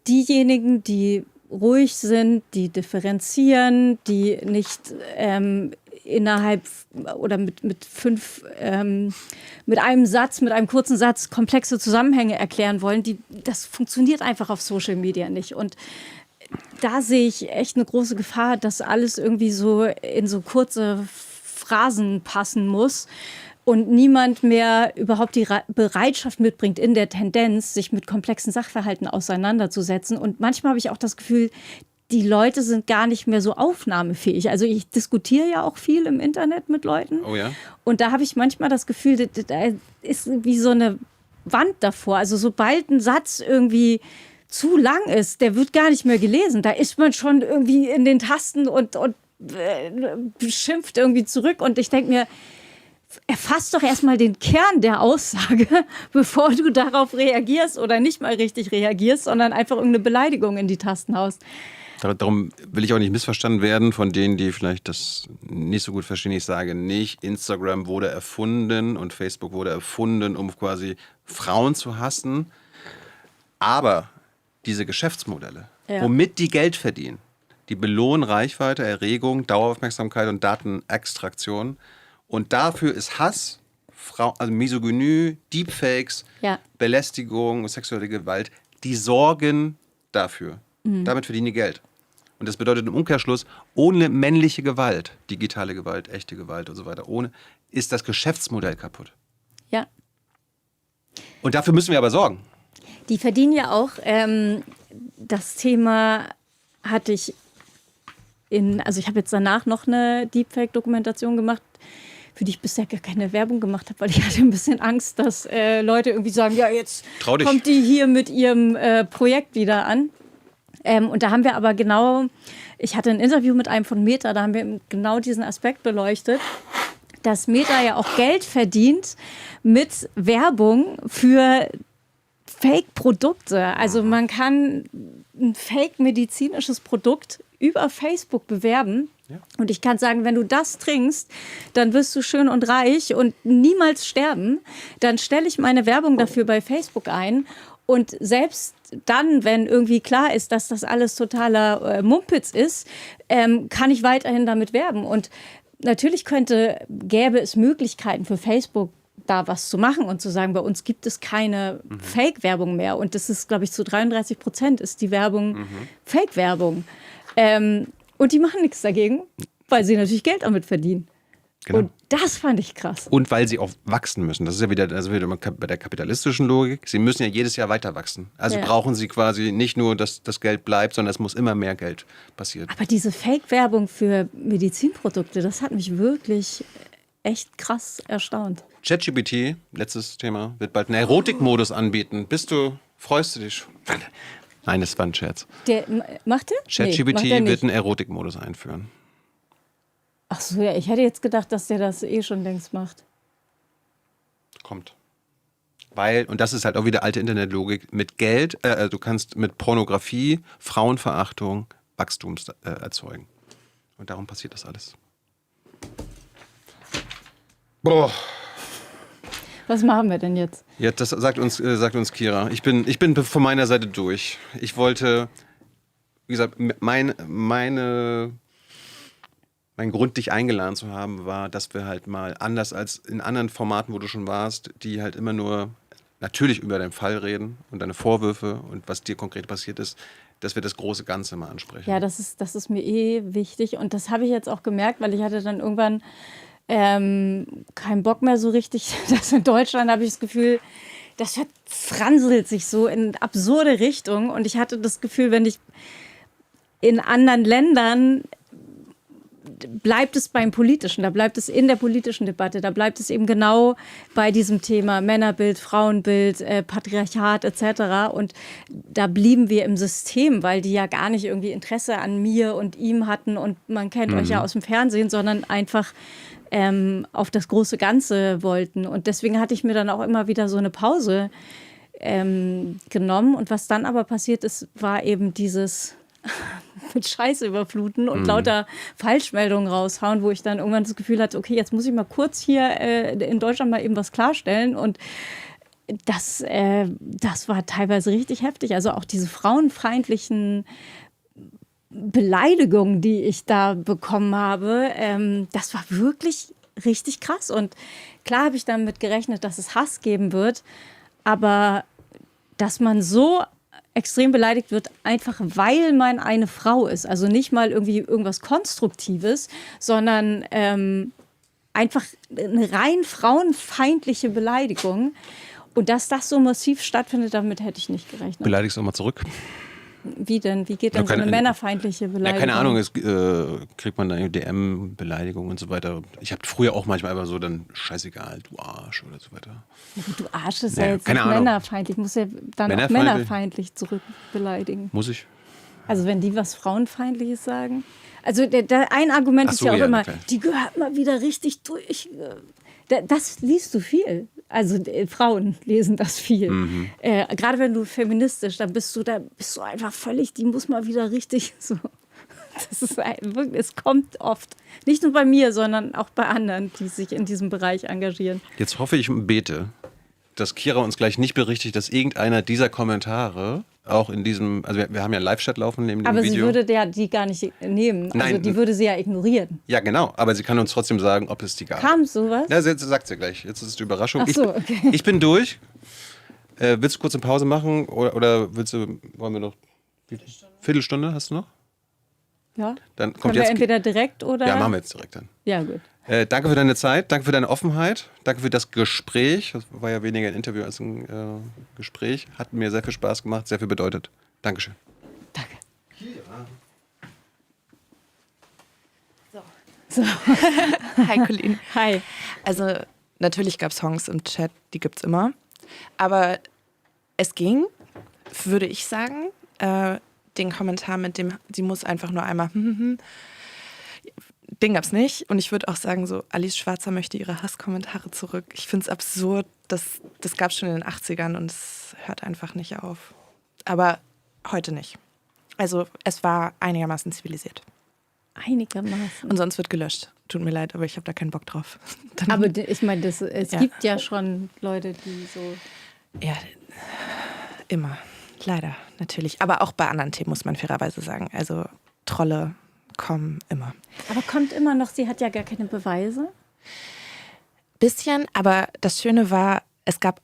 diejenigen, die ruhig sind, die differenzieren, die nicht innerhalb oder mit einem Satz, mit einem kurzen Satz komplexe Zusammenhänge erklären wollen, das funktioniert einfach auf Social Media nicht. Und da sehe ich echt eine große Gefahr, dass alles irgendwie so in so kurze Phrasen passen muss und niemand mehr überhaupt die Bereitschaft mitbringt, in der Tendenz, sich mit komplexen Sachverhalten auseinanderzusetzen. Und manchmal habe ich auch das Gefühl, die Leute sind gar nicht mehr so aufnahmefähig. Also ich diskutiere ja auch viel im Internet mit Leuten. Oh ja? Und da habe ich manchmal das Gefühl, da ist wie so eine Wand davor. Also sobald ein Satz irgendwie zu lang ist, der wird gar nicht mehr gelesen. Da ist man schon irgendwie in den Tasten und schimpft irgendwie zurück. Und ich denke mir, erfass doch erstmal den Kern der Aussage, bevor du darauf reagierst oder nicht mal richtig reagierst, sondern einfach irgendeine Beleidigung in die Tasten haust. Darum will ich auch nicht missverstanden werden von denen, die vielleicht das nicht so gut verstehen. Ich sage nicht, Instagram wurde erfunden und Facebook wurde erfunden, um quasi Frauen zu hassen. Aber diese Geschäftsmodelle, womit die Geld verdienen, die belohnen Reichweite, Erregung, Daueraufmerksamkeit und Datenextraktion. Und dafür ist Hass, also Misogynie, Deepfakes, Belästigung, sexuelle Gewalt, die sorgen dafür. Damit verdienen die Geld. Und das bedeutet im Umkehrschluss, ohne männliche Gewalt, digitale Gewalt, echte Gewalt und so weiter, ist das Geschäftsmodell kaputt. Ja. Und dafür müssen wir aber sorgen. Die verdienen ja auch, das Thema hatte ich also ich habe jetzt danach noch eine Deepfake-Dokumentation gemacht, für die ich bisher gar keine Werbung gemacht habe, weil ich hatte ein bisschen Angst, dass Leute irgendwie sagen, ja, jetzt kommt die hier mit ihrem Projekt wieder an. Und da haben wir aber ich hatte ein Interview mit einem von Meta, da haben wir genau diesen Aspekt beleuchtet, dass Meta ja auch Geld verdient mit Werbung für Fake-Produkte. Also man kann ein fake-medizinisches Produkt über Facebook bewerben. Ja. Und ich kann sagen, wenn du das trinkst, dann wirst du schön und reich und niemals sterben. Dann stelle ich meine Werbung dafür bei Facebook ein. Und selbst dann, wenn irgendwie klar ist, dass das alles totaler Mumpitz ist, kann ich weiterhin damit werben. Und natürlich gäbe es Möglichkeiten für Facebook, da was zu machen und zu sagen, bei uns gibt es keine Fake-Werbung mehr. Und das ist, glaube ich, zu 33% ist die Werbung Fake-Werbung. Und die machen nichts dagegen, weil sie natürlich Geld damit verdienen. Genau. Und das fand ich krass. Und weil sie auch wachsen müssen. Das ist ja wieder, also wieder bei der kapitalistischen Logik. Sie müssen ja jedes Jahr weiter wachsen. Also brauchen sie quasi nicht nur, dass das Geld bleibt, sondern es muss immer mehr Geld passieren. Aber diese Fake-Werbung für Medizinprodukte, das hat mich wirklich echt krass erstaunt. ChatGPT, letztes Thema, wird bald einen Erotikmodus anbieten. Freust du dich schon? Nein, das war ein Scherz. Macht der? ChatGPT Nee, wird einen Erotikmodus einführen. Ach so, ja, ich hätte jetzt gedacht, dass der das schon längst macht. Kommt. Und das ist halt auch wieder alte Internetlogik, mit Geld, du kannst mit Pornografie, Frauenverachtung, Wachstum erzeugen. Und darum passiert das alles. Boah. Was machen wir denn jetzt? Ja, das sagt uns Kira. Ich bin von meiner Seite durch. Ich wollte, wie gesagt, mein Grund, dich eingeladen zu haben, war, dass wir halt mal anders als in anderen Formaten, wo du schon warst, die halt immer nur natürlich über deinen Fall reden und deine Vorwürfe und was dir konkret passiert ist, dass wir das große Ganze mal ansprechen. Ja, das ist mir wichtig. Und das habe ich jetzt auch gemerkt, weil ich hatte dann irgendwann keinen Bock mehr so richtig. Das in Deutschland habe ich das Gefühl, das franselt sich so in absurde Richtungen. Und ich hatte das Gefühl, wenn ich in anderen Ländern bleibt es beim Politischen, da bleibt es in der politischen Debatte, da bleibt es eben genau bei diesem Thema Männerbild, Frauenbild, Patriarchat etc. Und da blieben wir im System, weil die ja gar nicht irgendwie Interesse an mir und ihm hatten und man kennt euch ja aus dem Fernsehen, sondern einfach auf das große Ganze wollten. Und deswegen hatte ich mir dann auch immer wieder so eine Pause genommen. Und was dann aber passiert ist, war eben dieses mit Scheiße überfluten und lauter Falschmeldungen raushauen, wo ich dann irgendwann das Gefühl hatte, okay, jetzt muss ich mal kurz hier in Deutschland mal eben was klarstellen. Und das war teilweise richtig heftig. Also auch diese frauenfeindlichen Beleidigungen, die ich da bekommen habe, das war wirklich richtig krass. Und klar habe ich damit gerechnet, dass es Hass geben wird, aber dass man so extrem beleidigt wird, einfach weil man eine Frau ist. Also nicht mal irgendwie irgendwas Konstruktives, sondern einfach eine rein frauenfeindliche Beleidigung. Und dass das so massiv stattfindet, damit hätte ich nicht gerechnet. Beleidigst du mal zurück? Wie denn? Wie geht denn so eine männerfeindliche Beleidigung? Ja, keine Ahnung, kriegt man dann DM-Beleidigung und so weiter. Ich habe früher auch manchmal einfach so, dann scheißegal, du Arsch oder so weiter. Ja, du Arsch ist ja jetzt nicht Ahnung. männerfeindlich. Ich muss ja dann auch männerfeindlich zurück beleidigen. Muss ich? Also wenn die was Frauenfeindliches sagen. Also ein Argument ist ja auch immer, die gehört mal wieder richtig durch. Das liest du viel. Also Frauen lesen das viel. Gerade wenn du feministisch, dann bist du einfach völlig, die muss mal wieder richtig so. Das ist wirklich, es kommt oft. Nicht nur bei mir, sondern auch bei anderen, die sich in diesem Bereich engagieren. Jetzt hoffe ich und bete, dass Kira uns gleich nicht berichtigt, dass irgendeiner dieser Kommentare auch in diesem, also wir haben ja einen Live-Chat laufen neben dem Video. Aber sie würde die gar nicht nehmen. Also Nein. die würde sie ja ignorieren. Ja, genau. Aber sie kann uns trotzdem sagen, ob es die gab. Kam sowas? Ja, sagt sie gleich. Jetzt ist es die Überraschung. Ach so, okay. Ich bin durch. Willst du kurz eine Pause machen? Oder wollen wir noch? Viertelstunde hast du noch? Ja. Dann kommt Können wir jetzt entweder direkt oder... Ja, machen wir jetzt direkt dann. Ja, gut. Danke für deine Zeit, danke für deine Offenheit, danke für das Gespräch. Das war ja weniger ein Interview als ein Gespräch. Hat mir sehr viel Spaß gemacht, sehr viel bedeutet. Dankeschön. Danke. So. Hi, Colleen. Hi. Also, natürlich gab es Songs im Chat, die gibt's immer. Aber es ging, würde ich sagen, den Kommentar mit dem, sie muss einfach nur einmal, den gab's nicht. Und ich würde auch sagen, so, Alice Schwarzer möchte ihre Hasskommentare zurück. Ich finde es absurd, das gab's schon in den 80ern und es hört einfach nicht auf. Aber heute nicht. Also, es war einigermaßen zivilisiert. Einigermaßen. Und sonst wird gelöscht. Tut mir leid, aber ich habe da keinen Bock drauf. Aber ich meine, es gibt ja schon Leute, die so... Ja, immer. Leider, natürlich. Aber auch bei anderen Themen muss man fairerweise sagen. Also Trolle kommen immer. Aber kommt immer noch, sie hat ja gar keine Beweise? Bisschen, aber das Schöne war, es gab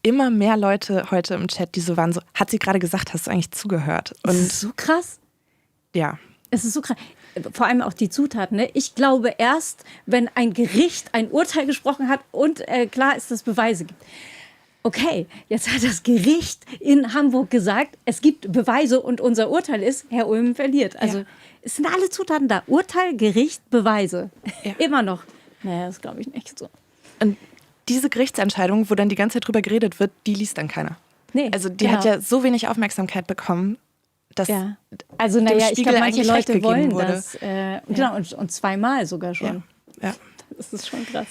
immer mehr Leute heute im Chat, die so waren, so, hat sie gerade gesagt, hast du eigentlich zugehört? Das Und ist so krass. ja. Es ist so krass. Vor allem auch die Zutaten. Ne? Ich glaube erst, wenn ein Gericht ein Urteil gesprochen hat und klar ist, dass es Beweise gibt. Okay, jetzt hat das Gericht in Hamburg gesagt, es gibt Beweise und unser Urteil ist, Herr Ulmen verliert. Also es sind alle Zutaten da. Urteil, Gericht, Beweise. Ja. Immer noch. Naja, das glaube ich nicht so. Und diese Gerichtsentscheidung, wo dann die ganze Zeit drüber geredet wird, die liest dann keiner. Nee, Also die hat ja so wenig Aufmerksamkeit bekommen, dass ja. Also dem naja, ich Spiegel glaube, manche eigentlich recht Leute gegeben wollen wurde. das. Genau, und zweimal sogar schon. Ja. Das ist schon krass.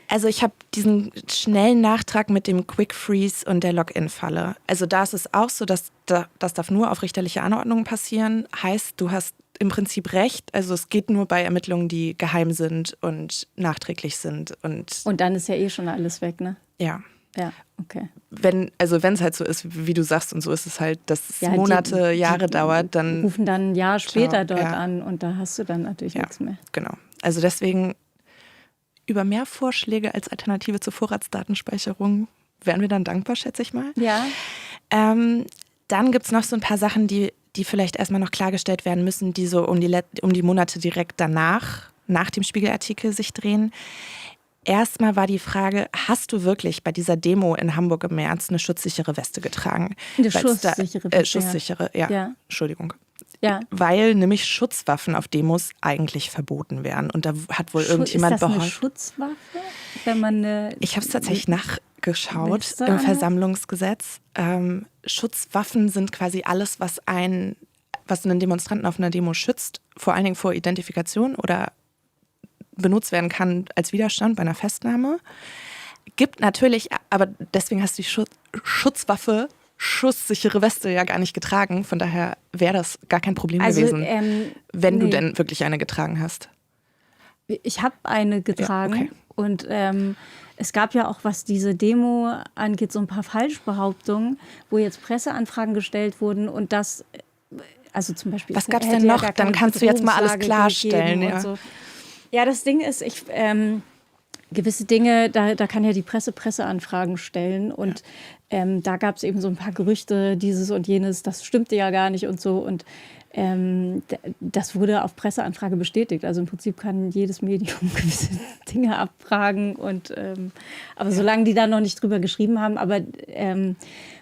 Also ich habe diesen schnellen Nachtrag mit dem Quick Freeze und der Login-Falle. Also da ist es auch so, dass das darf nur auf richterliche Anordnungen passieren. Heißt, du hast im Prinzip recht. Also es geht nur bei Ermittlungen, die geheim sind und nachträglich sind. Und dann ist ja eh schon alles weg, ne? ja. Ja, okay. Wenn es halt so ist, wie du sagst, und so ist es halt, dass es Ja, Monate, Jahre die dauert, dann rufen dann ein Jahr später dort ja. an und da hast du dann natürlich nichts mehr. Genau. Also deswegen über mehr Vorschläge als Alternative zur Vorratsdatenspeicherung wären wir dann dankbar, schätze ich mal. Ja. Dann gibt es noch so ein paar Sachen, die vielleicht erstmal noch klargestellt werden müssen, die so um die Monate direkt danach, nach dem Spiegelartikel sich drehen. Erstmal war die Frage, hast du wirklich bei dieser Demo in Hamburg im März eine schutzsichere Weste getragen? Eine schusssichere Weste, schusssichere, ja. Entschuldigung. Ja. Weil nämlich Schutzwaffen auf Demos eigentlich verboten wären. Und da hat wohl irgendjemand Ist das eine behauptet. Schutzwaffe? Wenn man Ich habe es tatsächlich nachgeschaut Weste im anhat? Versammlungsgesetz. Schutzwaffen sind quasi alles, was einen Demonstranten auf einer Demo schützt, vor allen Dingen vor Identifikation oder benutzt werden kann als Widerstand bei einer Festnahme. Gibt natürlich, aber deswegen hast du die Schutzwaffe, schusssichere Weste ja gar nicht getragen. Von daher wäre das gar kein Problem gewesen, wenn du denn wirklich eine getragen hast. Ich habe eine getragen. Ja, okay. Und es gab ja auch, was diese Demo angeht, so ein paar Falschbehauptungen, wo jetzt Presseanfragen gestellt wurden und das, also zum Beispiel. Was gab's denn noch? Ja, dann kannst du jetzt mal alles klarstellen. Ja. So. Ja, das Ding ist, gewisse Dinge, da kann ja die Presse Presseanfragen stellen und da gab es eben so ein paar Gerüchte, dieses und jenes, das stimmte ja gar nicht und so und das wurde auf Presseanfrage bestätigt. Also im Prinzip kann jedes Medium gewisse Dinge abfragen und aber solange die da noch nicht drüber geschrieben haben, aber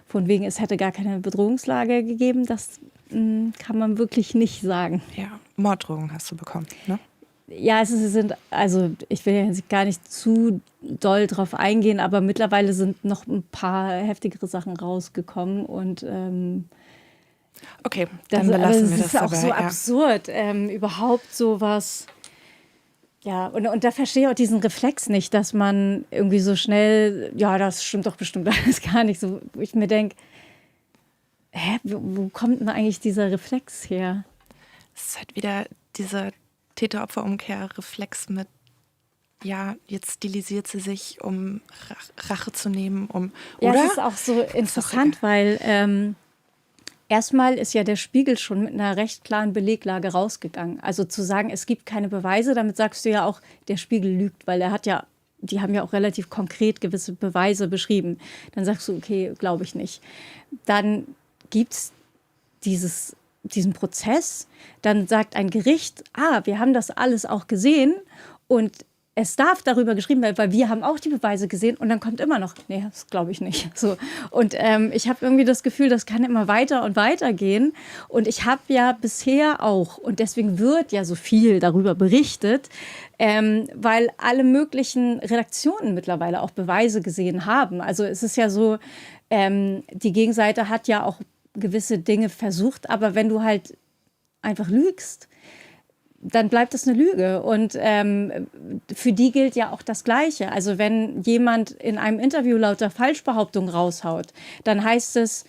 von wegen, es hätte gar keine Bedrohungslage gegeben, das kann man wirklich nicht sagen. Ja, Morddrohungen hast du bekommen, ne? Ja, also ich will ja gar nicht zu doll drauf eingehen, aber mittlerweile sind noch ein paar heftigere Sachen rausgekommen und okay, dann belassen wir das dabei. Das ist auch so absurd, überhaupt sowas. Ja, und da verstehe ich auch diesen Reflex nicht, dass man irgendwie so schnell, ja, das stimmt doch bestimmt alles gar nicht so. Wo ich mir denke, wo kommt denn eigentlich dieser Reflex her? Es ist halt wieder dieser Täter-Opfer-Umkehr-Reflex mit, ja, jetzt stilisiert sie sich, um Rache zu nehmen, Ja, oder? das ist auch so interessant, weil erstmal ist ja der Spiegel schon mit einer recht klaren Beleglage rausgegangen. Also zu sagen, es gibt keine Beweise, damit sagst du ja auch, der Spiegel lügt, weil die haben ja auch relativ konkret gewisse Beweise beschrieben. Dann sagst du, okay, glaube ich nicht. Dann gibt es diesen Prozess, dann sagt ein Gericht, wir haben das alles auch gesehen und es darf darüber geschrieben werden, weil wir haben auch die Beweise gesehen und dann kommt immer noch, nee, das glaube ich nicht. So. Und ich habe irgendwie das Gefühl, das kann immer weiter und weiter gehen und ich habe ja bisher auch, und deswegen wird ja so viel darüber berichtet, weil alle möglichen Redaktionen mittlerweile auch Beweise gesehen haben. Also es ist ja so, die Gegenseite hat ja auch gewisse Dinge versucht, aber wenn du halt einfach lügst, dann bleibt das eine Lüge. Und für die gilt ja auch das Gleiche. Also wenn jemand in einem Interview lauter Falschbehauptungen raushaut, dann heißt es,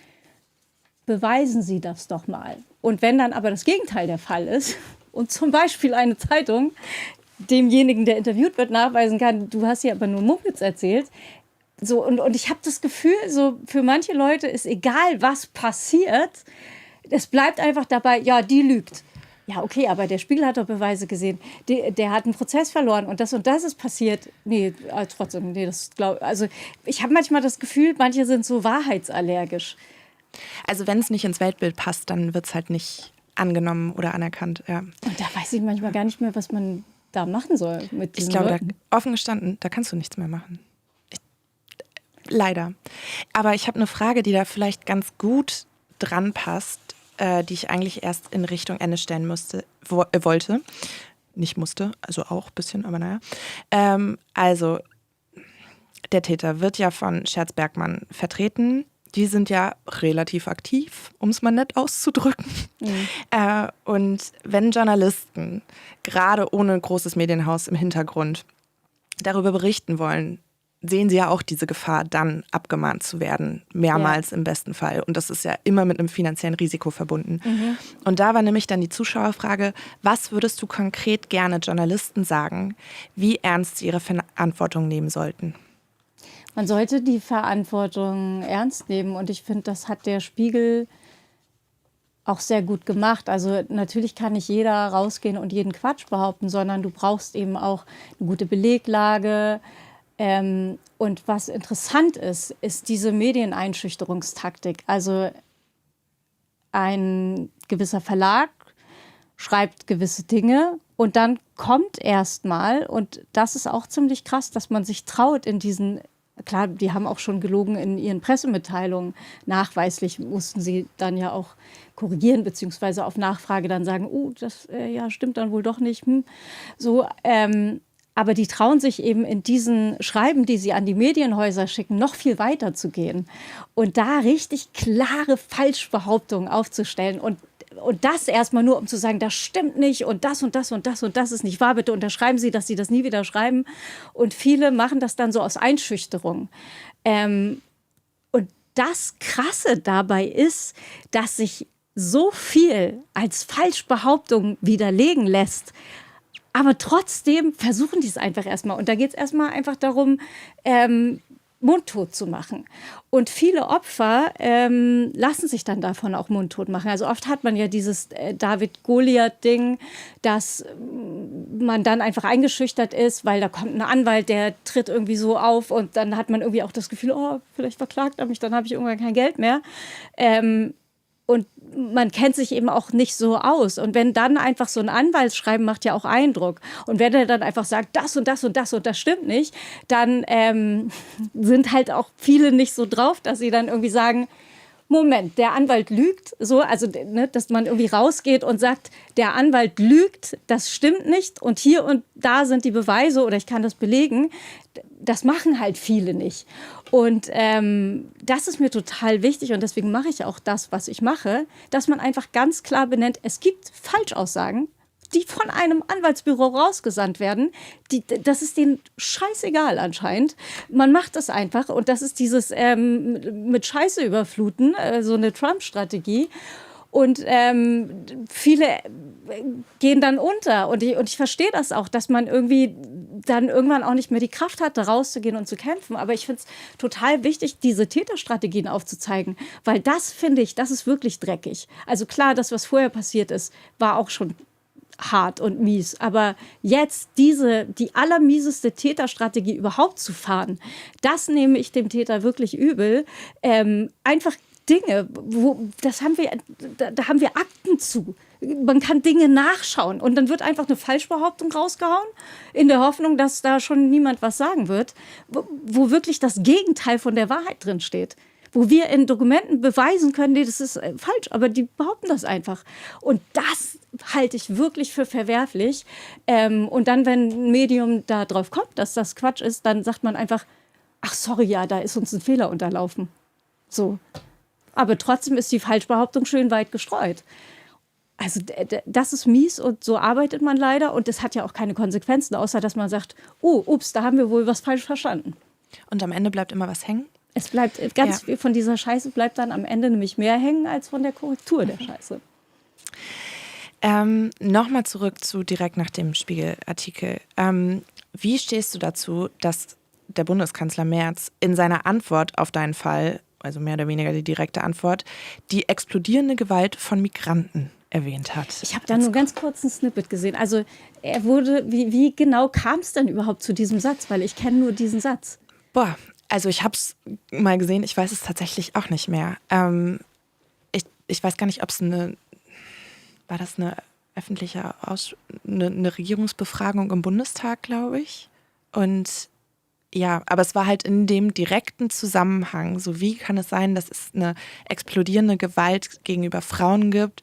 beweisen Sie das doch mal. Und wenn dann aber das Gegenteil der Fall ist und zum Beispiel eine Zeitung demjenigen, der interviewt wird, nachweisen kann, du hast hier aber nur Mumpitz erzählt, so, und ich habe das Gefühl, so für manche Leute ist egal, was passiert, es bleibt einfach dabei, ja, die lügt. Ja, okay, aber der Spiegel hat doch Beweise gesehen. Der hat einen Prozess verloren und das ist passiert. Nee, trotzdem, nee, also ich habe manchmal das Gefühl, manche sind so wahrheitsallergisch. Also wenn es nicht ins Weltbild passt, dann wird es halt nicht angenommen oder anerkannt. Ja. Und da weiß ich manchmal gar nicht mehr, was man da machen soll mit diesen Ich glaube, Leuten. offen gestanden, da kannst du nichts mehr machen. Leider. Aber ich habe eine Frage, die da vielleicht ganz gut dran passt, die ich eigentlich erst in Richtung Ende stellen wollte. Nicht musste, also auch ein bisschen, aber naja. Also, der Täter wird ja von Scherz Bergmann vertreten. Die sind ja relativ aktiv, um es mal nett auszudrücken. Mhm. Und wenn Journalisten, gerade ohne großes Medienhaus im Hintergrund, darüber berichten wollen, sehen sie ja auch diese Gefahr, dann abgemahnt zu werden, mehrmals im besten Fall. Und das ist ja immer mit einem finanziellen Risiko verbunden. Mhm. Und da war nämlich dann die Zuschauerfrage, was würdest du konkret gerne Journalisten sagen, wie ernst sie ihre Verantwortung nehmen sollten? Man sollte die Verantwortung ernst nehmen und ich finde, das hat der Spiegel auch sehr gut gemacht. Also natürlich kann nicht jeder rausgehen und jeden Quatsch behaupten, sondern du brauchst eben auch eine gute Beleglage. Und was interessant ist diese Medieneinschüchterungstaktik. Also ein gewisser Verlag schreibt gewisse Dinge und dann kommt erstmal, und das ist auch ziemlich krass, dass man sich traut in diesen, klar, die haben auch schon gelogen in ihren Pressemitteilungen, nachweislich mussten sie dann ja auch korrigieren, beziehungsweise auf Nachfrage dann sagen, das ja, stimmt dann wohl doch nicht. So, aber die trauen sich eben in diesen Schreiben, die sie an die Medienhäuser schicken, noch viel weiter zu gehen und da richtig klare Falschbehauptungen aufzustellen und das erstmal nur, um zu sagen, das stimmt nicht und das und das und das und das ist nicht wahr, bitte unterschreiben Sie, dass Sie das nie wieder schreiben. Und viele machen das dann so aus Einschüchterung. Und das Krasse dabei ist, dass sich so viel als Falschbehauptung widerlegen lässt, aber trotzdem versuchen die es einfach erstmal. Und da geht es erstmal einfach darum, mundtot zu machen. Und viele Opfer lassen sich dann davon auch mundtot machen. Also oft hat man ja dieses David-Goliath-Ding, dass man dann einfach eingeschüchtert ist, weil da kommt ein Anwalt, der tritt irgendwie so auf und dann hat man irgendwie auch das Gefühl, vielleicht verklagt er mich, dann habe ich irgendwann kein Geld mehr. Und man kennt sich eben auch nicht so aus. Und wenn dann einfach so ein Anwaltsschreiben macht ja auch Eindruck. Und wenn er dann einfach sagt, das und das und das und das stimmt nicht, dann sind halt auch viele nicht so drauf, dass sie dann irgendwie sagen, Moment, der Anwalt lügt. So, also, ne, dass man irgendwie rausgeht und sagt, der Anwalt lügt, das stimmt nicht. Und hier und da sind die Beweise oder ich kann das belegen. Das machen halt viele nicht. Und das ist mir total wichtig und deswegen mache ich auch das, was ich mache, dass man einfach ganz klar benennt, es gibt Falschaussagen, die von einem Anwaltsbüro rausgesandt werden. Das ist denen scheißegal anscheinend. Man macht das einfach und das ist dieses mit Scheiße überfluten, so eine Trump-Strategie. Und viele gehen dann unter. Und ich verstehe das auch, dass man irgendwie dann irgendwann auch nicht mehr die Kraft hat, da rauszugehen und zu kämpfen. Aber ich finde es total wichtig, diese Täterstrategien aufzuzeigen. Weil das, finde ich, das ist wirklich dreckig. Also klar, das, was vorher passiert ist, war auch schon hart und mies. Aber jetzt die allermieseste Täterstrategie überhaupt zu fahren, das nehme ich dem Täter wirklich übel. Einfach Dinge, da haben wir Akten zu. Man kann Dinge nachschauen und dann wird einfach eine Falschbehauptung rausgehauen, in der Hoffnung, dass da schon niemand was sagen wird, wo wirklich das Gegenteil von der Wahrheit drin steht. Wo wir in Dokumenten beweisen können, nee, das ist falsch, aber die behaupten das einfach. Und das halte ich wirklich für verwerflich. Und dann, wenn ein Medium da drauf kommt, dass das Quatsch ist, dann sagt man einfach, ach sorry, ja, da ist uns ein Fehler unterlaufen. So. Aber trotzdem ist die Falschbehauptung schön weit gestreut. Also das ist mies und so arbeitet man leider. Und das hat ja auch keine Konsequenzen, außer dass man sagt, ups, da haben wir wohl was falsch verstanden. Und am Ende bleibt immer was hängen? Es bleibt ganz viel von dieser Scheiße bleibt dann am Ende nämlich mehr hängen als von der Korrektur der Scheiße. Nochmal zurück zu direkt nach dem Spiegel-Artikel. Wie stehst du dazu, dass der Bundeskanzler Merz in seiner Antwort auf deinen Fall, also mehr oder weniger die direkte Antwort, die explodierende Gewalt von Migranten erwähnt hat. Ich habe da nur ganz kurz ein Snippet gesehen. Also er wurde, wie genau kam es denn überhaupt zu diesem Satz? Weil ich kenne nur diesen Satz. Boah, also ich habe es mal gesehen, ich weiß es tatsächlich auch nicht mehr. Ich weiß gar nicht, ob es war das eine öffentliche eine Regierungsbefragung im Bundestag, glaube ich. Und ja, aber es war halt in dem direkten Zusammenhang. So, wie kann es sein, dass es eine explodierende Gewalt gegenüber Frauen gibt?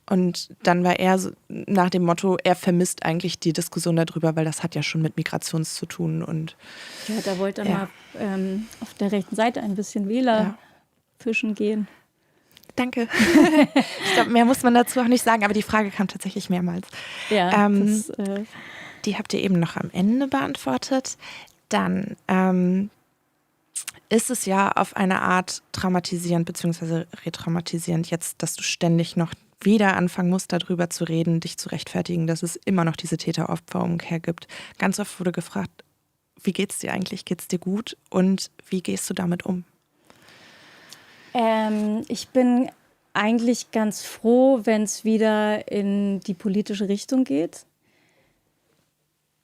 Und dann war er so nach dem Motto, er vermisst eigentlich die Diskussion darüber, weil das hat ja schon mit Migrations zu tun. Und ja, da wollte er mal auf der rechten Seite ein bisschen Wähler fischen gehen. Danke. Ich glaube, mehr muss man dazu auch nicht sagen, aber die Frage kam tatsächlich mehrmals. Ja, die habt ihr eben noch am Ende beantwortet. Dann ist es ja auf eine Art traumatisierend bzw. retraumatisierend jetzt, dass du ständig noch wieder anfangen musst, darüber zu reden, dich zu rechtfertigen, dass es immer noch diese Täter-Opfer-Umkehr gibt. Ganz oft wurde gefragt, wie geht's dir eigentlich? Geht's dir gut? Und wie gehst du damit um? Ich bin eigentlich ganz froh, wenn es wieder in die politische Richtung geht.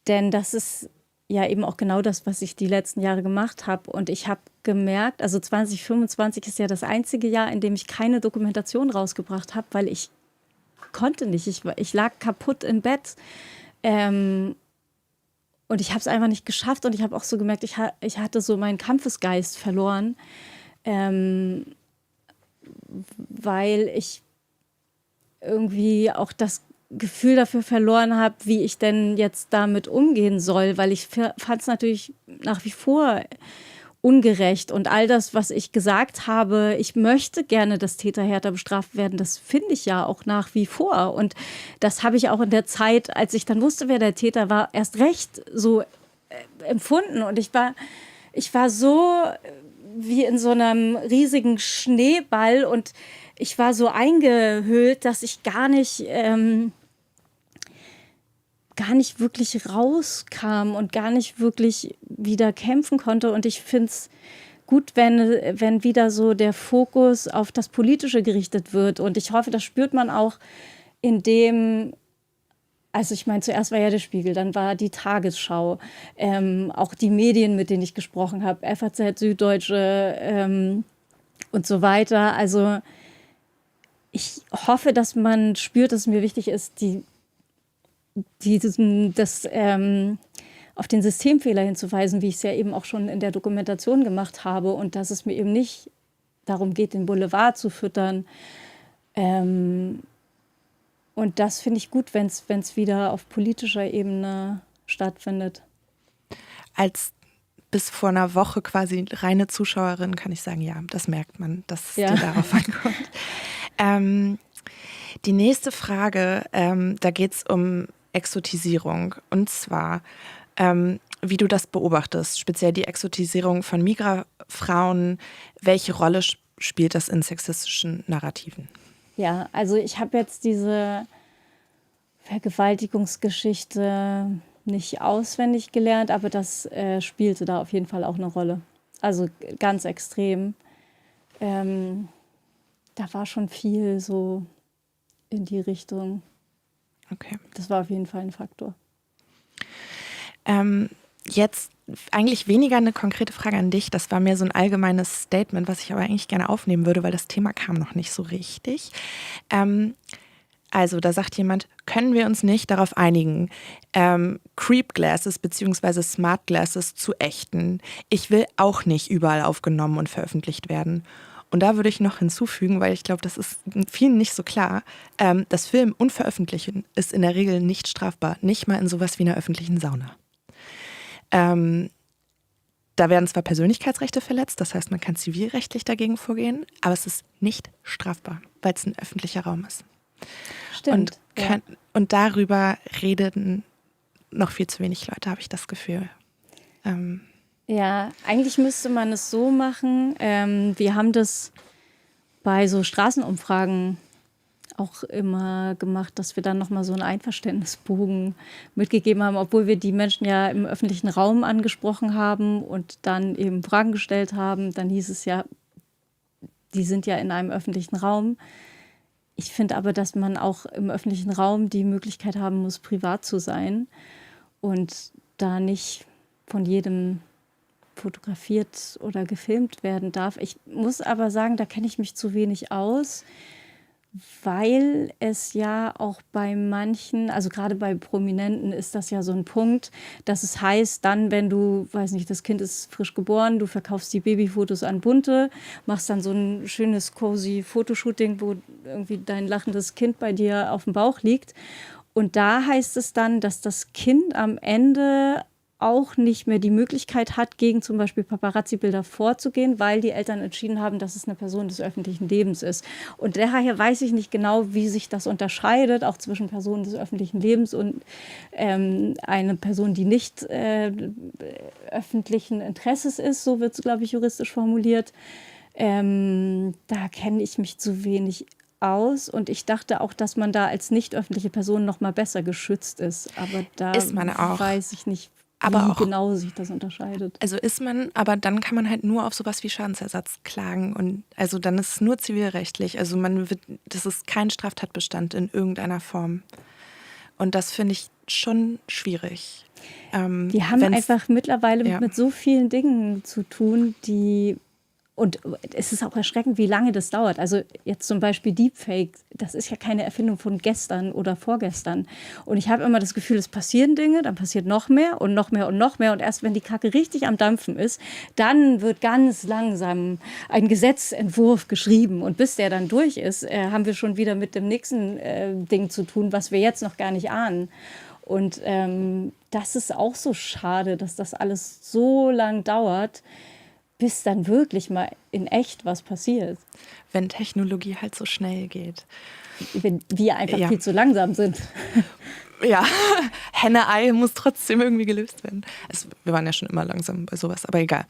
Denn das ist ja eben auch genau das, was ich die letzten Jahre gemacht habe. Und ich habe gemerkt, also 2025 ist ja das einzige Jahr, in dem ich keine Dokumentation rausgebracht habe, weil ich konnte nicht. Ich lag kaputt im Bett. Und ich habe es einfach nicht geschafft. Und ich habe auch so gemerkt, ich hatte so meinen Kampfesgeist verloren. Weil ich irgendwie auch das Gefühl dafür verloren habe, wie ich denn jetzt damit umgehen soll, weil ich fand es natürlich nach wie vor ungerecht und all das, was ich gesagt habe, ich möchte gerne, dass Täter härter bestraft werden, das finde ich ja auch nach wie vor und das habe ich auch in der Zeit, als ich dann wusste, wer der Täter war, erst recht so empfunden und ich war so wie in so einem riesigen Schneeball und ich war so eingehüllt, dass ich gar nicht wirklich rauskam und gar nicht wirklich wieder kämpfen konnte. Und ich finde es gut, wenn wieder so der Fokus auf das Politische gerichtet wird. Und ich hoffe, das spürt man auch in dem, also ich meine, zuerst war ja der Spiegel, dann war die Tagesschau, auch die Medien, mit denen ich gesprochen habe, FAZ, Süddeutsche und so weiter. Also ich hoffe, dass man spürt, dass es mir wichtig ist, auf den Systemfehler hinzuweisen, wie ich es ja eben auch schon in der Dokumentation gemacht habe und dass es mir eben nicht darum geht, den Boulevard zu füttern. Und das finde ich gut, wenn es wieder auf politischer Ebene stattfindet. Als bis vor einer Woche quasi reine Zuschauerin kann ich sagen, ja, das merkt man, dass es dir darauf ankommt. Die nächste Frage, da geht es um Exotisierung. Und zwar, wie du das beobachtest, speziell die Exotisierung von Migrafrauen. Welche Rolle spielt das in sexistischen Narrativen? Ja, also ich habe jetzt diese Vergewaltigungsgeschichte nicht auswendig gelernt, aber das spielte da auf jeden Fall auch eine Rolle. Also ganz extrem. Da war schon viel so in die Richtung. Okay. Das war auf jeden Fall ein Faktor. Jetzt eigentlich weniger eine konkrete Frage an dich. Das war mehr so ein allgemeines Statement, was ich aber eigentlich gerne aufnehmen würde, weil das Thema kam noch nicht so richtig. Also da sagt jemand, können wir uns nicht darauf einigen, Creep Glasses bzw. Smart Glasses zu ächten? Ich will auch nicht überall aufgenommen und veröffentlicht werden. Und da würde ich noch hinzufügen, weil ich glaube, das ist vielen nicht so klar, das Filmen und Veröffentlichen ist in der Regel nicht strafbar, nicht mal in sowas wie einer öffentlichen Sauna. Da werden zwar Persönlichkeitsrechte verletzt, das heißt, man kann zivilrechtlich dagegen vorgehen, aber es ist nicht strafbar, weil es ein öffentlicher Raum ist. Stimmt. Und darüber reden noch viel zu wenig Leute, habe ich das Gefühl. Ja, eigentlich müsste man es so machen. Wir haben das bei so Straßenumfragen auch immer gemacht, dass wir dann nochmal so einen Einverständnisbogen mitgegeben haben, obwohl wir die Menschen ja im öffentlichen Raum angesprochen haben und dann eben Fragen gestellt haben. Dann hieß es ja, die sind ja in einem öffentlichen Raum. Ich finde aber, dass man auch im öffentlichen Raum die Möglichkeit haben muss, privat zu sein und da nicht von jedem fotografiert oder gefilmt werden darf. Ich muss aber sagen, da kenne ich mich zu wenig aus, weil es ja auch bei manchen, also gerade bei Prominenten ist das ja so ein Punkt, dass es heißt, dann, wenn du, weiß nicht, das Kind ist frisch geboren, du verkaufst die Babyfotos an Bunte, machst dann so ein schönes cozy Fotoshooting, wo irgendwie dein lachendes Kind bei dir auf dem Bauch liegt. Und da heißt es dann, dass das Kind am Ende auch nicht mehr die Möglichkeit hat, gegen zum Beispiel Paparazzi-Bilder vorzugehen, weil die Eltern entschieden haben, dass es eine Person des öffentlichen Lebens ist. Und daher weiß ich nicht genau, wie sich das unterscheidet, auch zwischen Personen des öffentlichen Lebens und eine Person, die nicht öffentlichen Interesses ist, so wird es, glaube ich, juristisch formuliert. Da kenne ich mich zu wenig aus und ich dachte auch, dass man da als nicht öffentliche Person noch mal besser geschützt ist. Aber da Ist man auch. weiß ich nicht, Aber wie auch, genau sich das unterscheidet. also ist man, aber dann kann man halt nur auf sowas wie Schadensersatz klagen und also dann ist es nur zivilrechtlich. Also das ist kein Straftatbestand in irgendeiner Form. Und das finde ich schon schwierig. Die haben einfach mittlerweile mit so vielen Dingen zu tun, und es ist auch erschreckend, wie lange das dauert. Also jetzt zum Beispiel Deepfake, das ist ja keine Erfindung von gestern oder vorgestern. Und ich habe immer das Gefühl, es passieren Dinge, dann passiert noch mehr und noch mehr und noch mehr. Und erst wenn die Kacke richtig am Dampfen ist, dann wird ganz langsam ein Gesetzentwurf geschrieben. Und bis der dann durch ist, haben wir schon wieder mit dem nächsten Ding zu tun, was wir jetzt noch gar nicht ahnen. Und das ist auch so schade, dass das alles so lang dauert, bis dann wirklich mal in echt was passiert. Wenn Technologie halt so schnell geht. Wenn wir einfach viel zu langsam sind. Ja, Henne-Ei muss trotzdem irgendwie gelöst werden. Wir waren ja schon immer langsam bei sowas, aber egal.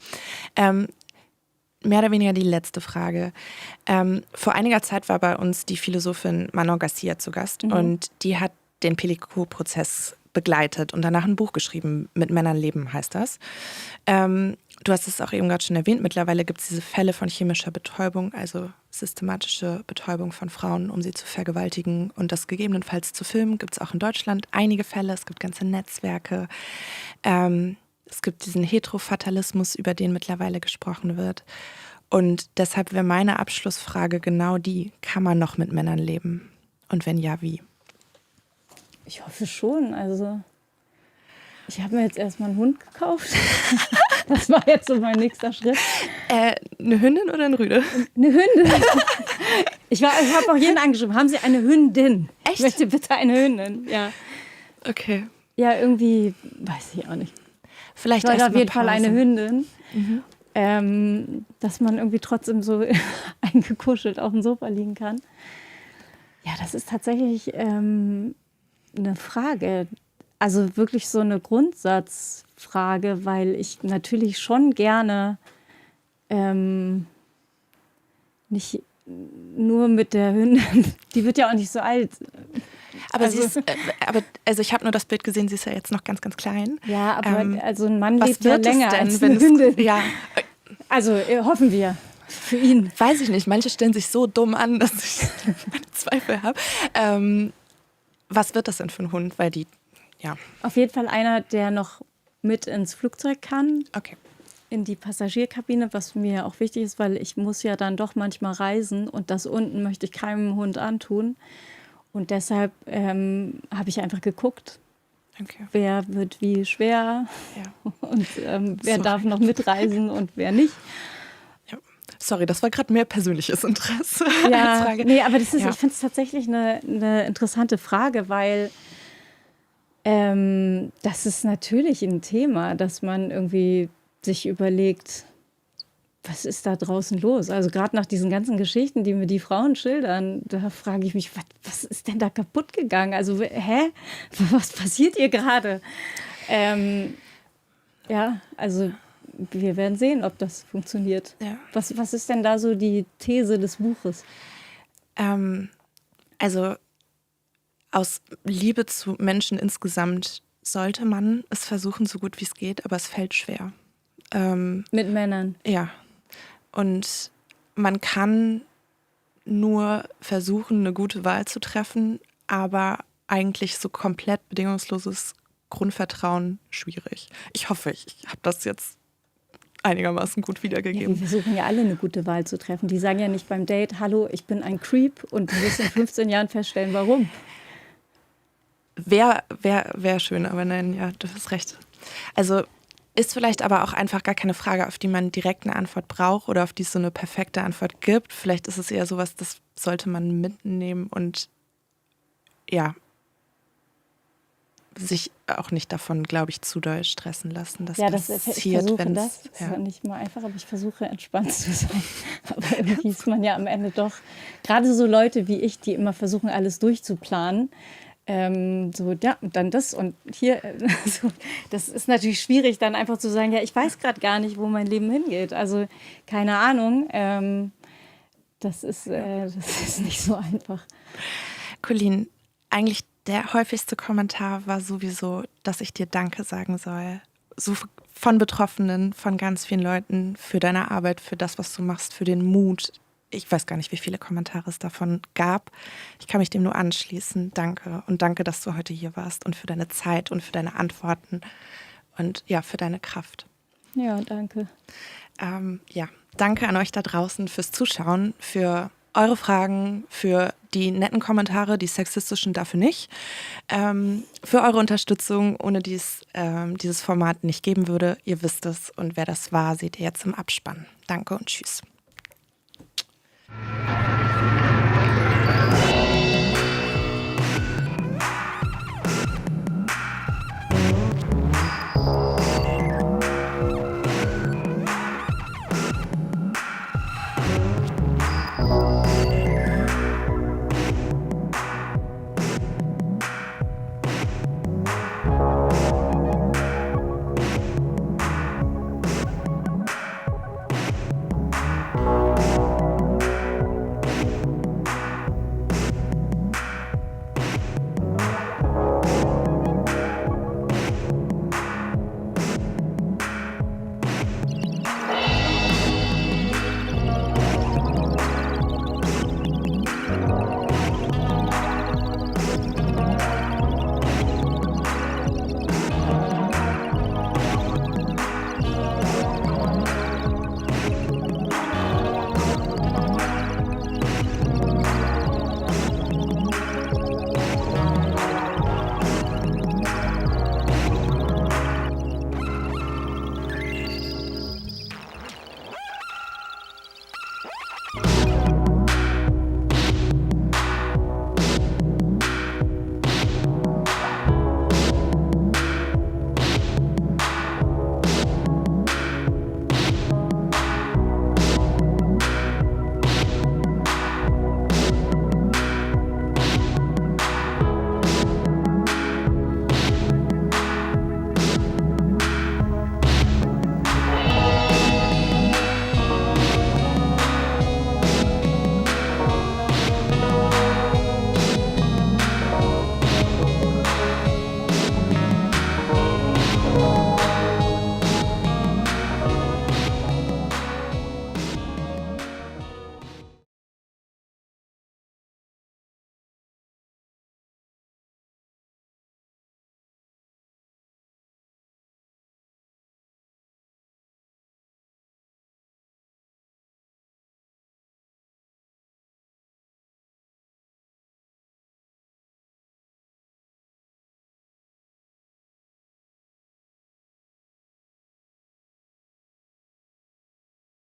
Mehr oder weniger die letzte Frage. Vor einiger Zeit war bei uns die Philosophin Manon Garcia zu Gast und die hat den Pellico-Prozess begleitet und danach ein Buch geschrieben, Mit Männern leben heißt das. Du hast es auch eben gerade schon erwähnt, mittlerweile gibt es diese Fälle von chemischer Betäubung, also systematische Betäubung von Frauen, um sie zu vergewaltigen und das gegebenenfalls zu filmen. Gibt es auch in Deutschland einige Fälle, es gibt ganze Netzwerke. Es gibt diesen Heterofatalismus, über den mittlerweile gesprochen wird. Und deshalb wäre meine Abschlussfrage genau die, kann man noch mit Männern leben? Und wenn ja, wie? Ich hoffe schon, also ich habe mir jetzt erstmal einen Hund gekauft. Das war jetzt so mein nächster Schritt. Eine Hündin oder ein Rüde? Eine Hündin. Ich habe auch jeden angeschrieben. Haben Sie eine Hündin? Echt? Ich möchte bitte eine Hündin. Ja. Okay. Ja, irgendwie, weiß ich auch nicht. Vielleicht Ich wollte erst auf mal jeden Fall Pause. eine Hündin. Dass man irgendwie trotzdem so eingekuschelt auf dem Sofa liegen kann. Ja, das ist tatsächlich eine Frage. Also wirklich so eine Grundsatzfrage, weil ich natürlich schon gerne nicht nur mit der Hündin, die wird ja auch nicht so alt. Aber ich habe nur das Bild gesehen, sie ist ja jetzt noch ganz, ganz klein. Ja, aber also ein Mann Was lebt ja wird es länger denn, als wenn eine Hündin. ja, Also hoffen wir für ihn. weiß ich nicht. Manche stellen sich so dumm an, dass ich meine Zweifel habe. Was wird das denn für ein Hund? Weil die, ja. Auf jeden Fall einer, der noch mit ins Flugzeug kann, Okay. in die Passagierkabine, was mir auch wichtig ist, weil ich muss ja dann doch manchmal reisen und das unten möchte ich keinem Hund antun. Und deshalb habe ich einfach geguckt, Okay. wer wird wie schwer Ja. und wer Sorry. darf noch mitreisen und wer nicht. Ja. Sorry, das war gerade mehr persönliches Interesse als Ja, Frage. nee, aber das ist, Ja. ich finde es tatsächlich eine interessante Frage, weil das ist natürlich ein Thema, dass man irgendwie sich überlegt, was ist da draußen los? Also gerade nach diesen ganzen Geschichten, die mir die Frauen schildern, da frage ich mich, was ist denn da kaputt gegangen? Also was passiert hier gerade? Ja, also wir werden sehen, ob das funktioniert. Ja. Was ist denn da so die These des Buches? Also aus Liebe zu Menschen insgesamt sollte man es versuchen, so gut wie es geht, aber es fällt schwer. Mit Männern. Ja. Und man kann nur versuchen, eine gute Wahl zu treffen, aber eigentlich so komplett bedingungsloses Grundvertrauen schwierig. Ich hoffe, ich habe das jetzt einigermaßen gut Ja, wiedergegeben. wir versuchen ja alle eine gute Wahl zu treffen. Die sagen ja nicht beim Date, hallo, ich bin ein Creep und du wirst in 15 Jahren feststellen, warum. Wär schön, aber nein, ja, du hast recht. Also ist vielleicht aber auch einfach gar keine Frage, auf die man direkt eine Antwort braucht oder auf die es so eine perfekte Antwort gibt. Vielleicht ist es eher sowas, das sollte man mitnehmen und ja, sich auch nicht davon, glaube ich, zu doll stressen lassen. Das Ich passiert, versuche wenn das. es. Das ist nicht immer einfach, aber ich versuche entspannt zu sein. Aber irgendwie ist man ja am Ende doch, gerade so Leute wie ich, die immer versuchen, alles durchzuplanen. So, ja, und dann das und hier. So, das ist natürlich schwierig, dann einfach zu sagen, ja, ich weiß gerade gar nicht, wo mein Leben hingeht. Also, keine Ahnung. Das ist nicht so einfach. Colleen, eigentlich der häufigste Kommentar war sowieso, dass ich dir Danke sagen soll. So von Betroffenen, von ganz vielen Leuten für deine Arbeit, für das, was du machst, für den Mut. Ich weiß gar nicht, wie viele Kommentare es davon gab. Ich kann mich dem nur anschließen. Danke. Und danke, dass du heute hier warst und für deine Zeit und für deine Antworten und ja, für deine Kraft. Ja, danke. Ja, danke an euch da draußen fürs Zuschauen, für eure Fragen, für die netten Kommentare, die sexistischen dafür nicht, für eure Unterstützung, ohne die es dieses Format nicht geben würde. Ihr wisst es und wer das war, seht ihr jetzt im Abspann. Danke und tschüss.